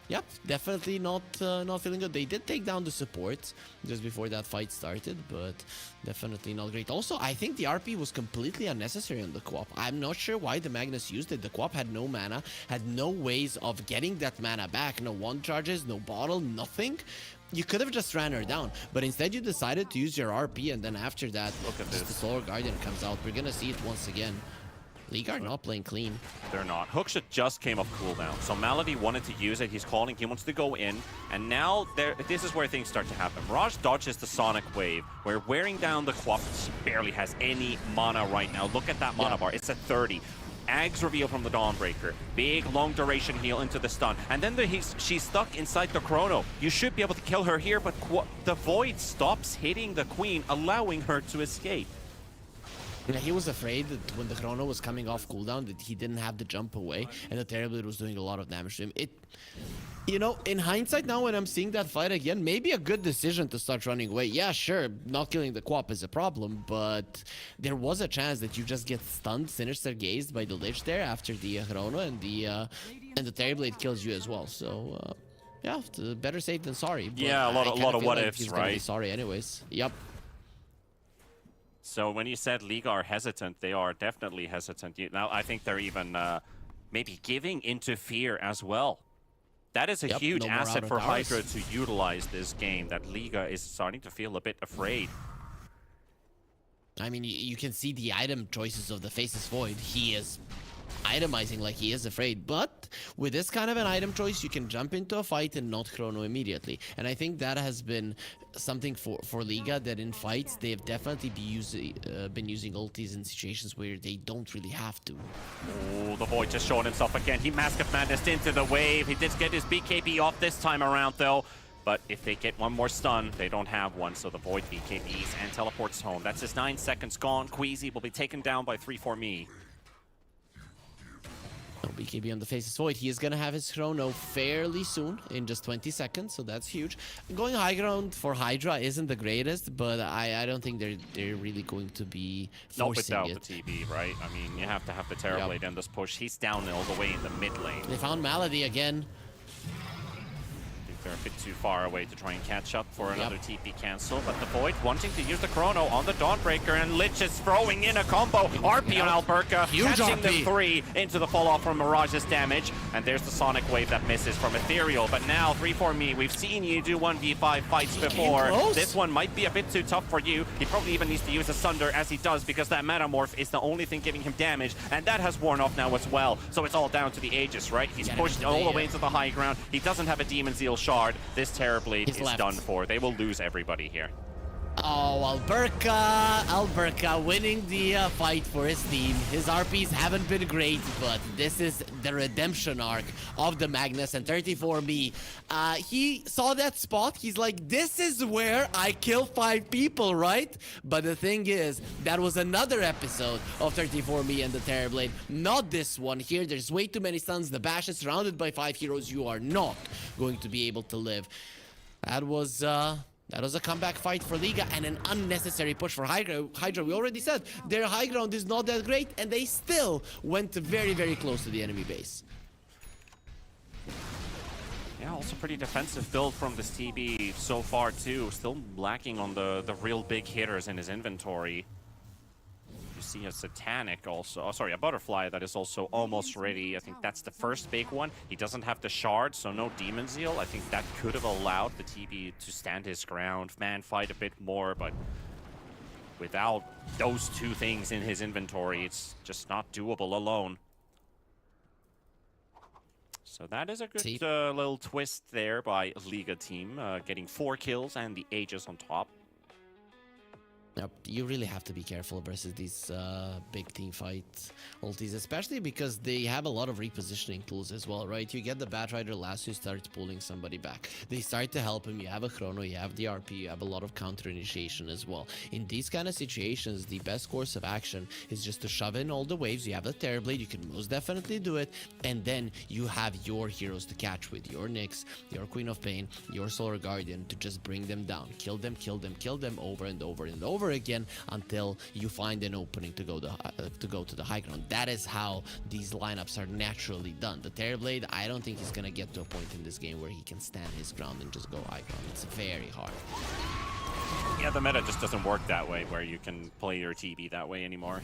Yep, definitely not feeling good. They did take down the support just before that fight started, but definitely not great. Also, I think the RP was completely unnecessary on the Quap. I'm not sure why the Magnus used it. The Quap had no mana, had no ways of getting that mana back. No one charges, no bottle, nothing. You could have just ran her down, but instead you decided to use your RP, and then after that,
Look at
just the Solar Guardian comes out. We're gonna see it once again. League are not playing clean.
They're not. Hookshot just came off cooldown, so Malady wanted to use it. He's calling, he wants to go in, and now this is where things start to happen. Mirage dodges the Sonic Wave, where wearing down the Quap barely has any mana right now. Look at that mana bar, it's at 30. Ags reveal from the Dawnbreaker. Big, long duration heal into the stun. And then she's stuck inside the Chrono. You should be able to kill her here, but the Void stops hitting the Queen, allowing her to escape.
Yeah, he was afraid that when the Chrono was coming off cooldown that he didn't have the jump away, and the Terrorblade was doing a lot of damage to him. You know, in hindsight now when I'm seeing that fight again, maybe a good decision to start running away. Yeah, sure, not killing the Quap is a problem, but there was a chance that you just get stunned, sinister gazed by the Lich there after the Chrono, and the Terrorblade kills you as well. So, yeah, better safe than sorry. But
yeah, a lot of what ifs,
he's
right?
Gonna be sorry anyways. Yep.
So when you said League are hesitant, they are definitely hesitant. Now I think they're even maybe giving into fear as well. That is a huge asset for Hydra to utilize this game, that Liga is starting to feel a bit afraid.
I mean, you can see the item choices of the Faces Void. He is itemizing like he is afraid, but with this kind of an item choice, you can jump into a fight and not Chrono immediately. And I think that has been something for Liga, that in fights, they have definitely been using ultis in situations where they don't really have to.
Oh, the Void just showing himself again. He Mask of Madness into the wave. He did get his BKB off this time around, though. But if they get one more stun, they don't have one, so the Void BKBs and teleports home. That's his 9 seconds gone. Queasy will be taken down by 3-4-me.
No BKB on the Faces Void. He is going to have his Chrono fairly soon, in just 20 seconds, so that's huge. Going high ground for Hydra isn't the greatest, but I don't think they're really going to be forcing
Not
it.
without the TB, right? I mean, you have to have the Terrorblade in this push. He's down all the way in the mid lane.
They found Malady again.
They're a bit too far away to try and catch up for another TP cancel, but the Void wanting to use the Chrono on the Dawnbreaker, and Lich is throwing in a combo. RP on Alberca, catching
RP.
them 3 into the fall-off from Mirage's damage, and there's the Sonic Wave that misses from Ethereal, but now 3-4-me, we've seen you do 1v5 fights before. This one might be a bit too tough for you. He probably even needs to use a Sunder, as he does, because that Metamorph is the only thing giving him damage, and that has worn off now as well, so it's all down to the Aegis, right? He's pushed all the way into the high ground. He doesn't have a Demon Zeal shard. This Terrorblade is done for. They will lose everybody here.
Oh, Alberca winning the fight for his team. His RPs haven't been great, but this is the redemption arc of the Magnus, and 34me. He saw that spot. He's like, this is where I kill 5 people, right? But the thing is, that was another episode of 34me and the Terrorblade. Not this one here. There's way too many stuns. The Bash is surrounded by 5 heroes. You are not going to be able to live. That was a comeback fight for Liga and an unnecessary push for Hydra. We already said their high ground is not that great, and they still went very, very close to the enemy base.
Yeah, also pretty defensive build from this TB so far too. Still lacking on the real big hitters in his inventory. You see a Satanic also, oh sorry, a Butterfly that is also almost ready. I think that's the first big one. He doesn't have the shard, so no Demon Zeal. I think that could have allowed the TB to stand his ground, man fight a bit more, but without those two things in his inventory, it's just not doable alone. So that is a good little twist there by Liga team, getting 4 kills and the Aegis on top.
Yep, you really have to be careful versus these big team fight ultis, especially because they have a lot of repositioning tools as well, right? You get the Batrider last who starts pulling somebody back. They start to help him. You have a Chrono, you have the RP, you have a lot of counter initiation as well. In these kind of situations, the best course of action is just to shove in all the waves. You have the Terrorblade, you can most definitely do it, and then you have your heroes to catch with your Nyx, your Queen of Pain, your Solar Guardian to just bring them down. Kill them, kill them, kill them over and over and over again until you find an opening to go to the high ground. That is how these lineups are naturally done. The Terrorblade, I don't think he's gonna get to a point in this game where he can stand his ground and just go high ground. It's very hard.
Yeah, the meta just doesn't work that way, where you can play your TB that way anymore.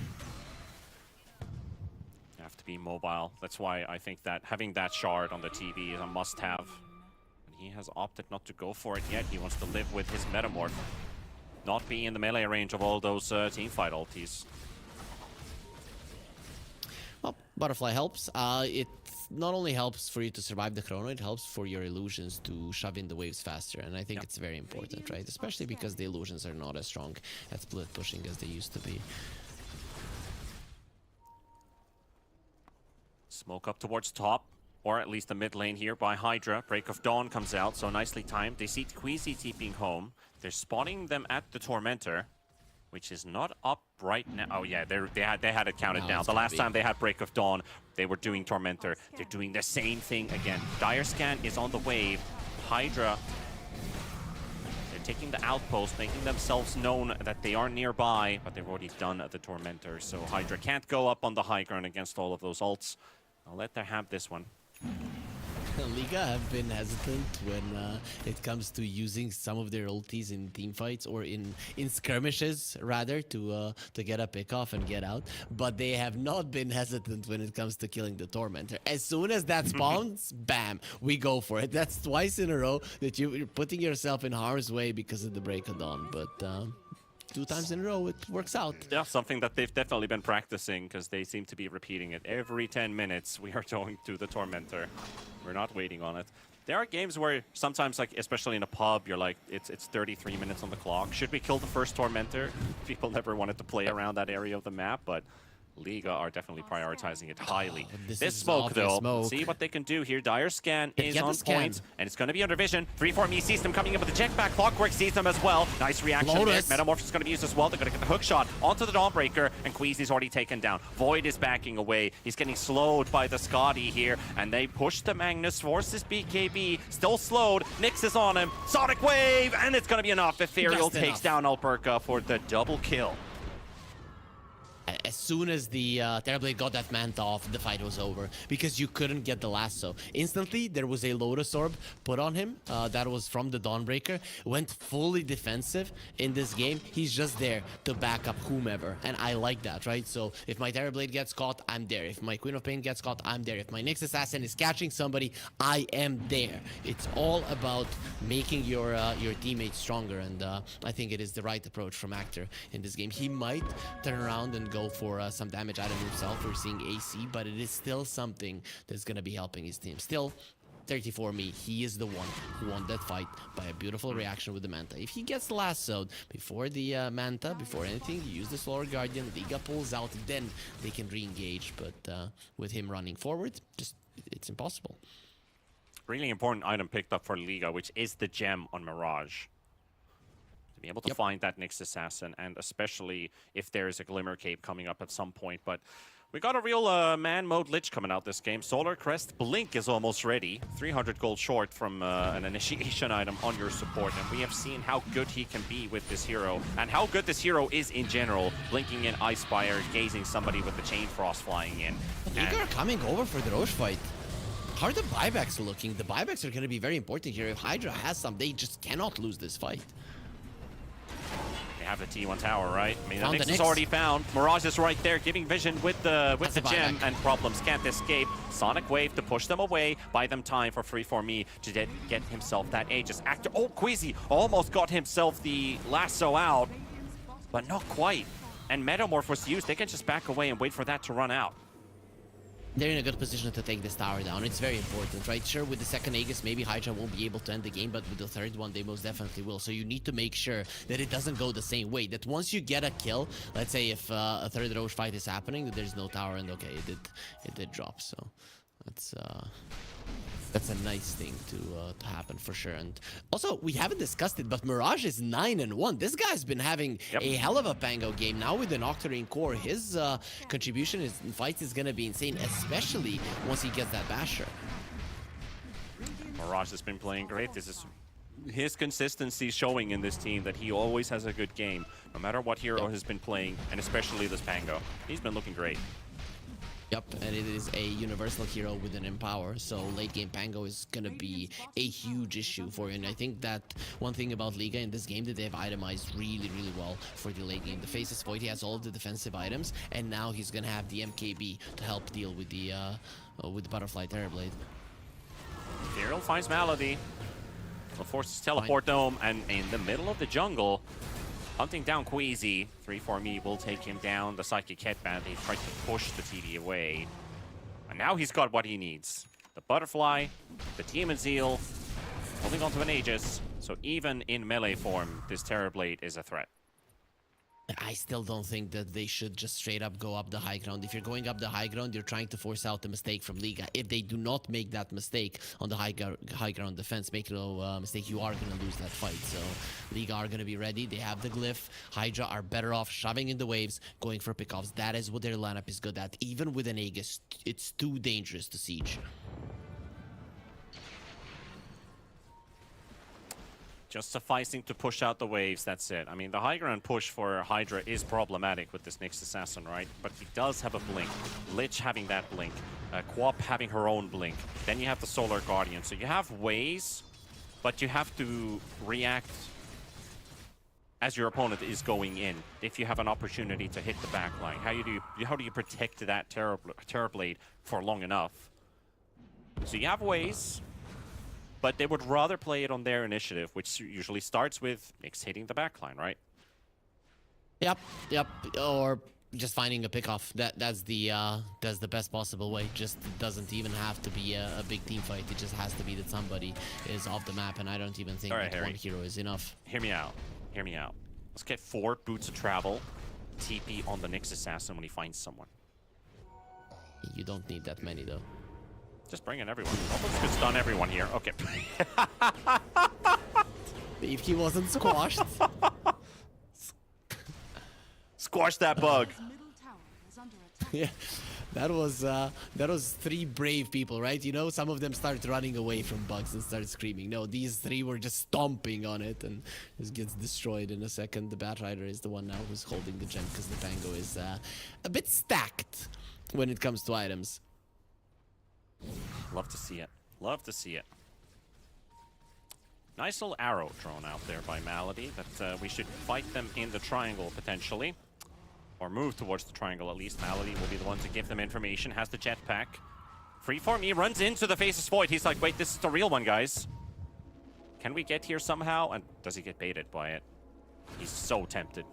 You have to be mobile. That's why I think that having that shard on the TB is a must-have. He has opted not to go for it yet. He wants to live with his Metamorph, not be in the melee range of all those teamfight ultis.
Well, Butterfly helps. It not only helps for you to survive the Chrono, it helps for your illusions to shove in the waves faster, and I think it's very important, right? Especially because the illusions are not as strong at split pushing as they used to be.
Smoke up towards top, or at least the mid lane here by Hydra. Break of Dawn comes out, so nicely timed. They see Queasy TPing home. They're spotting them at the Tormentor, which is not up right now. Oh yeah, they had it counted down. The last time they had Break of Dawn, they were doing Tormentor. They're doing the same thing again. Dire Scan is on the wave. Hydra, they're taking the outpost, making themselves known that they are nearby, but they've already done the Tormentor. So Hydra can't go up on the high ground against all of those ults. I'll let them have this one.
Liga have been hesitant when it comes to using some of their ultis in team fights or in skirmishes rather to get a pick off and get out, but they have not been hesitant when it comes to killing the Tormentor. As soon as that spawns, bam, we go for it. That's twice in a row that you're putting yourself in harm's way because of the Break of Dawn, but 2 times in a row, it works out.
Yeah, something that they've definitely been practicing because they seem to be repeating it. Every 10 minutes, we are going to the Tormentor. We're not waiting on it. There are games where sometimes, like especially in a pub, you're like, it's 33 minutes on the clock. Should we kill the first Tormentor? People never wanted to play around that area of the map, but Liga are definitely prioritizing it highly.
This
smoke, though, see what they can do here. Dire Scan is on point, and it's going to be under vision. 3-4 sees them coming in with the jetpack. Clockwork sees them as well. Nice reaction there. Metamorph is going to be used as well. They're going to get the hook shot onto the Dawnbreaker, and Queasy's already taken down. Void is backing away. He's getting slowed by the Scotty here, and they push the Magnus, forces BKB, still slowed. Nyx is on him. Sonic Wave, and it's going to be enough. Ethereal takes down Alberca for the double kill.
As soon as the Terrorblade got that Manta off, the fight was over because you couldn't get the lasso. Instantly, there was a Lotus Orb put on him that was from the Dawnbreaker. Went fully defensive in this game. He's just there to back up whomever, and I like that, right? So if my Terrorblade gets caught, I'm there. If my Queen of Pain gets caught, I'm there. If my Nyx Assassin is catching somebody, I am there. It's all about making your teammates stronger, and I think it is the right approach from Actor in this game. He might turn around and go for some damage out of himself. We're seeing AC, but it is still something that's going to be helping his team. Still, 34 me, he is the one who won that fight by a beautiful reaction with the Manta. If he gets lassoed before the Manta, before anything, you use the Solar Guardian, Liga pulls out, then they can re-engage. But with him running forward, just it's impossible.
Really important item picked up for Liga, which is the gem on Mirage. Be able to find that Nyx Assassin, and especially if there is a Glimmer Cape coming up at some point. But we got a real man mode Lich coming out this game. Solar Crest Blink is almost ready. 300 gold short from an initiation item on your support, and we have seen how good he can be with this hero, and how good this hero is in general. Blinking in Ice Spire, gazing somebody with the Chain Frost flying in.
Liga are coming over for the Roche fight. How are the buybacks looking? The buybacks are going to be very important here. If Hydra has some, they just cannot lose this fight.
have the T1 tower, right? I mean, the
Found
Nyx
the
is
Nyx.
already found. Mirage is right there, giving vision with the
That's a
gem,
buyback.
and Problems can't escape. Sonic Wave to push them away, buy them time for free for me to get himself that Aegis actor. Oh, Queasy almost got himself the lasso out, but not quite. And Metamorph was used. They can just back away and wait for that to run out.
They're in a good position to take this tower down. It's very important, right? Sure, with the second Aegis, maybe Hydra won't be able to end the game, but with the third one, they most definitely will. So you need to make sure that it doesn't go the same way. That once you get a kill, let's say if a third Roche fight is happening, that there's no tower, and okay, it did drop. So that's a nice thing to happen for sure. And also, we haven't discussed it, but Mirage is 9-1. This guy's been having a hell of a Pango game. Now with an Octarine core, his contribution in fights is gonna be insane, especially once he gets that Basher.
Mirage has been playing great. This is his consistency showing in this team that he always has a good game, no matter what hero has been playing, and especially this Pango. He's been looking great.
Yep, and it is a universal hero with an Empower, so late game Pango is gonna be a huge issue for you. And I think that one thing about Liga in this game that they've itemized really, really well for the late game. The Faceless Void, he has all the defensive items, and now he's gonna have the MKB to help deal with the Butterfly Terrorblade.
Ethereal finds Malady. Will force his teleport dome, and in the middle of the jungle, hunting down Queasy. 3-4-me will take him down. The Psychic Headband, he tried to push the TD away. And now he's got what he needs. The Butterfly, the Demon Zeal, holding onto an Aegis. So even in melee form, this Terrorblade is a threat.
I still don't think that they should just straight up go up the high ground. If you're going up the high ground, you're trying to force out the mistake from Liga. If they do not make that mistake on the high ground defense, make no mistake, you are going to lose that fight. So Liga are going to be ready. They have the glyph. Hydra are better off shoving in the waves, going for pickoffs. That is what their lineup is good at. Even with an Aegis, it's too dangerous to siege.
Just sufficing to push out the waves, that's it. I mean, the high ground push for Hydra is problematic with this Nyx Assassin, right? But he does have a blink. Lich having that blink. Quap having her own blink. Then you have the Solar Guardian. So you have ways, but you have to react as your opponent is going in. If you have an opportunity to hit the backline, how do you protect that Terrorblade for long enough? So you have ways, but they would rather play it on their initiative, which usually starts with Nyx hitting the backline, right?
Yep, or just finding a pickoff. That's the best possible way. Just doesn't even have to be a big team fight. It just has to be that somebody is off the map, and I don't even think that
Harry.
one hero is enough.
Hear me out. Let's get 4 boots of travel, TP on the Nyx Assassin when he finds someone.
You don't need that many though.
Just bring in everyone. Almost could stun everyone here. Okay.
If he wasn't squashed.
Squash that bug.
Middle tower is under attack.
Yeah, that was 3 brave people, right? You know, some of them started running away from bugs and started screaming. No, these 3 were just stomping on it, and this gets destroyed in a second. The Batrider is the one now who's holding the gem because the Pango is a bit stacked when it comes to items.
Love to see it. Love to see it. Nice little arrow drawn out there by Malady that we should fight them in the triangle potentially. Or move towards the triangle at least. Malady will be the one to give them information. Has the jetpack. 3-4-me runs into the Faceless Void. He's like, wait, this is the real one, guys. Can we get here somehow? And does he get baited by it? He's so tempted.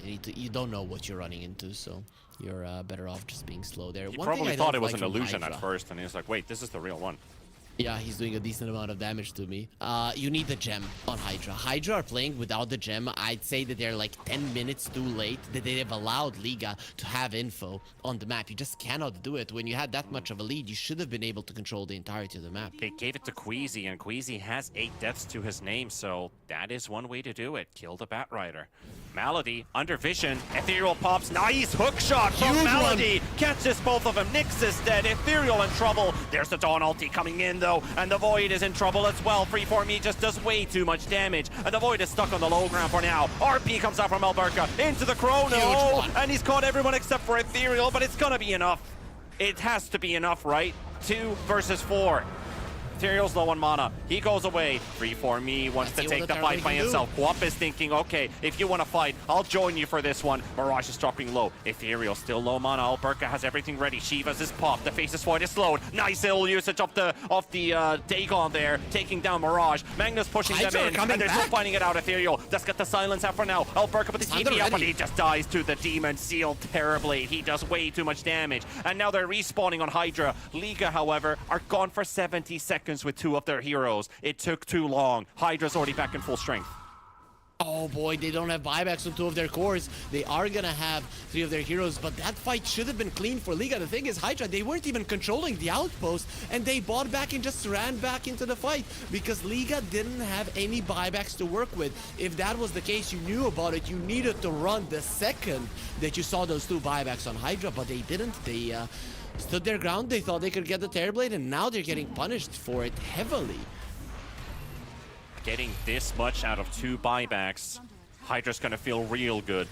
You don't know what you're running into, so you're better off just being slow there.
He
One
probably
thing I
thought
don't
it was
like
an
from
illusion
Hydra-
at first, and he was like, wait, this is the real one.
Yeah, he's doing a decent amount of damage to me. You need the gem on Hydra. Hydra are playing without the gem. I'd say that they're like 10 minutes too late, that they have allowed Liga to have info on the map. You just cannot do it. When you had that much of a lead, you should have been able to control the entirety of the map.
They gave it to Queasy, and Queasy has 8 deaths to his name, so that is one way to do it. Kill the Batrider. Malady, under vision. Ethereal pops. Nice hook shot from
Huge
Malady. Catches both of them. Nyx is dead. Ethereal in trouble. There's the Dawn ulti coming in, though, and the Void is in trouble as well. 3-4-me just does way too much damage, and the Void is stuck on the low ground for now. RP comes out from Alberca into the Chrono, and he's caught everyone except for Ethereal, but it's gonna be enough. It has to be enough, right? 2 versus 4. Ethereal's low on mana. He goes away. 3-4-me wants
Let's
to
see
take
what
the
the
fight
Terror
by
can do.
himself. Quap is thinking, okay, if you want to fight, I'll join you for this one. Mirage is dropping low. Ethereal still low mana. Alberca has everything ready. Shivas is popped. The Faceless Void is slowed. Nice ill usage of the Dagon there, taking down Mirage. Magnus pushing
Hydra
them in,
coming
and they're still
back.
finding it out. Ethereal does get the silence out for now. Alberca with the
Thunder
TP up, but
ready.
he just dies to the Demon Seal Terrorblade. He does way too much damage. And now they're respawning on Hydra. Liga, however, are gone for 70 seconds with 2 of their heroes. It took too long. Hydra's already back in full strength.
Oh boy, they don't have buybacks on 2 of their cores. They are gonna have 3 of their heroes, but that fight should have been clean for Liga. The thing is, Hydra, they weren't even controlling the outpost, and they bought back and just ran back into the fight because Liga didn't have any buybacks to work with. If that was the case, you knew about it. You needed to run the second that you saw those 2 buybacks on Hydra, but they didn't. They stood their ground. They thought they could get the Terrorblade, and now they're getting punished for it heavily.
Getting this much out of 2 buybacks, Hydra's gonna feel real good.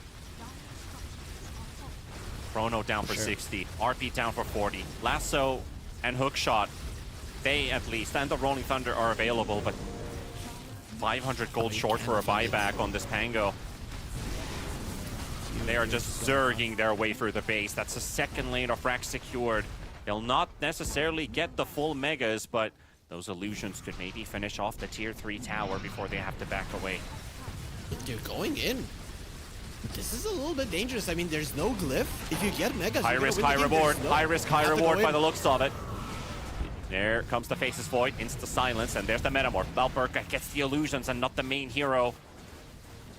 Chrono down for 60, RP down for 40. Lasso and Hookshot, they at least, and the Rolling Thunder are available, but 500 gold short for a buyback on this Pango. They are just zerging their way through the base. That's the second lane of Rack secured. They'll not necessarily get the full megas, but those illusions could maybe finish off the tier 3 tower before they have to back away.
They're going in. This is a little bit dangerous. I mean, there's no glyph. If you get megas,
High
you're gonna
risk,
win the
high
game.
reward.
There's no-
High risk, high
You have to
reward
go
by
in.
the looks of it. There comes the Faceless Void, insta silence, and there's the Metamorph. Alberca gets the illusions and not the main hero.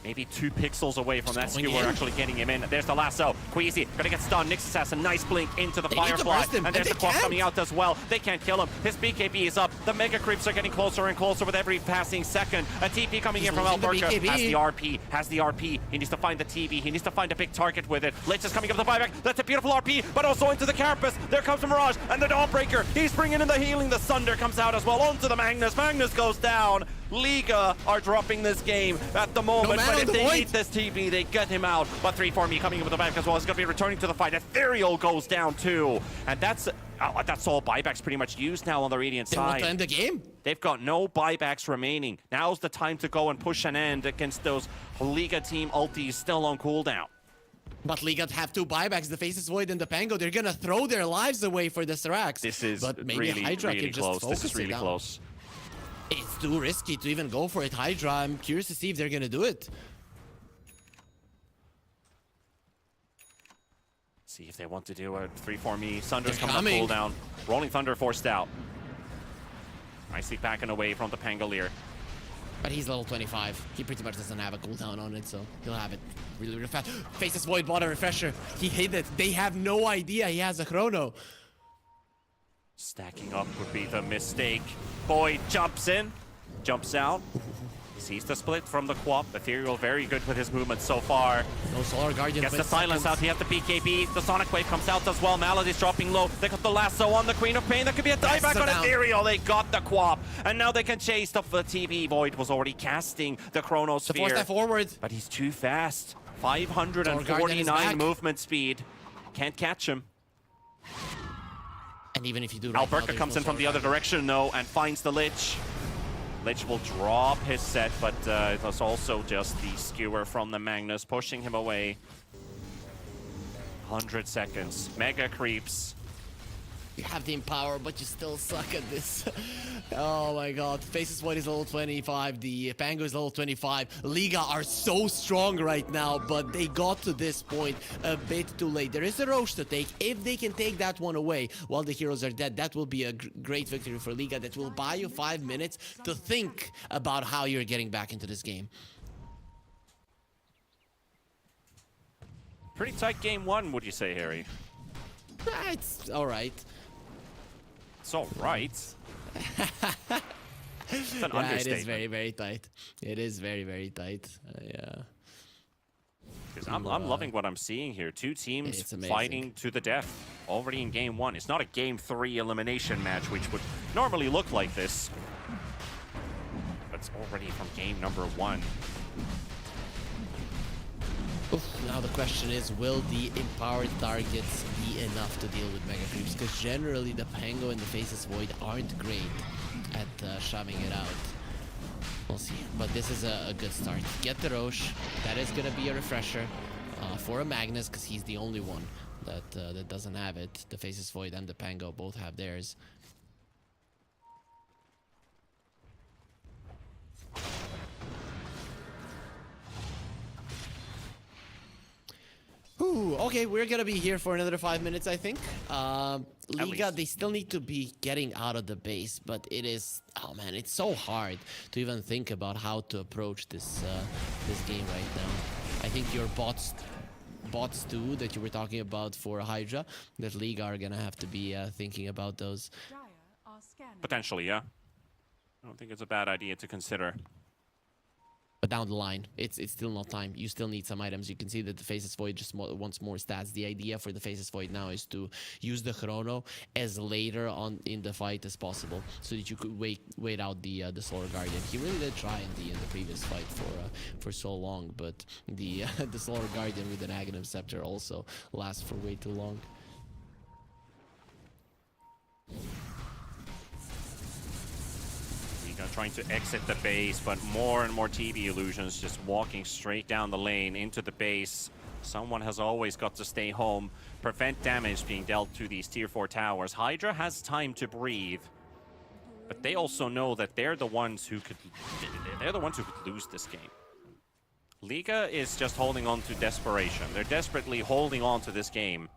Maybe 2 pixels away from that
going
skewer
in.
actually getting him in. There's the lasso. Queasy gonna get stunned. Nixus has a nice blink into the
They need to
Firefly.
burst him,
And
and
there's
they
the Quap
can't.
coming out as well. They can't kill him. His BKB is up. The Mega Creeps are getting closer and closer with every passing second. A TP coming
He's
in from
losing the
Alberca.
BKB.
Has the RP. He needs to find the TV. He needs to find a big target with it. Lich is coming up the buyback. That's a beautiful RP, but also into the Carapace. There comes the Mirage and the Dawnbreaker. He's bringing in the healing. The Sunder comes out as well onto the Magnus. Magnus goes down. Liga are dropping this game at the moment,
man
but
on
if
the
they
point.
need this TP, they get him out. But 3-4-me coming in with the back as well. He's going to be returning to the fight. Ethereal goes down too. And that's all buybacks pretty much used now on the Radiant
They want to
side.
end the game.
They've got no buybacks remaining. Now's the time to go and push an end against those Liga team ultis still on cooldown.
But Liga have 2 buybacks, the Faceless Void and the Pango. They're gonna throw their lives away for the Seracs.
This is
but maybe
really,
Hydra
really
can just
close.
focus
This is
it
really
down.
close.
It's too risky to even go for it, Hydra. I'm curious to see if they're gonna do it.
See if they want to do a 3-4-me. Sunder's
They're
coming up
coming.
cooldown. Rolling Thunder forced out. Nicely backing away from the Pangolier.
But he's level 25. He pretty much doesn't have a cooldown on it, so he'll have it really, really fast. Faceless Void bought a refresher. He hit it. They have no idea he has a chrono.
Stacking up would be the mistake. Boyd jumps in, jumps out. Sees the split from the Quap. Ethereal very good with his movement so far.
No Solar Guardian.
Gets the
but
silence out.
seconds.
He has the BKB. The Sonic Wave comes out as well. Melody's dropping low. They got the lasso on the Queen of Pain. That could be a dieback
Yes,
on
down.
Ethereal. They got the Quap. And now they can chase the TV. Void was already casting the
So
Chronosphere.
force that forward.
But he's too fast.
Guardian is
549
back.
movement speed. Can't catch him.
And even if you do right now,
Alberca
there's
comes
no
in from
Solar
the other
Guardian.
direction, though, and finds the Lich. Lich will drop his set, but it was also just the skewer from the Magnus pushing him away. 100 seconds. Mega creeps.
You have the Empower, but you still suck at this. Oh my god. Faceless Void is level 25. The Pango is level 25. Liga are so strong right now, but they got to this point a bit too late. There is a Roche to take. If they can take that one away while the heroes are dead, that will be a great victory for Liga. That will buy you 5 minutes to think about how you're getting back into this game.
Pretty tight game 1, would you say, Harry?
It's alright.
It's all right. It's an
Yeah, it
understatement.
is very, very tight. It is very, very tight. Yeah.
'Cause I'm loving what I'm seeing here. 2 teams
It's amazing.
fighting to the death already in game 1. It's not a game 3 elimination match, which would normally look like this. But it's already from game number 1.
Now the question is, will the empowered targets be enough to deal with Mega Creeps? Because generally the Pango and the Faceless Void aren't great at shoving it out. We'll see. But this is a good start. Get the Roche. That is going to be a refresher for a Magnus, because he's the only one that doesn't have it. The Faceless Void and the Pango both have theirs. Ooh, okay, we're gonna be here for another 5 minutes, I think. Liga, they still need to be getting out of the base, but it is, oh man, it's so hard to even think about how to approach this game right now. I think your bots too, that you were talking about for Hydra, that Liga are gonna have to be thinking about those.
Dire are scanning.
Potentially, yeah. I don't think it's a bad idea to consider.
But down the line, it's still not time. You still need some items. You can see that the Faceless Void just wants more stats. The idea for the Faceless Void now is to use the Chrono as later on in the fight as possible, so that you could wait out the Solar Guardian. He really did try in the previous fight for so long, but the the Solar Guardian with an Aghanim Scepter also lasts for way too long.
Trying to exit the base, but more and more TB illusions just walking straight down the lane into the base. Someone has always got to stay home, prevent damage being dealt to these tier 4 towers. Hydra has time to breathe, but they also know that they're the ones who could lose this game. Liga is just holding on to desperation. They're desperately holding on to this game.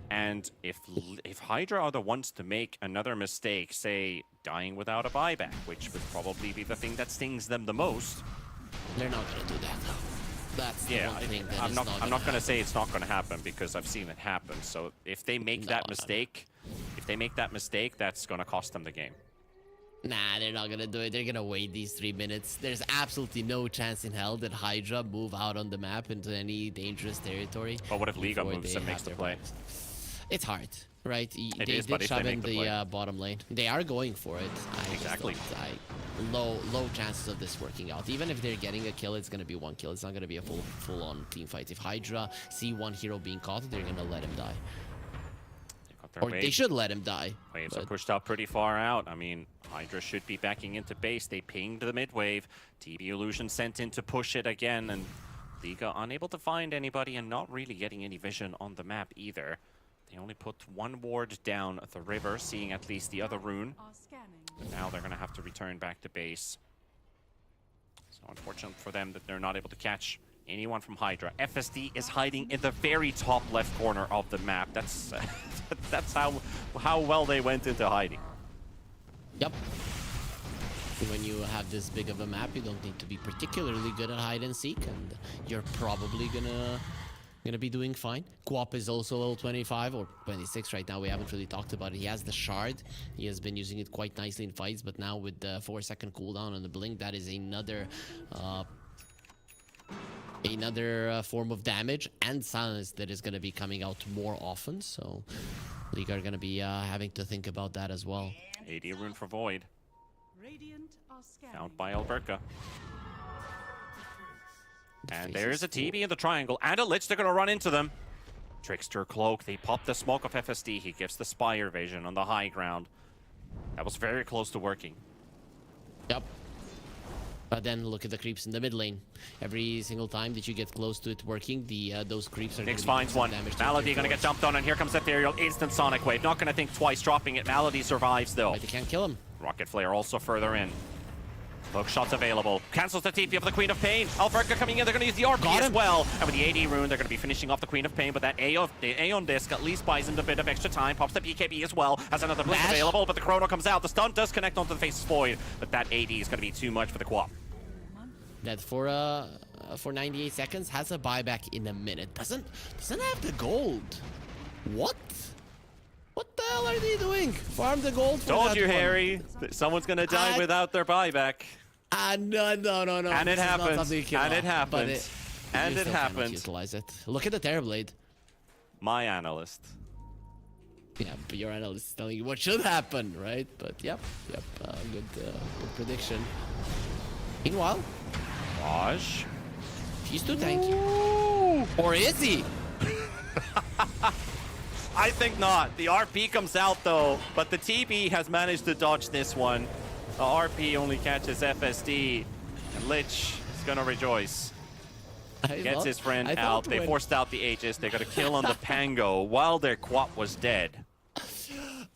And if Hydra are the ones to make another mistake, say dying without a buyback, which would probably be the thing that stings them the most.
They're not gonna do that though. That's the one thing that
I'm not gonna say it's not gonna happen, because I've seen it happen. So if they make that mistake, that's gonna cost them the game.
Nah, they're not gonna do it. They're gonna wait these 3 minutes. There's absolutely no chance in hell that Hydra move out on the map into any dangerous territory.
But what if Liga moves and makes the play?
It's hard, right?
It
they
is,
did
but if
shove
they
in
make the
the bottom lane. They are going for it.
Exactly.
Low chances of this working out. Even if they're getting a kill, it's gonna be one kill. It's not gonna be a full-on team fight. If Hydra see one hero being caught, they're gonna let him die. Or they should let him die.
Waves are pushed out pretty far out. I mean, Hydra should be backing into base. They pinged the mid wave. TB Illusion sent in to push it again, and Liga unable to find anybody and not really getting any vision on the map either. They only put one ward down the river, seeing at least the other rune. But now they're going to have to return back to base. So unfortunate for them that they're not able to catch anyone from Hydra. FSD is hiding in the very top left corner of the map. That's that's how well they went into hiding.
Yep. When you have this big of a map, you don't need to be particularly good at hide and seek, and you're probably gonna be doing fine. Quap is also level 25 or 26 right now. We haven't really talked about it. He has the shard. He has been using it quite nicely in fights, but now with the 4-second cooldown on the blink, that is another form of damage and silence that is going to be coming out more often. So League are going to be having to think about that as well.
80 rune for Void.
Radiant are scanning.
Found by Alberca. And there's a TB in the triangle, and a Lich. They're going to run into them. Trickster Cloak, they pop the smoke of FSD. He gives the Spire vision on the high ground. That was very close to working.
Yep. But then look at the creeps in the mid lane. Every single time that you get close to it working, those creeps are
Nyx finds one. Malady going to get jumped on, and here comes Ethereal. Instant Sonic Wave. Not going to think twice dropping it. Malady survives, though.
But they can't kill him.
Rocket Flare also further in. Hook shots available. Cancels the TP of the Queen of Pain. Alverca coming in. They're going to use the RP as well. And with the AD rune, they're going to be finishing off the Queen of Pain. But that Aeon Disc at least buys him a bit of extra time. Pops the BKB as well. Has another blink available. But the Chrono comes out. The stun does connect onto the Faceless Void. But that AD is going to be too much for the Quap.
That for 98 seconds has a buyback in a minute. Doesn't have the gold. What? What the hell are they doing? Farm the gold for
Told
that
you,
one.
Harry. Someone's going to die without their buyback.
No.
And it happens. And it happens. And
you
it
still cannot
happens.
Utilize it. Look at the Terrorblade.
My analyst.
Yeah, but your analyst is telling you what should happen, right? But yep. Good prediction. Meanwhile,
Raj.
he's too tanky. Or is he?
I think not. The RP comes out though, but the TB has managed to dodge this one. The RP only catches FSD, and Lich is gonna rejoice. Gets his friend out. They forced out the Aegis. They got a kill on the Pango while their Quap was dead.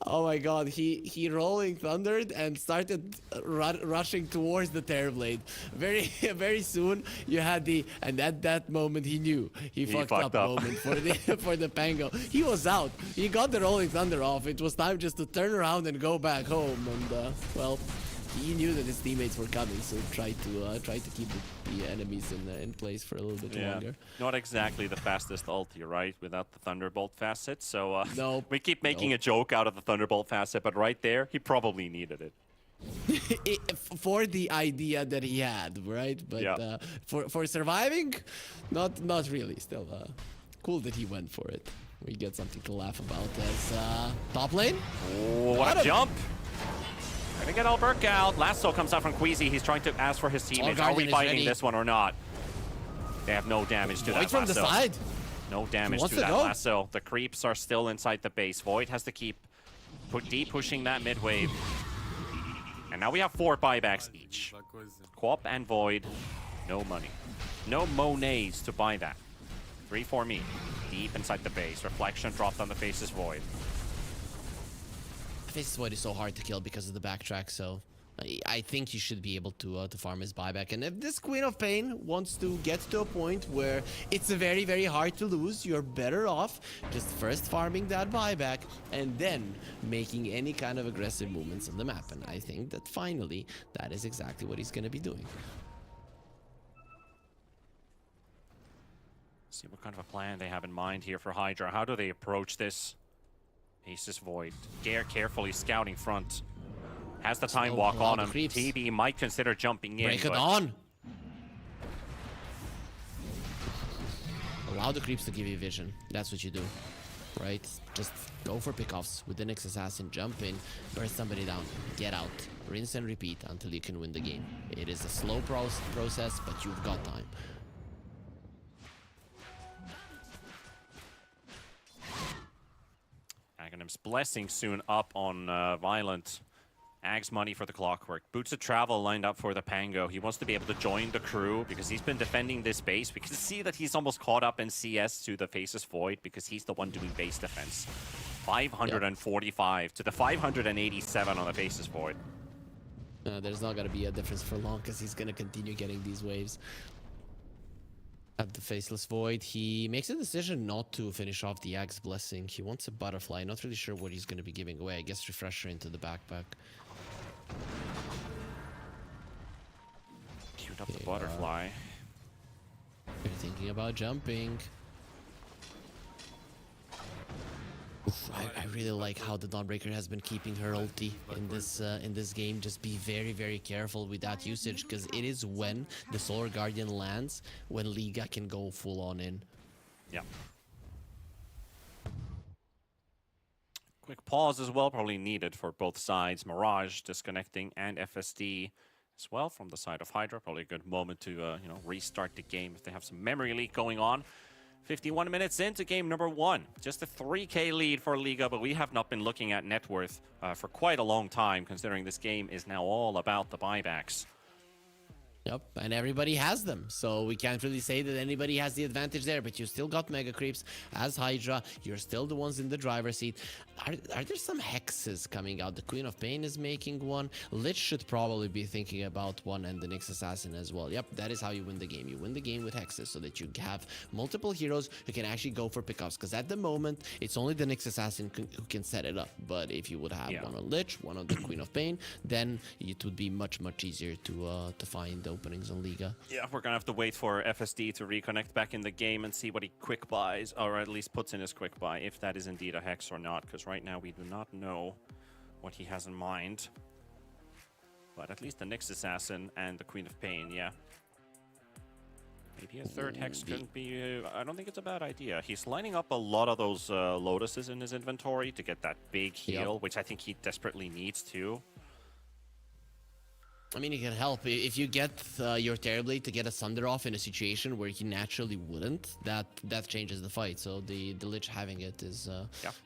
Oh my god, he rolling thundered and started rushing towards the Terrorblade. Very soon you had and at that moment he knew he fucked up moment for the for the Pango. He was out. He got the rolling thunder off. It was time just to turn around and go back home. And well, he knew that his teammates were coming, so tried to keep the enemies in place for a little bit longer.
Not exactly the fastest ulti, right? Without the Thunderbolt facet. So
no,
we keep making a joke out of the Thunderbolt facet, but right there, he probably needed it.
For the idea that he had, right? But for surviving, not really. Still, cool that he went for it. We get something to laugh about as top lane.
Oh, what a jump! Gonna get Alberk out. Lasso comes out from Queasy. He's trying to ask for his teammates. Are we fighting this one or not? They have no damage to that
from
Lasso.
The side.
No damage to that Lasso. The creeps are still inside the base. Void has to keep deep pushing that mid wave. And now we have 4 buybacks each. Quap and Void. No money. No Monets to buy that. 3 for me. Deep inside the base. Reflection dropped on the Faces Void.
Faces Void is so hard to kill because of the backtrack, so I think he should be able to farm his buyback. And if this Queen of Pain wants to get to a point where it's very, very hard to lose, you're better off just first farming that buyback and then making any kind of aggressive movements on the map. And I think that finally, that is exactly what he's going to be doing.
See what kind of a plan they have in mind here for Hydra. How do they approach this? Aces Void. Gare carefully scouting front. Has the time walk on him. TB might consider jumping in.
Break it on! Allow the creeps to give you vision. That's what you do. Right? Just go for pickoffs with the Nyx Assassin. Jump in, burst somebody down, get out. Rinse and repeat until you can win the game. It is a slow process, but you've got time.
Aghanim's Blessing soon up on Violent. Ag's money for the Clockwork. Boots of Travel lined up for the Pango. He wants to be able to join the crew because he's been defending this base. We can see that he's almost caught up in CS to the Faces Void because he's the one doing base defense. 545 to the 587 on the Faces Void.
There's not going to be a difference for long because he's going to continue getting these waves. At the Faceless Void, he makes a decision not to finish off the Ag's Blessing. He wants a Butterfly. Not really sure what he's going to be giving away. I guess Refresher into the backpack.
Queued up the Butterfly.
You're thinking about jumping. I really like how the Dawnbreaker has been keeping her ulti in this game. Just be very, very careful with that usage, because it is when the Solar Guardian lands when Liga can go full on in.
Yeah. Quick pause as well, probably needed for both sides. Mirage disconnecting and FSD as well from the side of Hydra. Probably a good moment to restart the game if they have some memory leak going on. 51 minutes into game number 1. Just a 3K lead for Liga, but we have not been looking at net worth for quite a long time, considering this game is now all about the buybacks.
Yep, and everybody has them, so we can't really say that anybody has the advantage there, but you still got Mega Creeps as Hydra. You're still the ones in the driver's seat. Are there some hexes coming out? The Queen of Pain is making one. Lich should probably be thinking about one, and the Nyx Assassin as well. Yep, that is how you win the game. You win the game with hexes so that you have multiple heroes who can actually go for pickups, because at the moment, it's only the Nyx Assassin who can set it up. But if you would have one on Lich, one on the Queen of Pain, then it would be much, much easier to find openings on Liga.
Yeah, we're gonna have to wait for FSD to reconnect back in the game and see what he quick buys, or at least puts in his quick buy, if that is indeed a hex or not, because right now we do not know what he has in mind. But at least the Nyx Assassin and the Queen of Pain, yeah. Maybe a third hex couldn't be... I don't think it's a bad idea. He's lining up a lot of those Lotuses in his inventory to get that big heal, which I think he desperately needs too.
I mean, it can help. If you get your Terrorblade to get a Sunder off in a situation where he naturally wouldn't, that changes the fight. So the Lich having it is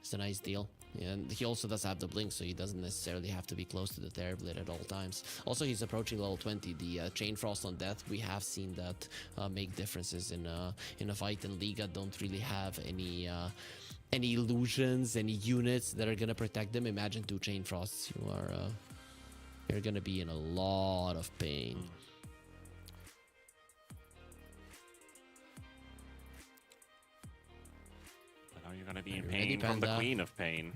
it's a nice deal. And he also does have the blink, so he doesn't necessarily have to be close to the Terrorblade at all times. Also, he's approaching level 20. The Chain Frost on Death, we have seen that make differences in a fight. And Liga don't really have any illusions, any units that are gonna protect them. Imagine 2 Chain Frosts. You're gonna be in a lot of pain.
But now you're gonna be in pain from the Queen of Pain.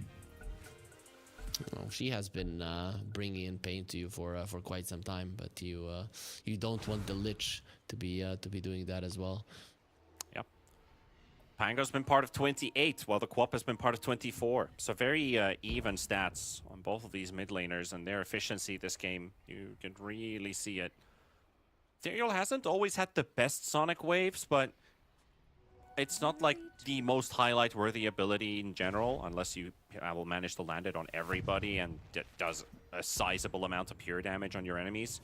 Oh, she has been bringing in pain to you for quite some time, but you don't want the Lich to be doing that as well.
Yep. Pango's been part of 28, while the Quap has been part of 24. So very even stats on both of these mid laners and their efficiency this game. You can really see it. Ethereal hasn't always had the best Sonic waves, but it's not like the most highlight-worthy ability in general, unless you will manage to land it on everybody and it does a sizable amount of pure damage on your enemies.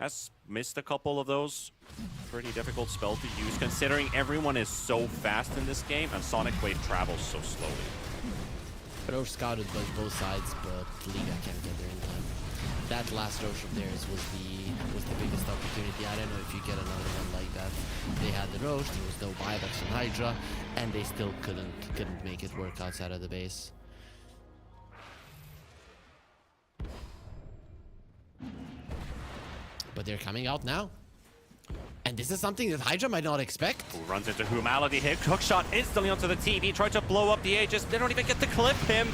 Has missed a couple of those. Pretty difficult spell to use, considering everyone is so fast in this game and Sonic Wave travels so slowly.
Roche scouted both sides, but Liga can't get there in time. That last Roche of theirs was the biggest opportunity. I don't know if you get another one like that. They had the Roche, there was no buybacks from Hydra, and they still couldn't make it work outside of the base. But they're coming out now. And this is something that Hydra might not expect.
Who runs into Humality, hit hookshot instantly onto the TV, tried to blow up the Aegis. They don't even get to clip him.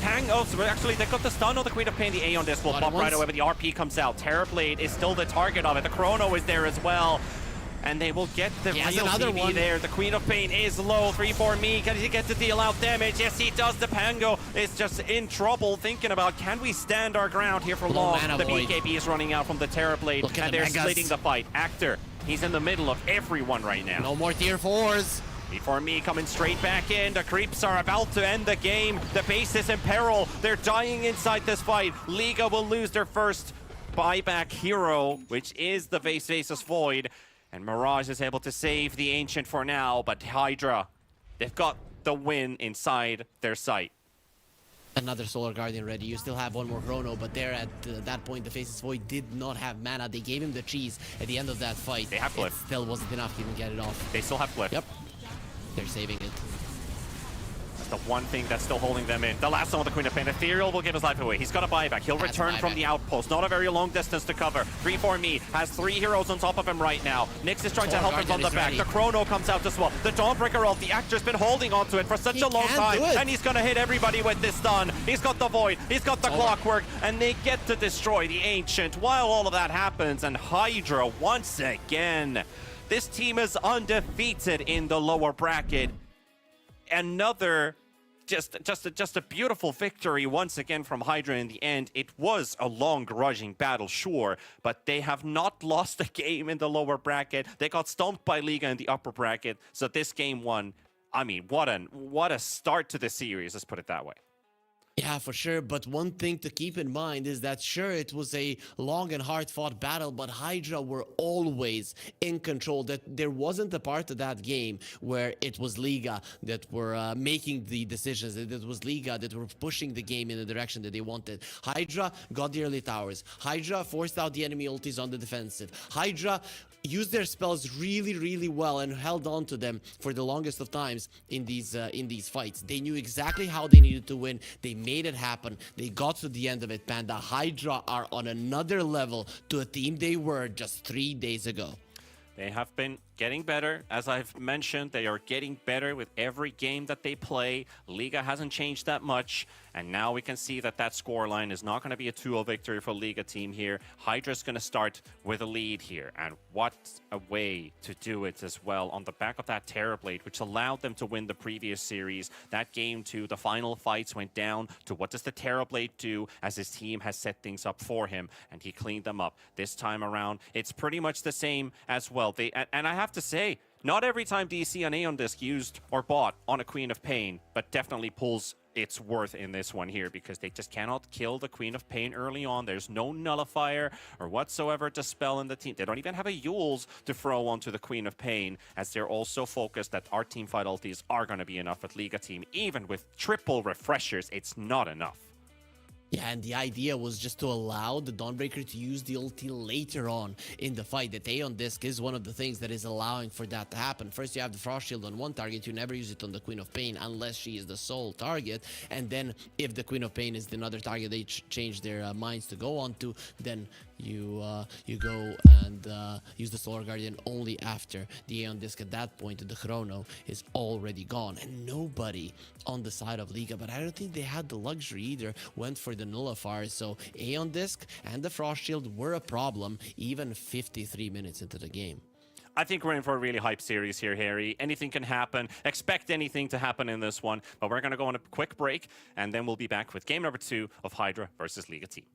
So actually, they got the stun on the Queen of Pain. The A on this will pop right away, but the RP comes out. Terrorblade is still the target of it. The Chrono is there as well. And they will get the real TV there. The Queen of Pain is low. 3-4 me. Can he get to deal out damage? Yes, he does. The Pango is just in trouble, thinking about, can we stand our ground here for long? The BKB is running out from the Terrorblade, and they're splitting the fight. Actor, he's in the middle of everyone right now.
No more tier 4s.
3-4 me coming straight back in. The creeps are about to end the game. The base is in peril. They're dying inside this fight. Liga will lose their first buyback hero, which is the Vasus Void. And Mirage is able to save the Ancient for now, but Hydra, they've got the win inside their sight.
Another Solar Guardian ready. You still have one more Chrono, but there at that point, the Faceless Void did not have mana. They gave him the cheese at the end of that fight.
They have Cliff.
It still wasn't enough to even get it off.
They still have Cliff.
Yep. They're saving it.
That's the one thing that's still holding them in. The last one of the Queen of Pain. Ethereal will give his life away. He's got a buyback. He'll return from the outpost. Not a very long distance to cover. 3-4 me has 3 heroes on top of him right now. Nyx is trying to help him from the back. The Chrono comes out as well. The Dawnbreaker ult. The Actor's been holding onto it for such a long time. And he's going to hit everybody with this stun. He's got the Void. He's got the Clockwork. And they get to destroy the Ancient while all of that happens. And Hydra, once again, this team is undefeated in the lower bracket. Another just a beautiful victory once again from Hydra in the end. It was a long grudging battle, sure, but they have not lost a game in the lower bracket. They got stomped by Liga in the upper bracket, so this game won. I mean, what a start to the series, let's put it that way.
Yeah, for sure. But one thing to keep in mind is that, sure, it was a long and hard-fought battle, but Hydra were always in control. That there wasn't a part of that game where it was Liga that were making the decisions. That it was Liga that were pushing the game in the direction that they wanted. Hydra got the early towers. Hydra forced out the enemy ultis on the defensive. Hydra used their spells really, really well and held on to them for the longest of times in these fights. They knew exactly how they needed to win. They made it happen. They got to the end of it, Panda. Hydra are on another level to a team they were just 3 days ago.
They have been getting better. As I've mentioned, they are getting better with every game that they play. Liga hasn't changed that much. And now we can see that that scoreline is not going to be a 2-0 victory for Liga team here. Hydra's going to start with a lead here. And what a way to do it as well. On the back of that Terrorblade, which allowed them to win the previous series. That game too, the final fights went down to what does the Terrorblade do as his team has set things up for him. And he cleaned them up. This time around, it's pretty much the same as well. And I have to say, not every time do you see an Aeon Disc used or bought on a Queen of Pain, but definitely pulls it's worth in this one here, because they just cannot kill the Queen of Pain early on. There's no nullifier or whatsoever to spell in the team. They don't even have a Yules to throw onto the Queen of Pain, as they're also focused that our team fight ultis are going to be enough at Liga team. Even with triple refreshers, it's not enough.
Yeah, and the idea was just to allow the Dawnbreaker to use the ulti later on in the fight. The Aeon Disc is one of the things that is allowing for that to happen. First, you have the Frost Shield on one target. You never use it on the Queen of Pain unless she is the sole target. And then if the Queen of Pain is another target they change their minds to go on to, then you go and use the Solar Guardian only after the Aeon Disc. At that point, the Chrono is already gone. And nobody on the side of Liga, but I don't think they had the luxury either, went for the Nullifier. So Aeon Disc and the Frost Shield were a problem even 53 minutes into the game.
I think we're in for a really hype series here, Harry. Anything can happen. Expect anything to happen in this one. But we're going to go on a quick break, and then we'll be back with game number 2 of Hydra versus Liga team.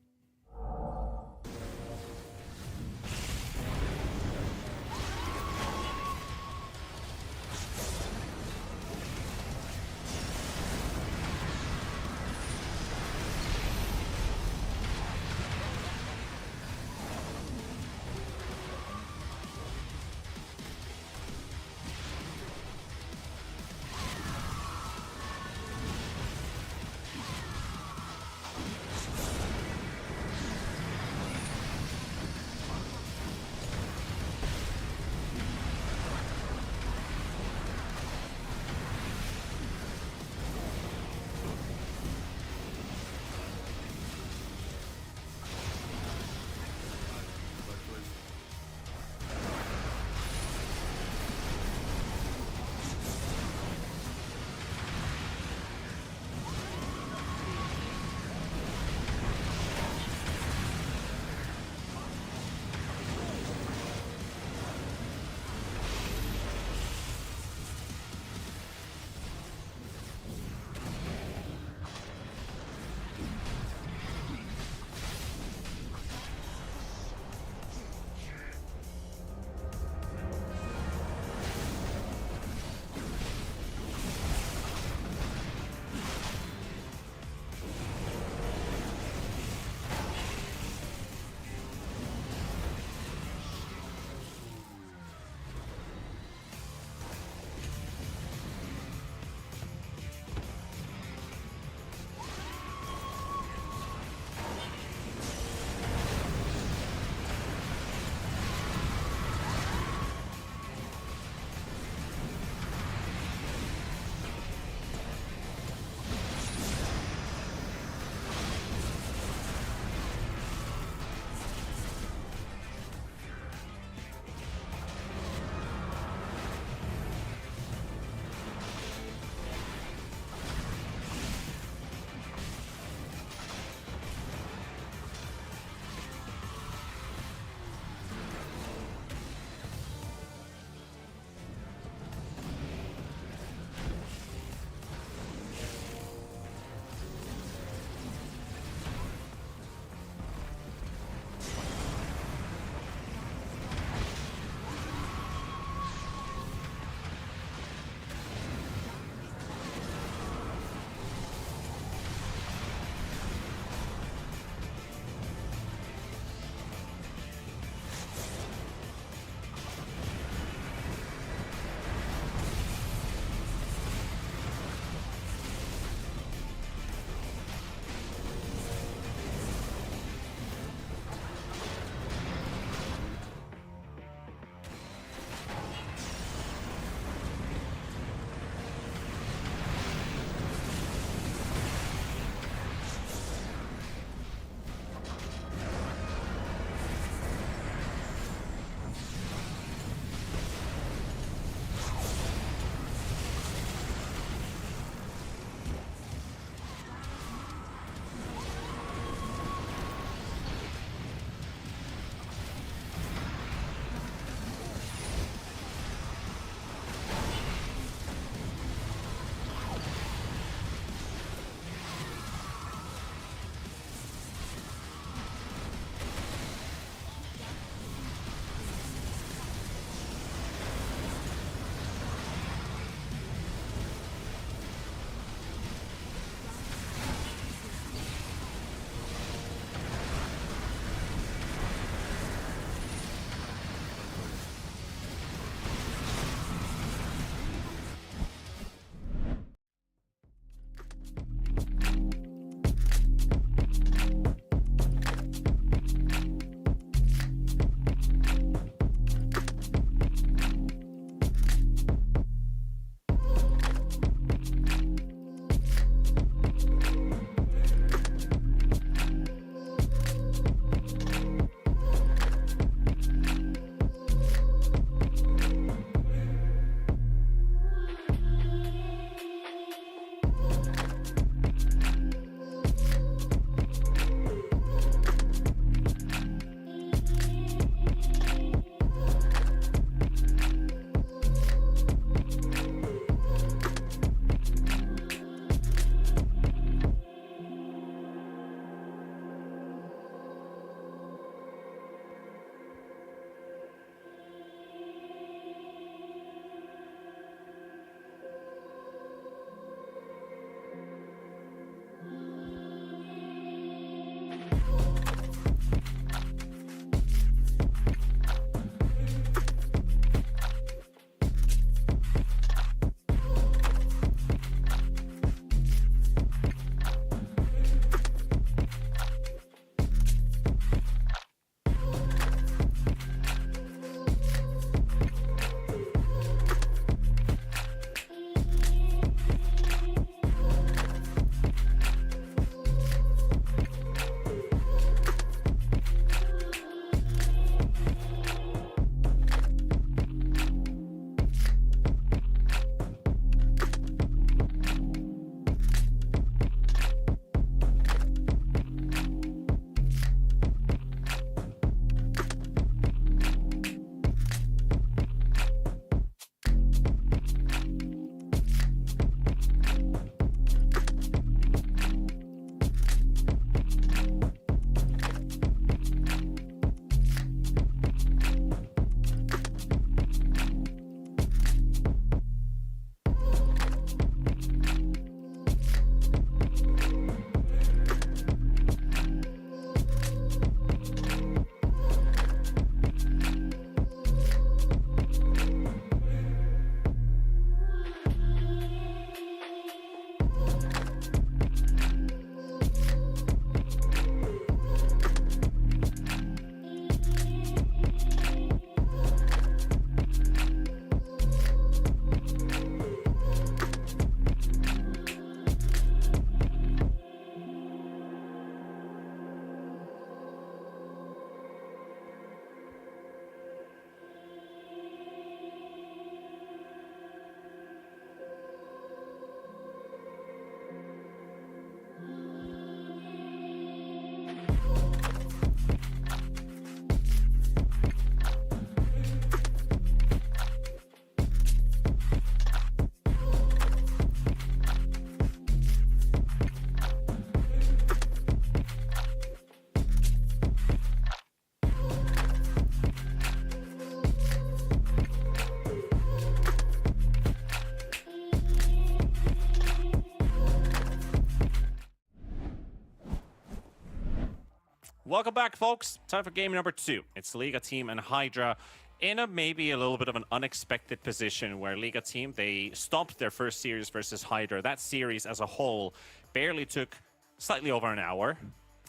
Welcome back, folks. Time for game number 2. It's Liga team and Hydra in a maybe a little bit of an unexpected position where Liga team, they stopped their first series versus Hydra. That series as a whole barely took slightly over an hour.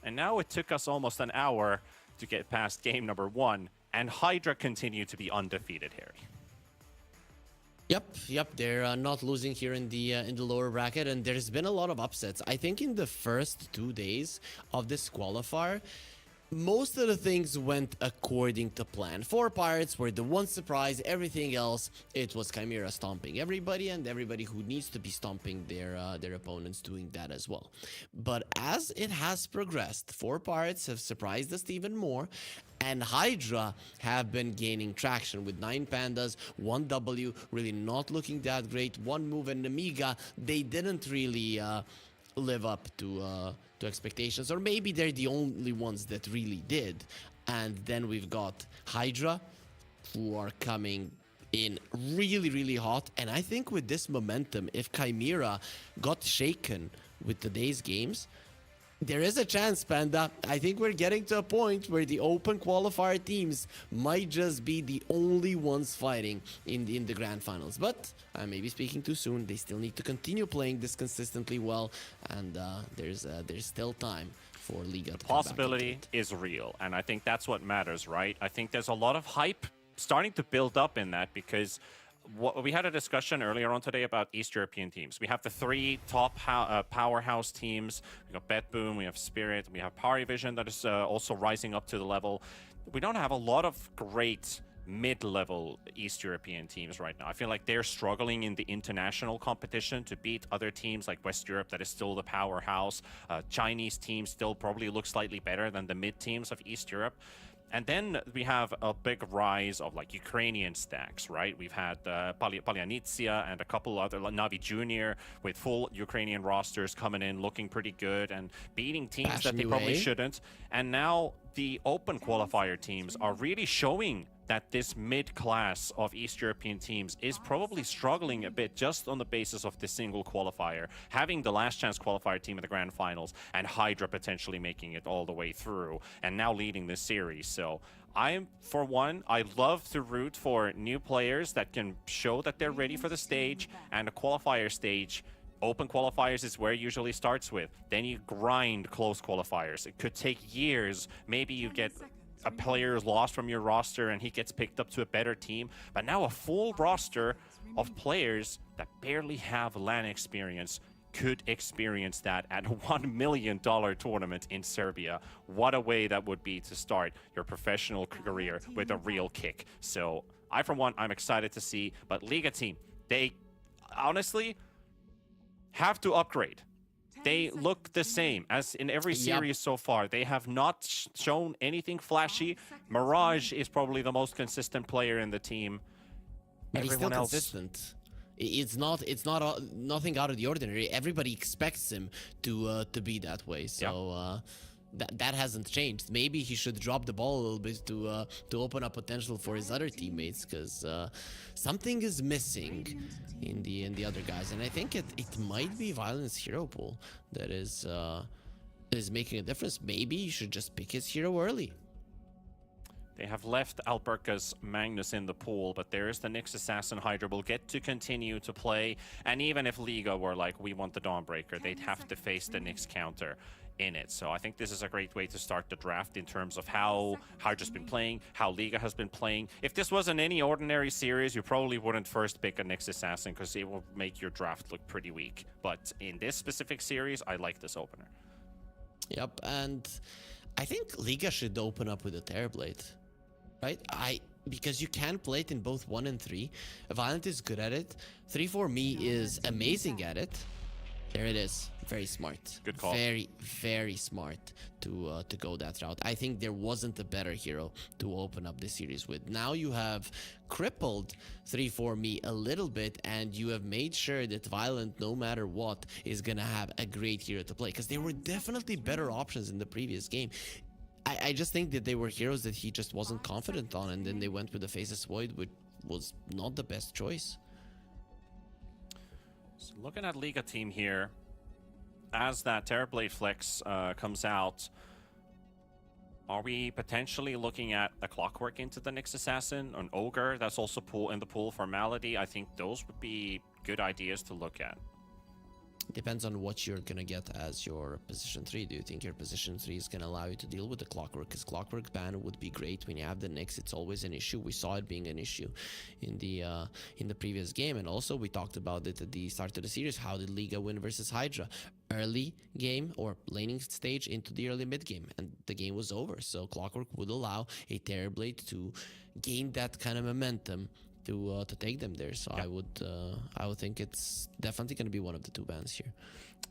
And now it took us almost an hour to get past game number 1. And Hydra continue to be undefeated, Harry.
Yep. They're not losing here in the lower bracket, and there's been a lot of upsets. I think in the first 2 days of this qualifier, most of the things went according to plan. 4 Pirates were the one surprise. Everything else, it was Chimera stomping everybody, and everybody who needs to be stomping their opponents doing that as well. But as it has progressed, 4 Pirates have surprised us even more, and Hydra have been gaining traction with 9 Pandas, 1 W, really not looking that great, 1 move, and Amiga, they didn't really live up to expectations, or maybe they're the only ones that really did. And then we've got Hydra, who are coming in really hot, and I think with this momentum, if Chimera got shaken with today's games, there is a chance, Panda. I think we're getting to a point where the open qualifier teams might just be the only ones fighting in the grand finals. But I may be speaking too soon. They still need to continue playing this consistently well, and there's still time for Liga.
The possibility is real, and I think that's what matters, right? I think there's a lot of hype starting to build up in that, because we had a discussion earlier on today about East European teams. We have the 3 top powerhouse teams. We got BetBoom, we have Spirit, we have Parivision that is also rising up to the level. We don't have a lot of great mid-level East European teams right now. I feel like they're struggling in the international competition to beat other teams like West Europe that is still the powerhouse. Chinese teams still probably look slightly better than the mid teams of East Europe. And then we have a big rise of like Ukrainian stacks, right? We've had Palyanitsia and a couple other, Navi Junior, with full Ukrainian rosters coming in, looking pretty good and beating teams that they probably shouldn't. And now the open qualifier teams are really showing that this mid-class of East European teams is probably struggling a bit just on the basis of the single qualifier, having the last chance qualifier team in the grand finals and Hydra potentially making it all the way through and now leading this series. So for one, I love to root for new players that can show that they're ready for the stage, and a qualifier stage. Open qualifiers is where it usually starts with. Then you grind close qualifiers. It could take years. Maybe you get a player is lost from your roster and he gets picked up to a better team. But now a full roster of players that barely have LAN experience could experience that at a $1 million tournament in Serbia. What a way that would be to start your professional career with a real kick. So for one, I'm excited to see. But Liga team, they honestly have to upgrade. They look the same as in every series so far. They have not shown anything flashy. Mirage is probably the most consistent player in the team.
And he's still consistent. It's not nothing out of the ordinary. Everybody expects him to be that way. So that hasn't changed. Maybe he should drop the ball a little bit to open up potential for his other teammates, because something is missing in the other guys, and I think it might be Violence hero pool that is making a difference. Maybe you should just pick his hero early.
They have left Alberca's Magnus in the pool, but there is the Nyx Assassin. Hydra will get to continue to play, and even if Liga were like, we want the Dawnbreaker, they'd have to face the Nyx counter in it. So I think this is a great way to start the draft in terms of how Hydra's been playing, how Liga has been playing. If this wasn't any ordinary series, you probably wouldn't first pick a Nyx Assassin because it will make your draft look pretty weak. But in this specific series, I like this opener.
Yep, and I think Liga should open up with a Terrorblade, right? Because you can play it in both 1 and 3. Violent is good at it. 3-4-Me is amazing at it. There it is. Very smart.
Good call.
Very, very smart to go that route. I think there wasn't a better hero to open up this series with. Now you have crippled 3-4-Me a little bit, and you have made sure that Violent, no matter what, is gonna have a great hero to play, because there were definitely better options in the previous game. I just think that they were heroes that he just wasn't confident on, and then they went with the Faceless Void, which was not the best choice.
So looking at Liga team here, as that Terrorblade Flex comes out, Are we potentially looking at a Clockwork into the next Assassin, an Ogre that's also in the pool for Malady? I think those would be good ideas to look at.
Depends on what you're gonna get as your position 3. Do you think your position 3 is gonna allow you to deal with the Clockwork? Because Clockwork ban would be great when you have the Nyx. It's always an issue. We saw it being an issue in the previous game, and also we talked about it at the start of the series. How did Liga win versus Hydra? Early game or laning stage into the early mid game, and the game was over. So Clockwork would allow a Terrorblade to gain that kind of momentum to take them there. So I would think it's definitely going to be one of the 2 bans here,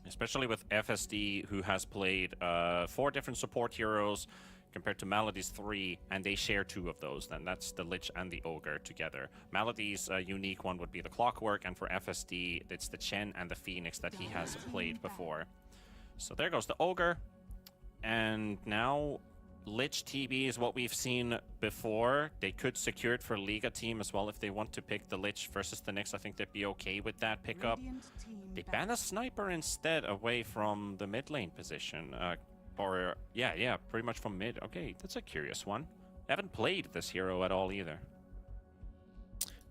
especially with FSD, who has played 4 different support heroes compared to Malady's 3, and they share 2 of those. Then that's the Lich and the Ogre together. Malady's unique one would be the Clockwork, and for FSD it's the Chen and the Phoenix that he has played before. So there goes the Ogre, and now Lich TB is what we've seen before. They could secure it for Liga team as well if they want to pick the Lich versus the Nyx. I think they'd be okay with that pickup. They ban a Sniper instead away from the mid lane position. Yeah, pretty much from mid. Okay, that's a curious one. They haven't played this hero at all either.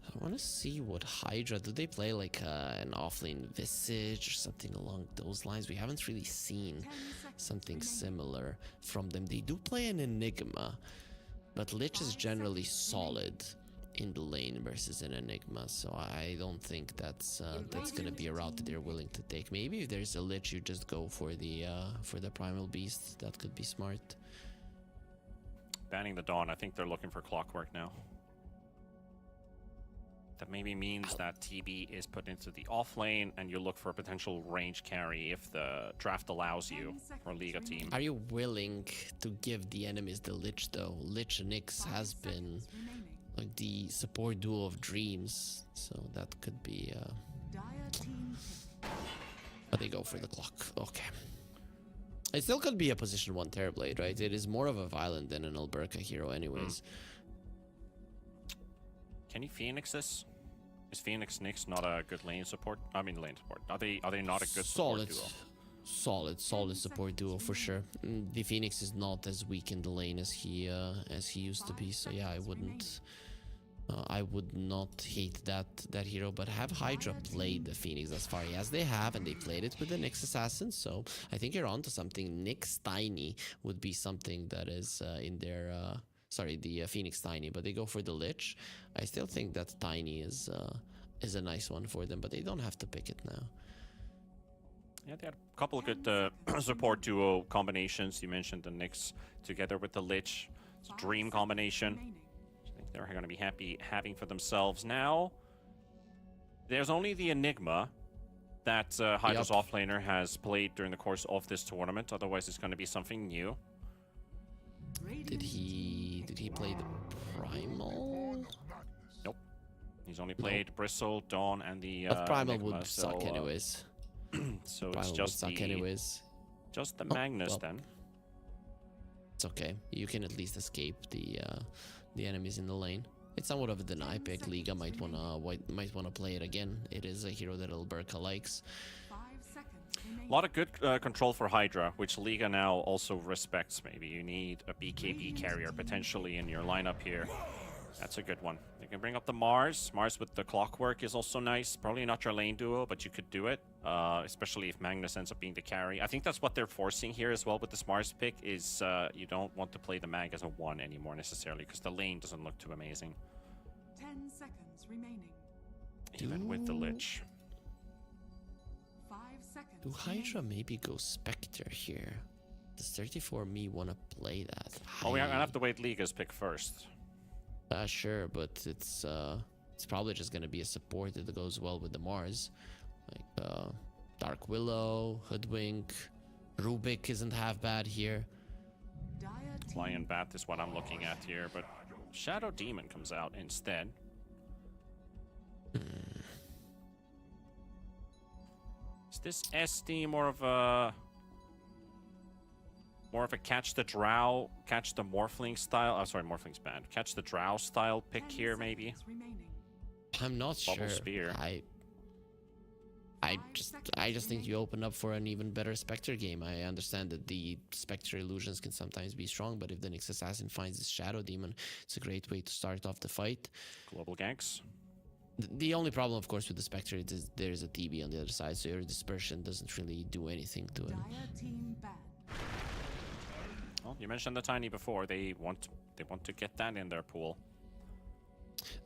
I want to see what Hydra, do they play like an offlane Visage or something along those lines? We haven't really seen something similar from them. They do play an Enigma, but Lich is generally solid in the lane versus an Enigma, so I don't think that's gonna be a route that they're willing to take. Maybe if there's a Lich, you just go for the Primal Beast. That could be smart.
Banning the Dawn, I think they're looking for Clockwork now. That maybe means that TB is put into the off lane, and you look for a potential range carry if the draft allows you for a Liga team.
Are you willing to give the enemies the Lich though? Lich Nyx has been like the support duo of dreams, so that could be but they go for the clock. Okay. It still could be a position 1 Terrorblade, right? It is more of a violent than an Alberca hero anyways.
Can you Phoenix this? Is Phoenix Nyx not a good lane support? I mean lane support. Are they not a good support duo?
Solid support duo for sure. The Phoenix is not as weak in the lane as he used to be. So yeah, I would not hate that hero, but have Hydra played the Phoenix as far as they have, and they played it with the Nyx Assassin, so I think you're onto something. Nyx Tiny would be something that is in their the Phoenix Tiny, but they go for the Lich. I still think that Tiny is a nice one for them, but they don't have to pick it now.
Yeah, they had a couple of good support duo combinations. You mentioned the Nyx together with the Lich. It's a dream combination. I think they're going to be happy having for themselves. Now, there's only the Enigma that Hydra's offlaner has played during the course of this tournament. Otherwise, it's going to be something new.
Did he play the Primal?
Nope. He's only played Bristle, Dawn, and the
but Primal
Enigma,
would suck anyways.
So
Primal
it's just
would suck anyways.
Just the Magnus then.
It's okay. You can at least escape the enemies in the lane. It's somewhat of a deny pick. Liga might wanna play it again. It is a hero that Alberca likes.
A lot of good control for Hydra, which Liga now also respects. Maybe you need a BKB carrier potentially in your lineup here. That's a good one. They can bring up the Mars. Mars with the Clockwork is also nice. Probably not your lane duo, but you could do it. Especially if Magnus ends up being the carry. I think that's what they're forcing here as well with this Mars pick, is you don't want to play the Mag as a 1 anymore necessarily, because the lane doesn't look too amazing.
10 seconds remaining.
Even with the Lich.
5 seconds.
Do Hydra maybe go Spectre here? Does 34 me want to play that?
Oh, we're gonna have to wait Liga's pick first.
Sure, but it's probably just gonna be a support that goes well with the Mars, like Dark Willow, Hoodwink, Rubik isn't half bad here.
Lion Bat is what I'm looking at here, but Shadow Demon comes out instead. Is this SD more of a catch the drow, catch the morphling style? Oh, sorry, morphling's bad. Catch the drow style pick here, maybe.
I'm not
Bubble
sure.
Spear.
I I just think you open up for an even better Spectre game. I understand that the Spectre illusions can sometimes be strong, but if the Nyx Assassin finds his Shadow Demon, it's a great way to start off the fight.
Global ganks.
The only problem, of course, with the Spectre is there's a TB on the other side, so your dispersion doesn't really do anything to him.
Dire team ban.
Well, you mentioned the Tiny before. They want to get that in their pool.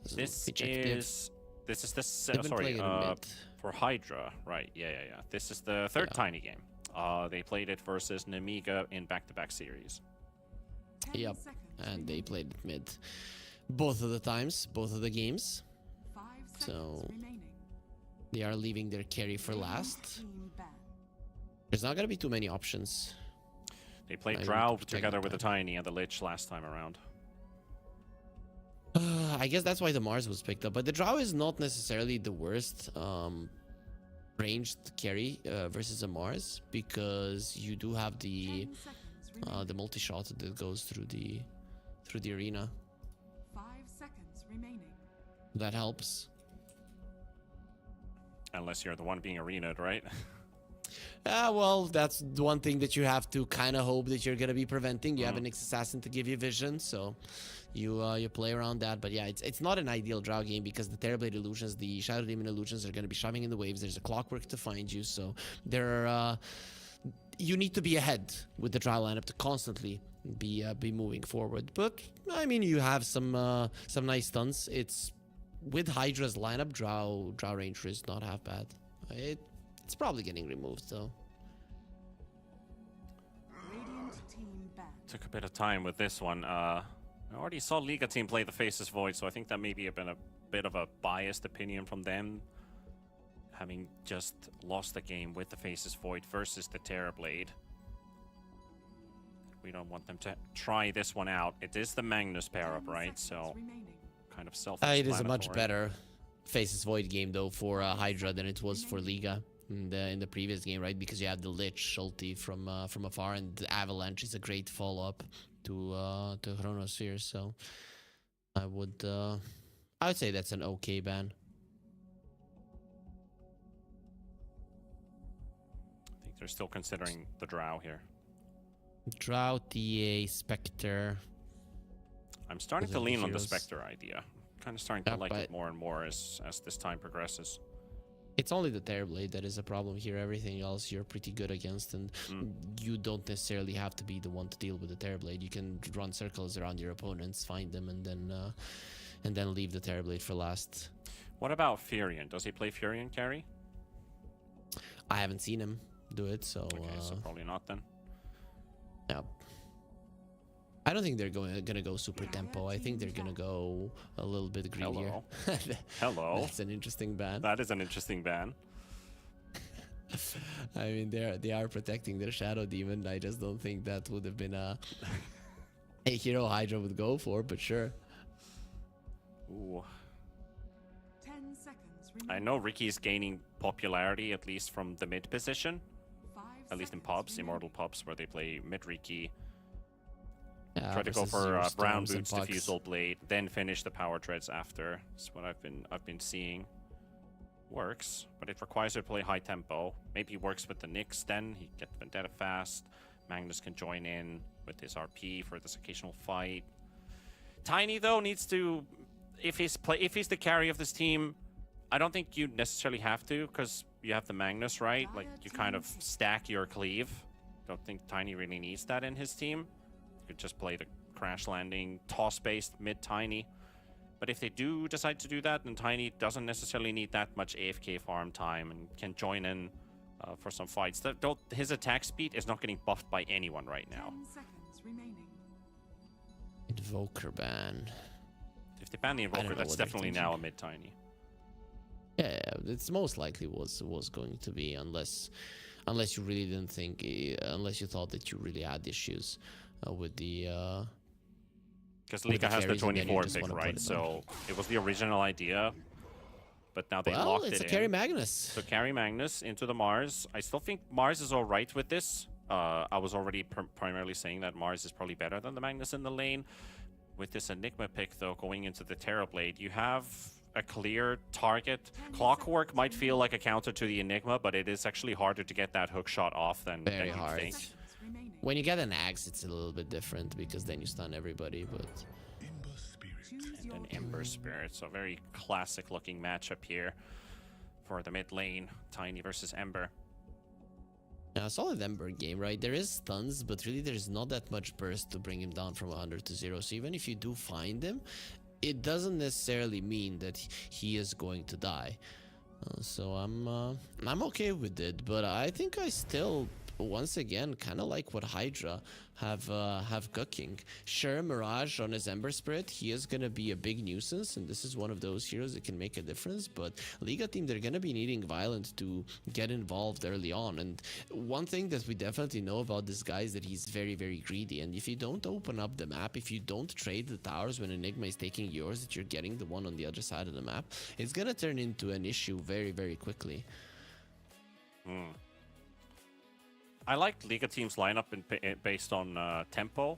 So
This
we check
is the
They've been
sorry
playing it in mid.
for Hydra, right? Yeah. This is the third Tiny game. They played it versus Nemiga in back-to-back series.
10
Yep,
seconds
and they
remaining.
played it mid. Both of the times, both of the games.
5 seconds
So-
remaining.
They are leaving their carry for
Radiant
last.
team ban.
There's not gonna be too many options.
They played
I need
Drow
to protect
together
the
with the
Tiny.
Tiny and the Lich last time around.
I guess that's why the Mars was picked up, but the Drow is not necessarily the worst ranged carry versus a Mars, because you do have
10 seconds remaining.
the multi-shot that goes through the arena.
5 seconds remaining.
That helps.
Unless you're the one being arena'd, right?
Well, that's the one thing that you have to kind of hope that you're gonna be preventing. You have an Nyx Assassin to give you vision, so you play around that. But yeah, it's not an ideal Drow game because the Terrorblade illusions, the Shadow Demon illusions are gonna be shoving in the waves. There's a clockwork to find you, so there are. You need to be ahead with the Drow lineup to constantly be moving forward. But I mean, you have some nice stuns. It's with Hydra's lineup, Drow Ranger is not half bad. It's probably getting removed though.
Radiant team ban.
Took a bit of time with this one. I already saw Liga team play the Faces Void, so I think that maybe have been a bit of a biased opinion from them, having just lost the game with the Faces Void versus the Terrorblade. We don't want them to try this one out. It is the Magnus pair up,
10
right?
seconds
So
remaining.
kind of self-explanatory.
It is a much better Faces Void game though for Hydra than it was for Liga in the previous game, right? Because you have the Lich ulti from afar, and the Avalanche is a great follow-up to Chronosphere. So I would say that's an okay ban.
I think they're still considering the Drow here.
Drow, TA, Spectre.
I'm starting
Those
to
are the
lean on the
heroes.
Spectre idea. Kind of starting to
Yeah,
like
but-
it more and more as this time progresses.
It's only the Terrorblade that is a problem here. Everything else you're pretty good against, and you don't necessarily have to be the one to deal with the Terrorblade. You can run circles around your opponents, find them, and then leave the Terrorblade for last.
What about Furion? Does he play Furion carry?
I haven't seen him do it, so
Okay, so probably not then.
yeah. I don't think they're gonna go super tempo. I think they're gonna go a little bit greedier.
Hello.
That's an interesting ban.
That is an interesting ban.
I mean, they are protecting their Shadow Demon. I just don't think that would have been a hero Hydra would go for, but sure.
Ooh.
10 seconds
I
remaining.
know Ricky's gaining popularity, at least from the mid position.
5
At least in
seconds
pubs,
remaining.
Immortal pubs, where they play mid Ricky.
Yeah,
Try to go
versus
for
Zero
Brown
Storms and
Boots,
Pucks.
Diffusal Blade, then finish the Power Treads after. That's what I've been seeing. Works, but it requires you to play high tempo. Maybe works with the Nyx then. He gets Vendetta fast. Magnus can join in with his RP for this occasional fight. Tiny though needs to, if he's the carry of this team, I don't think you necessarily have to, because you have the Magnus, right? Like you kind of stack your cleave. Don't think Tiny really needs that in his team. You could just play the crash landing, toss-based mid-Tiny. But if they do decide to do that, then Tiny doesn't necessarily need that much AFK farm time and can join in for some fights. His attack speed is not getting buffed by anyone right now.
10 seconds remaining.
Invoker ban.
If they ban the
I don't
Invoker,
know
that's
what they're
definitely now a
thinking.
mid-Tiny.
Yeah, it's most likely was going to be, unless you really didn't think, unless you thought that you really had issues with the.
Because
With the
Liga has the
carries, and then you
24
just
pick,
wanna put
right?
it
So it was the original idea, but now they
Well,
locked
it's
it
a
in.
carry Magnus.
So carry Magnus into the Mars. I still think Mars is all right with this. I was already primarily saying that Mars is probably better than the Magnus in the lane. With this Enigma pick, though, going into the Terrorblade, you have a clear target. Clockwork might feel like a counter to the Enigma, but it is actually harder to get that hook shot off than
Very
you
hard.
think.
remaining.
When you get an axe, it's a little bit different because then you stun everybody. But
Choose
And
your
an Ember Spirit, so very classic looking matchup here for the mid lane. Tiny versus Ember.
yeah, solid Ember game, right? There is stuns, but really there's not that much burst to bring him down from 100 to 0. So even if you do find him, it doesn't necessarily mean that he is going to die. So I'm okay with it, but I think I still, once again, kind of like what Hydra have cooking. Sure, Mirage on his Ember Spirit, he is gonna be a big nuisance, and this is one of those heroes that can make a difference. But Liga team, they're gonna be needing Violent to get involved early on. And one thing that we definitely know about this guy is that he's very, very greedy. And if you don't open up the map, if you don't trade the towers when Enigma is taking yours, that you're getting the one on the other side of the map, it's gonna turn into an issue very, very quickly.
I like Liga team's lineup based on tempo.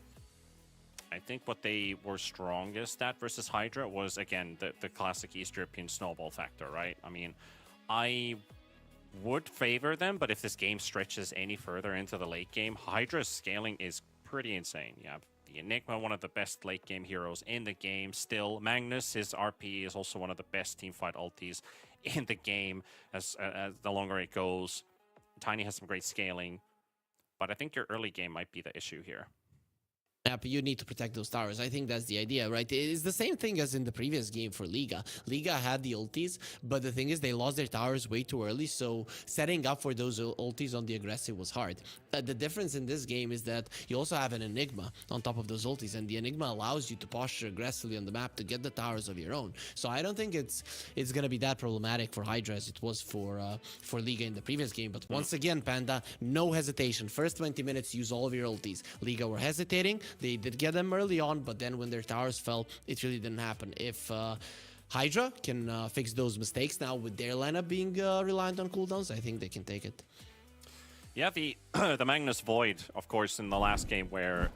I think what they were strongest at versus Hydra was, again, the classic East European snowball factor, right? I mean, I would favor them, but if this game stretches any further into the late game, Hydra's scaling is pretty insane. You have the Enigma, one of the best late game heroes in the game still. Magnus, his RP is also one of the best teamfight ultis in the game as the longer it goes. Tiny has some great scaling. But I think your early game might be the issue here.
Yeah, but you need to protect those towers. I think that's the idea, right? It's the same thing as in the previous game for Liga. Liga had the ultis, but the thing is they lost their towers way too early, so setting up for those ultis on the aggressive was hard. The difference in this game is that you also have an Enigma on top of those ultis, and the Enigma allows you to posture aggressively on the map to get the towers of your own. So I don't think it's going to be that problematic for Hydra as it was for Liga in the previous game. But once again, Panda, no hesitation. First 20 minutes, use all of your ultis. Liga were hesitating. They did get them early on, but then when their towers fell, it really didn't happen. If Hydra can fix those mistakes now with their lineup being reliant on cooldowns, I think they can take it.
Yeah, the Magnus Void, of course, in the last game, where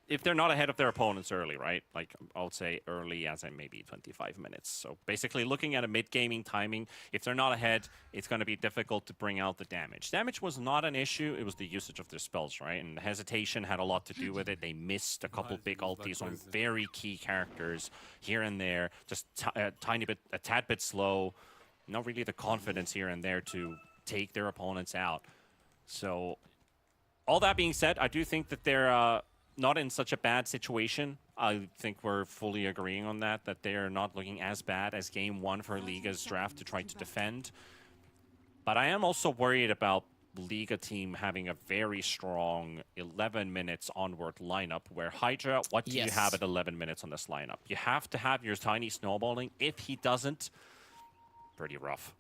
if they're not ahead of their opponents early, right? Like, I would say early as in maybe 25 minutes. So basically looking at a mid-gaming timing, if they're not ahead, it's going to be difficult to bring out the damage. Damage was not an issue, it was the usage of their spells, right? And hesitation had a lot to do with it. They missed a couple big ultis on very key characters here and there, just a tad bit slow. Not really the confidence here and there to take their opponents out. So all that being said, I do think that they're not in such a bad situation. I think we're fully agreeing on that they're not looking as bad as game one for Liga's draft to try to defend. But I am also worried about Liga team having a very strong 11 minutes onward lineup where Hydra, what do you have at 11 minutes on this lineup? You have to have your Tiny snowballing. If he doesn't, pretty rough.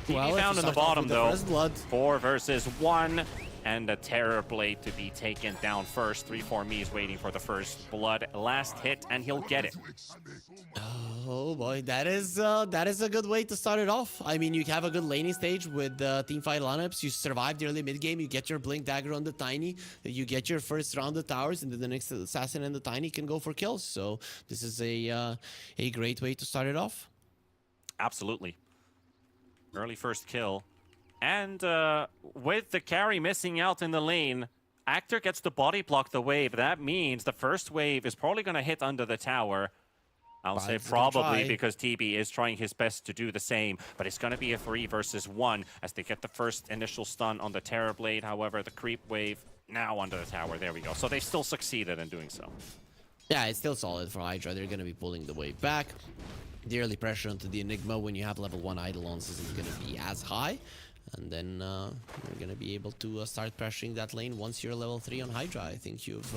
Well,
TV found in the bottom though. 4 versus 1. And a Terror Blade to be taken down first. 3-4 is waiting for the first blood. Last hit, and he'll get it.
Oh boy, that is a good way to start it off. I mean, you have a good laning stage with teamfight lineups. You survive the early mid game. You get your Blink Dagger on the Tiny. You get your first round of towers, and then the next assassin and the Tiny can go for kills. So this is a great way to start it off.
Absolutely. Early first kill. And with the carry missing out in the lane, Actor gets to body block the wave. That means the first wave is probably going to hit under the tower. I'll say probably because TB is trying his best to do the same, but it's going to be a 3 versus 1 as they get the first initial stun on the Terror Blade. However, the creep wave now under the tower. There we go. So they still succeeded in doing so.
Yeah, it's still solid for Hydra. They're going to be pulling the wave back. The early pressure onto the Enigma when you have level 1 Eidolons isn't going to be as high. And then you're going to be able to start pressuring that lane once you're level 3 on Hydra. I think you've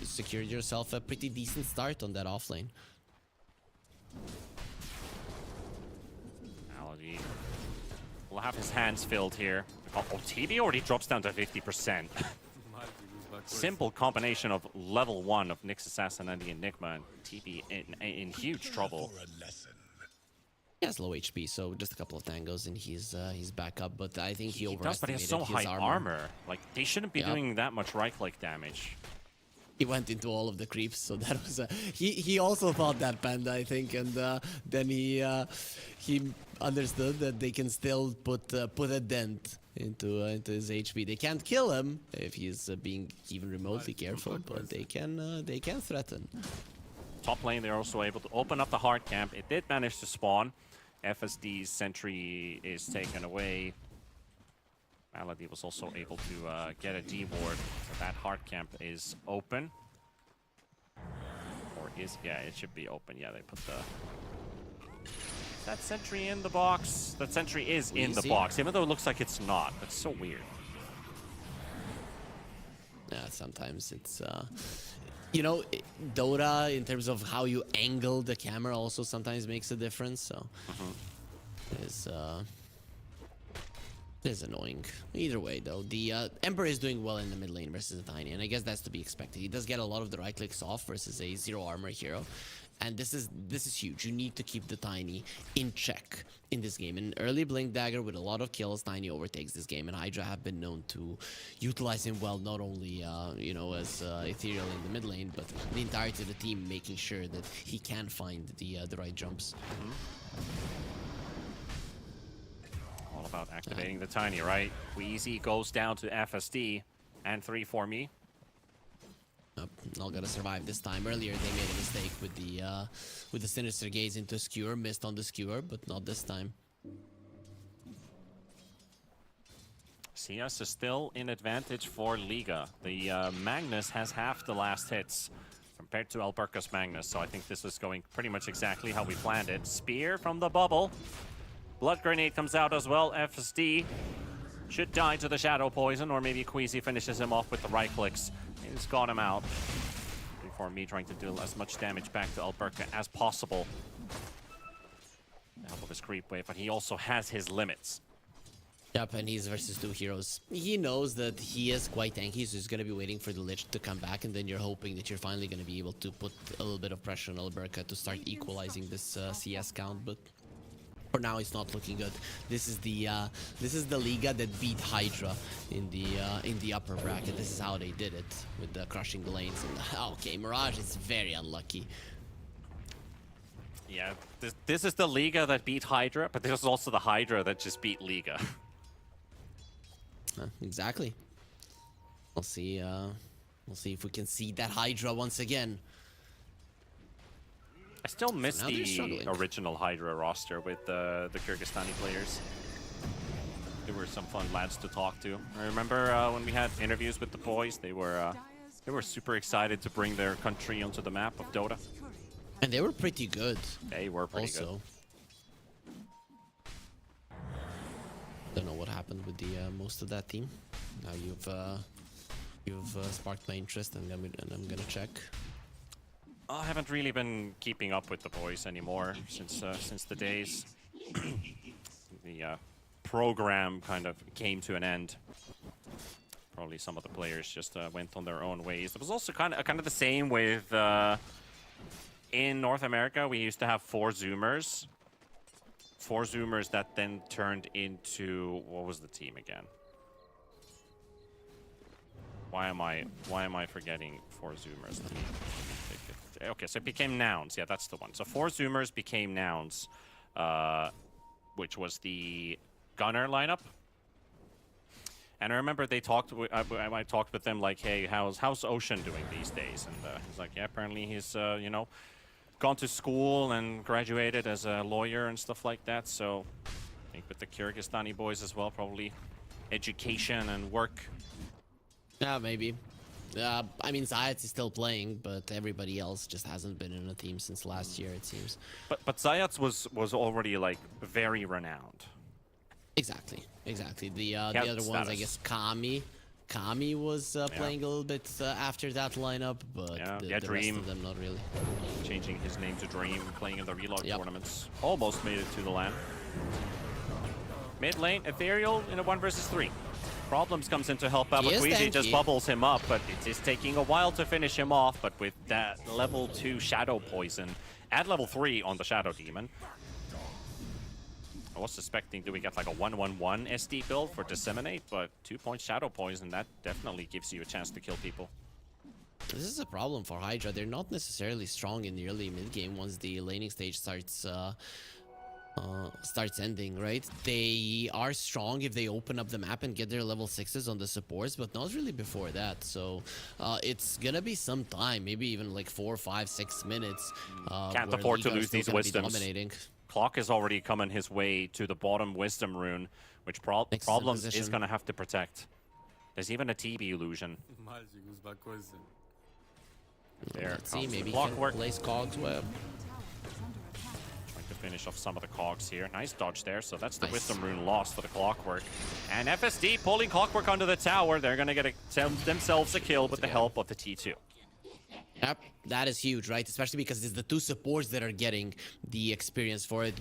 secured yourself a pretty decent start on that off lane.
Malady will have his hands filled here. Oh, TB already drops down to 50%. Simple combination of level 1 of Nyx Assassin and the Enigma, and TB in huge trouble.
He has low HP, so just a couple of tangos and he's back up. But I think he
does, but he
overestimated
has so
his
high armor. Like, they shouldn't be doing that much right-click damage.
He went into all of the creeps, so that was he also thought that, Panda, I think, and then he understood that they can still put a dent into his HP. They can't kill him if he's being even remotely careful, but they can threaten.
Top lane, they're also able to open up the hard camp. It did manage to spawn. FSD's sentry is taken away. Malady was also able to get a D-ward, so that hard camp is open. Or is, yeah, it should be open. Yeah, they put that sentry in the box. That sentry is in the box, even though it looks like it's not. That's so weird.
Yeah, sometimes it's, you know, Dota, in terms of how you angle the camera, also sometimes makes a difference, so it's annoying. Either way, though, the Emperor is doing well in the mid lane versus the Tiny, and I guess that's to be expected. He does get a lot of the right clicks off versus a zero armor hero, and this is huge. You need to keep the Tiny in check in this game. In early Blink Dagger with a lot of kills, Tiny overtakes this game, and Hydra have been known to utilize him well, not only you know, as Ethereal in the mid lane, but the entirety of the team making sure that he can find the right jumps.
All about activating the Tiny, right? Queasy goes down to FSD and 3-4-me.
Not gonna survive this time. Earlier they made a mistake with the Sinister Gaze into Skewer, missed on the Skewer, but not this time.
CS is still in advantage for Liga. The Magnus has half the last hits compared to Alberca's Magnus, so I think this is going pretty much exactly how we planned it. Spear from the bubble. Blood Grenade comes out as well. FSD should die to the Shadow Poison, or maybe Queasy finishes him off with the right clicks. He's got him out. Before me trying to deal as much damage back to Alberca as possible. Help of his creep wave, but he also has his limits.
Yep, and he's versus two heroes. He knows that he is quite tanky, so he's going to be waiting for the Lich to come back, and then you're hoping that you're finally going to be able to put a little bit of pressure on Alberca to start equalizing this CS count, but for now it's not looking good. This is the Liga that beat Hydra in the upper bracket. This is how they did it, with the crushing lanes. And okay, Mirage is very unlucky.
Yeah, this is the Liga that beat Hydra, but this is also the Hydra that just beat Liga.
Exactly. We'll see if we can see that Hydra once again.
I still miss
now they're
the
struggling.
original Hydra roster with the Kyrgyzstani players. They were some fun lads to talk to. I remember when we had interviews with the boys, they were super excited to bring their country onto the map of Dota.
And they were pretty good.
They were pretty good.
Don't know what happened with the most of that team. Now you've sparked my interest, and I'm gonna check.
I haven't really been keeping up with the boys anymore since the days the program kind of came to an end. Probably some of the players just went on their own ways. It was also kind of the same with in North America. We used to have four Zoomers that then turned into, what was the team again? Why am I forgetting four Zoomers? Okay, so it became Nouns. Yeah, that's the one. So four Zoomers became Nouns, which was the Gunner lineup. And I remember they talked. I talked with them like, "Hey, how's Ocean doing these days?" And he's like, "Yeah, apparently he's you know, gone to school and graduated as a lawyer and stuff like that." So I think with the Kyrgyzstani boys as well, probably education and work.
Yeah, maybe. I mean, Zayat is still playing, but everybody else just hasn't been in a team since last year, it seems.
But Zayat was already like very renowned.
Exactly. The other ones, I guess, Kami was playing a little bit after that lineup, but the rest
Dream.
of them not really.
Changing his name to Dream, playing in the relog tournaments. Almost made it to the LAN. Mid lane, Ethereal in a 1 versus 3. Problems comes in to help out, but Queasy just bubbles him up, but it is taking a while to finish him off. But with that level 2 Shadow Poison, at level 3 on the Shadow Demon, I was suspecting, do we get like a 1-1-1 SD build for Disseminate, but 2-point Shadow Poison, that definitely gives you a chance to kill people.
This is a problem for Hydra. They're not necessarily strong in the early mid game once the laning stage starts ending, right? They are strong if they open up the map and get their level 6s on the supports, but not really before that. So it's gonna be some time, maybe even like 4, 5, 6 minutes.
Can't
where
afford to
Liga is
lose
still
these
gonna be
wisdoms.
dominating.
Clock is already coming his way to the bottom wisdom rune, which
Next
problems
position.
is going to have to protect. There's even a TB illusion. There
Let's see,
comes the
maybe he
clockwork.
can place Cog's web.
Trying to finish off some of the cogs here. Nice dodge there. So that's the
Nice.
wisdom rune lost for the clockwork. And FSD pulling clockwork onto the tower. They're going to get themselves a kill with the help of the T2.
Yep, that is huge, right? Especially because it's the two supports that are getting the experience for it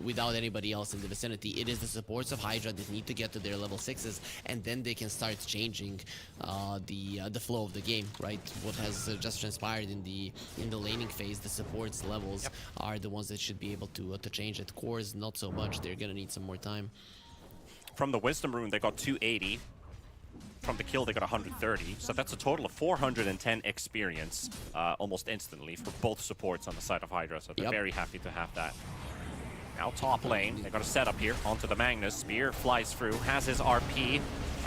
without anybody else in the vicinity. It is the supports of Hydra that need to get to their level 6s, and then they can start changing the flow of the game, right? What has just transpired in the laning phase, the supports levels are the ones that should be able to change it. Cores, not so much. They're gonna need some more time.
From the wisdom rune, they got 280. From the kill, they got 130. So that's a total of 410 experience almost instantly for both supports on the side of Hydra. So they're very happy to have that. Now top lane, they got a setup here onto the Magnus. Spear flies through, has his RP.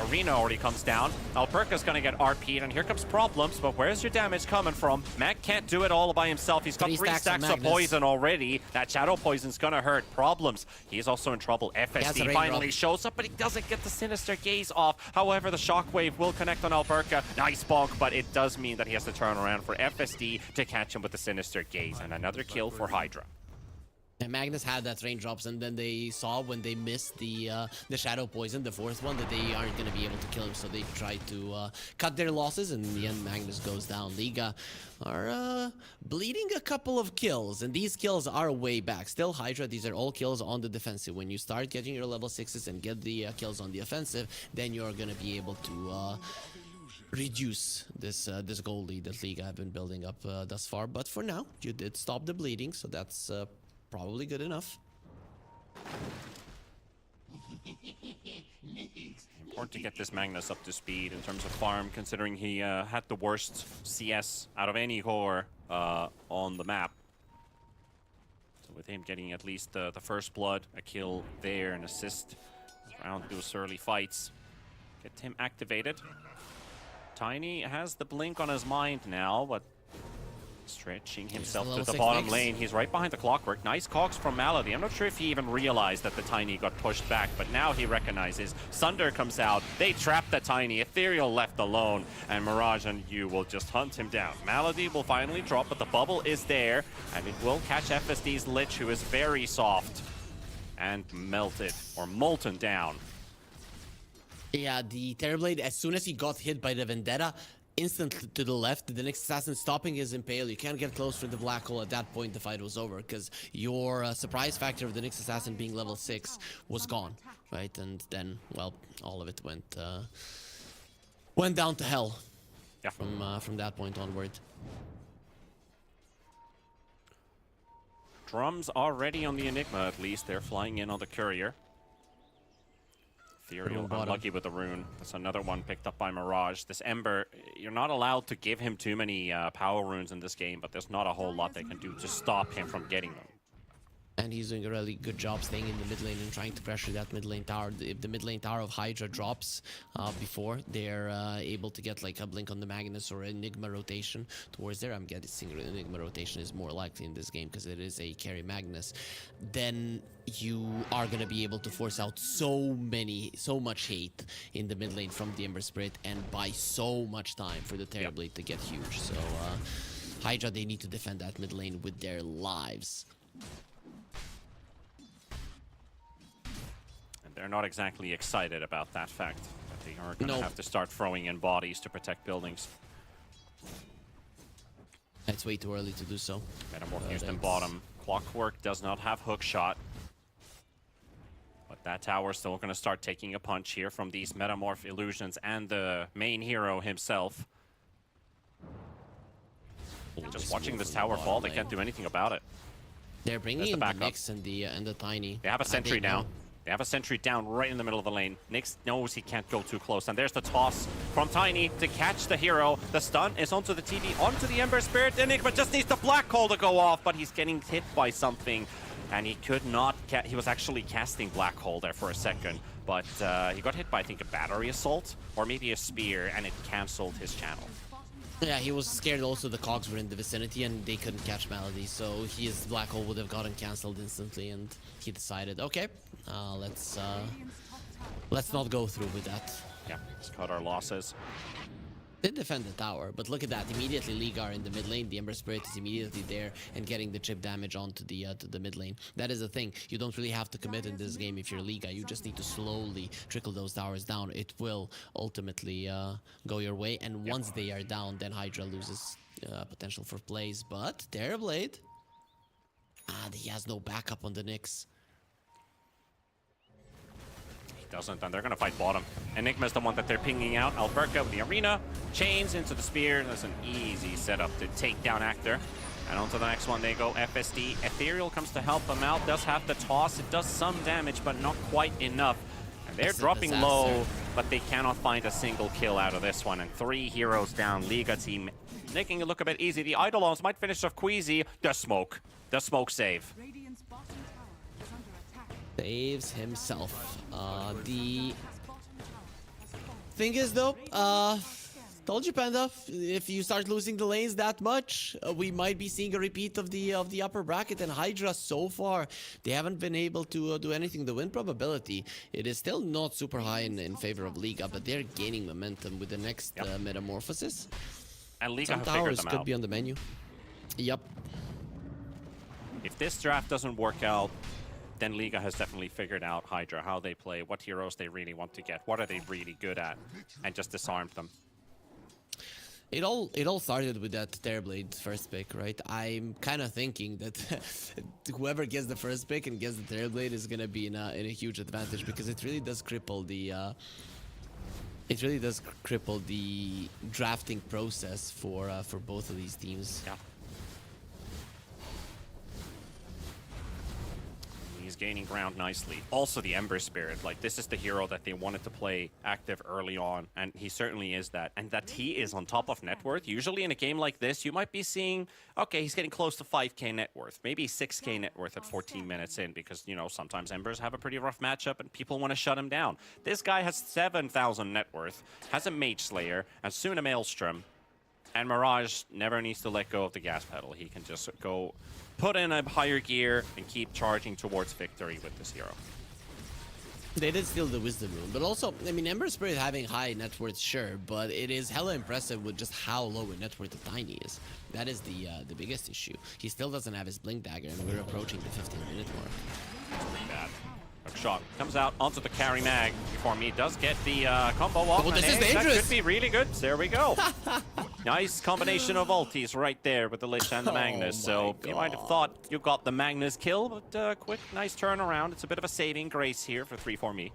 Arena already comes down. Alperca's gonna get RP'd, and here comes problems, but where's your damage coming from? Mag can't do it all by himself. He's got 3 stacks of poison already. That shadow poison's gonna hurt. Problems. He's also in trouble. FSD finally shows up, but he doesn't get the Sinister Gaze off. However, the Shockwave will connect on Alperca. Nice bonk, but it does mean that he has to turn around for FSD to catch him with the Sinister Gaze. And another kill for Hydra.
And Magnus had that raindrops, and then they saw when they missed the shadow poison, the 4th one, that they aren't going to be able to kill him, so they tried to cut their losses, and in the end Magnus goes down. Liga are bleeding a couple of kills, and these kills are way back. Still Hydra, these are all kills on the defensive. When you start getting your level 6s and get the kills on the offensive, then you're going to be able to reduce this goal lead that Liga have been building up thus far. But for now, you did stop the bleeding, so that's probably good enough.
Important to get this Magnus up to speed in terms of farm, considering he had the worst CS out of any core on the map. So with him getting at least the first blood, a kill there, an assist around those early fights. Get him activated. Tiny has the blink on his mind now, but stretching himself to the bottom lane. He's right behind the clockwork. Nice cogs from Malady. I'm not sure if he even realized that the Tiny got pushed back, but now he recognizes. Sunder comes out. They trap the Tiny. Ethereal left alone, and Mirage and you will just hunt him down. Malady will finally drop, but the bubble is there, and it will catch FSD's Lich, who is very soft, and melted, or molten down.
Yeah, the Terrorblade, as soon as he got hit by the Vendetta, instantly to the left, the next assassin stopping his impale. You can't get close to the black hole. At that point, the fight was over, because your surprise factor of the next assassin being level 6 was gone, right? And then, well, all of it went down to hell.
Yeah.
From that point onward.
Drums are ready on the Enigma, at least. They're flying in on the courier. Ethereal unlucky with the rune. That's another one picked up by Mirage. This Ember, you're not allowed to give him too many power runes in this game, but there's not a whole lot they can do to stop him from getting them.
And he's doing a really good job staying in the mid lane and trying to pressure that mid lane tower. If the mid lane tower of Hydra drops before they're able to get like a blink on the Magnus or Enigma rotation towards there, I'm guessing Enigma rotation is more likely in this game because it is a carry Magnus, then you are going to be able to force out so much hate in the mid lane from the Ember Spirit and buy so much time for the Terrorblade to get huge. So Hydra, they need to defend that mid lane with their lives.
They're not exactly excited about that fact, that they are going to have to start throwing in bodies to protect buildings.
It's way too early to do so.
Metamorph used in bottom. Clockwork does not have hook shot. But that tower's still going to start taking a punch here from these Metamorph illusions and the main hero himself. Just watching this tower fall, they can't do anything about it.
They're bringing in the Mix and the Tiny.
They have a sentry now. They have a sentry down right in the middle of the lane. Nyx knows he can't go too close. And there's the toss from Tiny to catch the hero. The stun is onto the TV, onto the Ember Spirit. Enigma just needs the Black Hole to go off, but he's getting hit by something. And he could not, he was actually casting Black Hole there for a second. But he got hit by, I think, a battery assault or maybe a spear, and it cancelled his channel.
Yeah, he was scared also the cogs were in the vicinity and they couldn't catch Melody, so his Black Hole would have gotten cancelled instantly, and he decided, okay, let's not go through with that.
Yeah, let's cut our losses.
Did defend the tower, but look at that. Immediately Liga in the mid lane. The Ember Spirit is immediately there and getting the chip damage onto the to the mid lane. That is the thing. You don't really have to commit in this game if you're Liga. You just need to slowly trickle those towers down. It will ultimately go your way. And once they are down, then Hydra loses potential for plays. But Terrorblade, he has no backup on the Nyx.
Doesn't, and they're gonna fight bottom. Enigma's the one that they're pinging out. Alberca with the arena, chains into the spear. That's an easy setup to take down Actor. And on to the next one they go. FSD. Ethereal comes to help them out. Does have the toss. It does some damage, but not quite enough. And they're dropping low, but they cannot find a single kill out of this one. And 3 heroes down. Liga team making it look a bit easy. The Eidolons might finish off Queasy. The smoke save.
Radiant's bottom tower is under attack.
Saves himself. The
Bottom tower has fallen.
thing is though, told you, Panda, if you start losing the lanes that much, we might be seeing a repeat of the upper bracket. And Hydra so far, they haven't been able to do anything. The win probability, it is still not super high in favor of Liga, but they're gaining momentum with the next metamorphosis.
And Liga
Some
have figured
towers
them
could
out.
be on the menu. Yep.
If this draft doesn't work out, then Liga has definitely figured out Hydra, how they play, what heroes they really want to get, what are they really good at, and just disarmed them.
It all started with that Terrorblade first pick, right? I'm kind of thinking that whoever gets the first pick and gets the Terrorblade is gonna be in a huge advantage, because it really does cripple the drafting process for both of these teams.
Yeah. He's gaining ground nicely. Also the Ember Spirit, like this is the hero that they wanted to play active early on, and he certainly is that. And that he is on top of net worth. Usually in a game like this, you might be seeing, okay, he's getting close to 5k net worth, maybe 6k net worth at 14 minutes in, because, you know, sometimes Embers have a pretty rough matchup and people want to shut him down. This guy has 7,000 net worth, has a Mage Slayer, and soon a Maelstrom. And Mirage never needs to let go of the gas pedal. He can just go put in a higher gear and keep charging towards victory with this hero.
They did steal the Wisdom Rune, but also, I mean, Ember Spirit having high net worth, sure, but it is hella impressive with just how low in net worth the Tiny is. That is the biggest issue. He still doesn't have his Blink Dagger, and we're approaching the 15-minute mark.
Pretty bad. Shot comes out onto the carry mag before me does get the combo off.
Oh, this is
That
dangerous.
could be really good. There we go. Nice combination of ultis right there with the Lich and the Magnus. So you might have thought you got the Magnus kill, but quick, nice turnaround. It's a bit of a saving grace here for 3-4me.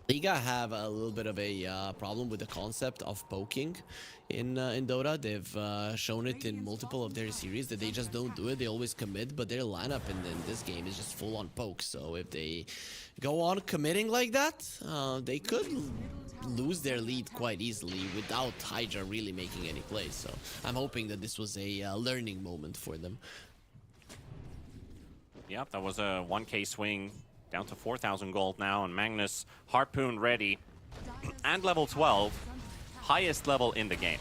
Liga have a little bit of a problem with the concept of poking in Dota. They've shown it in multiple of their series that they just don't do it. They always commit, but their lineup in this game is just full on poke. So if they go on committing like that, they could lose their lead quite easily without Hydra really making any plays. So I'm hoping that this was a learning moment for them.
Yep, that was a 1k swing. Down to 4,000 gold now, and Magnus Harpoon ready. And level 12, highest level in the game.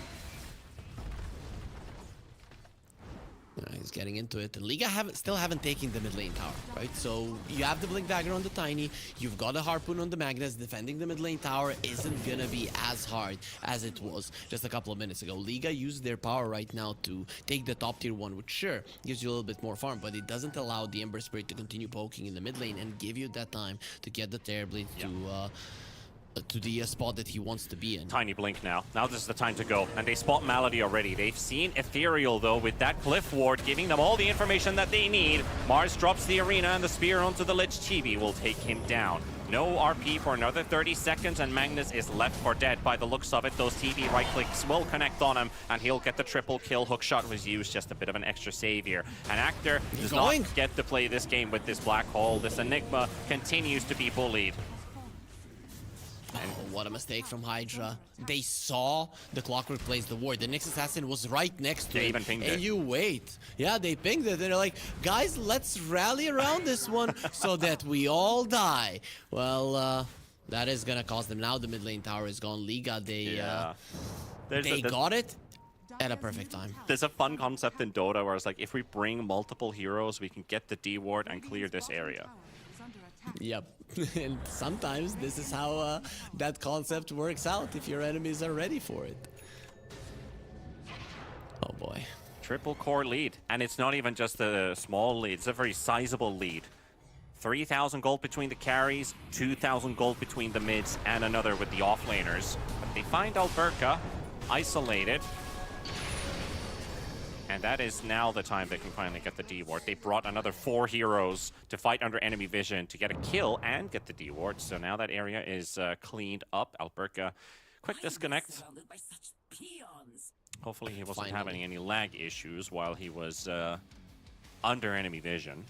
He's getting into it. And Liga still haven't taken the mid lane tower, right? So you have the Blink Dagger on the Tiny, you've got a Harpoon on the Magnus. Defending the mid lane tower isn't gonna be as hard as it was just a couple of minutes ago. Liga used their power right now to take the top tier one, which sure gives you a little bit more farm, but it doesn't allow the Ember Spirit to continue poking in the mid lane and give you that time to get the Terrorblade spot that he wants to be in.
Tiny blink now. Now this is the time to go. And they spot Malady already. They've seen Ethereal, though, with that Cliff Ward, giving them all the information that they need. Mars drops the arena, and the spear onto the Lich. Chibi will take him down. No RP for another 30 seconds, and Magnus is left for dead by the looks of it. Those TV right clicks will connect on him, and he'll get the triple kill. Hookshot was used, just a bit of an extra save here. And Actor does not get to play this game with this Black Hole. This Enigma continues to be bullied.
Oh, what a mistake from Hydra. They saw the Clockwork place the ward. The Nyx Assassin was right next to
They
it.
even pinged
and
it.
you wait. Yeah, they pinged it. They're like, guys, let's rally around this one so that we all die. Well, that is gonna cost them. Now the mid lane tower is gone. Liga, they got it at a perfect time.
There's a fun concept in Dota where it's like, if we bring multiple heroes, we can get the D ward and clear this area.
Yep. And sometimes this is how that concept works out if your enemies are ready for it. Oh boy.
Triple core lead, and it's not even just a small lead, it's a very sizable lead. 3,000 gold between the carries, 2,000 gold between the mids, and another with the offlaners. But they find Alberca isolated. And that is now the time they can finally get the D-ward. They brought another 4 heroes to fight under enemy vision to get a kill and get the D-ward. So now that area is cleaned up. Alberca, quick disconnect. Hopefully he wasn't having any lag issues while he was under enemy vision.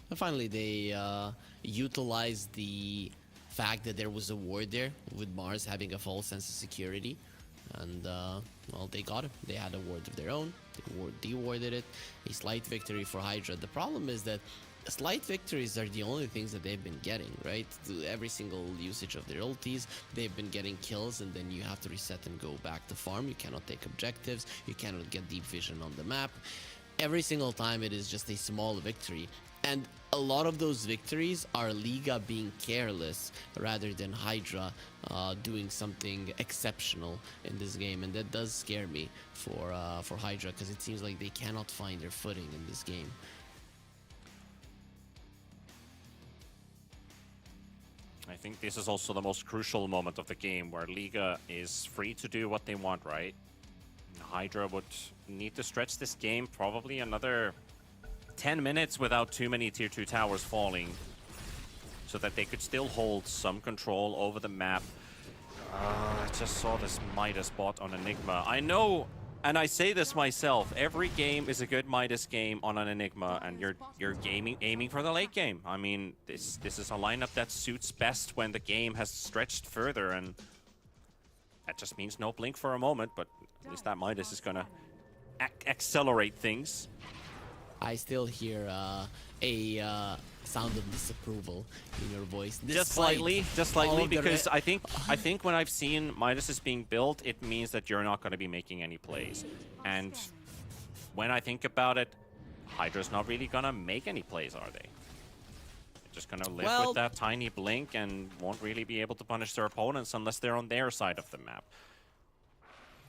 And finally, they utilized the fact that there was a ward there, with Mars having a false sense of security. And, well, they got it. They had a ward of their own. They de-warded it. A slight victory for Hydra. The problem is that slight victories are the only things that they've been getting, right? Every single usage of their ultis, they've been getting kills, and then you have to reset and go back to farm. You cannot take objectives. You cannot get deep vision on the map. Every single time it is just a small victory. And a lot of those victories are Liga being careless rather than Hydra doing something exceptional in this game, and that does scare me for Hydra, because it seems like they cannot find their footing in this game.
I think this is also the most crucial moment of the game where Liga is free to do what they want, right? Hydra would need to stretch this game probably another 10 minutes without too many tier 2 towers falling, so that they could still hold some control over the map. I just saw this Midas bot on Enigma. I know, and I say this myself, every game is a good Midas game on an Enigma, and you're aiming for the late game. I mean, this is a lineup that suits best when the game has stretched further, and that just means no blink for a moment, but at least that Midas is gonna accelerate things.
I still hear a sound of disapproval in your voice.
Just slightly, because I think when I've seen Midas is being built, it means that you're not going to be making any plays. And when I think about it, Hydra's not really going to make any plays, are they? They're just going to live with that tiny blink and won't really be able to punish their opponents unless they're on their side of the map.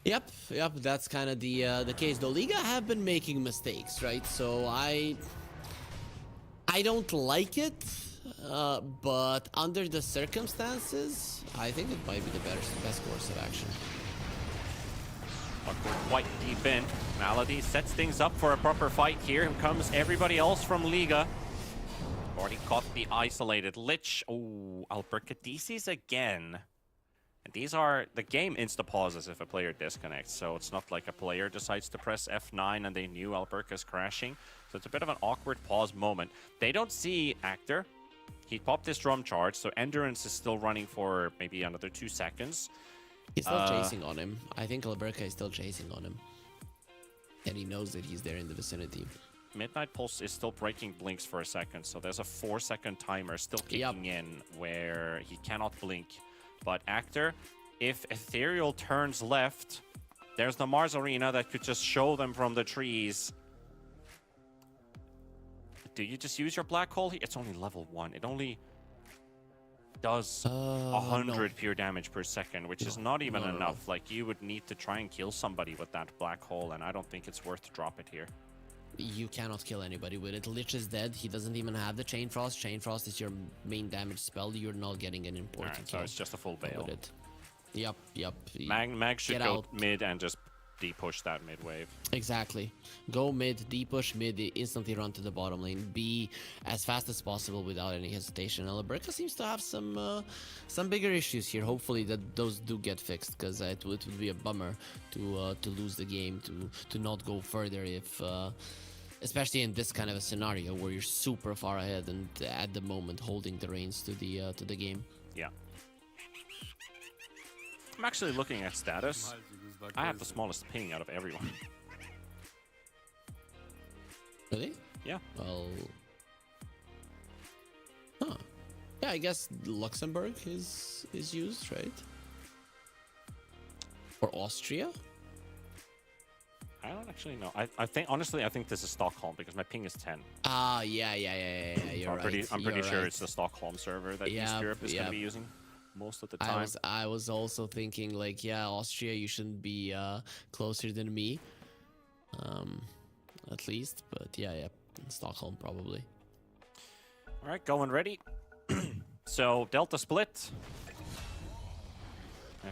Yep, that's kind of the case. Though Liga have been making mistakes, right? So I don't like it, but under the circumstances, I think it might be the best course of action.
But we're quite deep in. Malady sets things up for a proper fight here. Here comes everybody else from Liga. Already caught the isolated Lich. Oh, Alberca DCs again. And these are, the game insta-pauses if a player disconnects, so it's not like a player decides to press F9 and they knew Alberca's crashing. So it's a bit of an awkward pause moment. They don't see Actor. He popped his drum charge, so Endurance is still running for maybe another 2 seconds.
He's still chasing on him. I think Alberca is still chasing on him. And he knows that he's there in the vicinity.
Midnight Pulse is still breaking blinks for a second, so there's a 4-second timer still kicking in where he cannot blink. But Actor, if Ethereal turns left, there's the Mars Arena that could just show them from the trees. Do you just use your black hole here? It's only level 1. It only does 100 pure damage per second, which is not even enough. Like, you would need to try and kill somebody with that black hole, and I don't think it's worth to drop it here.
you cannot kill anybody with it. Lich is dead. He doesn't even have the Chain Frost. Chain Frost is your main damage spell. You're not getting an important
Alright,
kill.
so it's just a full veil.
with it. Yep.
Mag should
Get
go
out.
mid and just de-push that mid wave.
Exactly. Go mid, D-push mid, instantly run to the bottom lane. Be as fast as possible without any hesitation. Alberca seems to have some bigger issues here. Hopefully that those do get fixed, because it would be a bummer to lose the game, to not go further if especially in this kind of a scenario where you're super far ahead and at the moment holding the reins to the game.
Yeah. I'm actually looking at status. I have the smallest ping out of everyone.
Really?
Yeah.
Well, huh. Yeah, I guess Luxembourg is used, right? Or Austria?
I don't actually know. I think honestly, I think this is Stockholm because my ping is 10.
Ah, yeah. You're
I'm
right.
pretty
You're
sure
right.
it's the Stockholm server that
Yeah,
East Europe is going
yeah.
to be using most of the time.
I was also thinking like, yeah, Austria, you shouldn't be closer than me, at least. But yeah, Stockholm probably.
All right, going ready. So Delta split.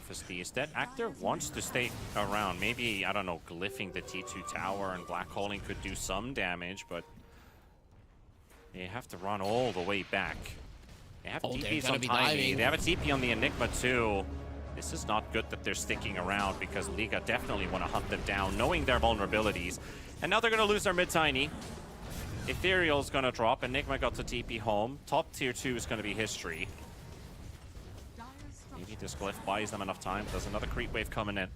FSD is dead. Actor wants to stay around. Maybe, I don't know, glyphing the T2 tower and black holing could do some damage, but they have to run all the way back. They have
Oh, they're
TPs
gonna
on
be
Tiny.
diving.
They have a TP on the Enigma too. This is not good that they're sticking around because Liga definitely want to hunt them down, knowing their vulnerabilities. And now they're going to lose their mid-Tiny. Ethereal's going to drop. Enigma got to TP home. Top tier 2 is going to be history. Maybe this glyph buys them enough time. There's another creep wave coming in.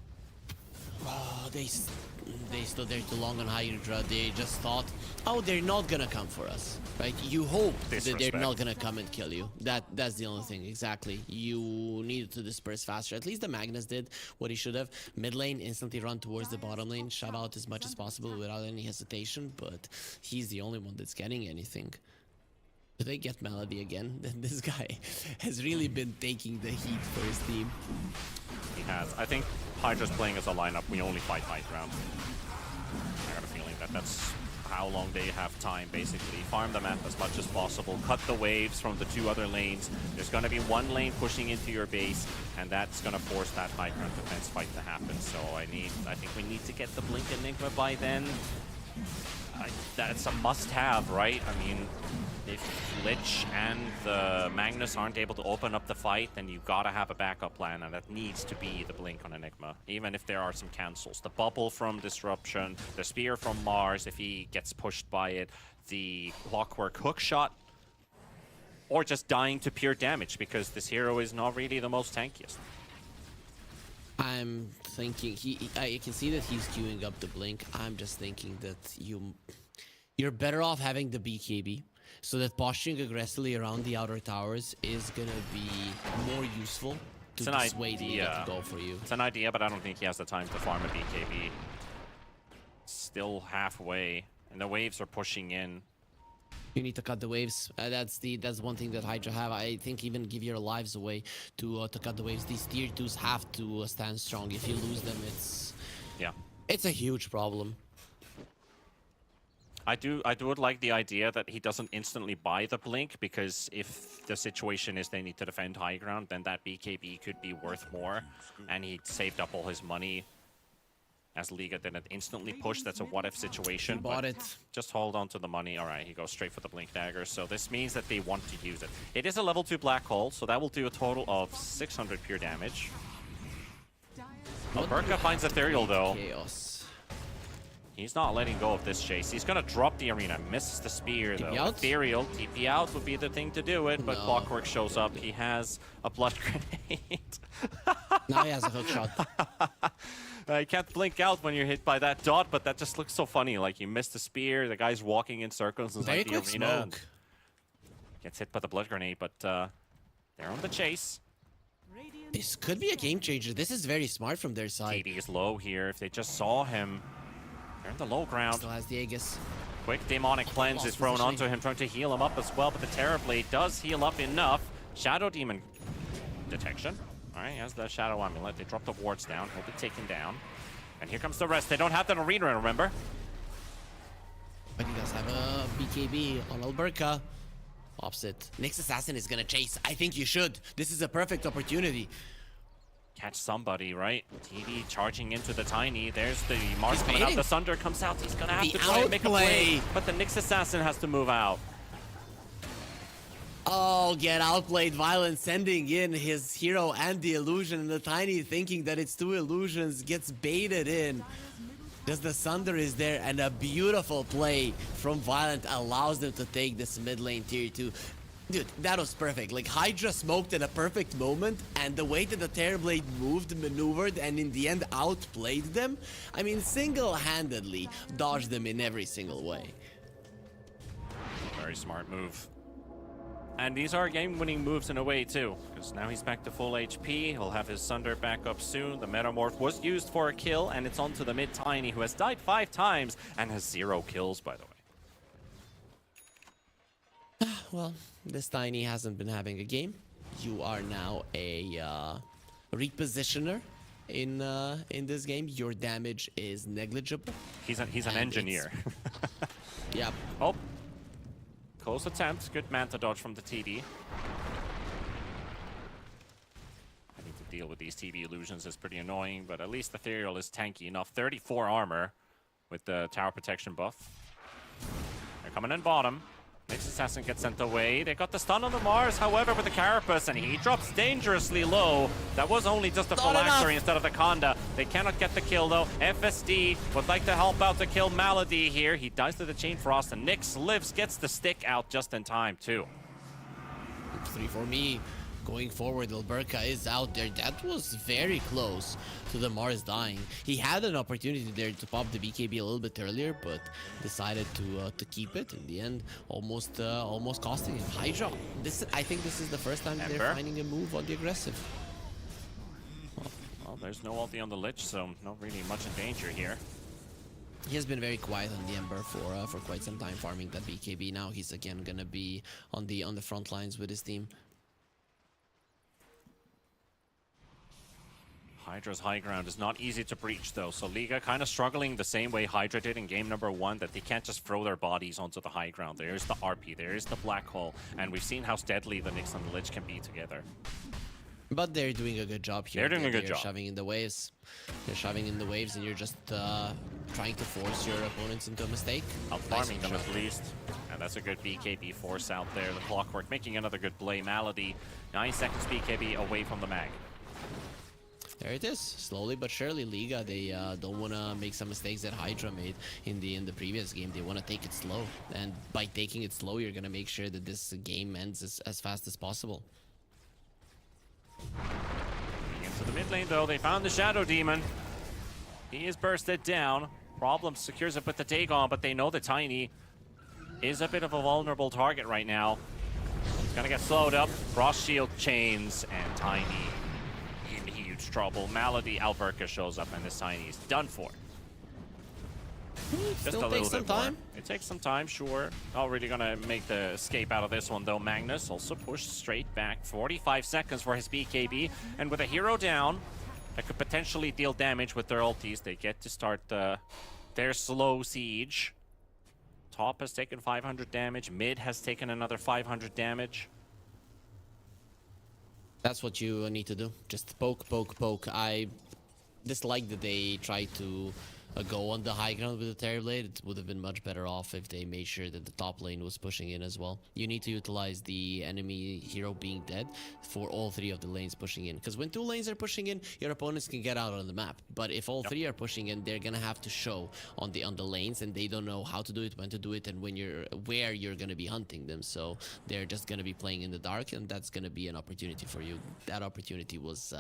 Oh, they stood there too long on Hydra. They just thought, oh, they're not gonna come for us, right? You hope that they're
Disrespect.
not gonna come and kill you. That's the only thing, exactly. You needed to disperse faster. At least the Magnus did what he should have. Mid lane, instantly run towards the bottom lane, shove out as much as possible without any hesitation, but he's the only one that's getting anything. Do they get Melody again? This guy has really been taking the heat for his team.
He has. I think Hydra's playing as a lineup. We only fight high ground. I got a feeling that that's how long they have time, basically. Farm the map as much as possible. Cut the waves from the two other lanes. There's going to be one lane pushing into your base, and that's going to force that high ground defense fight to happen. So I think we need to get the Blink Enigma by then. That's a must-have, right? I mean, if Lich and the Magnus aren't able to open up the fight, then you gotta have a backup plan, and that needs to be the Blink on Enigma, even if there are some cancels. The bubble from Disruption, the spear from Mars if he gets pushed by it, the clockwork hook shot, or just dying to pure damage, because this hero is not really the most tankiest.
I'm thinking I can see that he's queuing up the Blink. I'm just thinking that you're better off having the BKB, so that posturing aggressively around the outer towers is gonna be more useful to dissuade Liga to go for you.
It's an idea, but I don't think he has the time to farm a BKB. Still halfway, and the waves are pushing in.
You need to cut the waves. That's one thing that Hydra have. I think even give your lives away to cut the waves. These tier 2s have to stand strong. If you lose them, it's a huge problem.
I would like the idea that he doesn't instantly buy the Blink, because if the situation is they need to defend high ground, then that BKB could be worth more, and he saved up all his money. As Liga didn't instantly push, that's a what-if situation.
He bought
but
it.
Just hold on to the money. All right, he goes straight for the Blink Dagger, so this means that they want to use it. It is a level 2 Black Hole, so that will do a total of 600 pure damage. Alberca finds Ethereal, though.
Chaos.
He's not letting go of this chase. He's gonna drop the arena. Misses the spear, though.
TP out?
Ethereal, TP out would be the thing to do it, but
No.
Clockwork shows up. He has a blood grenade.
Now he has a hook shot.
You can't blink out when you're hit by that dot, but that just looks so funny. Like, you missed the spear, the guy's walking in circles inside
Very
the
quick
arena. And
smoke.
gets hit by the blood grenade, but they're on the chase.
This could be a game changer. This is very smart from their side.
KD is low here. If they just saw him, they're in the low ground.
Still has the Aegis.
Quick demonic cleanse
Lost
is thrown
positioning.
onto him, trying to heal him up as well, but the Terrorblade does heal up enough. Shadow Demon detection. All right, has the Shadow Amulet. They drop the wards down. He'll be taken down. And here comes the rest. They don't have that arena, remember?
But he does have a BKB on Alberca. Opposite. Nyx Assassin is gonna chase. I think you should. This is a perfect opportunity.
Catch somebody, right? TV charging into the Tiny. There's the Mars
He's
coming out.
baiting.
The Sunder comes out. He's gonna have
The
to try and make a play.
outplay.
But the Nyx Assassin has to move out.
Oh, get outplayed. Violent sending in his hero and the illusion, and the Tiny thinking that it's two illusions gets baited in. Just the Sunder is there, and a beautiful play from Violent allows them to take this mid lane tier 2. Dude, that was perfect. Like, Hydra smoked at a perfect moment, and the way that the Terrorblade moved, maneuvered, and in the end outplayed them, I mean, single-handedly dodged them in every single way.
Very smart move. And these are game-winning moves in a way, too. Because now he's back to full HP. He'll have his Sunder back up soon. The Metamorph was used for a kill, and it's onto the mid-Tiny, who has died 5 times and has 0 kills, by the way.
Well, this Tiny hasn't been having a game. You are now a repositioner in this game. Your damage is negligible.
He's an
And
engineer.
Yep.
Oh. Close attempt. Good Manta dodge from the TD. Having to deal with these TD illusions is pretty annoying, but at least Ethereal is tanky enough. 34 armor with the tower protection buff. They're coming in bottom. Nyx Assassin gets sent away. They got the stun on the Mars, however, with the Carapace, and he drops dangerously low. That was only just a phylactery instead of the Conda. They cannot get the kill, though. FSD would like to help out to kill Malady here. He dies to the Chain Frost, and Nyx lives, gets the stick out just in time, too.
3 for me. Going forward, Alberca is out there. That was very close to the Mars dying. He had an opportunity there to pop the BKB a little bit earlier, but decided to keep it. In the end, almost costing him. Hydra. I think this is the first time they're finding a move on the aggressive.
Well, there's no ulti on the Lich, so not really much in danger here.
He has been very quiet on the Ember for quite some time, farming that BKB. Now he's again gonna be on the front lines with his team.
Hydra's high ground is not easy to breach, though, so Liga kind of struggling the same way Hydra did in game number 1, that they can't just throw their bodies onto the high ground. There's the RP, there's the Black Hole, and we've seen how deadly the Nyx and the Lich can be together.
But they're doing a good job here.
They're doing a good job.
Shoving in the waves. They're shoving in the waves, and you're just trying to force your opponents into a mistake.
Out-farming them at least. And that's a good BKB force out there. The Clockwork making another good play. Malady, 9 seconds BKB away from the mag.
There it is. Slowly but surely, Liga, they don't want to make some mistakes that Hydra made in the previous game. They want to take it slow. And by taking it slow, you're going to make sure that this game ends as fast as possible.
Into the mid lane, though. They found the Shadow Demon. He is bursted down. Problem secures it with the Dagon, but they know the Tiny is a bit of a vulnerable target right now. He's going to get slowed up. Frost Shield chains, and Tiny in huge trouble. Malady, Alberca shows up, and this Tiny is done for. Just a little bit more. It takes some time, sure. Not really gonna make the escape out of this one, though. Magnus also pushed straight back. 45 seconds for his BKB, and with a hero down that could potentially deal damage with their ultis, they get to start their slow siege. Top has taken 500 damage. Mid has taken another 500 damage.
That's what you need to do. Just poke, poke, poke. I dislike that they tried to go on the high ground with the Terrorblade. It would have been much better off if they made sure that the top lane was pushing in as well. You need to utilize the enemy hero being dead for all 3 of the lanes pushing in. Because when 2 lanes are pushing in, your opponents can get out on the map. But if all 3 are pushing in, they're gonna have to show on the lanes, and they don't know how to do it, when to do it, and where you're gonna be hunting them. So they're just gonna be playing in the dark, and that's gonna be an opportunity for you. That opportunity was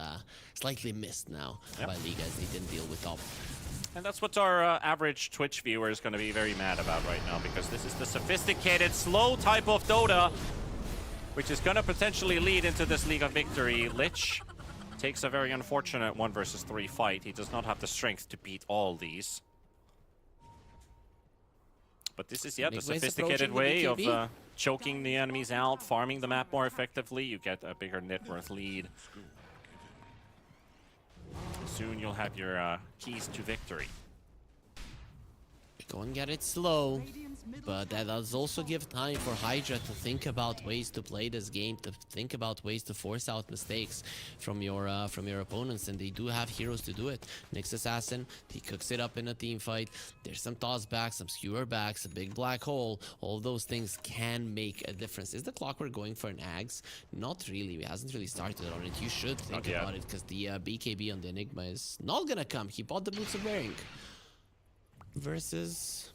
slightly missed now by Liga, as they didn't deal with top.
And that's what our average Twitch viewer is going to be very mad about right now, because this is the sophisticated, slow type of Dota, which is going to potentially lead into this League of Victory. Lich takes a very unfortunate 1 versus 3 fight. He does not have the strength to beat all these. But this is, yeah, the sophisticated way of choking the enemies out, farming the map more effectively. You get a bigger net worth lead. Soon you'll have your keys to victory.
Go and get it slow. But that does also give time for Hydra to think about ways to play this game, to think about ways to force out mistakes from your opponents, and they do have heroes to do it. Nyx Assassin, he cooks it up in a team fight. There's some toss backs, some skewer backs, a big black hole. All those things can make a difference. Is the Clockwork going for an Ags? Not really. He hasn't really started on it. You should think about it, because the BKB on the Enigma is not gonna come. He bought the Boots of Bearing. Versus...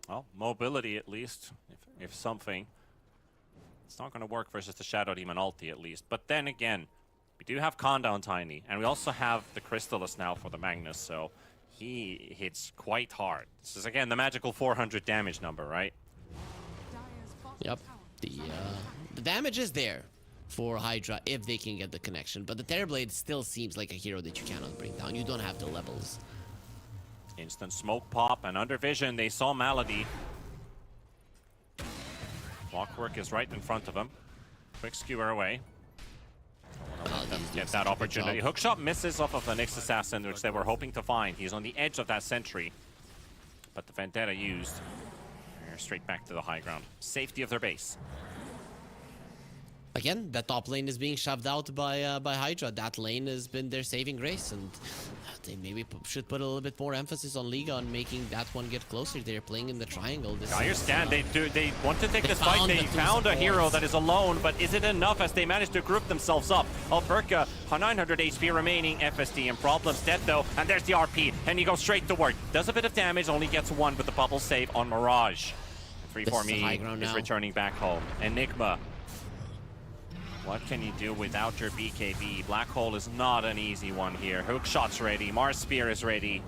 Well, mobility at least, if something. It's not going to work versus the Shadow Demon ulti at least. But then again, we do have Countdown Tiny, and we also have the Crystallis now for the Magnus, so he hits quite hard. This is again the magical 400 damage number, right?
Yep. The damage is there for Hydra if they can get the connection, but the Terrorblade still seems like a hero that you cannot bring down. You don't have the levels.
Instant smoke pop, and under vision, they saw Malady. Clockwork is right in front of him. Quick skewer away. Get that opportunity. Hookshot misses off of the Nyx Assassin, which they were hoping to find. He's on the edge of that sentry. But the Vendetta used. They're straight back to the high ground. Safety of their base.
Again, that top lane is being shoved out by Hydra. That lane has been their saving grace, and they maybe should put a little bit more emphasis on Liga on making that one get closer. They're playing in the triangle.
I understand. They want to take this fight. They found a hero that is alone, but is it enough as they manage to group themselves up? Alberca, 900 HP remaining. FSD in problems. Dead though, and there's the RP, and he goes straight to work. Does a bit of damage, only gets one with the bubble save on Mirage. 3-4-me is returning back home. Enigma. What can you do without your BKB? Black Hole is not an easy one here. Hookshot's ready. Mars Spear is ready.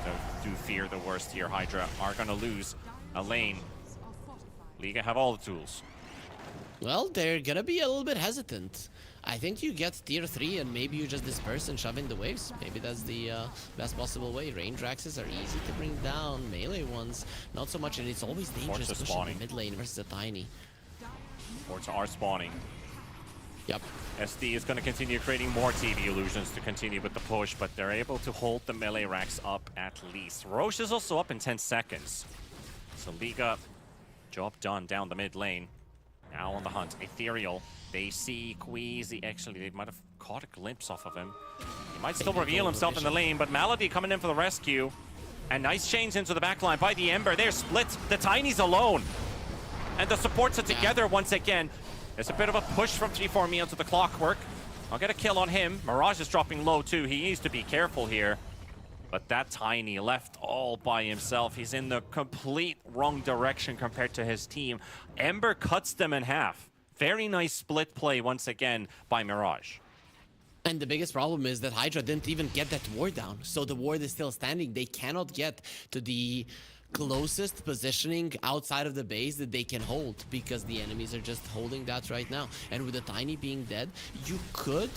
So do fear the worst here. Hydra are going to lose a lane. Liga have all the tools.
Well, they're going to be a little bit hesitant. I think you get tier 3 and maybe you just disperse and shove in the waves. Maybe that's the best possible way. Range Draxes are easy to bring down. Melee ones, not so much. And it's always dangerous pushing the mid lane versus a Tiny.
Forts are spawning.
Yep.
SD is going to continue creating more TV illusions to continue with the push, but they're able to hold the melee racks up at least. Roche is also up in 10 seconds. So Liga, job done down the mid lane. Now on the hunt. Ethereal. They see Queasy. Actually, they might have caught a glimpse off of him. He might still reveal himself in the lane, but Malady coming in for the rescue. And nice chains into the backline by the Ember. They're split. The Tiny's alone. And the supports are together once again. There's a bit of a push from 3-4-me onto the Clockwork. I'll get a kill on him. Mirage is dropping low too. He needs to be careful here. But that Tiny left all by himself. He's in the complete wrong direction compared to his team. Ember cuts them in half. Very nice split play once again by Mirage.
And the biggest problem is that Hydra didn't even get that ward down. So the ward is still standing. They cannot get to the closest positioning outside of the base that they can hold, because the enemies are just holding that right now. And with the Tiny being dead, you could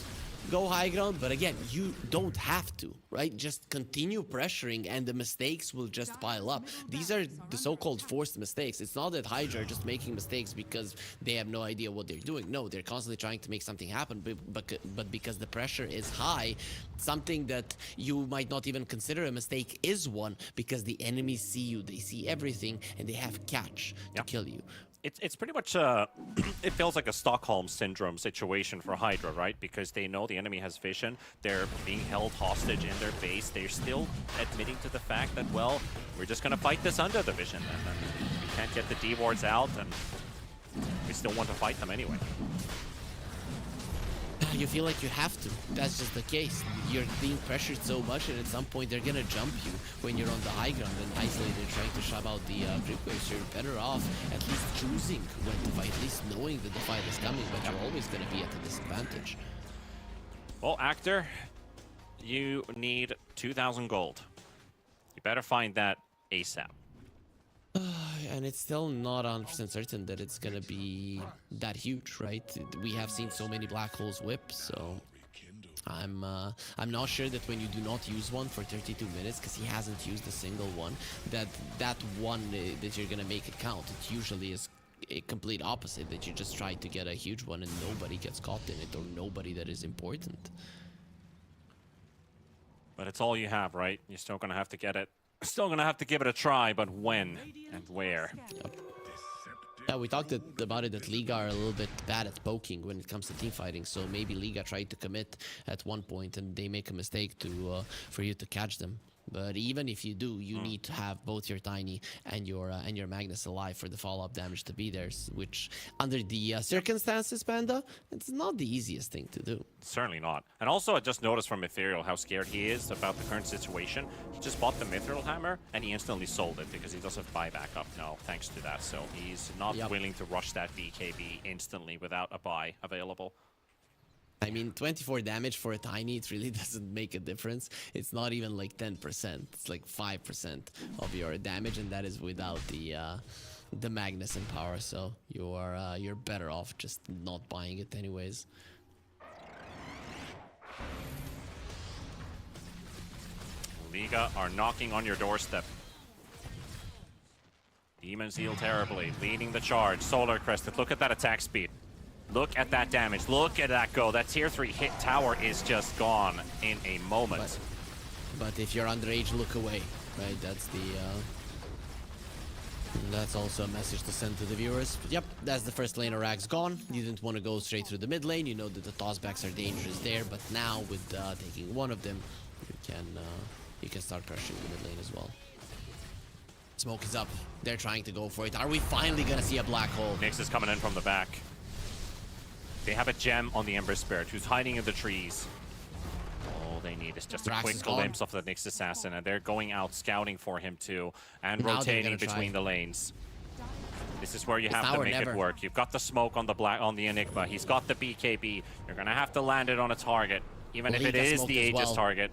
go high ground, but again, you don't have to, right? Just continue pressuring and the mistakes will just pile up. These are the so-called forced mistakes. It's not that Hydra are just making mistakes because they have no idea what they're doing. No, they're constantly trying to make something happen, but because the pressure is high, something that you might not even consider a mistake is one, because the enemies see you, they see everything, and they have catch to kill you.
It's pretty much it feels like a Stockholm syndrome situation for Hydra, right? Because they know the enemy has vision. They're being held hostage in their base. They're still admitting to the fact that, well, we're just going to fight this under the vision. And we can't get the D-wards out, and we still want to fight them anyway.
You feel like you have to. That's just the case. You're being pressured so much, and at some point they're gonna jump you when you're on the high ground and isolated, trying to shove out the creep waves. You're better off at least choosing when to fight, at least knowing that the fight is coming, but you're always gonna be at a disadvantage.
Well, Actor, you need 2,000 gold. You better find that ASAP.
And it's still not 100% certain that it's gonna be that huge, right? We have seen so many black holes whip, so I'm not sure that when you do not use one for 32 minutes, because he hasn't used a single one, that one that you're gonna make it count. It usually is a complete opposite, that you just try to get a huge one and nobody gets caught in it, or nobody that is important.
But it's all you have, right? You're still gonna have to get it. Still gonna have to give it a try, but when and where?
Yeah, we talked about it that Liga are a little bit bad at poking when it comes to team fighting, so maybe Liga tried to commit at one point and they make a mistake to for you to catch them. But even if you do, you need to have both your Tiny and your Magnus alive for the follow-up damage to be there, which under the circumstances, Panda, it's not the easiest thing to do.
Certainly not. And also, I just noticed from Ethereal how scared he is about the current situation. He just bought the Mithril Hammer, and he instantly sold it because he doesn't buy back up now, thanks to that. So he's not willing to rush that BKB instantly without a buy available.
I mean, 24 damage for a Tiny, it really doesn't make a difference. It's not even like 10%. It's like 5% of your damage, and that is without the Magnus and power. So you're better off just not buying it anyways.
Liga are knocking on your doorstep. Demons heal terribly, leading the charge. Solar Crested, look at that attack speed. Look at that damage. Look at that go. That tier 3 hit tower is just gone in a moment.
But if you're underage, look away, right? That's the... that's also a message to send to the viewers. But yep, that's the first lane of Rags gone. You didn't want to go straight through the mid lane. You know that the tossbacks are dangerous there. But now with taking one of them, you can start crushing the mid lane as well. Smoke is up. They're trying to go for it. Are we finally going to see a black hole?
Nyx is coming in from the back. They have a gem on the Ember Spirit, who's hiding in the trees. All they need is just a quick glimpse of the Nyx Assassin, and they're going out scouting for him too, and
now
rotating between the lanes. This is where you have to make it work. You've got the smoke on the Enigma. He's got the BKB. You're gonna have to land it on a target, even if it is the Aegis target.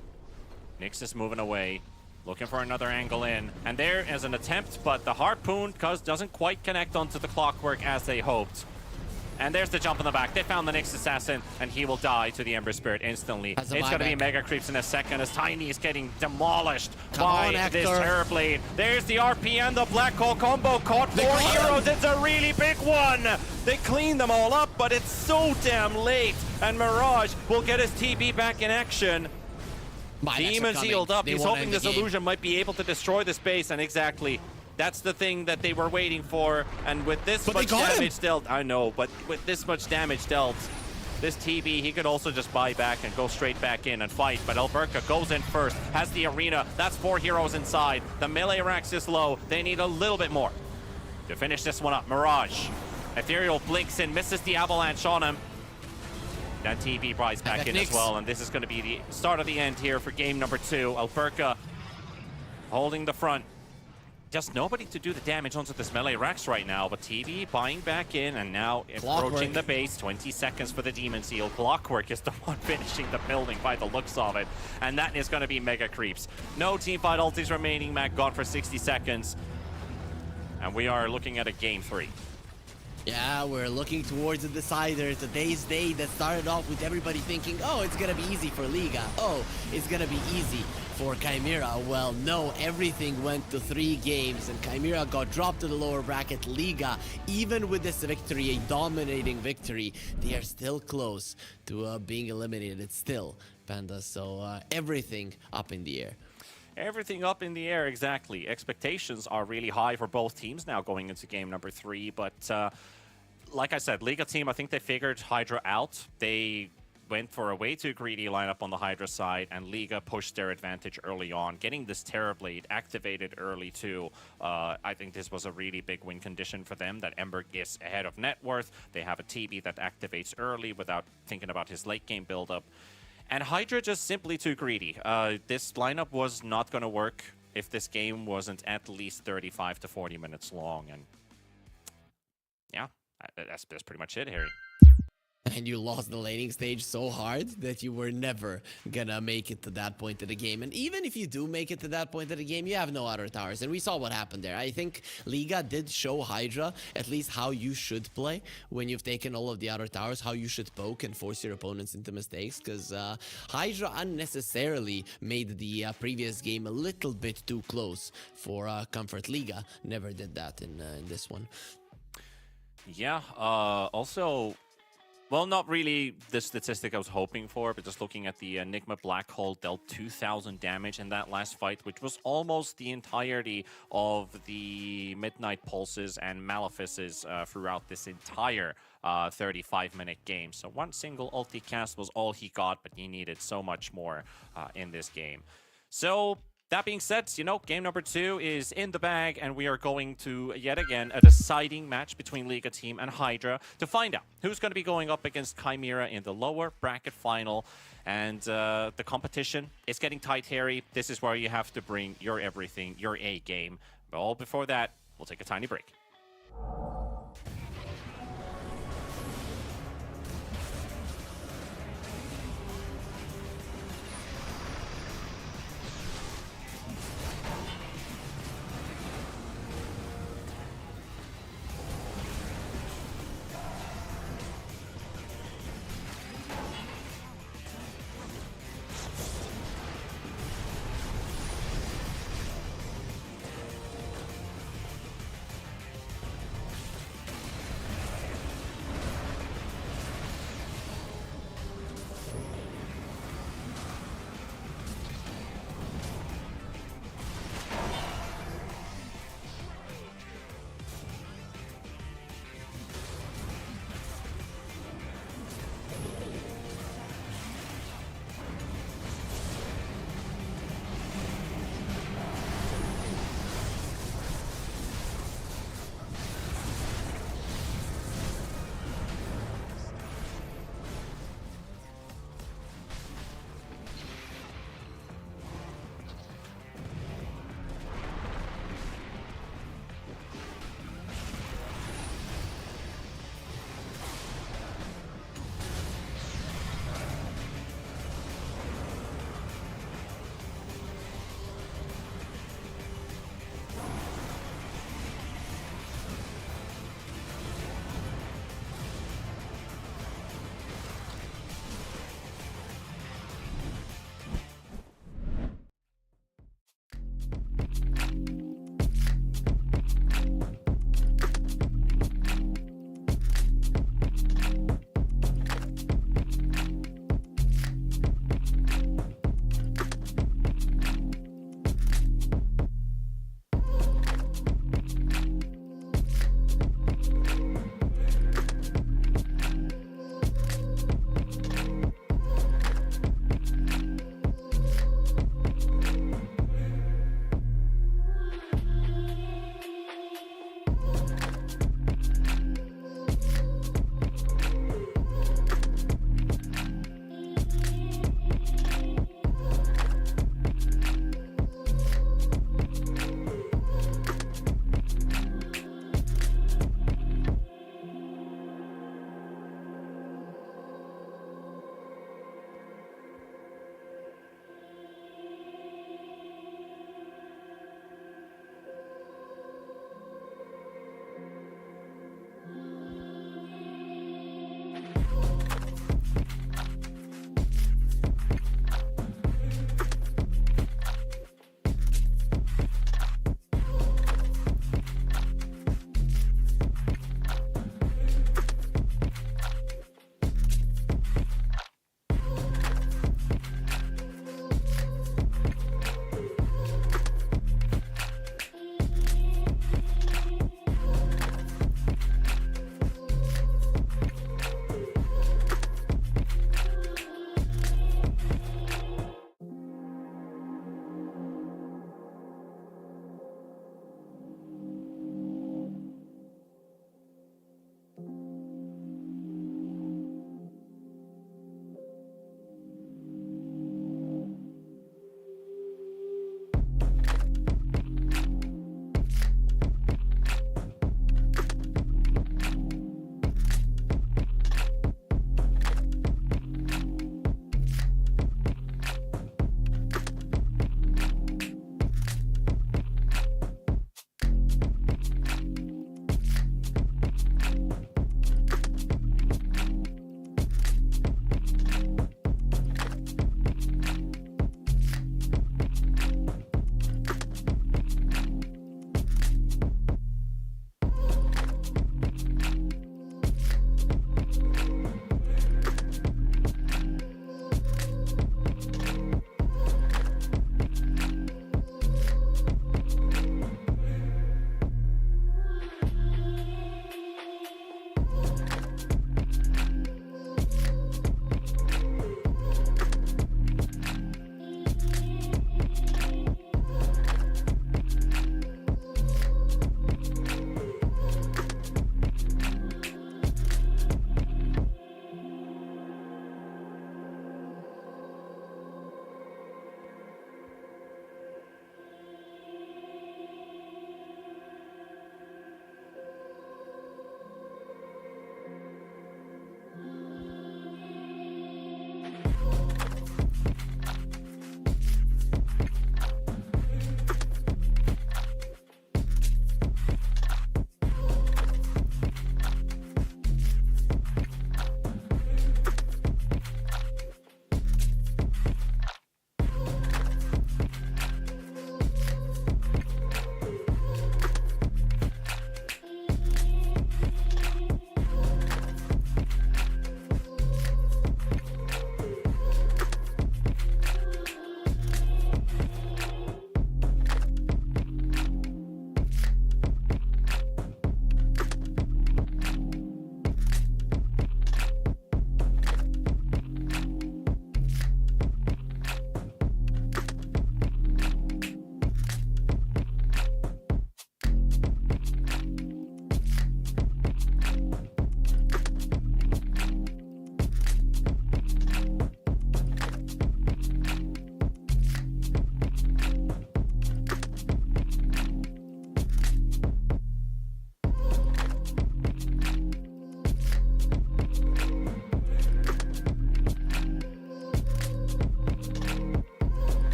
Nyx is moving away, looking for another angle in, and there is an attempt, but the Harpoon doesn't quite connect onto the Clockwork as they hoped. And there's the jump in the back. They found the Nyx Assassin, and he will die to the Ember Spirit instantly. It's going to be Mega Creeps in a second as Tiny is getting demolished by this Terrorblade. There's the RP and the Black Hole combo caught. 4 heroes. It's a really big one. They clean them all up, but it's so damn late. And Mirage will get his TB back in action. Demon's healed up. He's hoping this illusion might be able to destroy the space, and exactly. That's the thing that they were waiting for, and with this much damage dealt, I know, but with this much damage dealt, this TB, he could also just buy back and go straight back in and fight, but Alberca goes in first, has the arena, that's 4 heroes inside, the melee rax is low, they need a little bit more to finish this one up. Mirage, Ethereal blinks in, misses the avalanche on him, that TB buys back in as well, and this is going to be the start of the end here for game number 2. Alberca holding the front. Just nobody to do the damage onto this melee Rax right now, but TV buying back in, and now approaching the base. 20 seconds for the Demon Seal. Clockwork is the one finishing the building by the looks of it, and that is going to be Mega Creeps. No teamfight ultis remaining. Mac gone for 60 seconds, and we are looking at a game 3.
Yeah, we're looking towards the decider. Today's day that started off with everybody thinking, oh, it's gonna be easy for Liga. Oh, it's gonna be easy for Chimera. Well, no, everything went to 3 games, and Chimera got dropped to the lower bracket. Liga, even with this victory, a dominating victory, they are still close to being eliminated still, Panda. So everything up in the air.
Everything up in the air, exactly. Expectations are really high for both teams now going into game number 3, but like I said, Liga team, I think they figured Hydra out. They went for a way too greedy lineup on the Hydra side, and Liga pushed their advantage early on, getting this Terrorblade activated early too. I think this was a really big win condition for them, that Ember is ahead of net worth. They have a TB that activates early without thinking about his late game buildup. And Hydra just simply too greedy. This lineup was not going to work if this game wasn't at least 35 to 40 minutes long. And yeah, that's pretty much it, Harry.
And you lost the laning stage so hard that you were never gonna make it to that point of the game. And even if you do make it to that point of the game, you have no outer towers. And we saw what happened there. I think Liga did show Hydra at least how you should play when you've taken all of the outer towers, how you should poke and force your opponents into mistakes. Because Hydra unnecessarily made the previous game a little bit too close for Comfort. Liga never did that in this one.
Yeah, also... Well, not really the statistic I was hoping for, but just looking at the Enigma Black Hole dealt 2,000 damage in that last fight, which was almost the entirety of the Midnight Pulses and Malefices throughout this entire 35-minute game. So one single ulti cast was all he got, but he needed so much more in this game. So that being said, you know, game number 2 is in the bag, and we are going to, yet again, a deciding match between Liga Team and Hydra to find out who's going to be going up against Chimera in the lower bracket final. And the competition is getting tight, Harry. This is where you have to bring your everything, your A game. But all before that, we'll take a tiny break.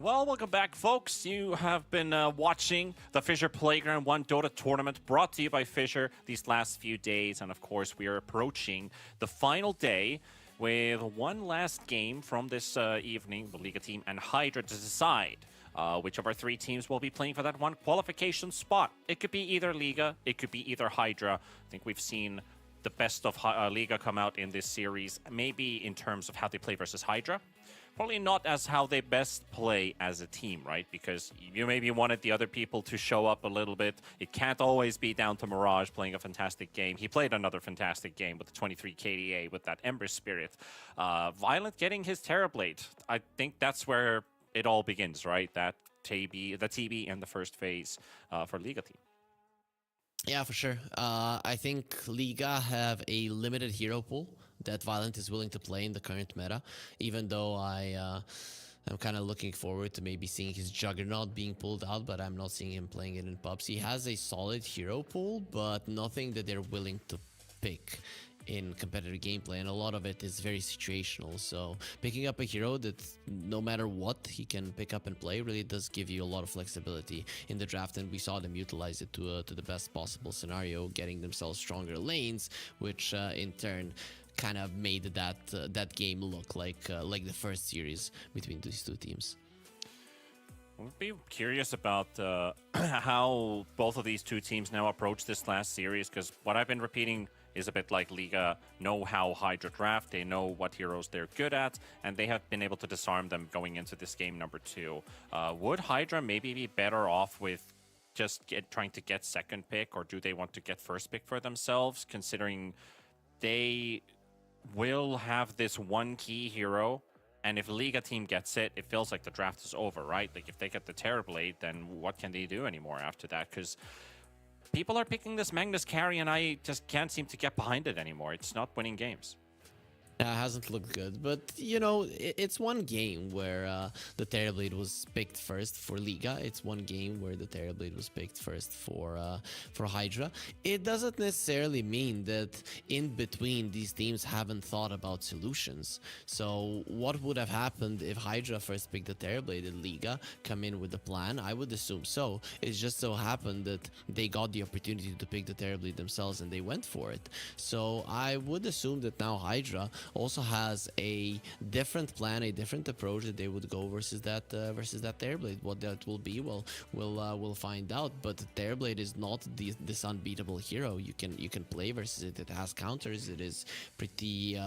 Well, welcome back, folks. You have been watching the Fissure Playground 1 Dota tournament brought to you by Fissure these last few days. And of course, we are approaching the final day with one last game from this evening, the Liga team and Hydra to decide which of our three teams will be playing for that one qualification spot. It could be either Liga, it could be either Hydra. I think we've seen the best of Liga come out in this series, maybe in terms of how they play versus Hydra. Probably not as how they best play as a team, right? Because you maybe wanted the other people to show up a little bit. It can't always be down to Mirage playing a fantastic game. He played another fantastic game with the 23 KDA with that Ember Spirit. Violent getting his Terrorblade. I think that's where it all begins, right? That the TB in the first phase for Liga team.
Yeah, for sure. I think Liga have a limited hero pool that Violent is willing to play in the current meta, even though I'm kind of looking forward to maybe seeing his Juggernaut being pulled out, but I'm not seeing him playing it in pubs. He has a solid hero pool, but nothing that they're willing to pick in competitive gameplay, and a lot of it is very situational. So picking up a hero that no matter what he can pick up and play really does give you a lot of flexibility in the draft, and we saw them utilize it to the best possible scenario, getting themselves stronger lanes, which in turn kind of made that game look like the first series between these two teams.
I'd be curious about how both of these two teams now approach this last series, because what I've been repeating is a bit like Liga know how Hydra draft, they know what heroes they're good at, and they have been able to disarm them going into this game number 2. Would Hydra maybe be better off with just trying to get second pick, or do they want to get first pick for themselves, considering they will have this one key hero? And if Liga team gets it, it feels like the draft is over, right? Like if they get the Terrorblade, then what can they do anymore after that? Because people are picking this Magnus carry, and I just can't seem to get behind it anymore. It's not winning games.
Yeah, it hasn't looked good, but you know, it's one game where the Terrorblade was picked first for Liga. It's one game where the Terrorblade was picked first for Hydra. It doesn't necessarily mean that in between these teams haven't thought about solutions. So what would have happened if Hydra first picked the Terrorblade and Liga come in with a plan? I would assume so. It just so happened that they got the opportunity to pick the Terrorblade themselves and they went for it. So I would assume that now Hydra also has a different plan, a different approach that they would go versus that Terrorblade. What that will be, well, we'll find out. But Terrorblade is not this unbeatable hero. You can play versus it. It has counters. It is pretty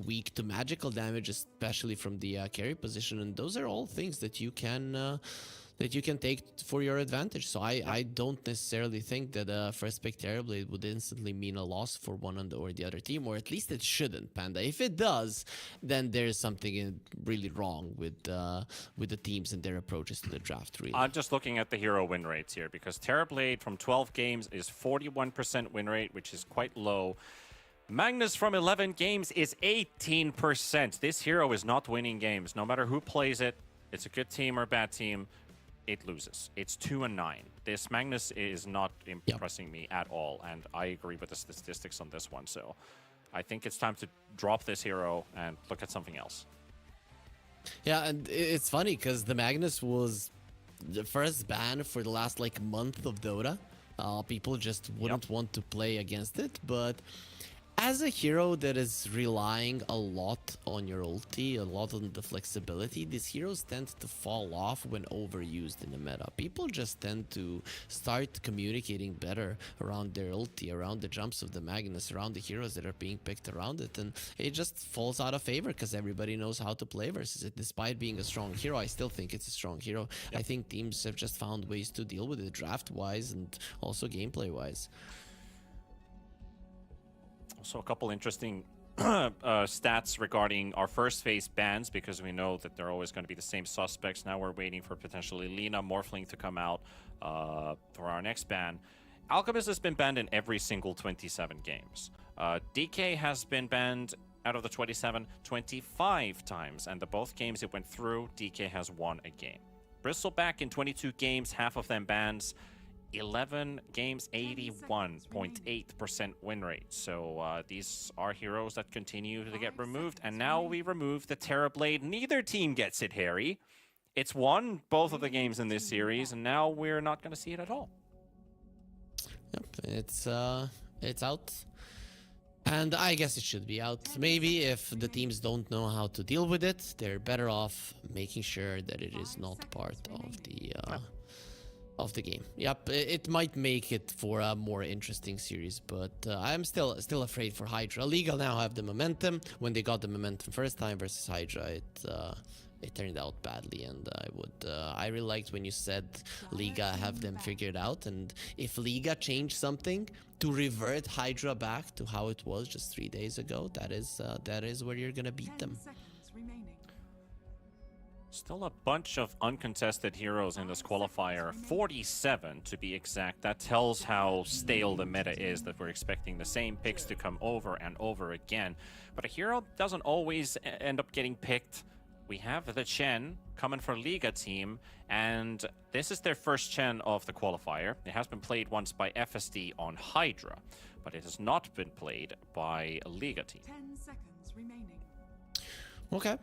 weak to magical damage, especially from the carry position. And those are all things that you can take for your advantage. So I don't necessarily think that a first pick Terrorblade would instantly mean a loss for one or the other team, or at least it shouldn't, Panda. If it does, then there's something really wrong with the teams and their approaches to the draft, really.
I'm just looking at the hero win rates here, because Terrorblade from 12 games is 41% win rate, which is quite low. Magnus from 11 games is 18%. This hero is not winning games. No matter who plays it, it's a good team or a bad team, it loses. It's 2-9. This Magnus is not impressing me at all, and I agree with the statistics on this one. So I think it's time to drop this hero and look at something else.
Yeah, and it's funny because the Magnus was the first ban for the last month of Dota. People just wouldn't want to play against it, but as a hero that is relying a lot on your ulti, a lot on the flexibility, these heroes tend to fall off when overused in the meta. People just tend to start communicating better around their ulti, around the jumps of the Magnus, around the heroes that are being picked around it, and it just falls out of favor because everybody knows how to play versus it. Despite being a strong hero, I still think it's a strong hero. I think teams have just found ways to deal with it draft-wise and also gameplay-wise.
So a couple interesting stats regarding our first phase bans, because we know that they're always going to be the same suspects. Now we're waiting for potentially Lina Morphling to come out for our next ban. Alchemist has been banned in every single 27 games. DK has been banned out of the 27 25 times, and the both games it went through, DK has won a game. Bristleback in 22 games, half of them bans. 11 games, 81.8% win rate. So these are heroes that continue to get removed. And now we remove the Terrorblade. Neither team gets it, Harry. It's won both of the games in this series, and now we're not going to see it at all.
Yep, it's out. And I guess it should be out. Maybe if the teams don't know how to deal with it, they're better off making sure that it is not part of the game. Yep, it might make it for a more interesting series, but I'm still afraid for Hydra. Liga now have the momentum. When they got the momentum first time versus Hydra, it turned out badly, and I really liked when you said Liga have them figured out, and if Liga changed something to revert Hydra back to how it was just 3 days ago, that is where you're gonna beat them.
Still a bunch of uncontested heroes in this qualifier, 47 to be exact. That tells how stale the meta is, that we're expecting the same picks to come over and over again. But a hero doesn't always end up getting picked we have the Chen coming for Liga team, and this is their first Chen of the qualifier. It has been played once by FSD on Hydra, but it has not been played by a Liga team.
10 seconds remaining.
Okay.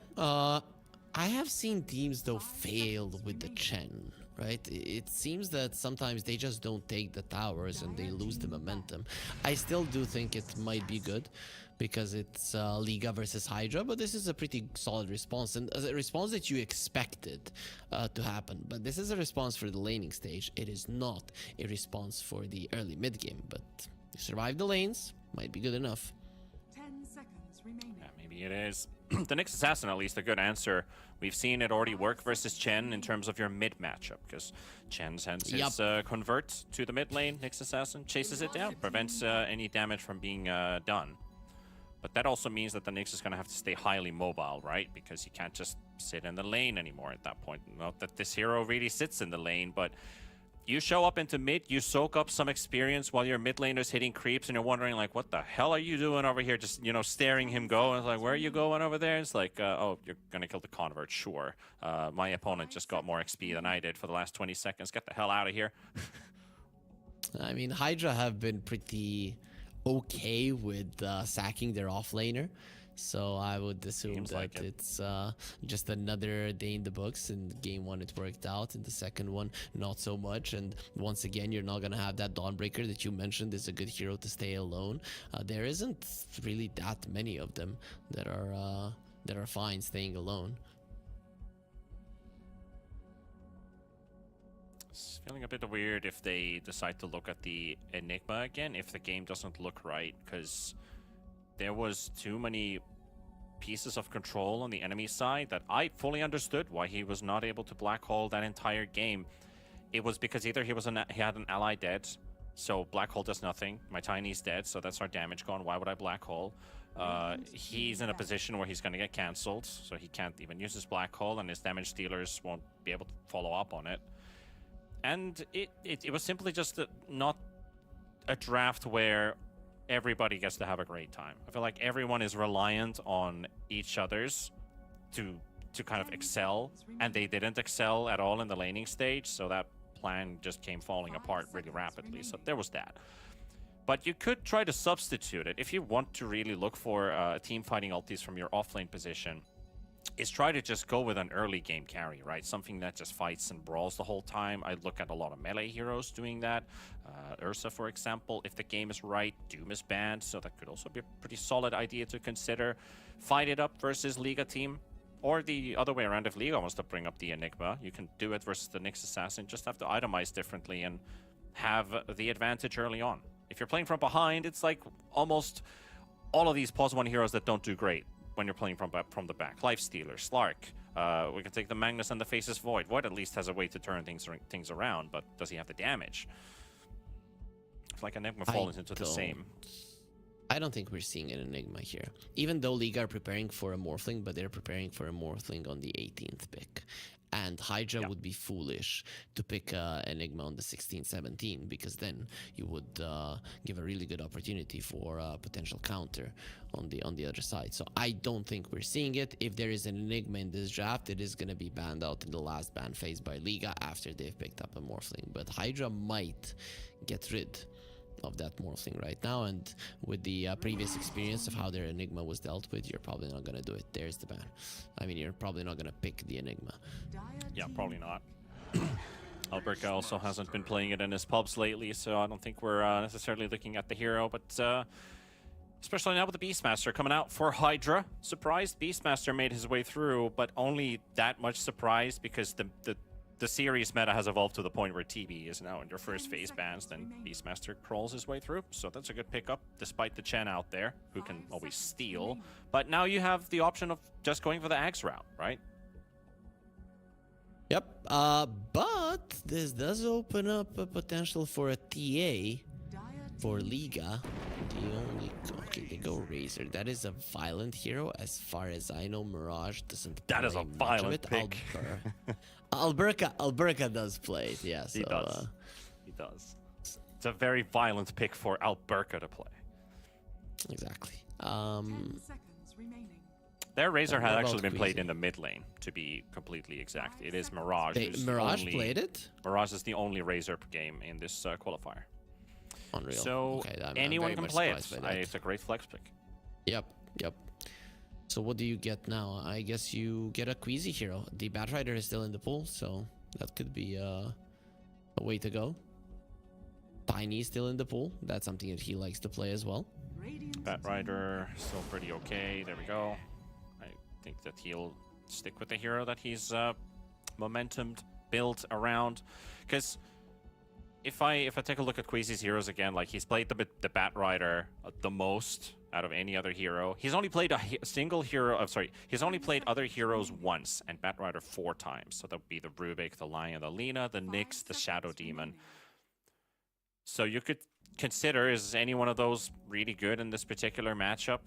I have seen teams though fail with the Chen, right? It seems that sometimes they just don't take the towers and they lose the momentum. I still do think it might be good because it's Liga versus Hydra, but this is a pretty solid response, and a response that you expected to happen. But this is a response for the laning stage. It is not a response for the early mid game, but you survive the lanes, might be good enough.
10 seconds remaining.
Yeah, maybe it is. The Nyx Assassin, at least, a good answer. We've seen it already work versus Chen in terms of your mid matchup, because Chen sends his convert to the mid lane. Nyx Assassin chases it down, prevents any damage from being done. But that also means that the Nyx is going to have to stay highly mobile, right? Because you can't just sit in the lane anymore at that point. Not that this hero really sits in the lane, but you show up into mid, you soak up some experience while your mid laner's hitting creeps, and you're wondering, like, what the hell are you doing over here? Just, you know, staring him go. And it's like, where are you going over there? It's like, oh, you're going to kill the convert, sure. My opponent just got more XP than I did for the last 20 seconds. Get the hell out of here.
I mean, Hydra have been pretty okay with sacking their offlaner. So I would assume
Seems
that
like it.
it's just another day in the books. In game one, it worked out. In the second one, not so much. And once again, you're not going to have that Dawnbreaker that you mentioned is a good hero to stay alone. There isn't really that many of them that are fine staying alone.
It's feeling a bit weird if they decide to look at the Enigma again, if the game doesn't look right, because there was too many pieces of control on the enemy side that I fully understood why he was not able to black hole that entire game. It was because either he had an ally dead, so black hole does nothing. My Tiny's dead, so that's our damage gone. Why would I black hole? He's in a position where he's going to get cancelled, so he can't even use his black hole, and his damage dealers won't be able to follow up on it. And it was simply just not a draft where everybody gets to have a great time. I feel like everyone is reliant on each other's to kind of excel, and they didn't excel at all in the laning stage, so that plan just came falling apart really rapidly. So there was that. But you could try to substitute it if you want to really look for team fighting ultis from your offlane position. Is try to just go with an early game carry, right? Something that just fights and brawls the whole time. I look at a lot of melee heroes doing that. Ursa, for example. If the game is right, Doom is banned, so that could also be a pretty solid idea to consider. Fight it up versus Liga team. Or the other way around, if Liga wants to bring up the Enigma, you can do it versus the Nyx Assassin. Just have to itemize differently and have the advantage early on. If you're playing from behind, it's like almost all of these pause 1 heroes that don't do great when you're playing from the back. Lifestealer, Slark. We can take the Magnus and the Faceless Void. Void at least has a way to turn things around, but does he have the damage? It's like Enigma falls into the same.
I don't think we're seeing an Enigma here. Even though Liga are preparing for a Morphling, but they're preparing for a Morphling on the 18th pick. And Hydra would be foolish to pick Enigma on the 16-17, because then you would give a really good opportunity for a potential counter on the other side. So I don't think we're seeing it. If there is an Enigma in this draft, it is going to be banned out in the last ban phase by Liga after they've picked up a Morphling. But Hydra might get rid of that Morphling right now, and with the previous experience of how their Enigma was dealt with, you're probably not going to do it. There's the ban. I mean, you're probably not going to pick the Enigma.
Yeah, probably not. Alberca also hasn't been playing it in his pubs lately, so I don't think we're necessarily looking at the hero, but especially now with the Beastmaster coming out for Hydra. Surprised Beastmaster made his way through, but only that much surprised because the series meta has evolved to the point where TB is now in your first phase bans, then Beastmaster crawls his way through. So that's a good pickup, despite the Chen out there, who can always steal. But now you have the option of just going for the Axe route, right?
Yep. But this does open up a potential for a TA for Liga. Okay, they go Razor. That is a violent hero. As far as I know, Mirage doesn't
That is a
play much of
violent
it.
pick.
Alberca does play it, yeah. So,
He does. He does. It's a very violent pick for Alberca to play.
Exactly.
10 seconds remaining.
Their Razor had
What
actually
about
been played
Queasy?
in the mid lane, to be completely exact. It is Mirage.
They,
who's
Mirage
only-
played it?
Mirage is the only Razor game in this qualifier.
Unreal.
So
okay, I'm
anyone
very
can
much
play it.
surprised by that.
It's a great flex pick.
Yep, yep. So what do you get now? I guess you get a Queasy hero. The Batrider is still in the pool, so that could be a way to go. Tiny is still in the pool. That's something that he likes to play as well.
Batrider still pretty okay. There we go. I think that he'll stick with the hero that he's momentum built around. Because if I take a look at Queasy's heroes again, like he's played the Batrider the most out of any other hero. He's only played a single hero. He's only played other heroes once, and Batrider 4 times. So that would be the Rubik, the Lion, the Lina, the Nyx, the Shadow Demon. So you could consider, is any one of those really good in this particular matchup?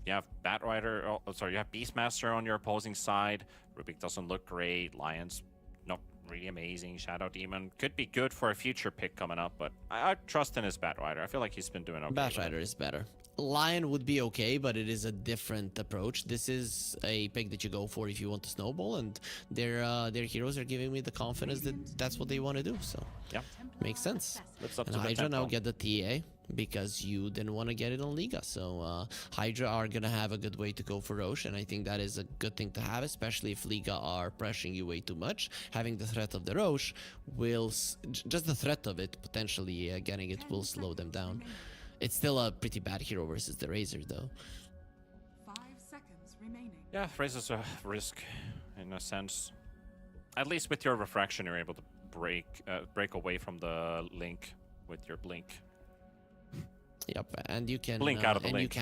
You have Batrider, you have Beastmaster on your opposing side. Rubik doesn't look great. Lion's not really amazing. Shadow Demon could be good for a future pick coming up, but I trust in his Batrider. I feel like he's been doing okay.
Batrider is better. Lion would be okay, but it is a different approach. This is a pick that you go for if you want to snowball, and their heroes are giving me the confidence that that's what they want to do. So
yeah,
makes sense.
Lives up
And
to the
Hydra now
tempo.
get the TA because you didn't want to get it on Liga. So Hydra are gonna have a good way to go for Roche, and I think that is a good thing to have, especially if Liga are pressuring you way too much. Having the threat of the Roche will just the threat of it potentially getting it will slow them down. It's still a pretty bad hero versus the Razor, though.
5 seconds remaining.
Yeah, raises a risk in a sense. At least with your refraction, you're able to break away from the link with your blink.
Yep, and you can
Blink out of the
and
link.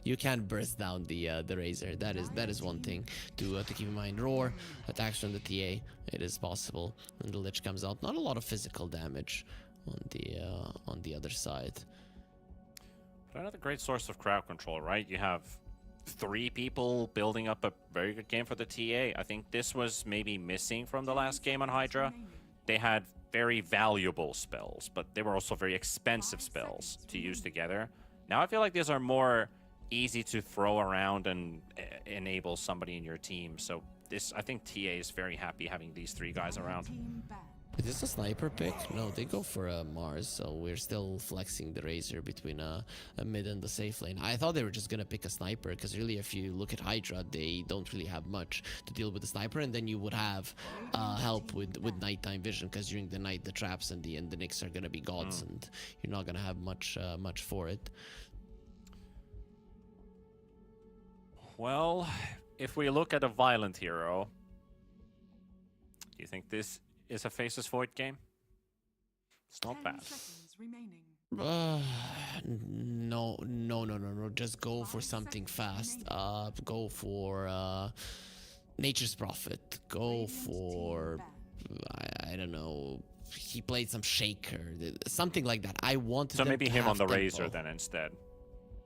you can burst down the Razor. That is one thing to keep in mind. Roar attacks from the TA. It is possible, and the Lich comes out. Not a lot of physical damage on the other side.
But another great source of crowd control, right? You have 3 people building up a very good game for the TA. I think this was maybe missing from the last game on Hydra. They had very valuable spells, but they were also very expensive spells to use together. Now I feel like these are more easy to throw around and enable somebody in your team. So this, I think TA is very happy having these 3 guys around.
Team banned.
Is this a sniper pick? No, they go for a Mars, so we're still flexing the Razor between a mid and the safe lane. I thought they were just gonna pick a sniper, because really if you look at Hydra, they don't really have much to deal with the sniper, and then you would have help with nighttime vision, because during the night the traps and the Nyx are gonna be gods, and you're not gonna have much for it.
Well, if we look at a violent hero, do you think this is a Faces Void game? It's not
10
bad.
seconds remaining.
No. Just go for something fast. Go for Nature's Prophet. Go for I don't know. He played some Shaker, something like that. I wanted
So
them
maybe
to
him
have
on the
tempo.
Razor then instead.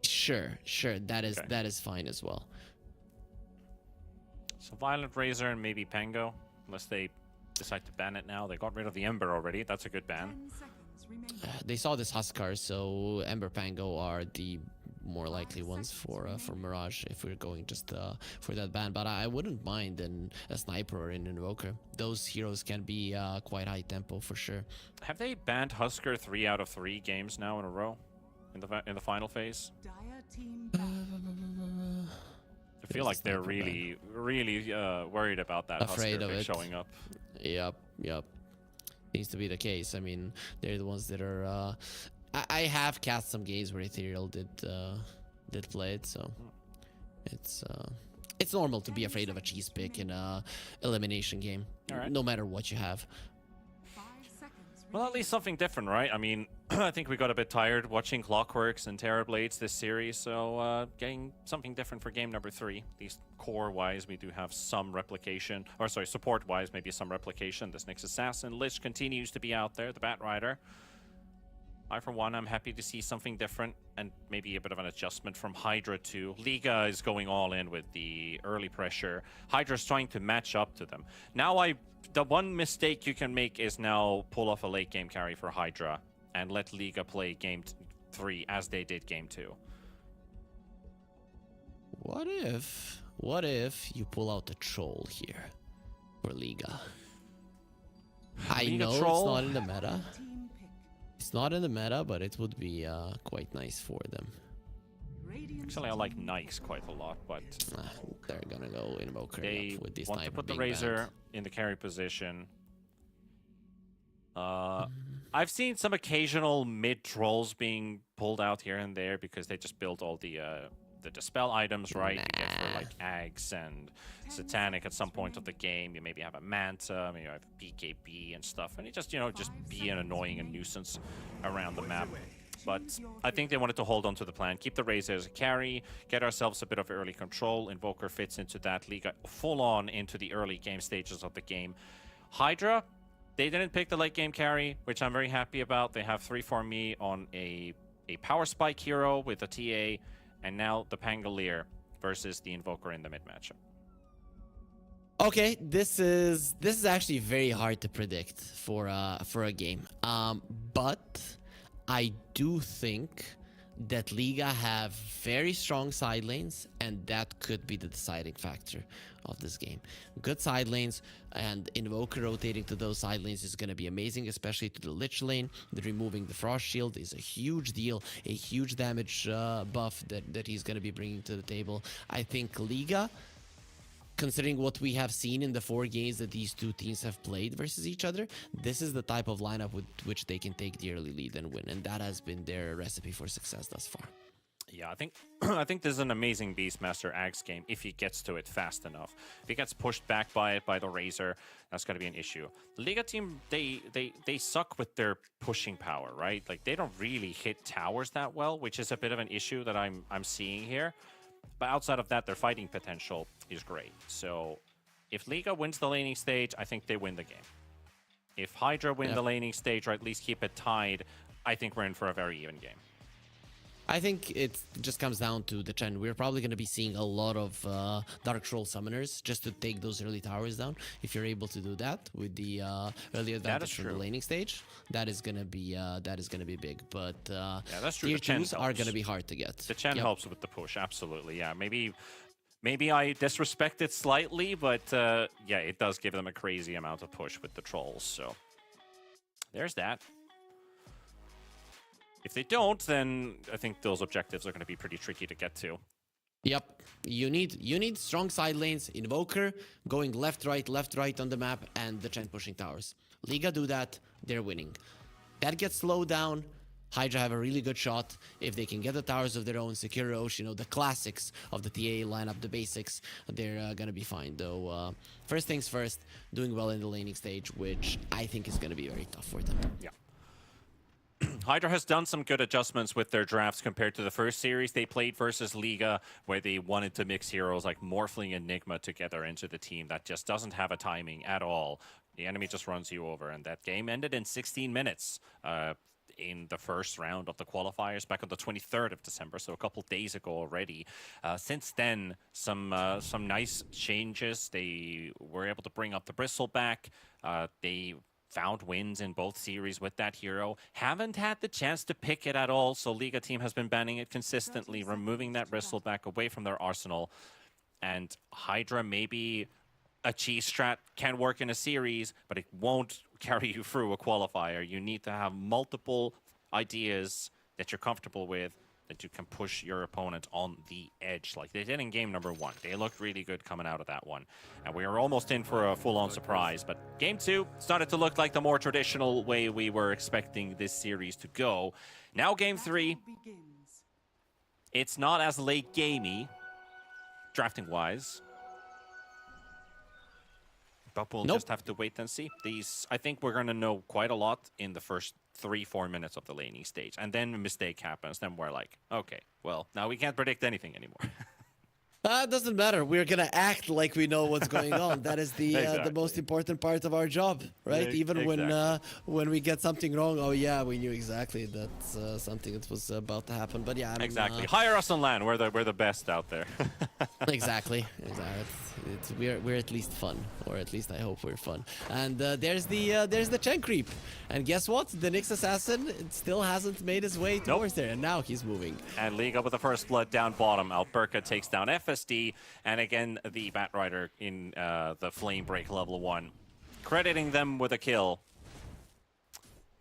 Sure. That is
Okay.
that is fine as well.
So Violent Razor and maybe Pango, unless they decide to ban it now. They got rid of the Ember already. That's a good ban.
10 seconds remaining.
They saw this Huskar, so Ember Pango are the more likely ones for Mirage if we're going just for that ban. But I wouldn't mind a sniper or an invoker. Those heroes can be quite high tempo for sure.
Have they banned Husker 3 out of 3 games now in a row in the final phase?
Dire team banned.
I feel like they're really worried about that
Afraid
Husker
of
pick
it.
showing up.
Yep. Needs to be the case. I mean, they're the ones that are. I have cast some games where Ethereal did play it, so it's normal to be afraid of a cheese pick in a elimination game,
Alright.
no matter what you have.
5 seconds
Well, at least something different, right? I mean, I think we got a bit tired watching Clockworks and Terrorblades this series, so getting something different for game number 3. At least core-wise, we do have some replication. Or sorry, support-wise, maybe some replication. This Nyx Assassin. Lich continues to be out there, the Batrider. I, for one, I'm happy to see something different and maybe a bit of an adjustment from Hydra too. Liga is going all in with the early pressure. Hydra's trying to match up to them. Now, the one mistake you can make is now pull off a late game carry for Hydra and let Liga play game 3 as they did game 2.
What What if you pull out a troll here for Liga? I
Liga
know
troll?
it's not in the meta.
Team pick.
It's not in the meta, but it would be quite nice for them.
Radiant's
Actually, I like Nikes quite a lot, but
They're gonna go Invoker
they
with this
want to
sniper
put the
being
Razor
banned.
in the carry position. I've seen some occasional mid trolls being pulled out here and there because they just built all the dispel items, right? You get for like Ags and Satanic at some point of the game. You maybe have a Manta, maybe you have BKB and stuff, and it just, you know, just be an annoying and nuisance around the map. But I think they wanted to hold on to the plan, keep the Razor as a carry, get ourselves a bit of early control. Invoker fits into that. Liga full on into the early game stages of the game. Hydra, they didn't pick the late game carry, which I'm very happy about. They have 3-4-me on a power spike hero with a TA, and now the Pangolier versus the Invoker in the mid matchup.
Okay, this is actually very hard to predict for a game. But I do think that Liga have very strong side lanes, and that could be the deciding factor of this game. Good side lanes, and Invoker rotating to those side lanes is going to be amazing, especially to the Lich lane. The removing the Frost Shield is a huge deal, a huge damage buff that he's going to be bringing to the table. I think Liga, considering what we have seen in the 4 games that these two teams have played versus each other, this is the type of lineup with which they can take the early lead and win, and that has been their recipe for success thus far.
Yeah, I think I think this is an amazing Beastmaster Axe game if he gets to it fast enough. If he gets pushed back by it, by the Razor, that's going to be an issue. The Liga team, they suck with their pushing power, right? Like, they don't really hit towers that well, which is a bit of an issue that I'm seeing here. But outside of that, their fighting potential is great. So if Liga wins the laning stage, I think they win the game. If Hydra win the laning stage, or at least keep it tied, I think we're in for a very even game.
I think it just comes down to the trend. We're probably going to be seeing a lot of Dark Troll summoners just to take those early towers down. If you're able to do that with the early advantage from the laning stage, that is going to be big. But
yeah, that's true.
tier
The Chen
2s are going to be hard to get.
The Chen helps with the push, absolutely. Yeah, maybe I disrespect it slightly, but yeah, it does give them a crazy amount of push with the trolls. So there's that. If they don't, then I think those objectives are going to be pretty tricky to get to.
Yep, you need strong side lanes, Invoker going left right on the map, and the Chen pushing towers. Liga do that, they're winning. That gets slowed down. Hydra have a really good shot if they can get the towers of their own, secure Roche, you know, the classics of the TA lineup, the basics. They're gonna be fine though. First things first, doing well in the laning stage, which I think is gonna be very tough for them.
Yeah. Hydra has done some good adjustments with their drafts compared to the first series they played versus Liga, where they wanted to mix heroes like Morphling and Enigma together into the team that just doesn't have a timing at all. The enemy just runs you over, and that game ended in 16 minutes in the first round of the qualifiers back on the 23rd of December, so a couple days ago already. Since then, some nice changes. They were able to bring up the Bristle back. They found wins in both series with that hero. Haven't had the chance to pick it at all, so Liga team has been banning it consistently, removing that Bristleback away from their arsenal. And Hydra, maybe a cheese strat can work in a series, but it won't carry you through a qualifier. You need to have multiple ideas that you're comfortable with, that you can push your opponent on the edge like they did in game number 1. They looked really good coming out of that one. And we were almost in for a full-on surprise, but game 2 started to look like the more traditional way we were expecting this series to go. Now game 3, it's not as late gamey, drafting-wise. But we'll just have to wait and see. I think we're going to know quite a lot in the first 3-4 minutes of the laning stage. And then a mistake happens. Then we're like, okay, well, now we can't predict anything anymore.
It doesn't matter. We're gonna act like we know what's going on. That is the
Exactly.
most important part of our job, right?
Yeah,
Even
exactly.
when we get something wrong, oh yeah, we knew exactly that's something that was about to happen. But yeah,
Exactly. Hire us on LAN. We're the best out there.
exactly. We're at least fun, or at least I hope we're fun. And there's the Chen creep, and guess what? The Nyx assassin still hasn't made his way towards there, and now he's moving.
And Liga with the first blood down bottom. Alberca takes down FS. FSD, and again, the Batrider in the Flame Break level 1. Crediting them with a kill.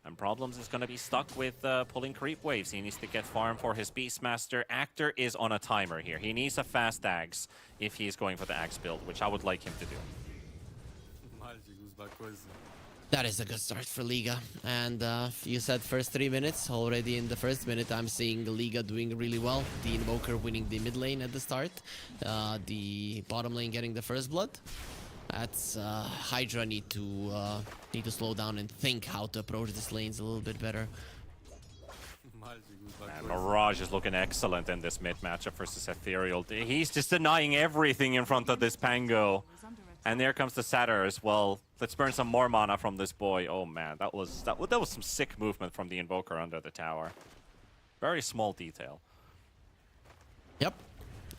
And Problems is going to be stuck with pulling creep waves. He needs to get farm for his Beastmaster. Actor is on a timer here. He needs a fast Axe if he's going for the Axe build, which I would like him to do.
That is a good start for Liga. And you said first 3 minutes. Already in the first minute, I'm seeing Liga doing really well. The Invoker winning the mid lane at the start. The bottom lane getting the first blood. That's Hydra need to slow down and think how to approach these lanes a little bit better.
And Mirage is looking excellent in this mid matchup versus Ethereal. He's just denying everything in front of this Pango. And there comes the Satyr as well. Let's burn some more mana from this boy. Oh man, that was some sick movement from the Invoker under the tower. Very small detail.
Yep,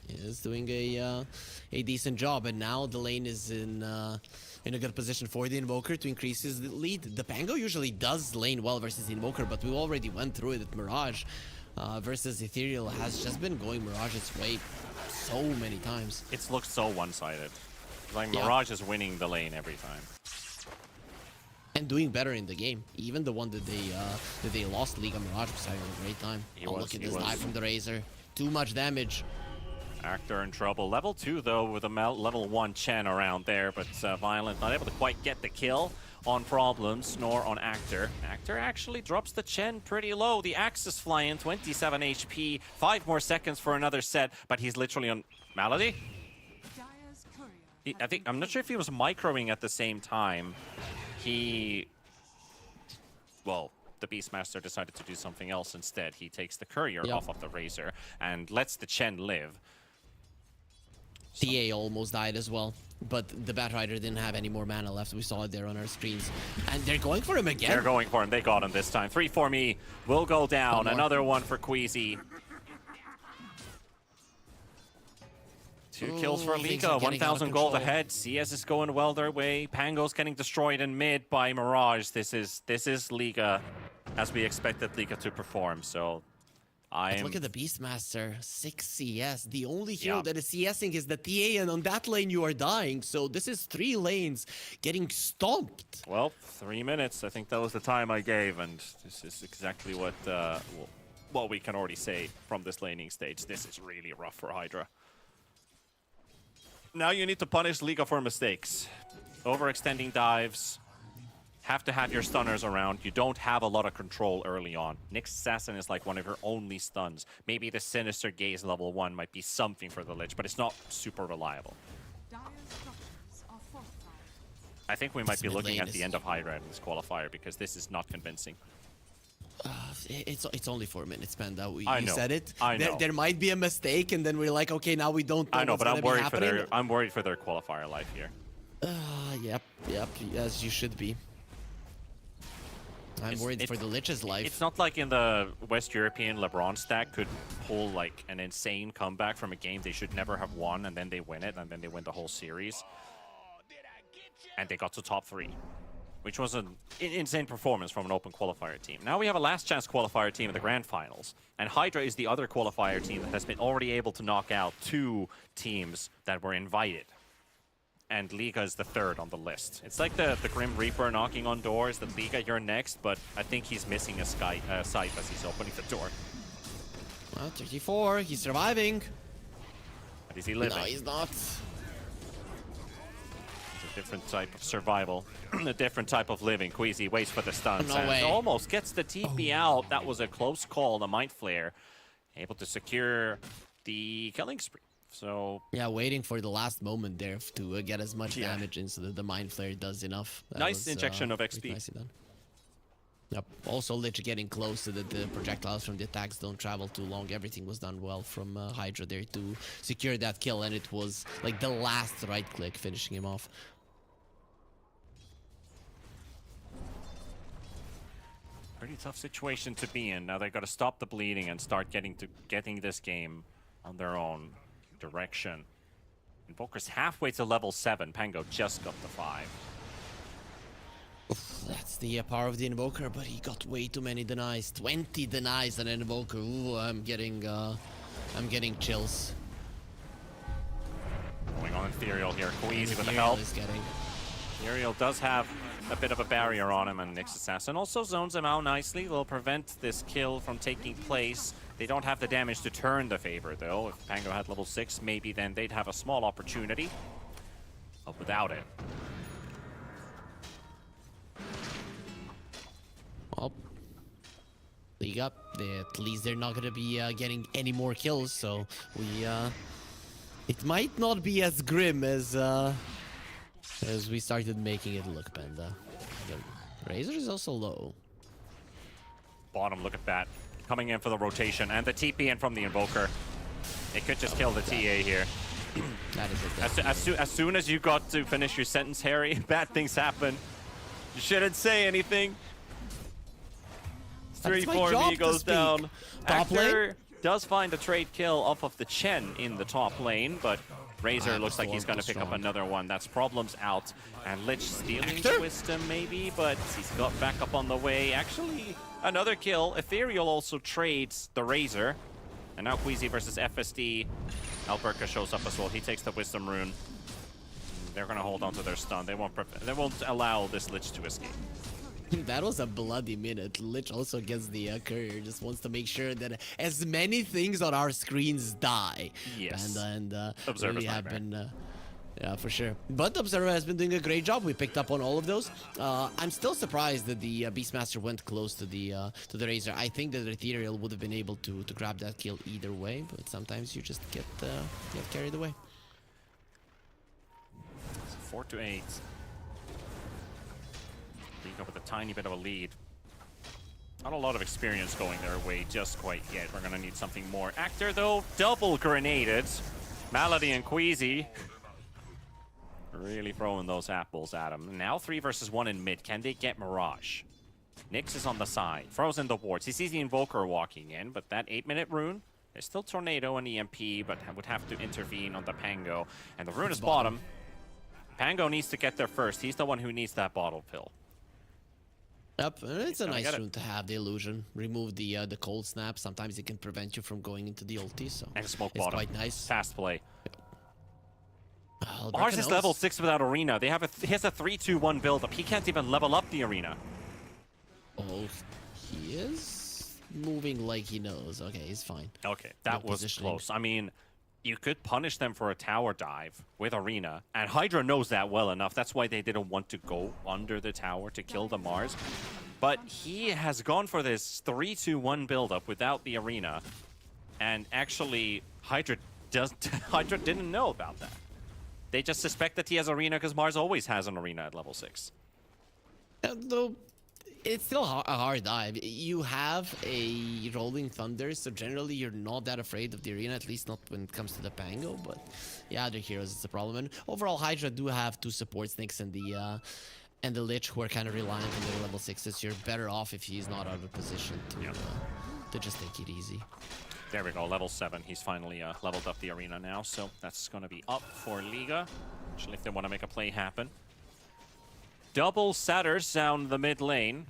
he is doing a decent job, and now the lane is in a good position for the Invoker to increase his lead. The Pango usually does lane well versus the Invoker, but we already went through it at Mirage. Versus Ethereal has just been going Mirage's way so many times.
It's looked so one-sided. Like
Yeah.
Mirage is winning the lane every time.
And doing better in the game. Even the one that they lost, Liga, Mirage was having a great time. Look at this dive from the Razor. Too much damage.
Actor in trouble. Level 2 though with a level 1 Chen around there, but Violent not able to quite get the kill on Problems nor on Actor. Actor actually drops the Chen pretty low. The Axe is flying, 27 HP, 5 more seconds for another set, but he's literally on Malady.
Dire's courier
I'm not sure if he was microing at the same time. Well, the Beastmaster decided to do something else instead. He takes the courier off of the Razor and lets the Chen live.
TA almost died as well, but the Batrider didn't have any more mana left. We saw it there on our screens. And they're going for him again.
They're going for him. They got him this time. 3 for me will go down.
One more.
Another one for Queasy. 2 kills for
Ooh, things
Liga.
are getting out of
1,000 gold
control.
ahead. CS is going well their way. Pango's getting destroyed in mid by Mirage. This is Liga as we expected Liga to perform. So
But look at the Beastmaster, 6 CS. The only hero
Yeah.
that is CSing is the TA, and on that lane you are dying. So this is 3 lanes getting stomped.
Well, 3 minutes. I think that was the time I gave, and this is exactly what we can already say from this laning stage. This is really rough for Hydra. Now you need to punish Liga for mistakes. Overextending dives. Have to have your stunners around. You don't have a lot of control early on. Nyx Assassin is like one of your only stuns. Maybe the Sinister Gaze level 1 might be something for the Lich, but it's not super reliable.
Dire's structures are fortified.
I think we might
This
be
mid
looking
lane
at the
is-
end of Hydra in this qualifier because this is not convincing.
It's only 4 minutes, Panda.
I
You
know.
said it.
I know.
There might be a mistake, and then we're like, okay, now we don't know
I know,
what's
but
gonna be happening.
I'm worried for their qualifier life here.
Yep, as you should be. I'm worried for the Lich's life.
It's not like in the West European LeBron stack could pull like an insane comeback from a game they should never have won, and then they win it, and then they win the whole series. And they got to top 3, which was an insane performance from an open qualifier team. Now we have a last chance qualifier team in the grand finals, and Hydra is the other qualifier team that has been already able to knock out 2 teams that were invited. And Liga is the 3rd on the list. It's like the Grim Reaper knocking on doors, that Liga, you're next, but I think he's missing a sight as he's opening the door.
Well, 34, he's surviving.
But is he living?
No, he's not.
It's a different type of survival, a different type of living. Queasy waits for the stuns
No
and
way.
almost gets the TP out. That was a close call, the Mind Flare. Able to secure the killing spree. So
Yeah, waiting for the last moment there to get as much damage in so that the Mind Flare does enough. That
Nice injection of
pretty
XP.
nicely done. Yep. Also, Lich getting close so that the projectiles from the attacks don't travel too long. Everything was done well from Hydra there to secure that kill, and it was like the last right click finishing him off.
pretty tough situation to be in. Now they got to stop the bleeding and start getting this game on their own direction. Invoker's halfway to level 7. Pango just got to 5.
That's the power of the Invoker, but he got way too many denies. 20 denies on an Invoker. Ooh, I'm getting chills.
Going on Ethereal here. Queasy with the
Ethereal
help.
is getting.
Ethereal does have a bit of a barrier on him, and Nyx Assassin also zones him out nicely. Will prevent this kill from taking place. They don't have the damage to turn the favor, though. If Pango had level 6, maybe then they'd have a small opportunity. But without it.
Well, league up. At least they're not gonna be getting any more kills, so we it might not be as grim as we started making it look, Panda. The Razor is also low.
Bottom, look at that. Coming in for the rotation, and the TP in from the Invoker. It could just kill the TA here.
That is it.
As soon as you got to finish your sentence, Harry, bad things happen. You shouldn't say anything.
That's my
3-4
job
B
to
goes
speak.
down.
Top lane?
Actor does find a trade kill off of the Chen in the top lane, but Razor looks like he's going to pick up another one. That's Problems out. And Lich stealing
Actor?
Wisdom maybe, but he's got backup on the way. Actually, another kill. Ethereal also trades the Razor. And now Queasy versus FSD. Alberca shows up as well. He takes the Wisdom rune. They're going to hold on to their stun. They won't allow this Lich to escape.
That was a bloody minute. Lich also gets the courier. Just wants to make sure that as many things on our screens die.
Yes.
And
Observer's
really have
nightmare.
been. Yeah, for sure. But Observer has been doing a great job. We picked up on all of those. I'm still surprised that the Beastmaster went close to the Razor. I think that Ethereal would have been able to grab that kill either way, but sometimes you just get carried away.
4-8. Liga with a tiny bit of a lead. Not a lot of experience going their way just quite yet. We're gonna need something more. Actor though, double grenaded. Malady and Queasy really throwing those apples at him. Now 3 versus 1 in mid. Can they get Mirage? Nyx is on the side. Throws in the wards. He sees the Invoker walking in, but that 8-minute rune, there's still Tornado and EMP, but would have to intervene on the Pango. And the rune is bottom. Pango needs to get there first. He's the one who needs that bottle pill.
Yep, it's a
gonna
nice
get it.
rune to have, the illusion. Remove the cold snap. Sometimes it can prevent you from going into the ulti, so
And smoke
it's
bottom.
quite nice.
Fast play.
Alberca
Mars is
knows.
level 6 without Arena. He has a 3-2-1 build-up. He can't even level up the Arena.
Oh, he is moving like he knows. Okay, he's fine.
Okay, that
Good
was
positioning.
close. I mean, you could punish them for a tower dive with Arena, and Hydra knows that well enough. That's why they didn't want to go under the tower to kill the Mars. But he has gone for this 3-2-1 build-up without the Arena, and actually, Hydra didn't know about that. They just suspect that he has Arena because Mars always has an Arena at level 6.
Though it's still a hard dive. You have a Rolling Thunder, so generally you're not that afraid of the Arena, at least not when it comes to the Pango. But yeah, other heroes is a problem. And overall, Hydra do have 2 supports, Nyx and the Lich, who are kind of reliant on their level 6s. You're better off if he's not out of position to just take it easy.
There we go, level 7. He's finally leveled up the Arena now, so that's going to be up for Liga. Actually, if they want to make a play happen. Double setters down the mid lane.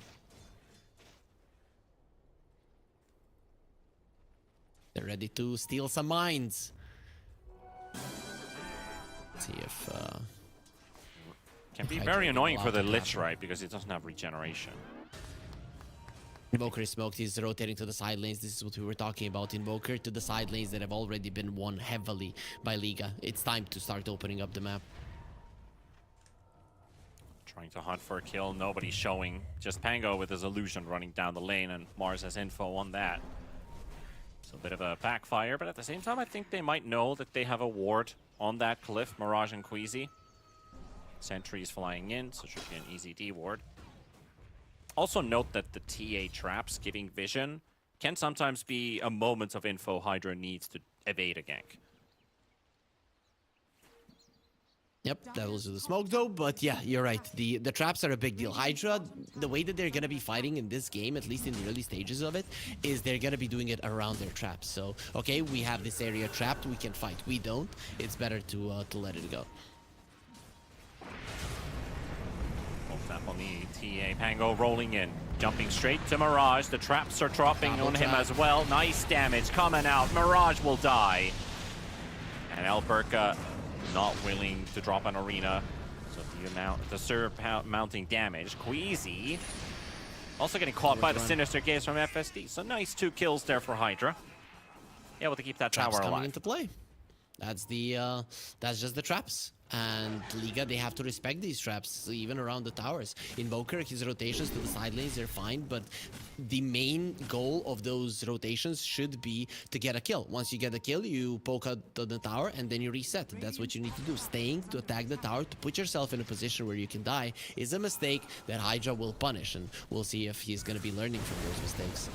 They're ready to steal some mines. Let's see if...
Can be
Hydra
very
can
annoying
go
for
out
the
and
Lich,
grab him.
right? Because it doesn't have regeneration.
Invoker is smoked. He's rotating to the side lanes. This is what we were talking about. Invoker to the side lanes that have already been won heavily by Liga. It's time to start opening up the map.
Trying to hunt for a kill. Nobody's showing. Just Pango with his illusion running down the lane, and Mars has info on that. So a bit of a backfire, but at the same time, I think they might know that they have a ward on that cliff, Mirage and Queasy. Sentries flying in, so it should be an easy D ward. Also note that the TA traps giving vision can sometimes be a moment of info Hydra needs to evade a gank.
Yep, that was the smoke though, but yeah, you're right. The traps are a big deal. Hydra, the way that they're gonna be fighting in this game, at least in the early stages of it, is they're gonna be doing it around their traps. So, okay, we have this area trapped, we can fight. We don't. It's better to let it go.
Tap on the TA. Pango rolling in. Jumping straight to Mirage. The traps are dropping
Double
on him
trap.
as well. Nice damage coming out. Mirage will die. And Alberca not willing to drop an arena. So the Surf mounting damage. Queasy also getting caught by the Sinister Gaze from FSD. So nice 2 kills there for Hydra. Able to keep that
Traps
tower
coming
alive.
into play. That's the that's just the traps. And Liga, they have to respect these traps, even around the towers. Invoker, his rotations to the side lanes, they're fine, but the main goal of those rotations should be to get a kill. Once you get a kill, you poke out the tower, and then you reset. That's what you need to do. Staying to attack the tower, to put yourself in a position where you can die, is a mistake that Hydra will punish, and we'll see if he's going to be learning from those mistakes.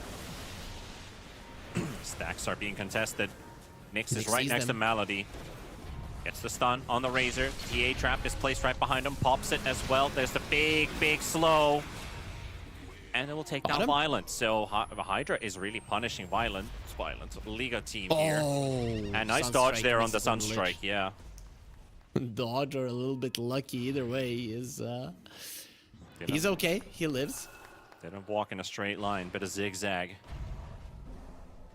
Stacks are being contested. Nyx is
Nyx
right
sees
next to
them.
Melody. Gets the stun on the Razor. TA trap is placed right behind him. Pops it as well. There's the big slow. And it will take down
Bottom.
Violent. So Hydra is really punishing Violent Liga team here. And nice dodge
Sunstrike
there on the
misses on the
Sunstrike,
ledge.
yeah.
Dodge or a little bit lucky. Either way, he's okay. He lives.
Didn't walk in a straight line, but a zigzag.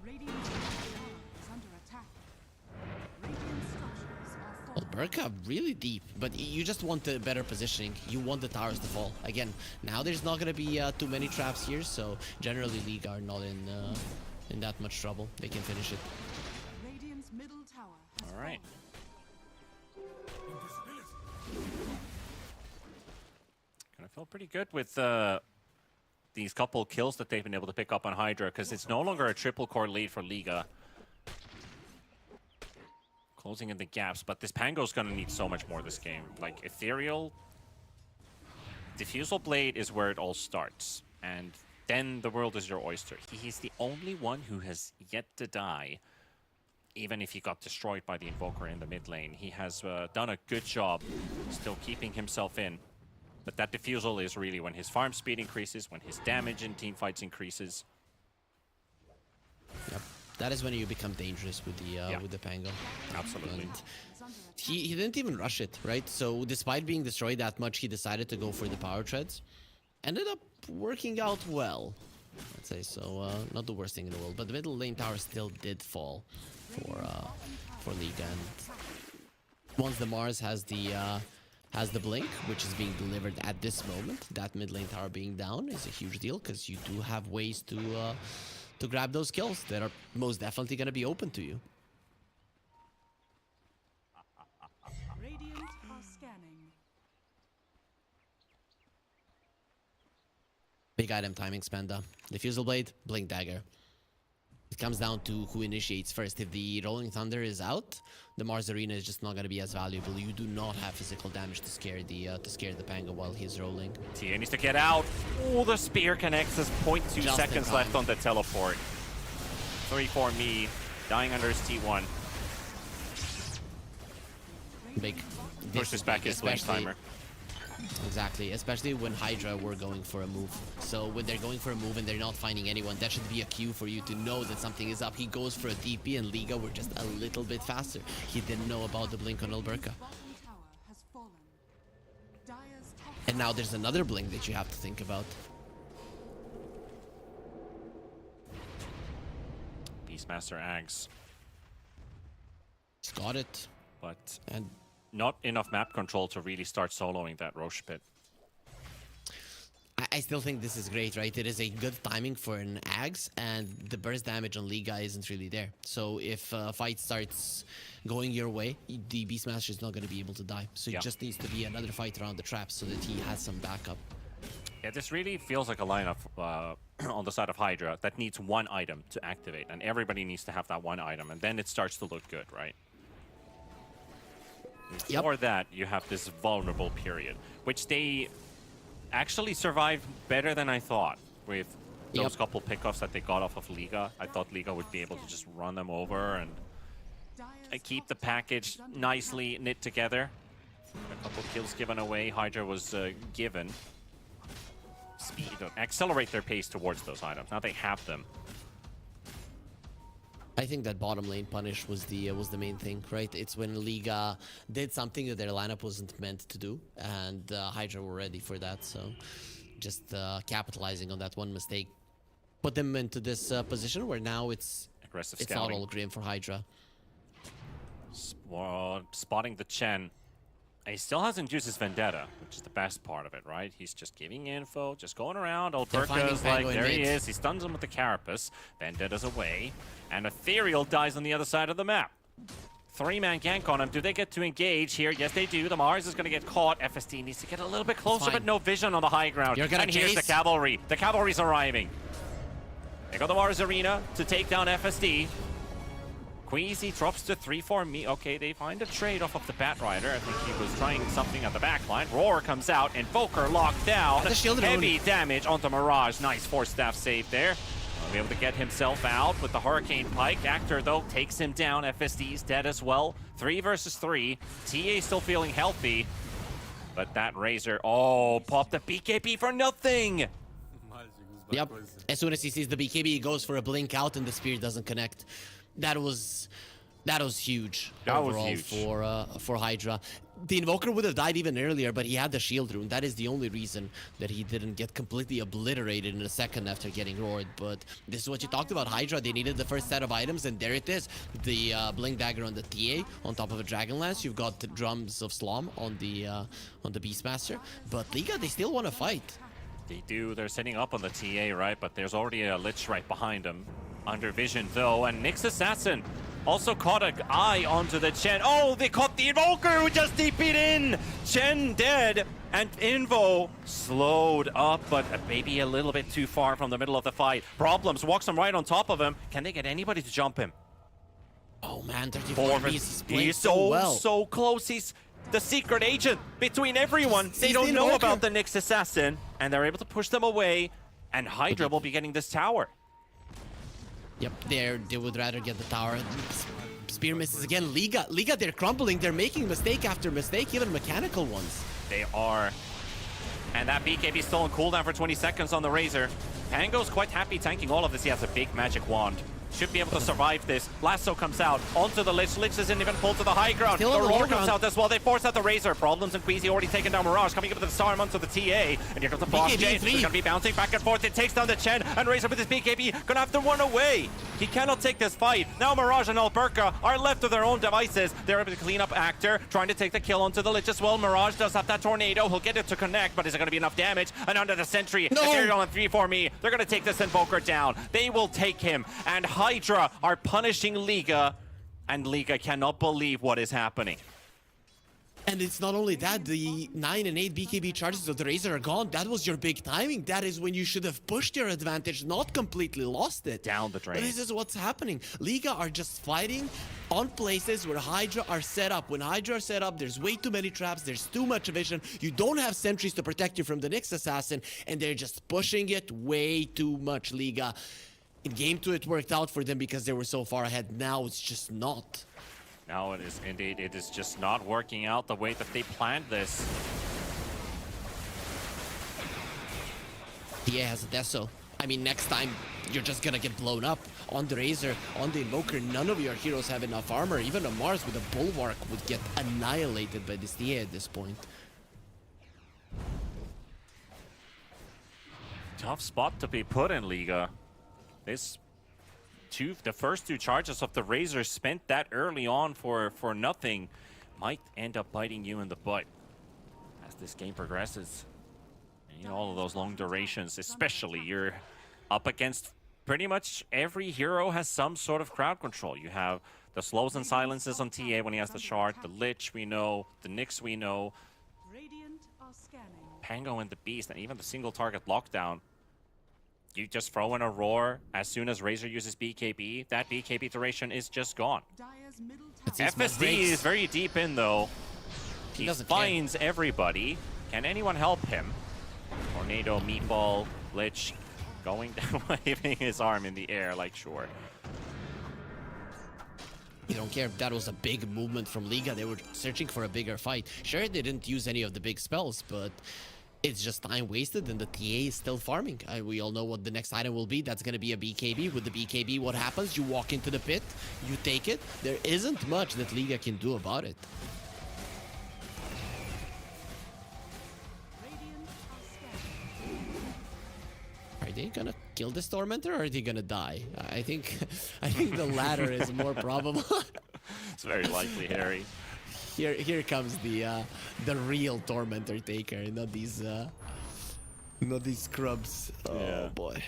Radiant's middle tower is under attack. Radiant structures are
Well, Burka really deep, but you just want the better positioning. You want the towers to fall. Again, now there's not gonna be too many traps here, so generally League are not in that much trouble. They can finish it.
Radiant's middle tower has
All right. Gonna feel pretty good with these couple kills that they've been able to pick up on Hydra, because it's no longer a triple core lead for Liga. Closing in the gaps, but this Pango's gonna need so much more this game. Like, Ethereal, Diffusal Blade is where it all starts, and then the world is your oyster. He's the only one who has yet to die, even if he got destroyed by the Invoker in the mid lane. He has done a good job still keeping himself in. But that Diffusal is really when his farm speed increases, when his damage in teamfights increases.
Yep. That is when you become dangerous with the Pango.
Absolutely.
And he didn't even rush it, right? So despite being destroyed that much, he decided to go for the power treads. Ended up working out well, I'd say. So not the worst thing in the world, but the middle lane tower still did fall for Liga. And once the Mars has the blink, which is being delivered at this moment, that mid lane tower being down is a huge deal, because you do have ways to grab those kills that are most definitely going to be open to you.
Radiant are scanning.
Big item timing, Spanda. Diffusal Blade, Blink Dagger. It comes down to who initiates first. If the Rolling Thunder is out, the Mars Arena is just not going to be as valuable. You do not have physical damage to scare the Pango while he's rolling.
TA needs to get out. Oh, the spear connects us. 0.2
Just
seconds
in
left
time.
on the teleport. 3-4 me, dying under his T1.
Big.
Pushes back his blink timer.
Exactly, especially when Hydra were going for a move. So when they're going for a move and they're not finding anyone, that should be a cue for you to know that something is up. He goes for a DP, and Liga were just a little bit faster. He didn't know about the blink on Alberca.
Bottom tower has fallen. Dire's top
And now there's another blink that you have to think about.
Beastmaster Ags.
He's got it.
But
And
not enough map control to really start soloing that Roche pit.
I still think this is great, right? It is a good timing for an Ags, and the burst damage on Liga isn't really there. So if a fight starts going your way, the Beastmaster is not going to be able to die. So
Yeah.
it just needs to be another fight around the trap so that he has some backup.
Yeah, this really feels like a lineup on the side of Hydra that needs one item to activate, and everybody needs to have that one item, and then it starts to look good, right?
Yep.
Before that, you have this vulnerable period, which they actually survived better than I thought with those
Yep.
couple pickoffs that they got off of Liga. I thought Liga would be able to just run them over and
Dire's
keep the
top tower
package
is under
nicely knit together. A couple kills given away. Hydra was given speed, accelerate their pace towards those items. Now they have them.
I think that bottom lane punish was the main thing, right? It's when Liga did something that their lineup wasn't meant to do, and Hydra were ready for that. So just capitalizing on that one mistake put them into this position where now it's
Aggressive
not
scouting.
all grim for Hydra.
Spotting the Chen. He still hasn't used his Vendetta, which is the best part of it, right? He's just giving info, just going around. Alberca's like, there he is. He stuns him with the Carapace. Vendetta's away. And Ethereal dies on the other side of the map. 3-man gank on him. Do they get to engage here? Yes, they do. The Mars is going to get caught. FSD needs to get a little bit closer, but no vision on the high ground. And here's the cavalry. The cavalry's arriving. They got the Mars Arena to take down FSD. Queasy drops to 3-4 me. Okay, they find a trade off of the Batrider. I think he was trying something at the back line. Roar comes out, Invoker locked down. Heavy damage onto Mirage. Nice 4-staff save there. Be able to get himself out with the Hurricane Pike. Actor, though, takes him down. FSD's dead as well. 3 versus 3. TA still feeling healthy. But that Razor, popped the BKB for nothing.
Yep. As soon as he sees the BKB, he goes for a blink out and the spear doesn't connect. That was huge overall for Hydra. The Invoker would have died even earlier, but he had the shield rune. That is the only reason that he didn't get completely obliterated in a second after getting roared. But this is what you talked about, Hydra. They needed the first set of items, and there it is. The Blink Dagger on the TA on top of a Dragon Lance. You've got the Drums of Slom on the Beastmaster. But Liga, they still want to fight.
They do. They're setting up on the TA, right? But there's already a Lich right behind him. Under vision, though, and Nyx Assassin also caught an eye onto the Chen. Oh, they caught the Invoker who just DP'd in! Chen dead, and Invo slowed up, but maybe a little bit too far from the middle of the fight. Problems, walks him right on top of him. Can they get anybody to jump him?
Oh man, 34
he's so close. He's the secret agent between everyone. They don't know about the Nyx Assassin, and they're able to push them away, and Hydra will be getting this tower.
Yep, they would rather get the tower. Spear misses again. Liga, they're crumbling. They're making mistake after mistake, even mechanical ones.
They are. And that BKB still on cooldown for 20 seconds on the Razor. Pango's quite happy tanking all of this. He has a big magic wand. Should be able to survive this. Lasso comes out onto the Lich. Lich isn't even pulled to the high ground. The Roar comes out as well. They force out the Razor. Problems and Queasy already taken down Mirage. Coming up with the Storm onto the TA. And here comes the boss James. He's going to be bouncing back and forth. It takes down the Chen. And Razor with his BKB going to have to run away. He cannot take this fight. Now Mirage and Alberca are left to their own devices. They're able to clean up Actor. Trying to take the kill onto the Lich as well. Mirage does have that Tornado. He'll get it to connect. But is it going to be enough damage? And under the Sentry. Ethereal on 3-4 me. They're going to take this Invoker down. They will take him. And Hydra are punishing Liga, and Liga cannot believe what is happening.
And it's not only that, the 9 and 8 BKB charges of the Razor are gone. That was your big timing. That is when you should have pushed your advantage, not completely lost it.
Down the drain.
But this is what's happening. Liga are just fighting on places where Hydra are set up. When Hydra are set up, there's way too many traps, there's too much vision, you don't have sentries to protect you from the Nyx Assassin, and they're just pushing it way too much, Liga. In game 2, it worked out for them because they were so far ahead. Now it's just not.
Now it is indeed. It is just not working out the way that they planned this.
TA has a Deso. I mean, next time, you're just gonna get blown up. On the Razor, on the Invoker, none of your heroes have enough armor. Even a Mars with a Bulwark would get annihilated by this TA at this point.
Tough spot to be put in, Liga. The first 2 charges of the Razor spent that early on for nothing might end up biting you in the butt as this game progresses. And, you know, all of those long durations, especially, you're up against pretty much every hero has some sort of crowd control. You have the slows and silences on TA when he has the shard, the Lich we know, the Nyx we know,
Radiant are scanning.
Pango and the Beast, and even the single target lockdown. You just throw in a Roar as soon as Razor uses BKB. That BKB duration is just gone.
Dire's middle tower.
FSD is very deep in, though. He finds everybody. Can anyone help him? Tornado, Meatball, Lich, going down, waving his arm in the air like sure.
You don't care if that was a big movement from Liga. They were searching for a bigger fight. Sure, they didn't use any of the big spells, but it's just time wasted, and the TA is still farming. We all know what the next item will be. That's going to be a BKB. With the BKB, what happens? You walk into the pit, you take it. There isn't much that Liga can do about it.
Radiant are scanning.
Are they gonna kill this Tormentor, or are they gonna die? I think the latter is more probable.
It's very likely, Harry.
Here comes the real Tormentor Taker, not these scrubs. Oh
Yeah.
boy.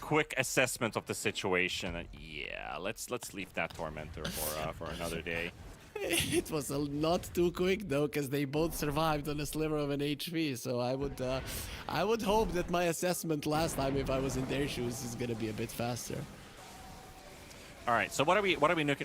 Quick assessment of the situation. Yeah, let's leave that Tormentor for another day.
It was not too quick though, because they both survived on a sliver of an HP. So I would hope that my assessment last time, if I was in their shoes, is gonna be a bit faster.
All right, so what are we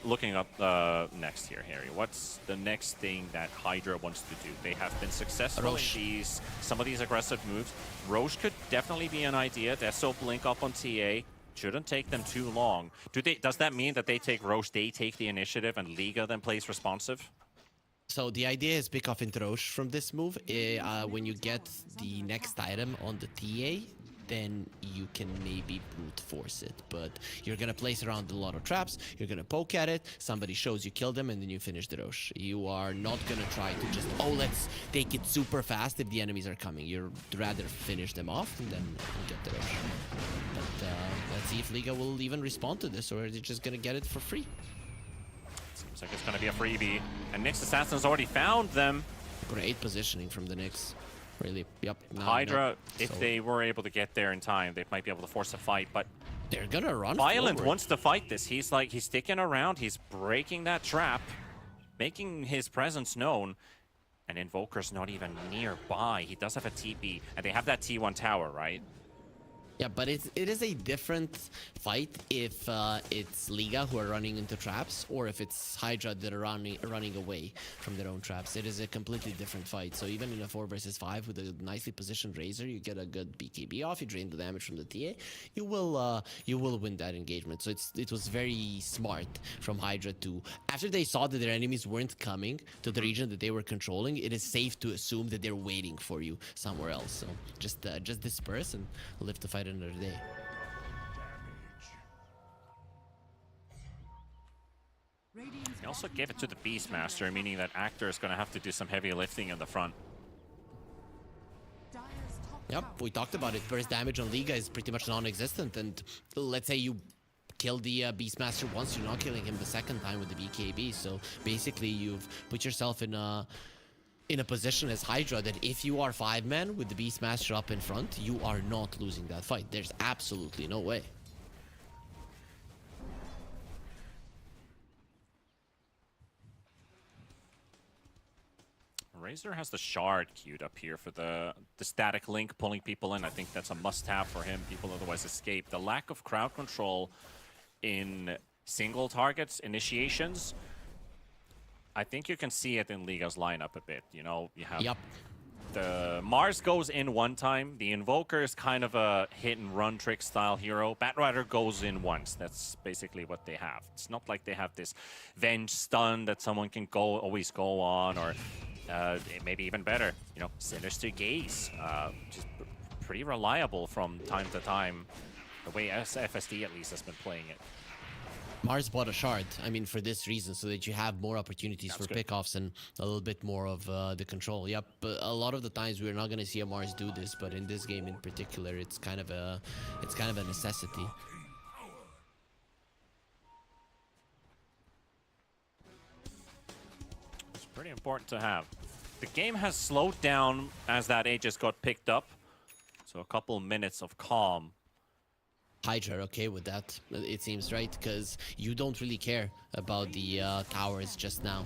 looking up next here, Harry? What's the next thing that Hydra wants to do? They have been successful in some of these aggressive moves. Roche could definitely be an idea. Deso blink up on TA. Shouldn't take them too long. Does that mean that they take Roche, they take the initiative, and Liga then plays responsive?
So the idea is pick off into Roche from this move. When you get the next item on the TA, then you can maybe brute force it. But you're gonna place around a lot of traps, you're gonna poke at it, somebody shows you kill them, and then you finish the Roche. You are not gonna try to just, oh, let's take it super fast if the enemies are coming. You'd rather finish them off and then get the Roche. But let's see if Liga will even respond to this, or is it just gonna get it for free?
Seems like it's gonna be a freebie. And Nyx Assassin's already found them.
Great positioning from the Nyx. Really, yep.
Hydra, if they were able to get there in time, they might be able to force a fight, but
they're gonna run
Violent
forward.
wants to fight this. He's sticking around, he's breaking that trap, making his presence known, and Invoker's not even nearby. He does have a TP, and they have that T1 tower, right?
Yeah, but it is a different fight if it's Liga who are running into traps, or if it's Hydra that are running away from their own traps. It is a completely different fight. So even in a 4 versus 5 with a nicely positioned Razor, you get a good BKB off, you drain the damage from the TA, you will win that engagement. So it was very smart from Hydra to, after they saw that their enemies weren't coming to the region that they were controlling, it is safe to assume that they're waiting for you somewhere else. So just disperse and live to fight another day.
He also gave it to the Beastmaster, meaning that Actor is going to have to do some heavy lifting in the front.
Yep, we talked about it. Burst damage on Liga is pretty much non-existent, and let's say you kill the Beastmaster once, you're not killing him the second time with the BKB. So basically, you've put yourself in a position as Hydra that if you are 5-man with the Beastmaster up in front, you are not losing that fight. There's absolutely no way.
Razor has the shard queued up here for the static link, pulling people in. I think that's a must-have for him. People otherwise escape. The lack of crowd control in single targets, initiations, I think you can see it in Liga's lineup a bit. You know, you have the Mars goes in one time. The Invoker is kind of a hit-and-run trick style hero. Batrider goes in once. That's basically what they have. It's not like they have this Venge stun that someone can always go on, or maybe even better, you know, Sinister Gaze. Just pretty reliable from time to time, the way FSD at least has been playing it.
Mars bought a shard, I mean, for this reason, so that you have more opportunities for pickoffs and a little bit more of the control. Yep, but a lot of the times we're not going to see a Mars do this, but in this game in particular, it's kind of a necessity.
It's pretty important to have. The game has slowed down as that Aegis got picked up, so a couple minutes of calm.
Hydra are okay with that, it seems, right? Because you don't really care about the towers just now.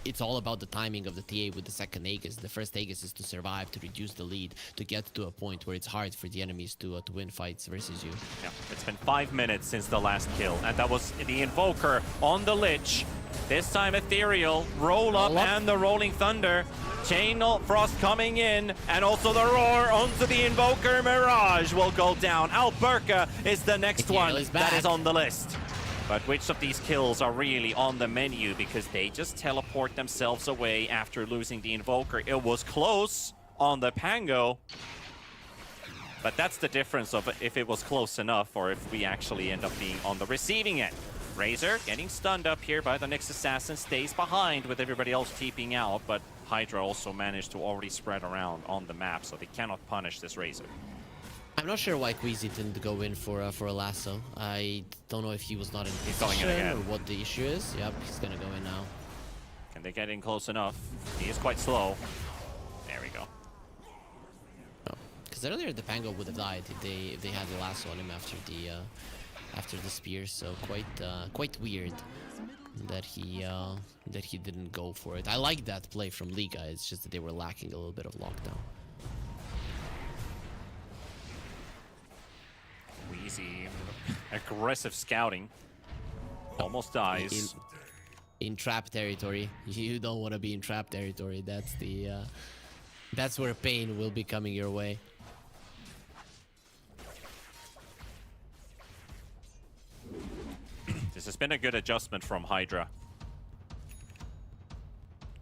It's all about the timing of the TA with the second Aegis. The first Aegis is to survive, to reduce the lead, to get to a point where it's hard for the enemies to win fights versus you.
Yeah, it's been 5 minutes since the last kill, and that was the Invoker on the Lich. This time Ethereal, roll up, and the Rolling Thunder. Chain Frost coming in, and also the roar onto the Invoker. Mirage will go down. Alberca is the next one that is on the list. But which of these kills are really on the menu, because they just teleport themselves away after losing the Invoker. It was close on the Pango, but that's the difference of if it was close enough or if we actually end up being on the receiving end. Razor getting stunned up here by the Nyx Assassin, stays behind with everybody else TPing out, but Hydra also managed to already spread around on the map, so they cannot punish this Razor.
I'm not sure why Queasy didn't go in for a lasso. I don't know if he was not in
going in
position
again.
or what the issue is. Yep, he's gonna go in now.
Can they get in close enough? He is quite slow. There we go.
Because earlier the Pango would have died if they had the lasso on him after the spear. So quite weird that he didn't go for it. I like that play from Liga. It's just that they were lacking a little bit of lockdown.
Queasy, aggressive scouting. Almost dies.
In trap territory, you don't want to be in trap territory. That's where pain will be coming your way.
This has been a good adjustment from Hydra.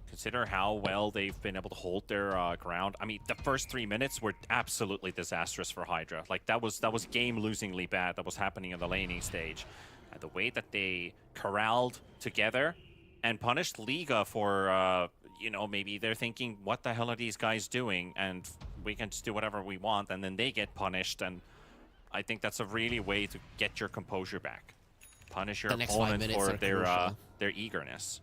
Consider how well they've been able to hold their ground. I mean, the first 3 minutes were absolutely disastrous for Hydra. Like, that was game-losingly bad. That was happening in the laning stage. And the way that they corralled together and punished Liga for, you know, maybe they're thinking, what the hell are these guys doing? And we can just do whatever we want, and then they get punished. And I think that's a really way to get your composure back. Punish your opponent for their eagerness.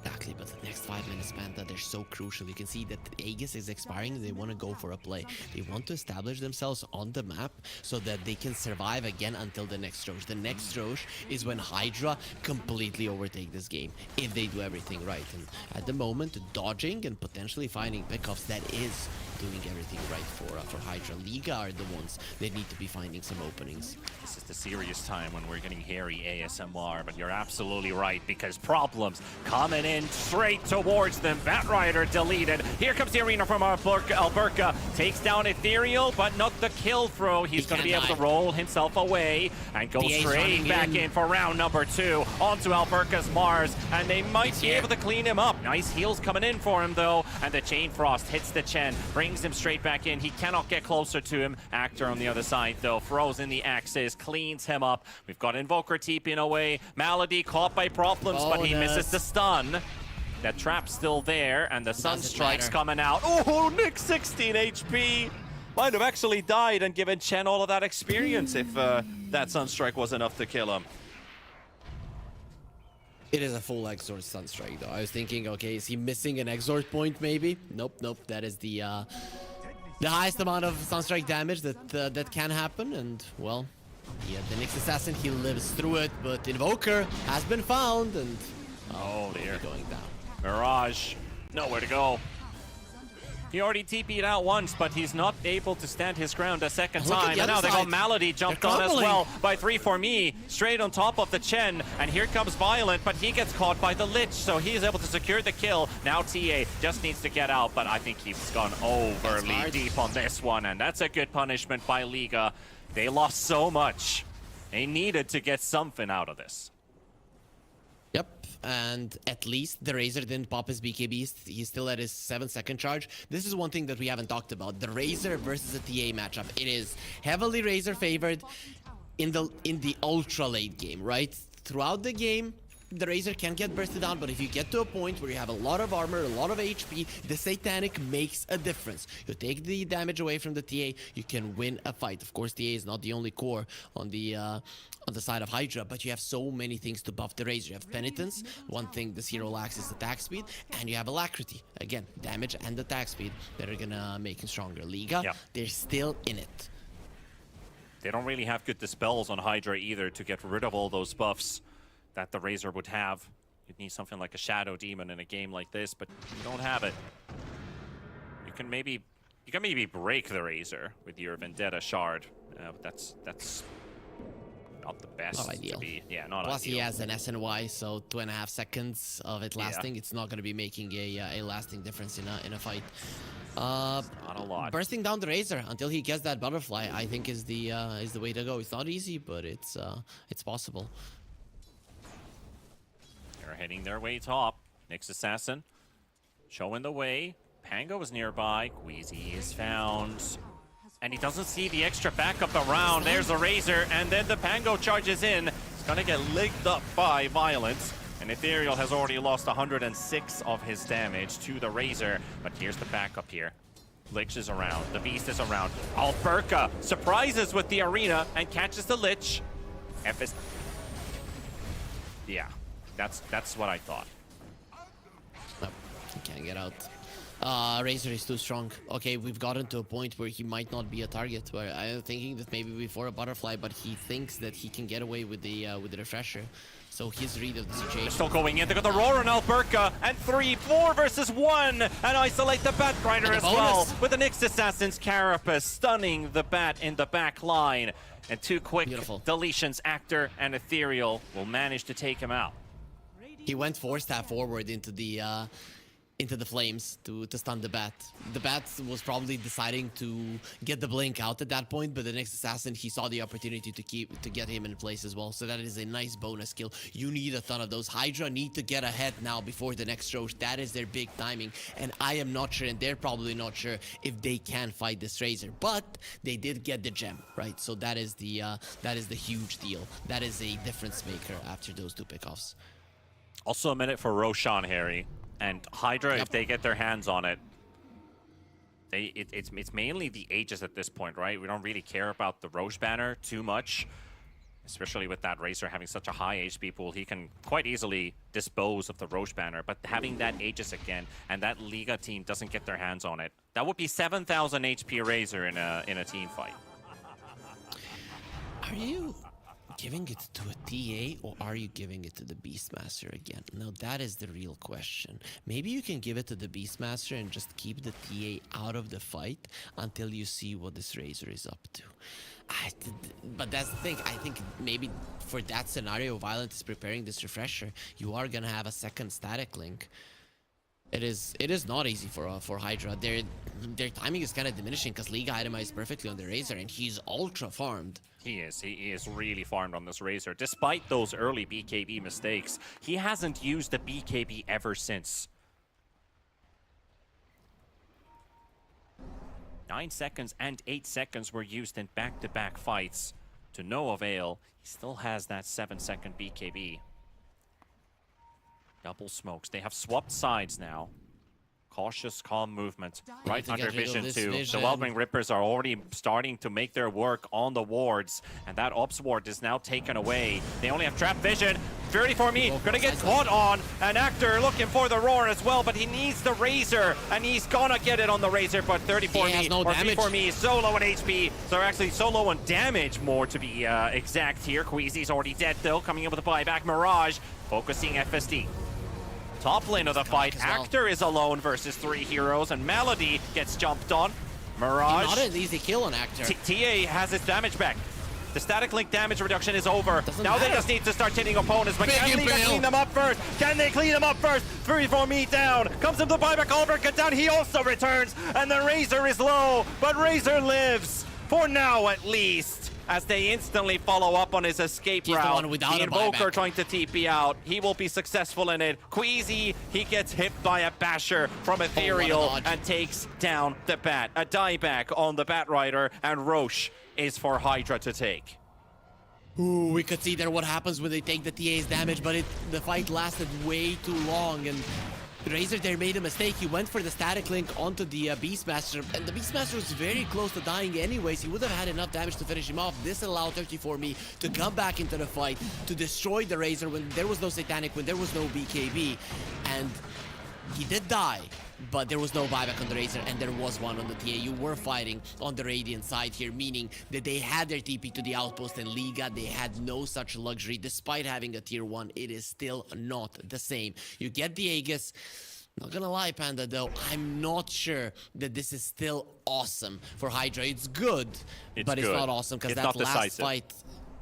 Exactly, but the next 5 minutes, man, that they're so crucial. You can see that Aegis is expiring. They want to go for a play. They want to establish themselves on the map so that they can survive again until the next Roche. The next Roche is when Hydra completely overtake this game, if they do everything right. And at the moment, dodging and potentially finding pickoffs, that is doing everything right for Hydra. Liga are the ones that need to be finding some openings.
This is the serious time when we're getting hairy ASMR, but you're absolutely right, because problems coming in straight towards them. Batrider deleted. Here comes the arena from Alberca. Takes down Ethereal, but not the kill throw. He's going to be able to roll himself away and go straight back in for round number 2 onto Alberca's Mars, and they might be able to clean him up. Nice heals coming in for him, though, and the Chain Frost hits the Chen, brings him straight back in. He cannot get closer to him. Actor on the other side, though, throws in the axes, cleans him up. We've got Invoker TPing away. Malady caught by problems, but he misses the stun. That trap's still there, and the Sunstrike's coming out. Oh, Nick, 16 HP. Might have actually died and given Chen all of that experience if that Sunstrike was enough to kill him.
It is a full Exort Sunstrike, though. I was thinking, okay, is he missing an Exort point, maybe? Nope. That is the highest amount of Sunstrike damage that can happen, and, well, yeah, the Nyx Assassin, he lives through it, but Invoker has been found, and...
Oh, dear.
Going down.
Mirage, nowhere to go. He already TP'd out once, but he's not able to stand his ground a second time. And now they got Malady jumped on as well by 3-4-me, straight on top of the Chen. And here comes Violent, but he gets caught by the Lich, so he's able to secure the kill. Now TA just needs to get out, but I think he's gone overly deep on this one, and that's a good punishment by Liga. They lost so much. They needed to get something out of this.
Yep, and at least the Razor didn't pop his BKB. He's still at his 7-second charge. This is one thing that we haven't talked about. The Razor versus a TA matchup. It is heavily Razor favored in the ultra late game, right? Throughout the game, the Razor can get bursted down, but if you get to a point where you have a lot of armor, a lot of HP, the Satanic makes a difference. You take the damage away from the TA, you can win a fight. Of course, TA is not the only core on the side of Hydra, but you have so many things to buff the Razor. You have Penitence, one thing this hero lacks is attack speed, and you have Alacrity. Again, damage and attack speed that are gonna make him stronger. Liga, they're still in it.
They don't really have good dispels on Hydra either to get rid of all those buffs that the Razor would have. You'd need something like a Shadow Demon in a game like this, but you don't have it. You can maybe break the Razor with your Vendetta Shard. But that's not the best.
Not ideal.
Not
Plus,
ideal.
he has an SNY, so 2.5 seconds of it lasting. It's not going to be making a lasting difference in a fight.
Not a lot.
Bursting down the Razor until he gets that butterfly, I think is the way to go. It's not easy, but it's possible.
They're heading their way top. Nyx Assassin showing the way. Pango is nearby. Queasy is found. And he doesn't see the extra backup around. There's a Razor, and then the Pango charges in. It's gonna get licked up by Violence. And Ethereal has already lost 106 of his damage to the Razor. But here's the backup here. Lich is around. The Beast is around. Alberca surprises with the arena and catches the Lich. FS. Yeah, that's what I thought.
Nope, he can't get out. Razor is too strong. Okay, we've gotten to a point where he might not be a target. Where I'm thinking that maybe before a butterfly, but he thinks that he can get away with the refresher. So his read of the situation.
They're still going in. They got the roar on Alberca and 4 versus 1 and isolate the Bat Grinder as well with the next Assassin's Carapace stunning the Bat in the back line. And 2 quick deletions, Actor and Ethereal will manage to take him out.
He went 4-stab forward into the flames to stun the Bat. The Bat was probably deciding to get the blink out at that point, but the next assassin, he saw the opportunity to get him in place as well. So that is a nice bonus kill. You need a ton of those. Hydra need to get ahead now before the next Roche. That is their big timing, and I am not sure, and they're probably not sure if they can fight this Razor. But they did get the gem, right? So that is the huge deal. That is a difference maker after those 2 pickoffs.
Also a minute for Roshan, Harry. And Hydra, if they get their hands on it, it's mainly the Aegis at this point, right? We don't really care about the Roche banner too much, especially with that Razor having such a high HP pool. He can quite easily dispose of the Roche banner, but having that Aegis again and that Liga team doesn't get their hands on it, that would be 7,000 HP Razor in a team fight.
Are you giving it to a TA or are you giving it to the Beastmaster again? Now that is the real question. Maybe you can give it to the Beastmaster and just keep the TA out of the fight until you see what this Razor is up to. But that's the thing. I think maybe for that scenario, Violent is preparing this refresher. You are gonna have a second static link. It is not easy for Hydra. Their timing is kind of diminishing because Liga itemized perfectly on the Razor, and he's ultra farmed.
He is really farmed on this Razor. Despite those early BKB mistakes, he hasn't used the BKB ever since. 9 seconds and 8 seconds were used in back-to-back fights. To no avail, he still has that 7-second BKB. Double smokes. They have swapped sides now. Cautious, calm movement. Right under vision too. The Wildwing Rippers are already starting to make their work on the wards. And that Ops ward is now taken away. They only have trap vision. 34me gonna get caught on. An Actor looking for the roar as well, but he needs the Razor. And he's gonna get it on the Razor, but 34me or 34me is so low on HP. So actually so low on damage, more to be exact here. Queasy's already dead though, coming in with a buyback. Mirage focusing FSD. Top lane of the fight, Actor is alone versus 3 heroes, and Melody gets jumped on. Mirage.
Not an easy kill on Actor.
TA has his damage back. The static link damage reduction is over. Now they just need to start hitting opponents, but can they clean them up first? Can they clean them up first? 3-4me down. Comes in the buyback, Albert gets down, he also returns, and the Razor is low, but Razor lives, for now at least. As they instantly follow up on his escape route. The Invoker trying to TP out. He will be successful in it. Queasy, he gets hit by a basher from Ethereal and takes down the Bat. A dieback on the Bat Rider, and Roche is for Hydra to take.
Ooh, we could see there what happens when they take the TA's damage, but the fight lasted way too long, and Razor there made a mistake. He went for the static link onto the Beastmaster, and the Beastmaster was very close to dying anyways. He would have had enough damage to finish him off. This allowed 34me to come back into the fight, to destroy the Razor when there was no Satanic, when there was no BKB. And he did die, but there was no buyback on the Razor, and there was one on the TA. You were fighting on the Radiant side here, meaning that they had their TP to the outpost, and Liga, they had no such luxury. Despite having a tier 1, it is still not the same. You get the Aegis. Not gonna lie, Panda, though, I'm not sure that this is still awesome for Hydra. It's good, but it's not awesome, because that last fight...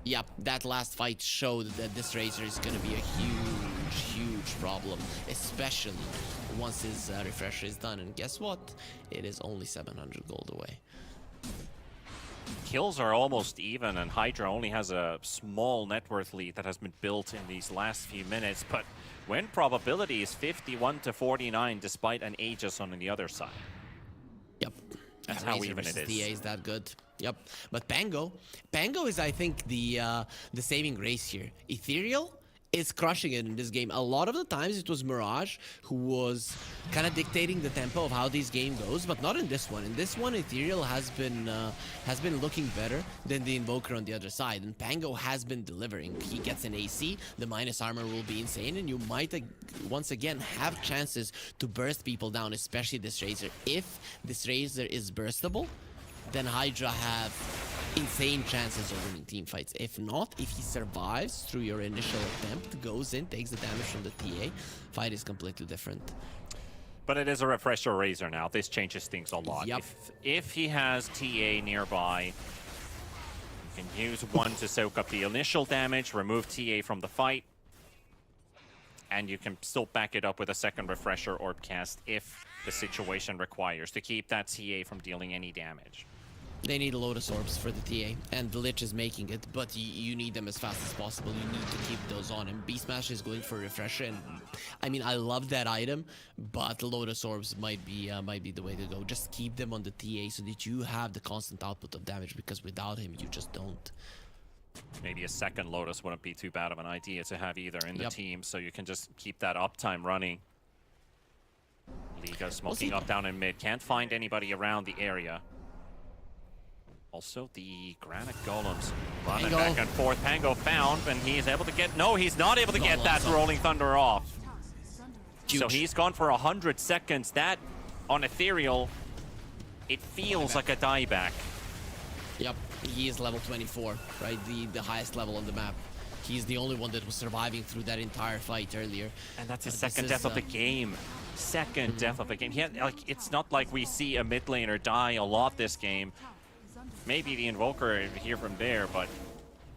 Yep, that last fight showed that this Razor is gonna be a huge problem, especially once his refresher is done. And guess what? It is only 700 gold away.
Kills are almost even, and Hydra only has a small net worth lead that has been built in these last few minutes, but win probability is 51-49 despite an Aegis on the other side.
Yep.
That's how even it is.
TA is that good. Yep. But Pango is, I think, the saving grace here. Ethereal is crushing it in this game. A lot of the times it was Mirage who was kind of dictating the tempo of how this game goes, but not in this one. In this one, Ethereal has been looking better than the Invoker on the other side, and Pango has been delivering. He gets an AC, the minus armor will be insane, and you might once again have chances to burst people down, especially this Razor. If this Razor is burstable, then Hydra have insane chances of winning team fights. If not, if he survives through your initial attempt, goes in, takes the damage from the TA, fight is completely different.
But it is a refresher Razor now. This changes things a lot.
Yep.
If he has TA nearby, you can use one to soak up the initial damage, remove TA from the fight, and you can still back it up with a second refresher orb cast if the situation requires to keep that TA from dealing any damage.
They need a load of orbs for the TA, and the Lich is making it, but you need them as fast as possible. You need to keep those on, and Beast Smash is going for a refresher, and I mean, I love that item, but Lotus Orbs might be the way to go. Just keep them on the TA so that you have the constant output of damage, because without him, you just don't.
Maybe a second Lotus wouldn't be too bad of an idea to have either in the team, so you can just keep that uptime running. Liga smoking up down in mid, can't find anybody around the area. Also, the Granite Golems running back and forth. Pango found, and he's able to get... No, he's not able to get that Rolling Thunder off.
Huge.
So he's gone for 100 seconds. That, on Ethereal, it feels like a dieback.
Yep, he is level 24, right? The highest level on the map. He's the only one that was surviving through that entire fight earlier.
And that's his second death of the game. Second death of the game. He had, like, it's not like we see a mid laner die a lot this game. Maybe the Invoker here from there, but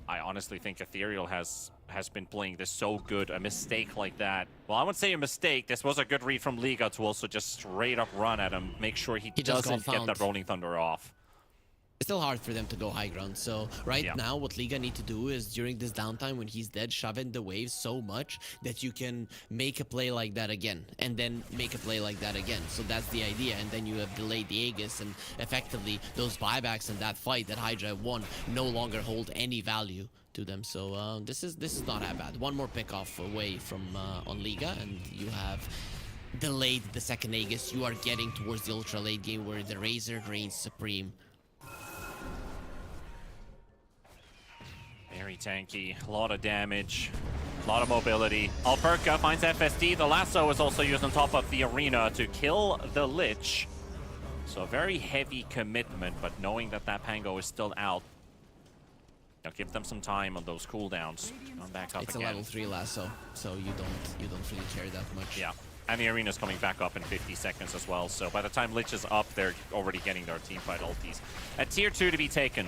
I honestly think Ethereal has been playing this so good. A mistake like that, well, I wouldn't say a mistake. This was a good read from Liga to also just straight up run at him, make sure he doesn't get that Rolling Thunder off.
It's still hard for them to go high ground. So now what Liga need to do is during this downtime when he's dead, shove in the waves so much that you can make a play like that again and then make a play like that again. So that's the idea. And then you have delayed the Aegis, and effectively those buybacks in that fight that Hydra won no longer hold any value to them. So this is not that bad. One more pick off away from on Liga, and you have delayed the second Aegis. You are getting towards the ultra late game where the Razor reigns supreme.
Very tanky, a lot of damage, a lot of mobility. Alperca finds FSD. The lasso is also used on top of the arena to kill the Lich. So a very heavy commitment, but knowing that Pango is still out, now give them some time on those cooldowns. Come back up
It's
again.
a level 3 lasso, so you don't really care that much.
Yeah, and the arena's coming back up in 50 seconds as well. So by the time Lich is up, they're already getting their teamfight ultis. At tier 2 to be taken.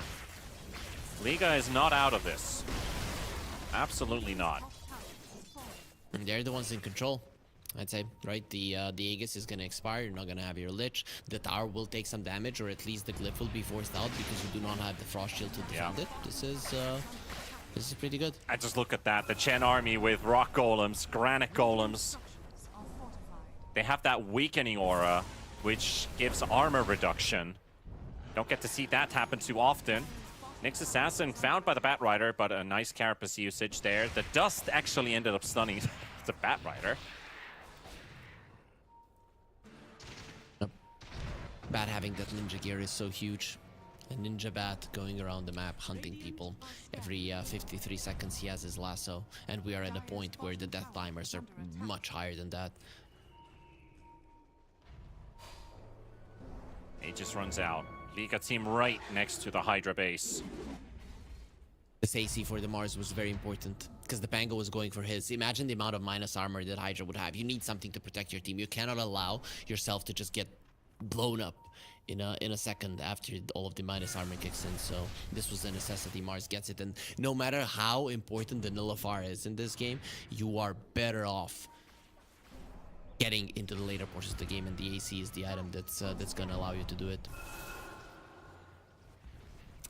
Liga is not out of this. Absolutely not.
And they're the ones in control, I'd say, right? The Aegis is gonna expire, you're not gonna have your Lich. The tower will take some damage, or at least the glyph will be forced out because you do not have the Frost Shield to defend it. This is pretty good.
I just look at that. The Chen army with Rock Golems, Granite Golems. They have that weakening aura, which gives armor reduction. Don't get to see that happen too often. Nyx Assassin found by the Batrider, but a nice Carapace usage there. The dust actually ended up stunning the Batrider.
Bat having that ninja gear is so huge. A ninja bat going around the map hunting people. Every 53 seconds he has his lasso, and we are at a point where the death timers are much higher than that.
He just runs out. Liga team right next to the Hydra base.
This AC for the Mars was very important because the Pango was going for his. Imagine the amount of minus armor that Hydra would have. You need something to protect your team. You cannot allow yourself to just get blown up in a second after all of the minus armor kicks in. So this was a necessity. Mars gets it, and no matter how important the Nullifier is in this game, you are better off getting into the later portions of the game, and the AC is the item that's gonna allow you to do it.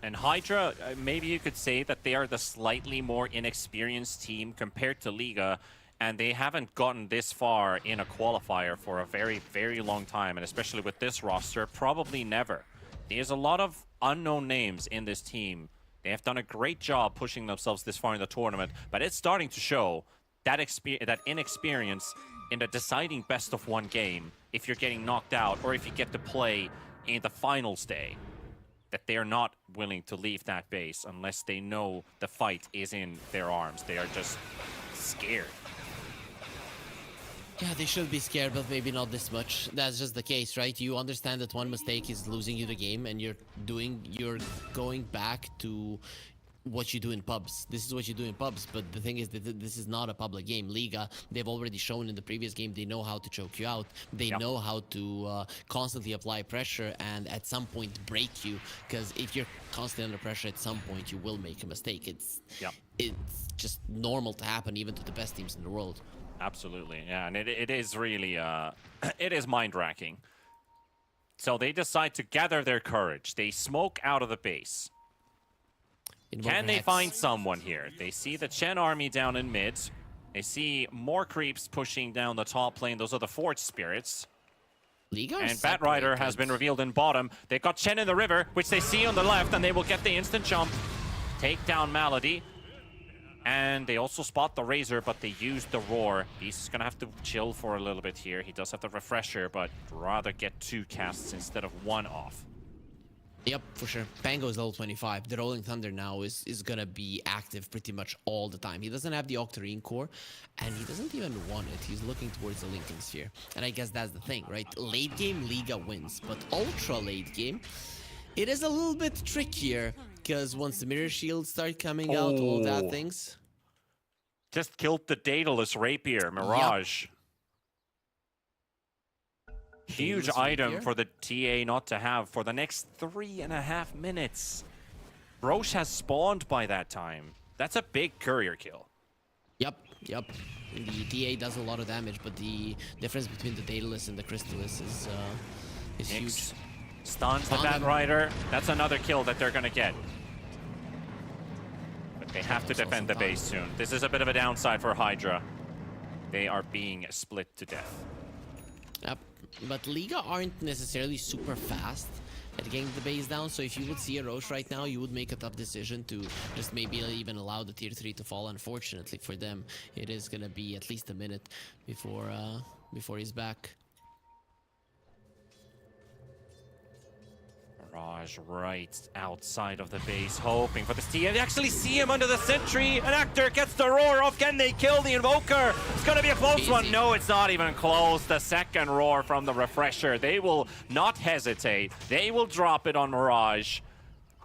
And Hydra, maybe you could say that they are the slightly more inexperienced team compared to Liga, and they haven't gotten this far in a qualifier for a very, very long time, and especially with this roster, probably never. There's a lot of unknown names in this team. They have done a great job pushing themselves this far in the tournament, but it's starting to show. that inexperience in the deciding best of one game, if you're getting knocked out or if you get to play in the finals day, that they're not willing to leave that base unless they know the fight is in their arms. They are just scared.
Yeah, they should be scared, but maybe not this much. That's just the case, right? You understand that one mistake is losing you the game, and you're going back to what you do in pubs. This is what you do in pubs, but the thing is that this is not a public game. Liga, they've already shown in the previous game they know how to choke you out. They know how to constantly apply pressure and at some point break you, because if you're constantly under pressure, at some point you will make a mistake. It's just normal to happen even to the best teams in the world.
Absolutely, yeah, and it is really, it is mind-racking. So they decide to gather their courage. They smoke out of the base. Can they find someone here? They see the Chen army down in mid. They see more creeps pushing down the top lane. Those are the Forge Spirits. And Bat Rider has been revealed in bottom. They've got Chen in the river, which they see on the left, and they will get the instant jump. Take down Malady. And they also spot the Razor, but they use the Roar. He's gonna have to chill for a little bit here. He does have the Refresher, but rather get 2 casts instead of 1 off.
Yep, for sure. Pango is level 25. The Rolling Thunder now is gonna be active pretty much all the time. He doesn't have the Octarine core, and he doesn't even want it. He's looking towards the Lincoln Sphere. And I guess that's the thing, right? Late game, Liga wins. But ultra late game, it is a little bit trickier, because once the Mirror Shields start coming out, all that things...
Just killed the Daedalus Rapier, Mirage.
Yep.
Huge
Daedalus
item
Rapier.
for the TA not to have for the next 3.5 minutes. Roche has spawned by that time. That's a big courier kill.
Yep. The TA does a lot of damage, but the difference between the Daedalus and the Crystallis is huge.
Stuns the Bat Rider. That's another kill that they're gonna get. But they have to defend the base soon. This is a bit of a downside for Hydra. They are being split to death.
Yep. But Liga aren't necessarily super fast at getting the base down, so if you would see a Roche right now, you would make a tough decision to just maybe even allow the tier 3 to fall. Unfortunately for them, it is gonna be at least a minute before he's back.
Mirage right outside of the base, hoping for the steal. They actually see him under the sentry. An Actor gets the roar off. Can they kill the Invoker? It's going to be a close one. No, it's not even close. The second roar from the Refresher. They will not hesitate. They will drop it on Mirage.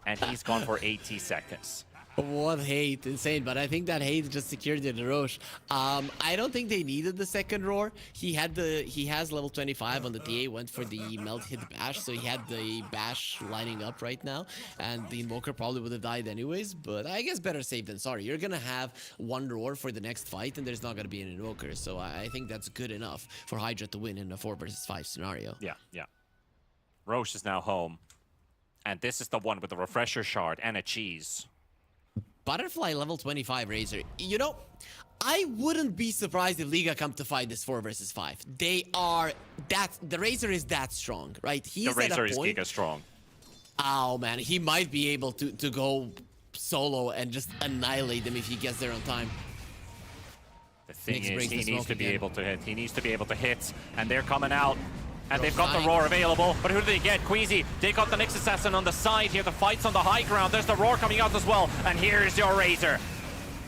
And he's gone for 80 seconds.
What hate, insane, but I think that hate just secured the Roche. I don't think they needed the second roar. He has level 25 on the TA, went for the melt hit bash, so he had the bash lining up right now, and the Invoker probably would have died anyways, but I guess better safe than sorry. You're gonna have 1 roar for the next fight, and there's not gonna be an Invoker, so I think that's good enough for Hydra to win in a 4 versus 5 scenario.
Yeah. Roche is now home. And this is the one with the Refresher Shard and a cheese.
Butterfly level 25 Razor. You know, I wouldn't be surprised if Liga come to fight this 4 versus 5. They are the Razor is that strong, right? He's
The Razor
at a point,
is giga strong.
Oh man, he might be able to go solo and just annihilate them if he gets there on time.
The thing
Nix
is,
breaks
he
the
needs
smoke
to be
again.
able to hit. He needs to be able to hit. And they're coming out. And they've got the
Fine.
Roar available. But who do they get? Queasy. They got the Nyx Assassin on the side here. The fight's on the high ground. There's the Roar coming out as well. And here's your Razor.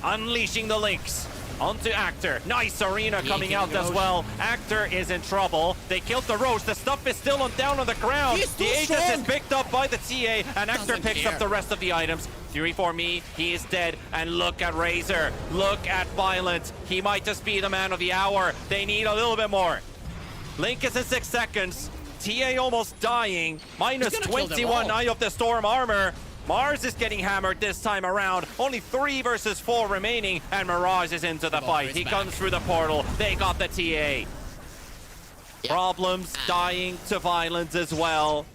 Unleashing the Lynx. Onto Actor. Nice Arena coming out as well. Actor is in trouble. They killed the Roche. The stuff is still down on the ground.
He's
The
too
Aegis
strong.
is picked up by the TA. And Actor
Doesn't
picks
care.
up the rest of the items. Fury for me. He is dead. And look at Razor. Look at Violent. He might just be the man of the hour. They need a little bit more. Link is in 6 seconds. TA almost dying. Minus
He's gonna kill them
21
all.
Eye of the Storm armor. Mars is getting hammered this time around. Only 3 versus 4 remaining. And Mirage is into the fight. He
back.
comes through the portal. They got the TA.
Yep.
Problems dying to violence as well.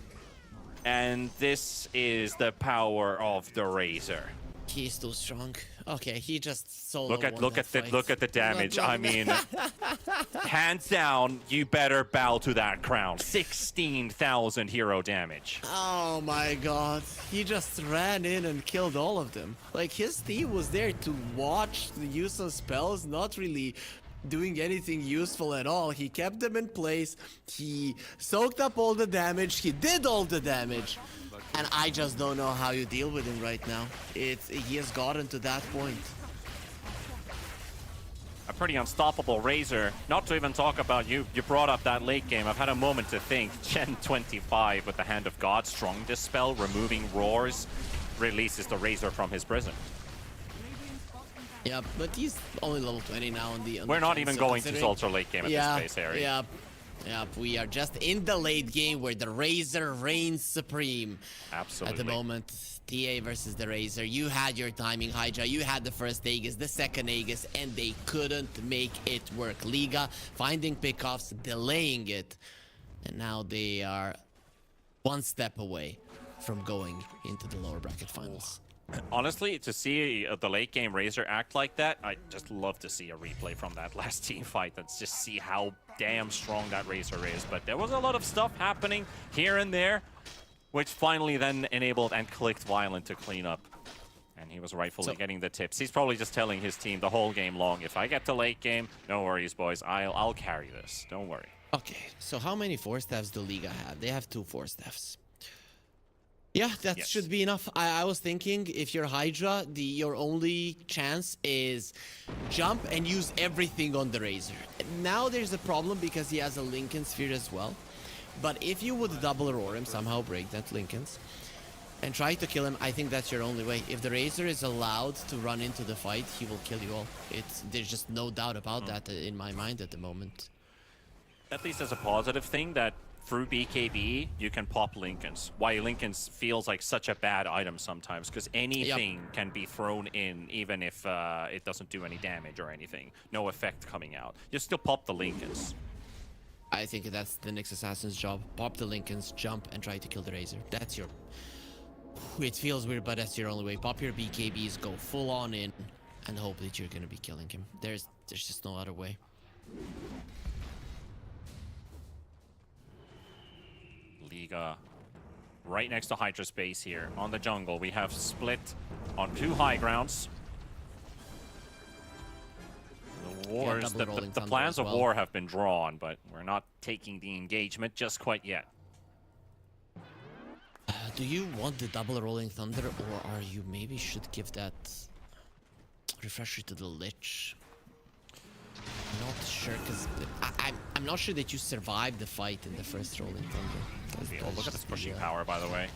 And this is the power of the Razor.
He is too strong. Okay, he just solo
Look at
won
look
that
at the
fight.
look at the damage. I mean, hands down, you better bow to that crown. 16,000 hero damage.
Oh my god. He just ran in and killed all of them. Like, his team was there to watch the use of spells, not really doing anything useful at all. He kept them in place. He soaked up all the damage. He did all the damage. And I just don't know how you deal with him right now. He has gotten to that point.
A pretty unstoppable Razor. Not to even talk about you brought up that late game. I've had a moment to think. Gen 25 with the Hand of God, Strong Dispel, removing roars, releases the Razor from his prison.
Yeah, but he's only level 20 now on the
We're not
Gen,
even
so
going to
considering-
ultra late game at this pace, Harry.
Yeah, we are just in the late game where the Razor reigns supreme.
Absolutely.
At the moment. TA versus the Razor. You had your timing, Hydra. You had the first Aegis, the second Aegis, and they couldn't make it work. Liga finding pickoffs, delaying it, and now they are one step away from going into the lower bracket finals.
Honestly, to see the late game Razor act like that, I just love to see a replay from that last team fight and just see how damn strong that Razor is. But there was a lot of stuff happening here and there, which finally then enabled and clicked Violent to clean up. And he was rightfully getting the tips. He's probably just telling his team the whole game long, if I get to late game, no worries, boys. I'll carry this. Don't worry.
Okay, so how many 4-staffs do Liga have? They have 2 4-staffs. Yeah, that
Yes.
should be enough. I was thinking, if you're Hydra, your only chance is jump and use everything on the Razor. Now there's a problem because he has a Lincoln Sphere as well. But if you would double roar him, somehow break that Lincoln's, and try to kill him, I think that's your only way. If the Razor is allowed to run into the fight, he will kill you all. There's just no doubt about that in my mind at the moment.
At least as a positive thing that through BKB, you can pop Lincolns. Why Lincolns feels like such a bad item sometimes, because anything can be thrown in, even if it doesn't do any damage or anything. No effect coming out. You still pop the Lincolns.
I think that's the next Assassin's job. Pop the Lincolns, jump, and try to kill the Razor. That's your... It feels weird, but that's your only way. Pop your BKBs, go full on in, and hope that you're gonna be killing him. There's just no other way.
Liga right next to Hydra's base here on the jungle. We have split on 2 high grounds. The wars,
double
the
rolling thunder
plans
as
of
well.
war have been drawn, but we're not taking the engagement just quite yet.
Do you want the double rolling thunder, or are you maybe should give that refresher to the Lich? Not sure, because I'm not sure that you survived the fight in the first rolling thunder.
Oh, look at this pushing power, by the way.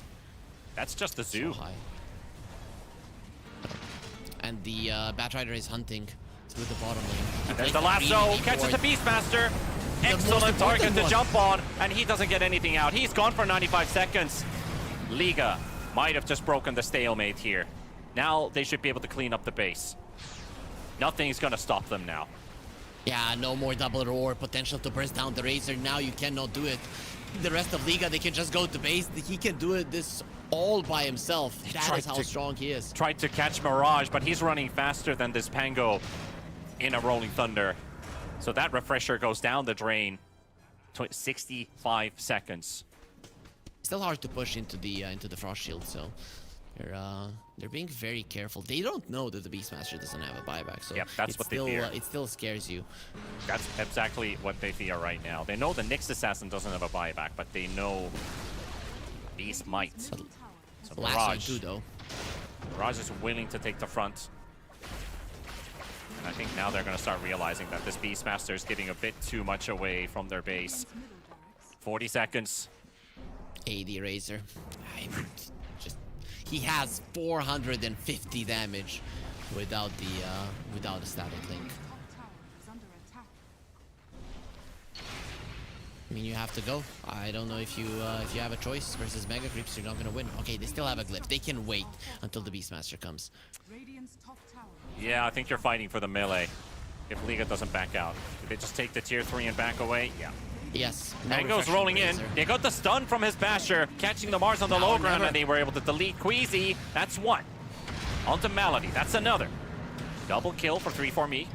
That's just the
So
zoo.
high. And the Batrider is hunting through the bottom lane.
And there's the lasso, catches the Beastmaster. Excellent target to jump on, and he doesn't get anything out. He's gone for 95 seconds. Liga might have just broken the stalemate here. Now they should be able to clean up the base. Nothing's gonna stop them now.
Yeah, no more double roar, potential to burst down the Razor. Now you cannot do it. The rest of Liga, they can just go to base. He can do it this all by himself. That is how strong he is.
Tried to catch Mirage, but he's running faster than this Pango in a Rolling Thunder. So that refresher goes down the drain. 65 seconds.
Still hard to push into the Frost Shield, so they're being very careful. They don't know that the Beastmaster doesn't have a buyback, so
Yep, that's what they fear.
It still scares you.
That's exactly what they fear right now. They know the Nyx Assassin doesn't have a buyback, but they know Beast might. So
Last one too, though.
Mirage is willing to take the front. And I think now they're going to start realizing that this Beastmaster is giving a bit too much away from their base. 40 seconds.
AD Razor. He has 450 damage without the static link. I mean, you have to go. I don't know if you have a choice versus Mega Creeps. You're not gonna win. Okay, they still have a glyph. They can wait until the Beastmaster comes.
Radiant's top tower.
Yeah, I think you're fighting for the melee. If Liga doesn't back out. Did they just take the tier 3 and back away? Yeah.
Yes.
Mango's rolling in. They got the stun from his Basher, catching the Mars on the low ground, and they were able to delete Queasy. That's one. Onto Malady. That's another. Double kill for 3-4-me.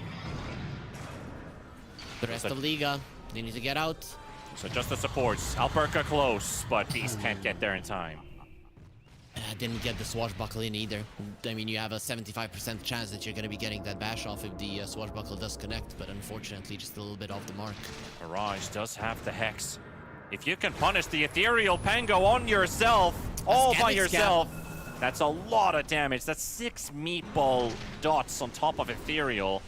The rest of Liga, they need to get out.
So just the supports. Alberca close, but Beast can't get there in time.
Didn't get the swashbuckle in either. I mean, you have a 75% chance that you're going to be getting that bash off if the swashbuckle does connect, but unfortunately just a little bit off the mark.
Mirage does have the Hex. If you can punish the Ethereal Pango on yourself, all by yourself, that's a lot of damage. That's 6 meatball dots on top of Ethereal.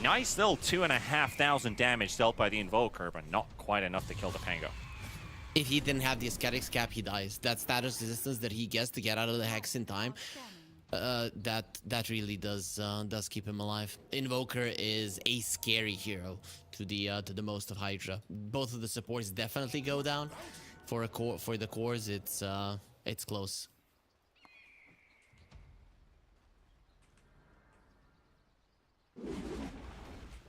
Nice little 2,500 damage dealt by the Invoker, but not quite enough to kill the Pango.
If he didn't have the Ascetics cap, he dies. That status resistance that he gets to get out of the Hex in time, that really does keep him alive. Invoker is a scary hero to the most of Hydra. Both of the supports definitely go down. For the cores, it's close.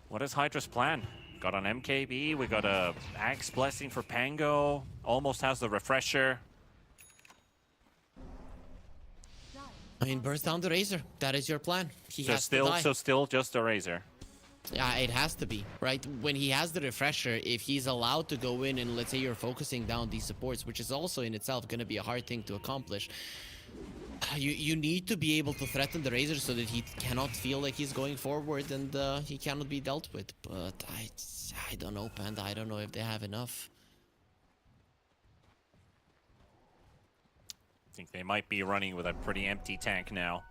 What is Hydra's plan? Got an MKB, we got a Axe Blessing for Pango, almost has the Refresher.
I mean, burst down the Razor. That is your plan. He has to die.
So still just a Razor.
Yeah, it has to be, right? When he has the Refresher, if he's allowed to go in and let's say you're focusing down these supports, which is also in itself going to be a hard thing to accomplish, you need to be able to threaten the Razor so that he cannot feel like he's going forward and he cannot be dealt with. But I don't know, Panda. I don't know if they have enough.
I think they might be running with a pretty empty tank now.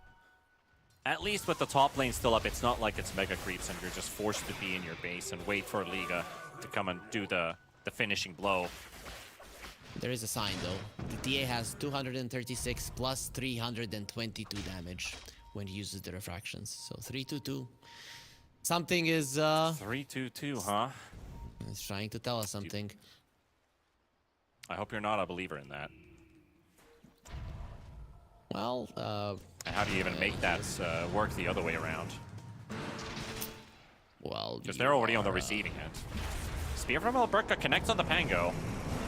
At least with the top lane still up, it's not like it's mega creeps and you're just forced to be in your base and wait for Liga to come and do the finishing blow.
There is a sign though. The DA has 236 plus 322 damage when he uses the refractions. So 322. Something is
322, huh?
It's trying to tell us something.
I hope you're not a believer in that.
Well,
how do you even make that work the other way around?
Well,
because they're already on the receiving end. Spear from Alberca connects on the Pango.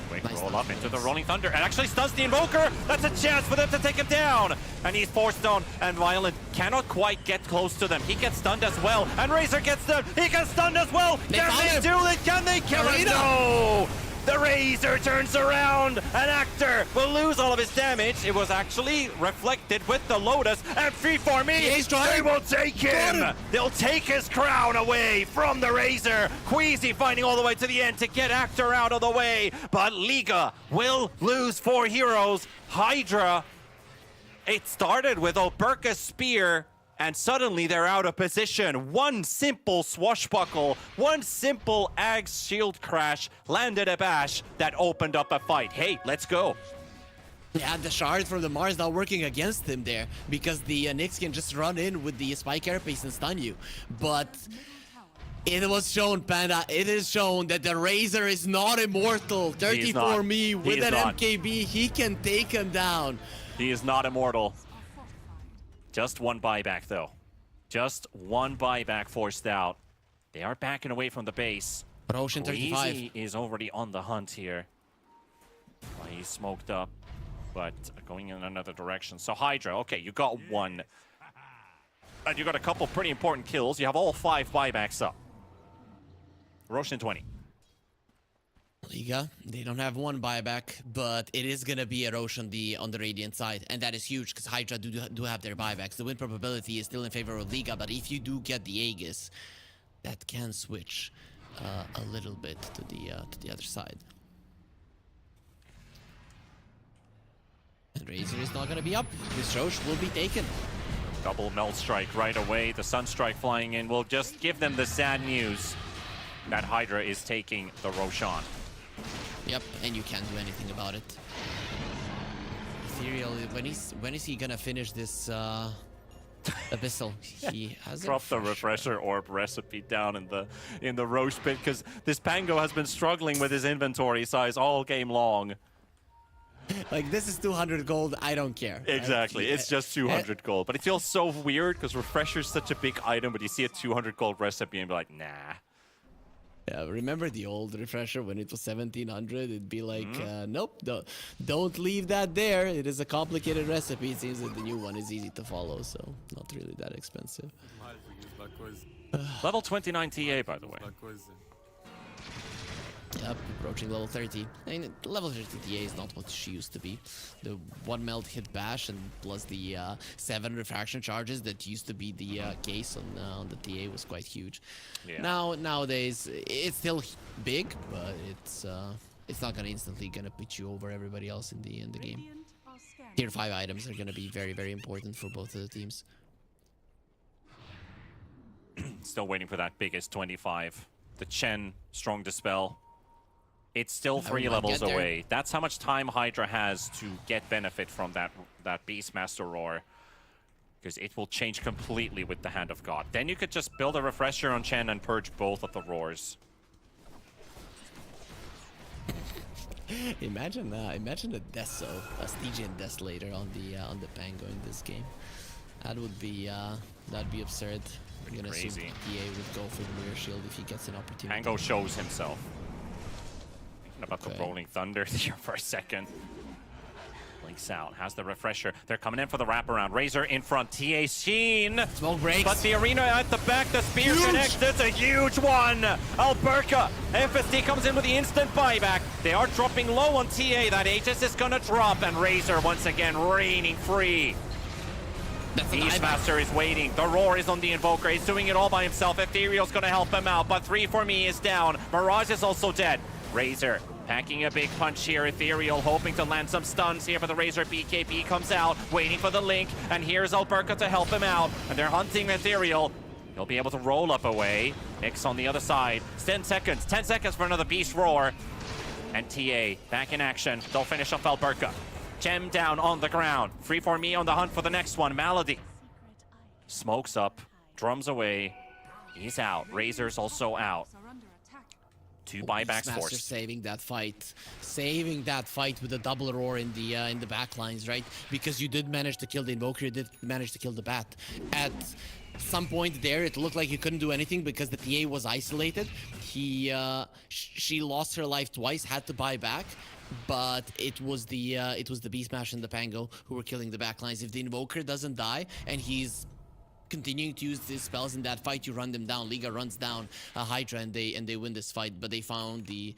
Quick
Nice
roll up into the Rolling Thunder and actually stuns the Invoker. That's a chance for them to take him down. And he's forced down and Violent cannot quite get close to them. He gets stunned as well. And Razor gets stunned. He gets stunned as well. Can they do it? Can they kill him? No! The Razor turns around. An Actor will lose all of his damage. It was actually reflected with the Lotus. And 3-4-me, they will take him. They'll take his crown away from the Razor. Queasy fighting all the way to the end to get Actor out of the way. But Liga will lose 4 heroes. Hydra, it started with Alberca's Spear. And suddenly they're out of position. One simple swashbuckle, one simple Ag's shield crash landed a bash that opened up a fight. Hey, let's go.
Yeah, the shard from the Mars not working against him there because the Nyx can just run in with the Spike Carapace and stun you. But it was shown, Panda, it is shown that the Razor is not immortal. 34-me with an MKB, he can take him down.
He is not immortal. Just one buyback, though. Just one buyback forced out. They are backing away from the base.
But Ocean 35
Queasy is already on the hunt here. Well, he's smoked up, but going in another direction. So Hydra, okay, you got one. And you got a couple pretty important kills. You have all 5 buybacks up. Roshan 20.
Liga, they don't have one buyback, but it is going to be a Roche on the Radiant side, and that is huge because Hydra do have their buybacks. The win probability is still in favor of Liga, but if you do get the Aegis, that can switch a little bit to the other side. And Razor is not going to be up. This Roche will be taken.
Double Melt Strike right away. The Sunstrike flying in will just give them the sad news that Hydra is taking the Roshan.
Yep, and you can't do anything about it. Ethereal, when is he gonna finish this Abyssal? He has
Drop the Refresher Orb recipe down in the Roche pit because this Pango has been struggling with his inventory size all game long.
Like, this is 200 gold, I don't care.
Exactly, it's just 200 gold. But it feels so weird because Refresher is such a big item, but you see a 200 gold recipe and be like, nah.
Yeah, remember the old refresher when it was 1700? It'd be like, nope, don't leave that there. It is a complicated recipe. It seems that the new one is easy to follow, so not really that expensive.
Level 29 TA, by the way.
Yep, approaching level 30. I mean, level 30 TA is not what she used to be. The 1 melt hit bash and plus the 7 refraction charges that used to be the case on the TA was quite huge.
Yeah.
Nowadays, it's still big, but it's not gonna instantly put you over everybody else in the game.
Radiant are scanning.
Tier 5 items are gonna be very, very important for both of the teams.
Still waiting for that biggest 25. The Chen, strong dispel. It's still
I
3
might
levels
get there.
away. That's how much time Hydra has to get benefit from that Beastmaster Roar. Because it will change completely with the Hand of God. Then you could just build a refresher on Chen and purge both of the roars.
Imagine a Deso, a Stygian Des later on the Pango in this game. That'd be absurd. We're gonna assume
Crazy.
TA would go for the mirror shield if he gets an opportunity.
Pango shows himself. Thinking about the
Okay.
Rolling Thunder here for a second. Blinks out, has the refresher. They're coming in for the wraparound. Razor in front, TA Sheen.
Smoke breaks.
But the arena at the back, the spear connects. It's a huge one. Alberca. FSD comes in with the instant buyback. They are dropping low on TA. That Aegis is gonna drop, and Razor once again reigning free.
That's an buyback.
Beastmaster is waiting. The Roar is on the Invoker. He's doing it all by himself. Ethereal's gonna help him out, but 3 for me is down. Mirage is also dead. Razor packing a big punch here. Ethereal hoping to land some stuns here for the Razor. BKB comes out, waiting for the link, and here's Alberca to help him out. And they're hunting Ethereal. He'll be able to roll up away. X on the other side. 10 seconds. 10 seconds for another Beast Roar. And TA back in action. They'll finish off Alberca. Gem down on the ground. Free for me on the hunt for the next one. Malady. Smokes up. Drums away. He's out. Razor's also out.
Are under attack.
2 buybacks
Beastmaster
forced.
saving that fight with a double roar in the back lines, right? Because you did manage to kill the Invoker, you did manage to kill the Bat. At some point there, it looked like you couldn't do anything because the TA was isolated. She lost her life twice, had to buy back. But it was the Beastmaster and the Pango who were killing the backlines. If the Invoker doesn't die and he's continuing to use these spells in that fight, you run them down. Liga runs down Hydra and they win this fight. But they found the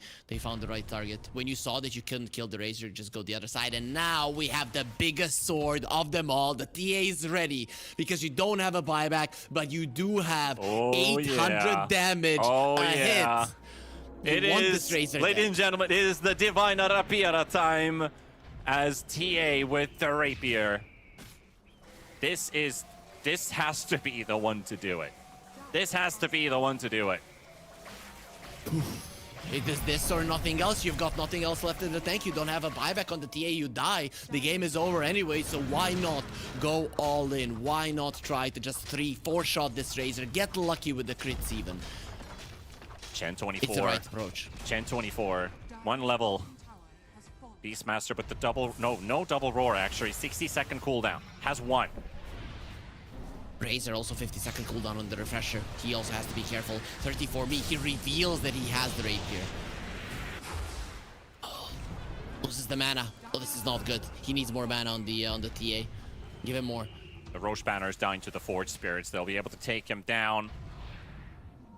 right target. When you saw that you couldn't kill the Razor, just go the other side. And now we have the biggest sword of them all. The TA is ready because you don't have a buyback, but you do have 800 damage a hit.
It is, ladies and gentlemen, it is the Divine Rapiera time as TA with the Rapier. This has to be the one to do it. This has to be the one to do it.
It is this or nothing else. You've got nothing else left in the tank. You don't have a buyback on the TA. You die. The game is over anyway, so why not go all in? Why not try to just 3-4 shot this Razor? Get lucky with the crits even.
Chen 24.
It's the right approach.
Chen 24. 1 level.
Tower has fallen.
Beastmaster with the double, no double roar actually. 60-second cooldown. Has 1.
Razor also 50-second cooldown on the refresher. He also has to be careful. 34 me. He reveals that he has the rapier. Oh, loses the mana. Oh, this is not good. He needs more mana on the TA. Give him more.
The Roche banner is down to the Forge Spirits. They'll be able to take him down.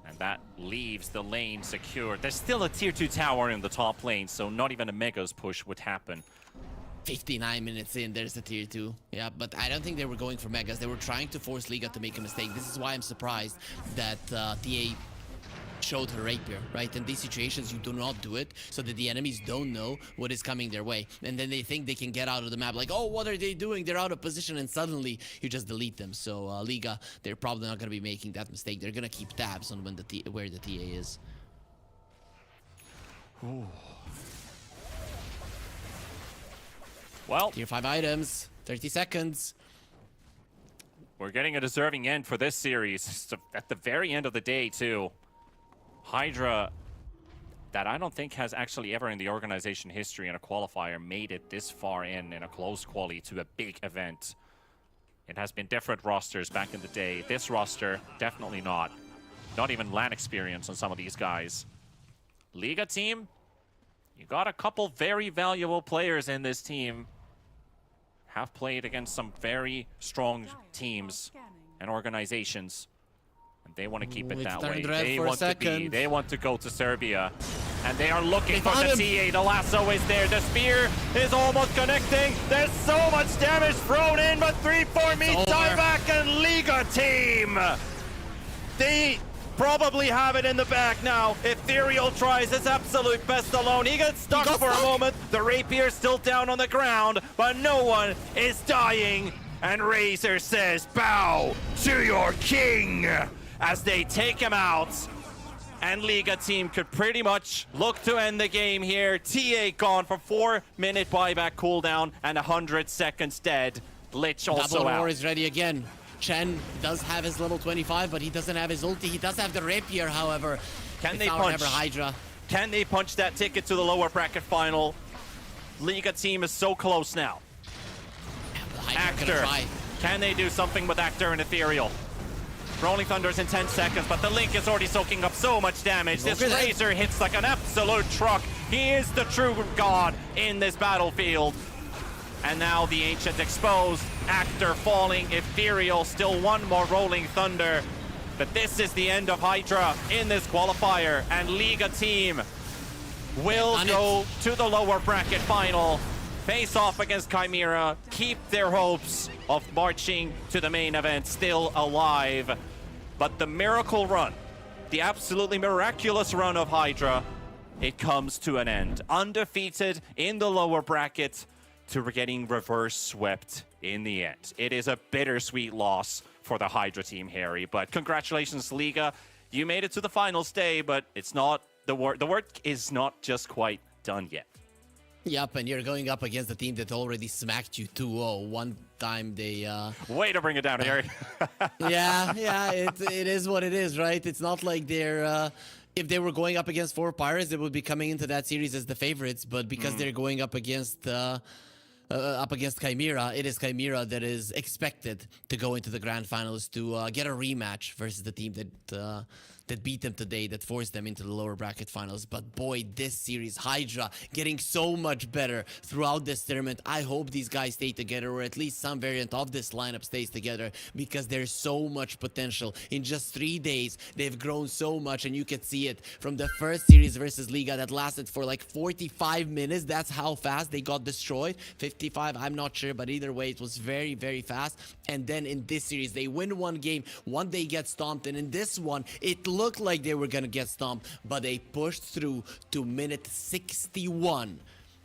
And that leaves the lane secure. There's still a tier 2 tower in the top lane, so not even a Megas push would happen.
59 minutes in, there's the tier 2. Yeah, but I don't think they were going for Megas. They were trying to force Liga to make a mistake. This is why I'm surprised that TA showed her rapier, right? In these situations, you do not do it so that the enemies don't know what is coming their way. And then they think they can get out of the map like, oh, what are they doing? They're out of position, and suddenly you just delete them. So Liga, they're probably not going to be making that mistake. They're going to keep tabs on where the TA is.
Ooh. Well,
Tier 5 items, 30 seconds.
we're getting a deserving end for this series. It's at the very end of the day, too. Hydra, that I don't think has actually ever in the organization history in a qualifier made it this far in a close quali to a big event. It has been different rosters back in the day. This roster, definitely not. Not even LAN experience on some of these guys. Liga team, you got a couple very valuable players in this team. Have played against some very strong teams and organizations. And they want to keep it
It's
that way.
turned red
They
for a
want to be,
second.
they want to go to Serbia. And they are looking
They
for the
found him.
TA. The lasso is there. The spear is almost connecting. There's so much damage thrown in, but 3-4 meets
over.
Tieback and Liga team. They probably have it in the back now. Ethereal tries his absolute best alone. He gets stuck
got
for a
stuck.
moment. The Rapier's still down on the ground, but no one is dying. And Razor says, bow to your king, as they take him out. And Liga team could pretty much look to end the game here. TA gone for 4-minute buyback cooldown and 100 seconds dead. Lich also
Double
out.
Roar is ready again. Chen does have his level 25, but he doesn't have his ulti. He does have the Rapier, however.
Can
It's
they
now
punch?
Never Hydra.
Can they punch that ticket to the lower bracket final? Liga team is so close now.
The Hydra gonna
Actor.
try.
Can they do something with Actor and Ethereal? Rolling Thunder's in 10 seconds, but the Link is already soaking up so much damage. This
Look at that.
Razor hits like an absolute truck. He is the true god in this battlefield. And now the Ancient exposed. Actor falling. Ethereal, still one more Rolling Thunder. But this is the end of Hydra in this qualifier. And Liga team will
Done
go to the lower bracket final. Face off against Chimera. Keep their hopes of marching to the main event still alive. But the miracle run, the absolutely miraculous run of Hydra, it comes to an end. Undefeated in the lower bracket to getting reverse swept in the end. It is a bittersweet loss for the Hydra team, Harry. But congratulations, Liga. You made it to the final stay, but it's not the work. The work is not just quite done yet.
Yep, and you're going up against a team that already smacked you 2-0. One time they...
Way to bring it down, Harry.
yeah, it is what it is, right? It's not like they're... if they were going up against 4 Pirates, they would be coming into that series as the favorites. But because they're going up against Chimera, it is Chimera that is expected to go into the grand finals to get a rematch versus the team that beat them today, that forced them into the lower bracket finals. But boy, this series, Hydra getting so much better throughout this tournament. I hope these guys stay together, or at least some variant of this lineup stays together, because there's so much potential. In just 3 days, they've grown so much, and you can see it from the first series versus Liga that lasted for like 45 minutes. That's how fast they got destroyed. 55, I'm not sure, but either way, it was very, very fast. And then in this series, they win one game, one they get stomped, and in this one, it looked like they were gonna get stomped, but they pushed through to minute 61.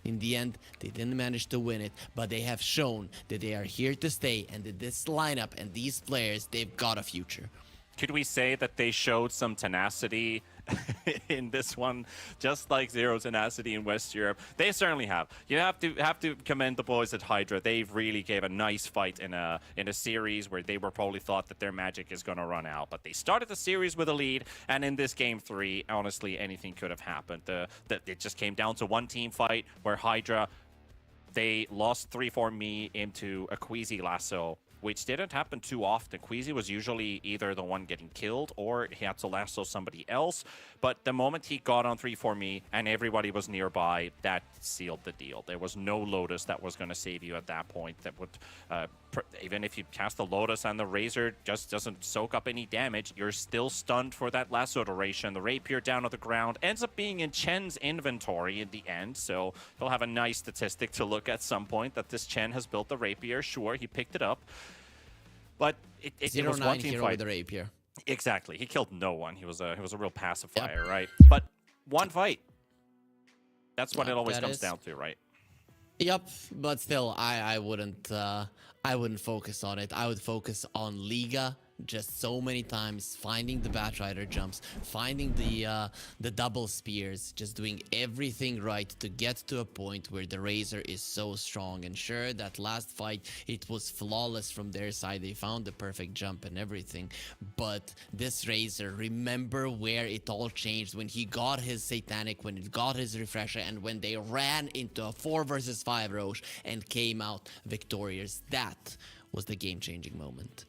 In the end, they didn't manage to win it, but they have shown that they are here to stay, and that this lineup and these players, they've got a future.
Could we say that they showed some tenacity in this one, just like Zero tenacity in West Europe? They certainly have. You have to commend the boys at Hydra. They've really gave a nice fight in a series where they were probably thought that their magic is going to run out. But they started the series with a lead, and in this game 3, honestly, anything could have happened. It just came down to one team fight where Hydra, they lost 3-4 me into a Queasy lasso, which didn't happen too often. Queasy was usually either the one getting killed or he had to lasso somebody else. But the moment he got on 3-4 me and everybody was nearby, that sealed the deal. There was no Lotus that was going to save you at that point. That would, even if you cast the Lotus and the Razor just doesn't soak up any damage, you're still stunned for that lasso duration. The Rapier down on the ground ends up being in Chen's inventory in the end. So he'll have a nice statistic to look at some point that this Chen has built the Rapier. Sure, he picked it up. But it was one team fight.
With the Rapier.
Exactly. He killed no one. He was a real pacifier, right? But one fight. That's what it always comes down to, right?
Yep, but still, I wouldn't focus on it. I would focus on Liga. Just so many times finding the Batrider jumps, finding the double spears, just doing everything right to get to a point where the Razor is so strong. And sure, that last fight, it was flawless from their side. They found the perfect jump and everything. But this Razor, remember where it all changed when he got his Satanic, when it got his Refresher, and when they ran into a 4 versus 5 Roche and came out victorious. That was the game-changing moment.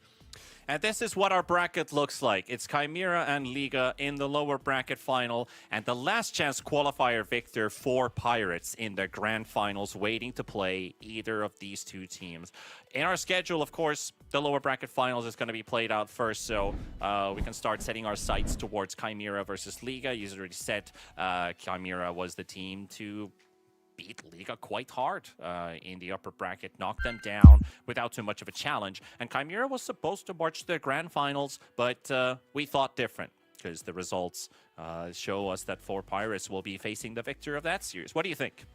And this is what our bracket looks like. It's Chimera and Liga in the lower bracket final, and the last chance qualifier victor for Pirates in the grand finals, waiting to play either of these two teams. In our schedule, of course, the lower bracket finals is going to be played out first, so we can start setting our sights towards Chimera versus Liga. You already said Chimera was the team to beat Liga quite hard in the upper bracket, knock them down without too much of a challenge. And Chimera was supposed to march to the grand finals, but we thought different because the results show us that 4 Pirates will be facing the victor of that series. What do you think?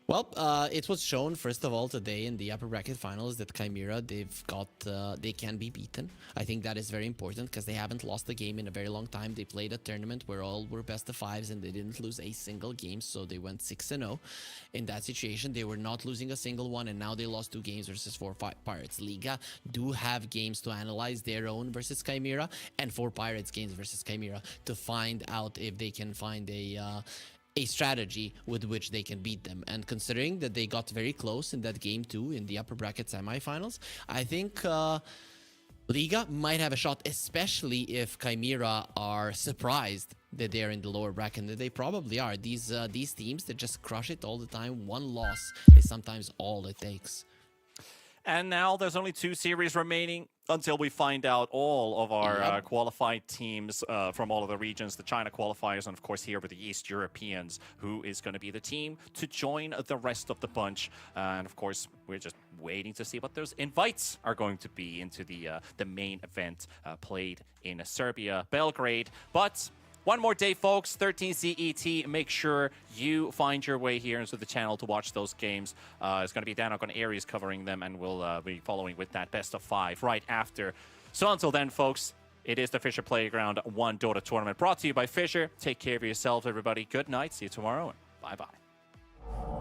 Well, it was shown first of all today in the upper bracket finals that Chimera, they can be beaten. I think that is very important because they haven't lost a game in a very long time. They played a tournament where all were best of 5s and they didn't lose a single game, so they went 6-0. In that situation, they were not losing a single one, and now they lost 2 games versus 4 Pirates. Liga do have games to analyze their own versus Chimera, and 4 Pirates games versus Chimera to find out if they can find a strategy with which they can beat them. And considering that they got very close in that game too in the upper bracket semifinals, I think Liga might have a shot, especially if Chimera are surprised that they're in the lower bracket, and they probably are. These teams that just crush it all the time, one loss is sometimes all it takes.
And now there's only 2 series remaining until we find out all of our qualified teams from all of the regions, the China qualifiers, and of course here with the East Europeans, who is going to be the team to join the rest of the bunch. And of course, we're just waiting to see what those invites are going to be into the main event played in Serbia, Belgrade. But one more day, folks, 13 CET. Make sure you find your way here into the channel to watch those games. It's going to be Danak on Aries covering them, and we'll be following with that best of 5 right after. So until then, folks, it is the FISSURE Playground 1 Dota tournament brought to you by FISSURE. Take care of yourselves, everybody. Good night. See you tomorrow, and bye-bye.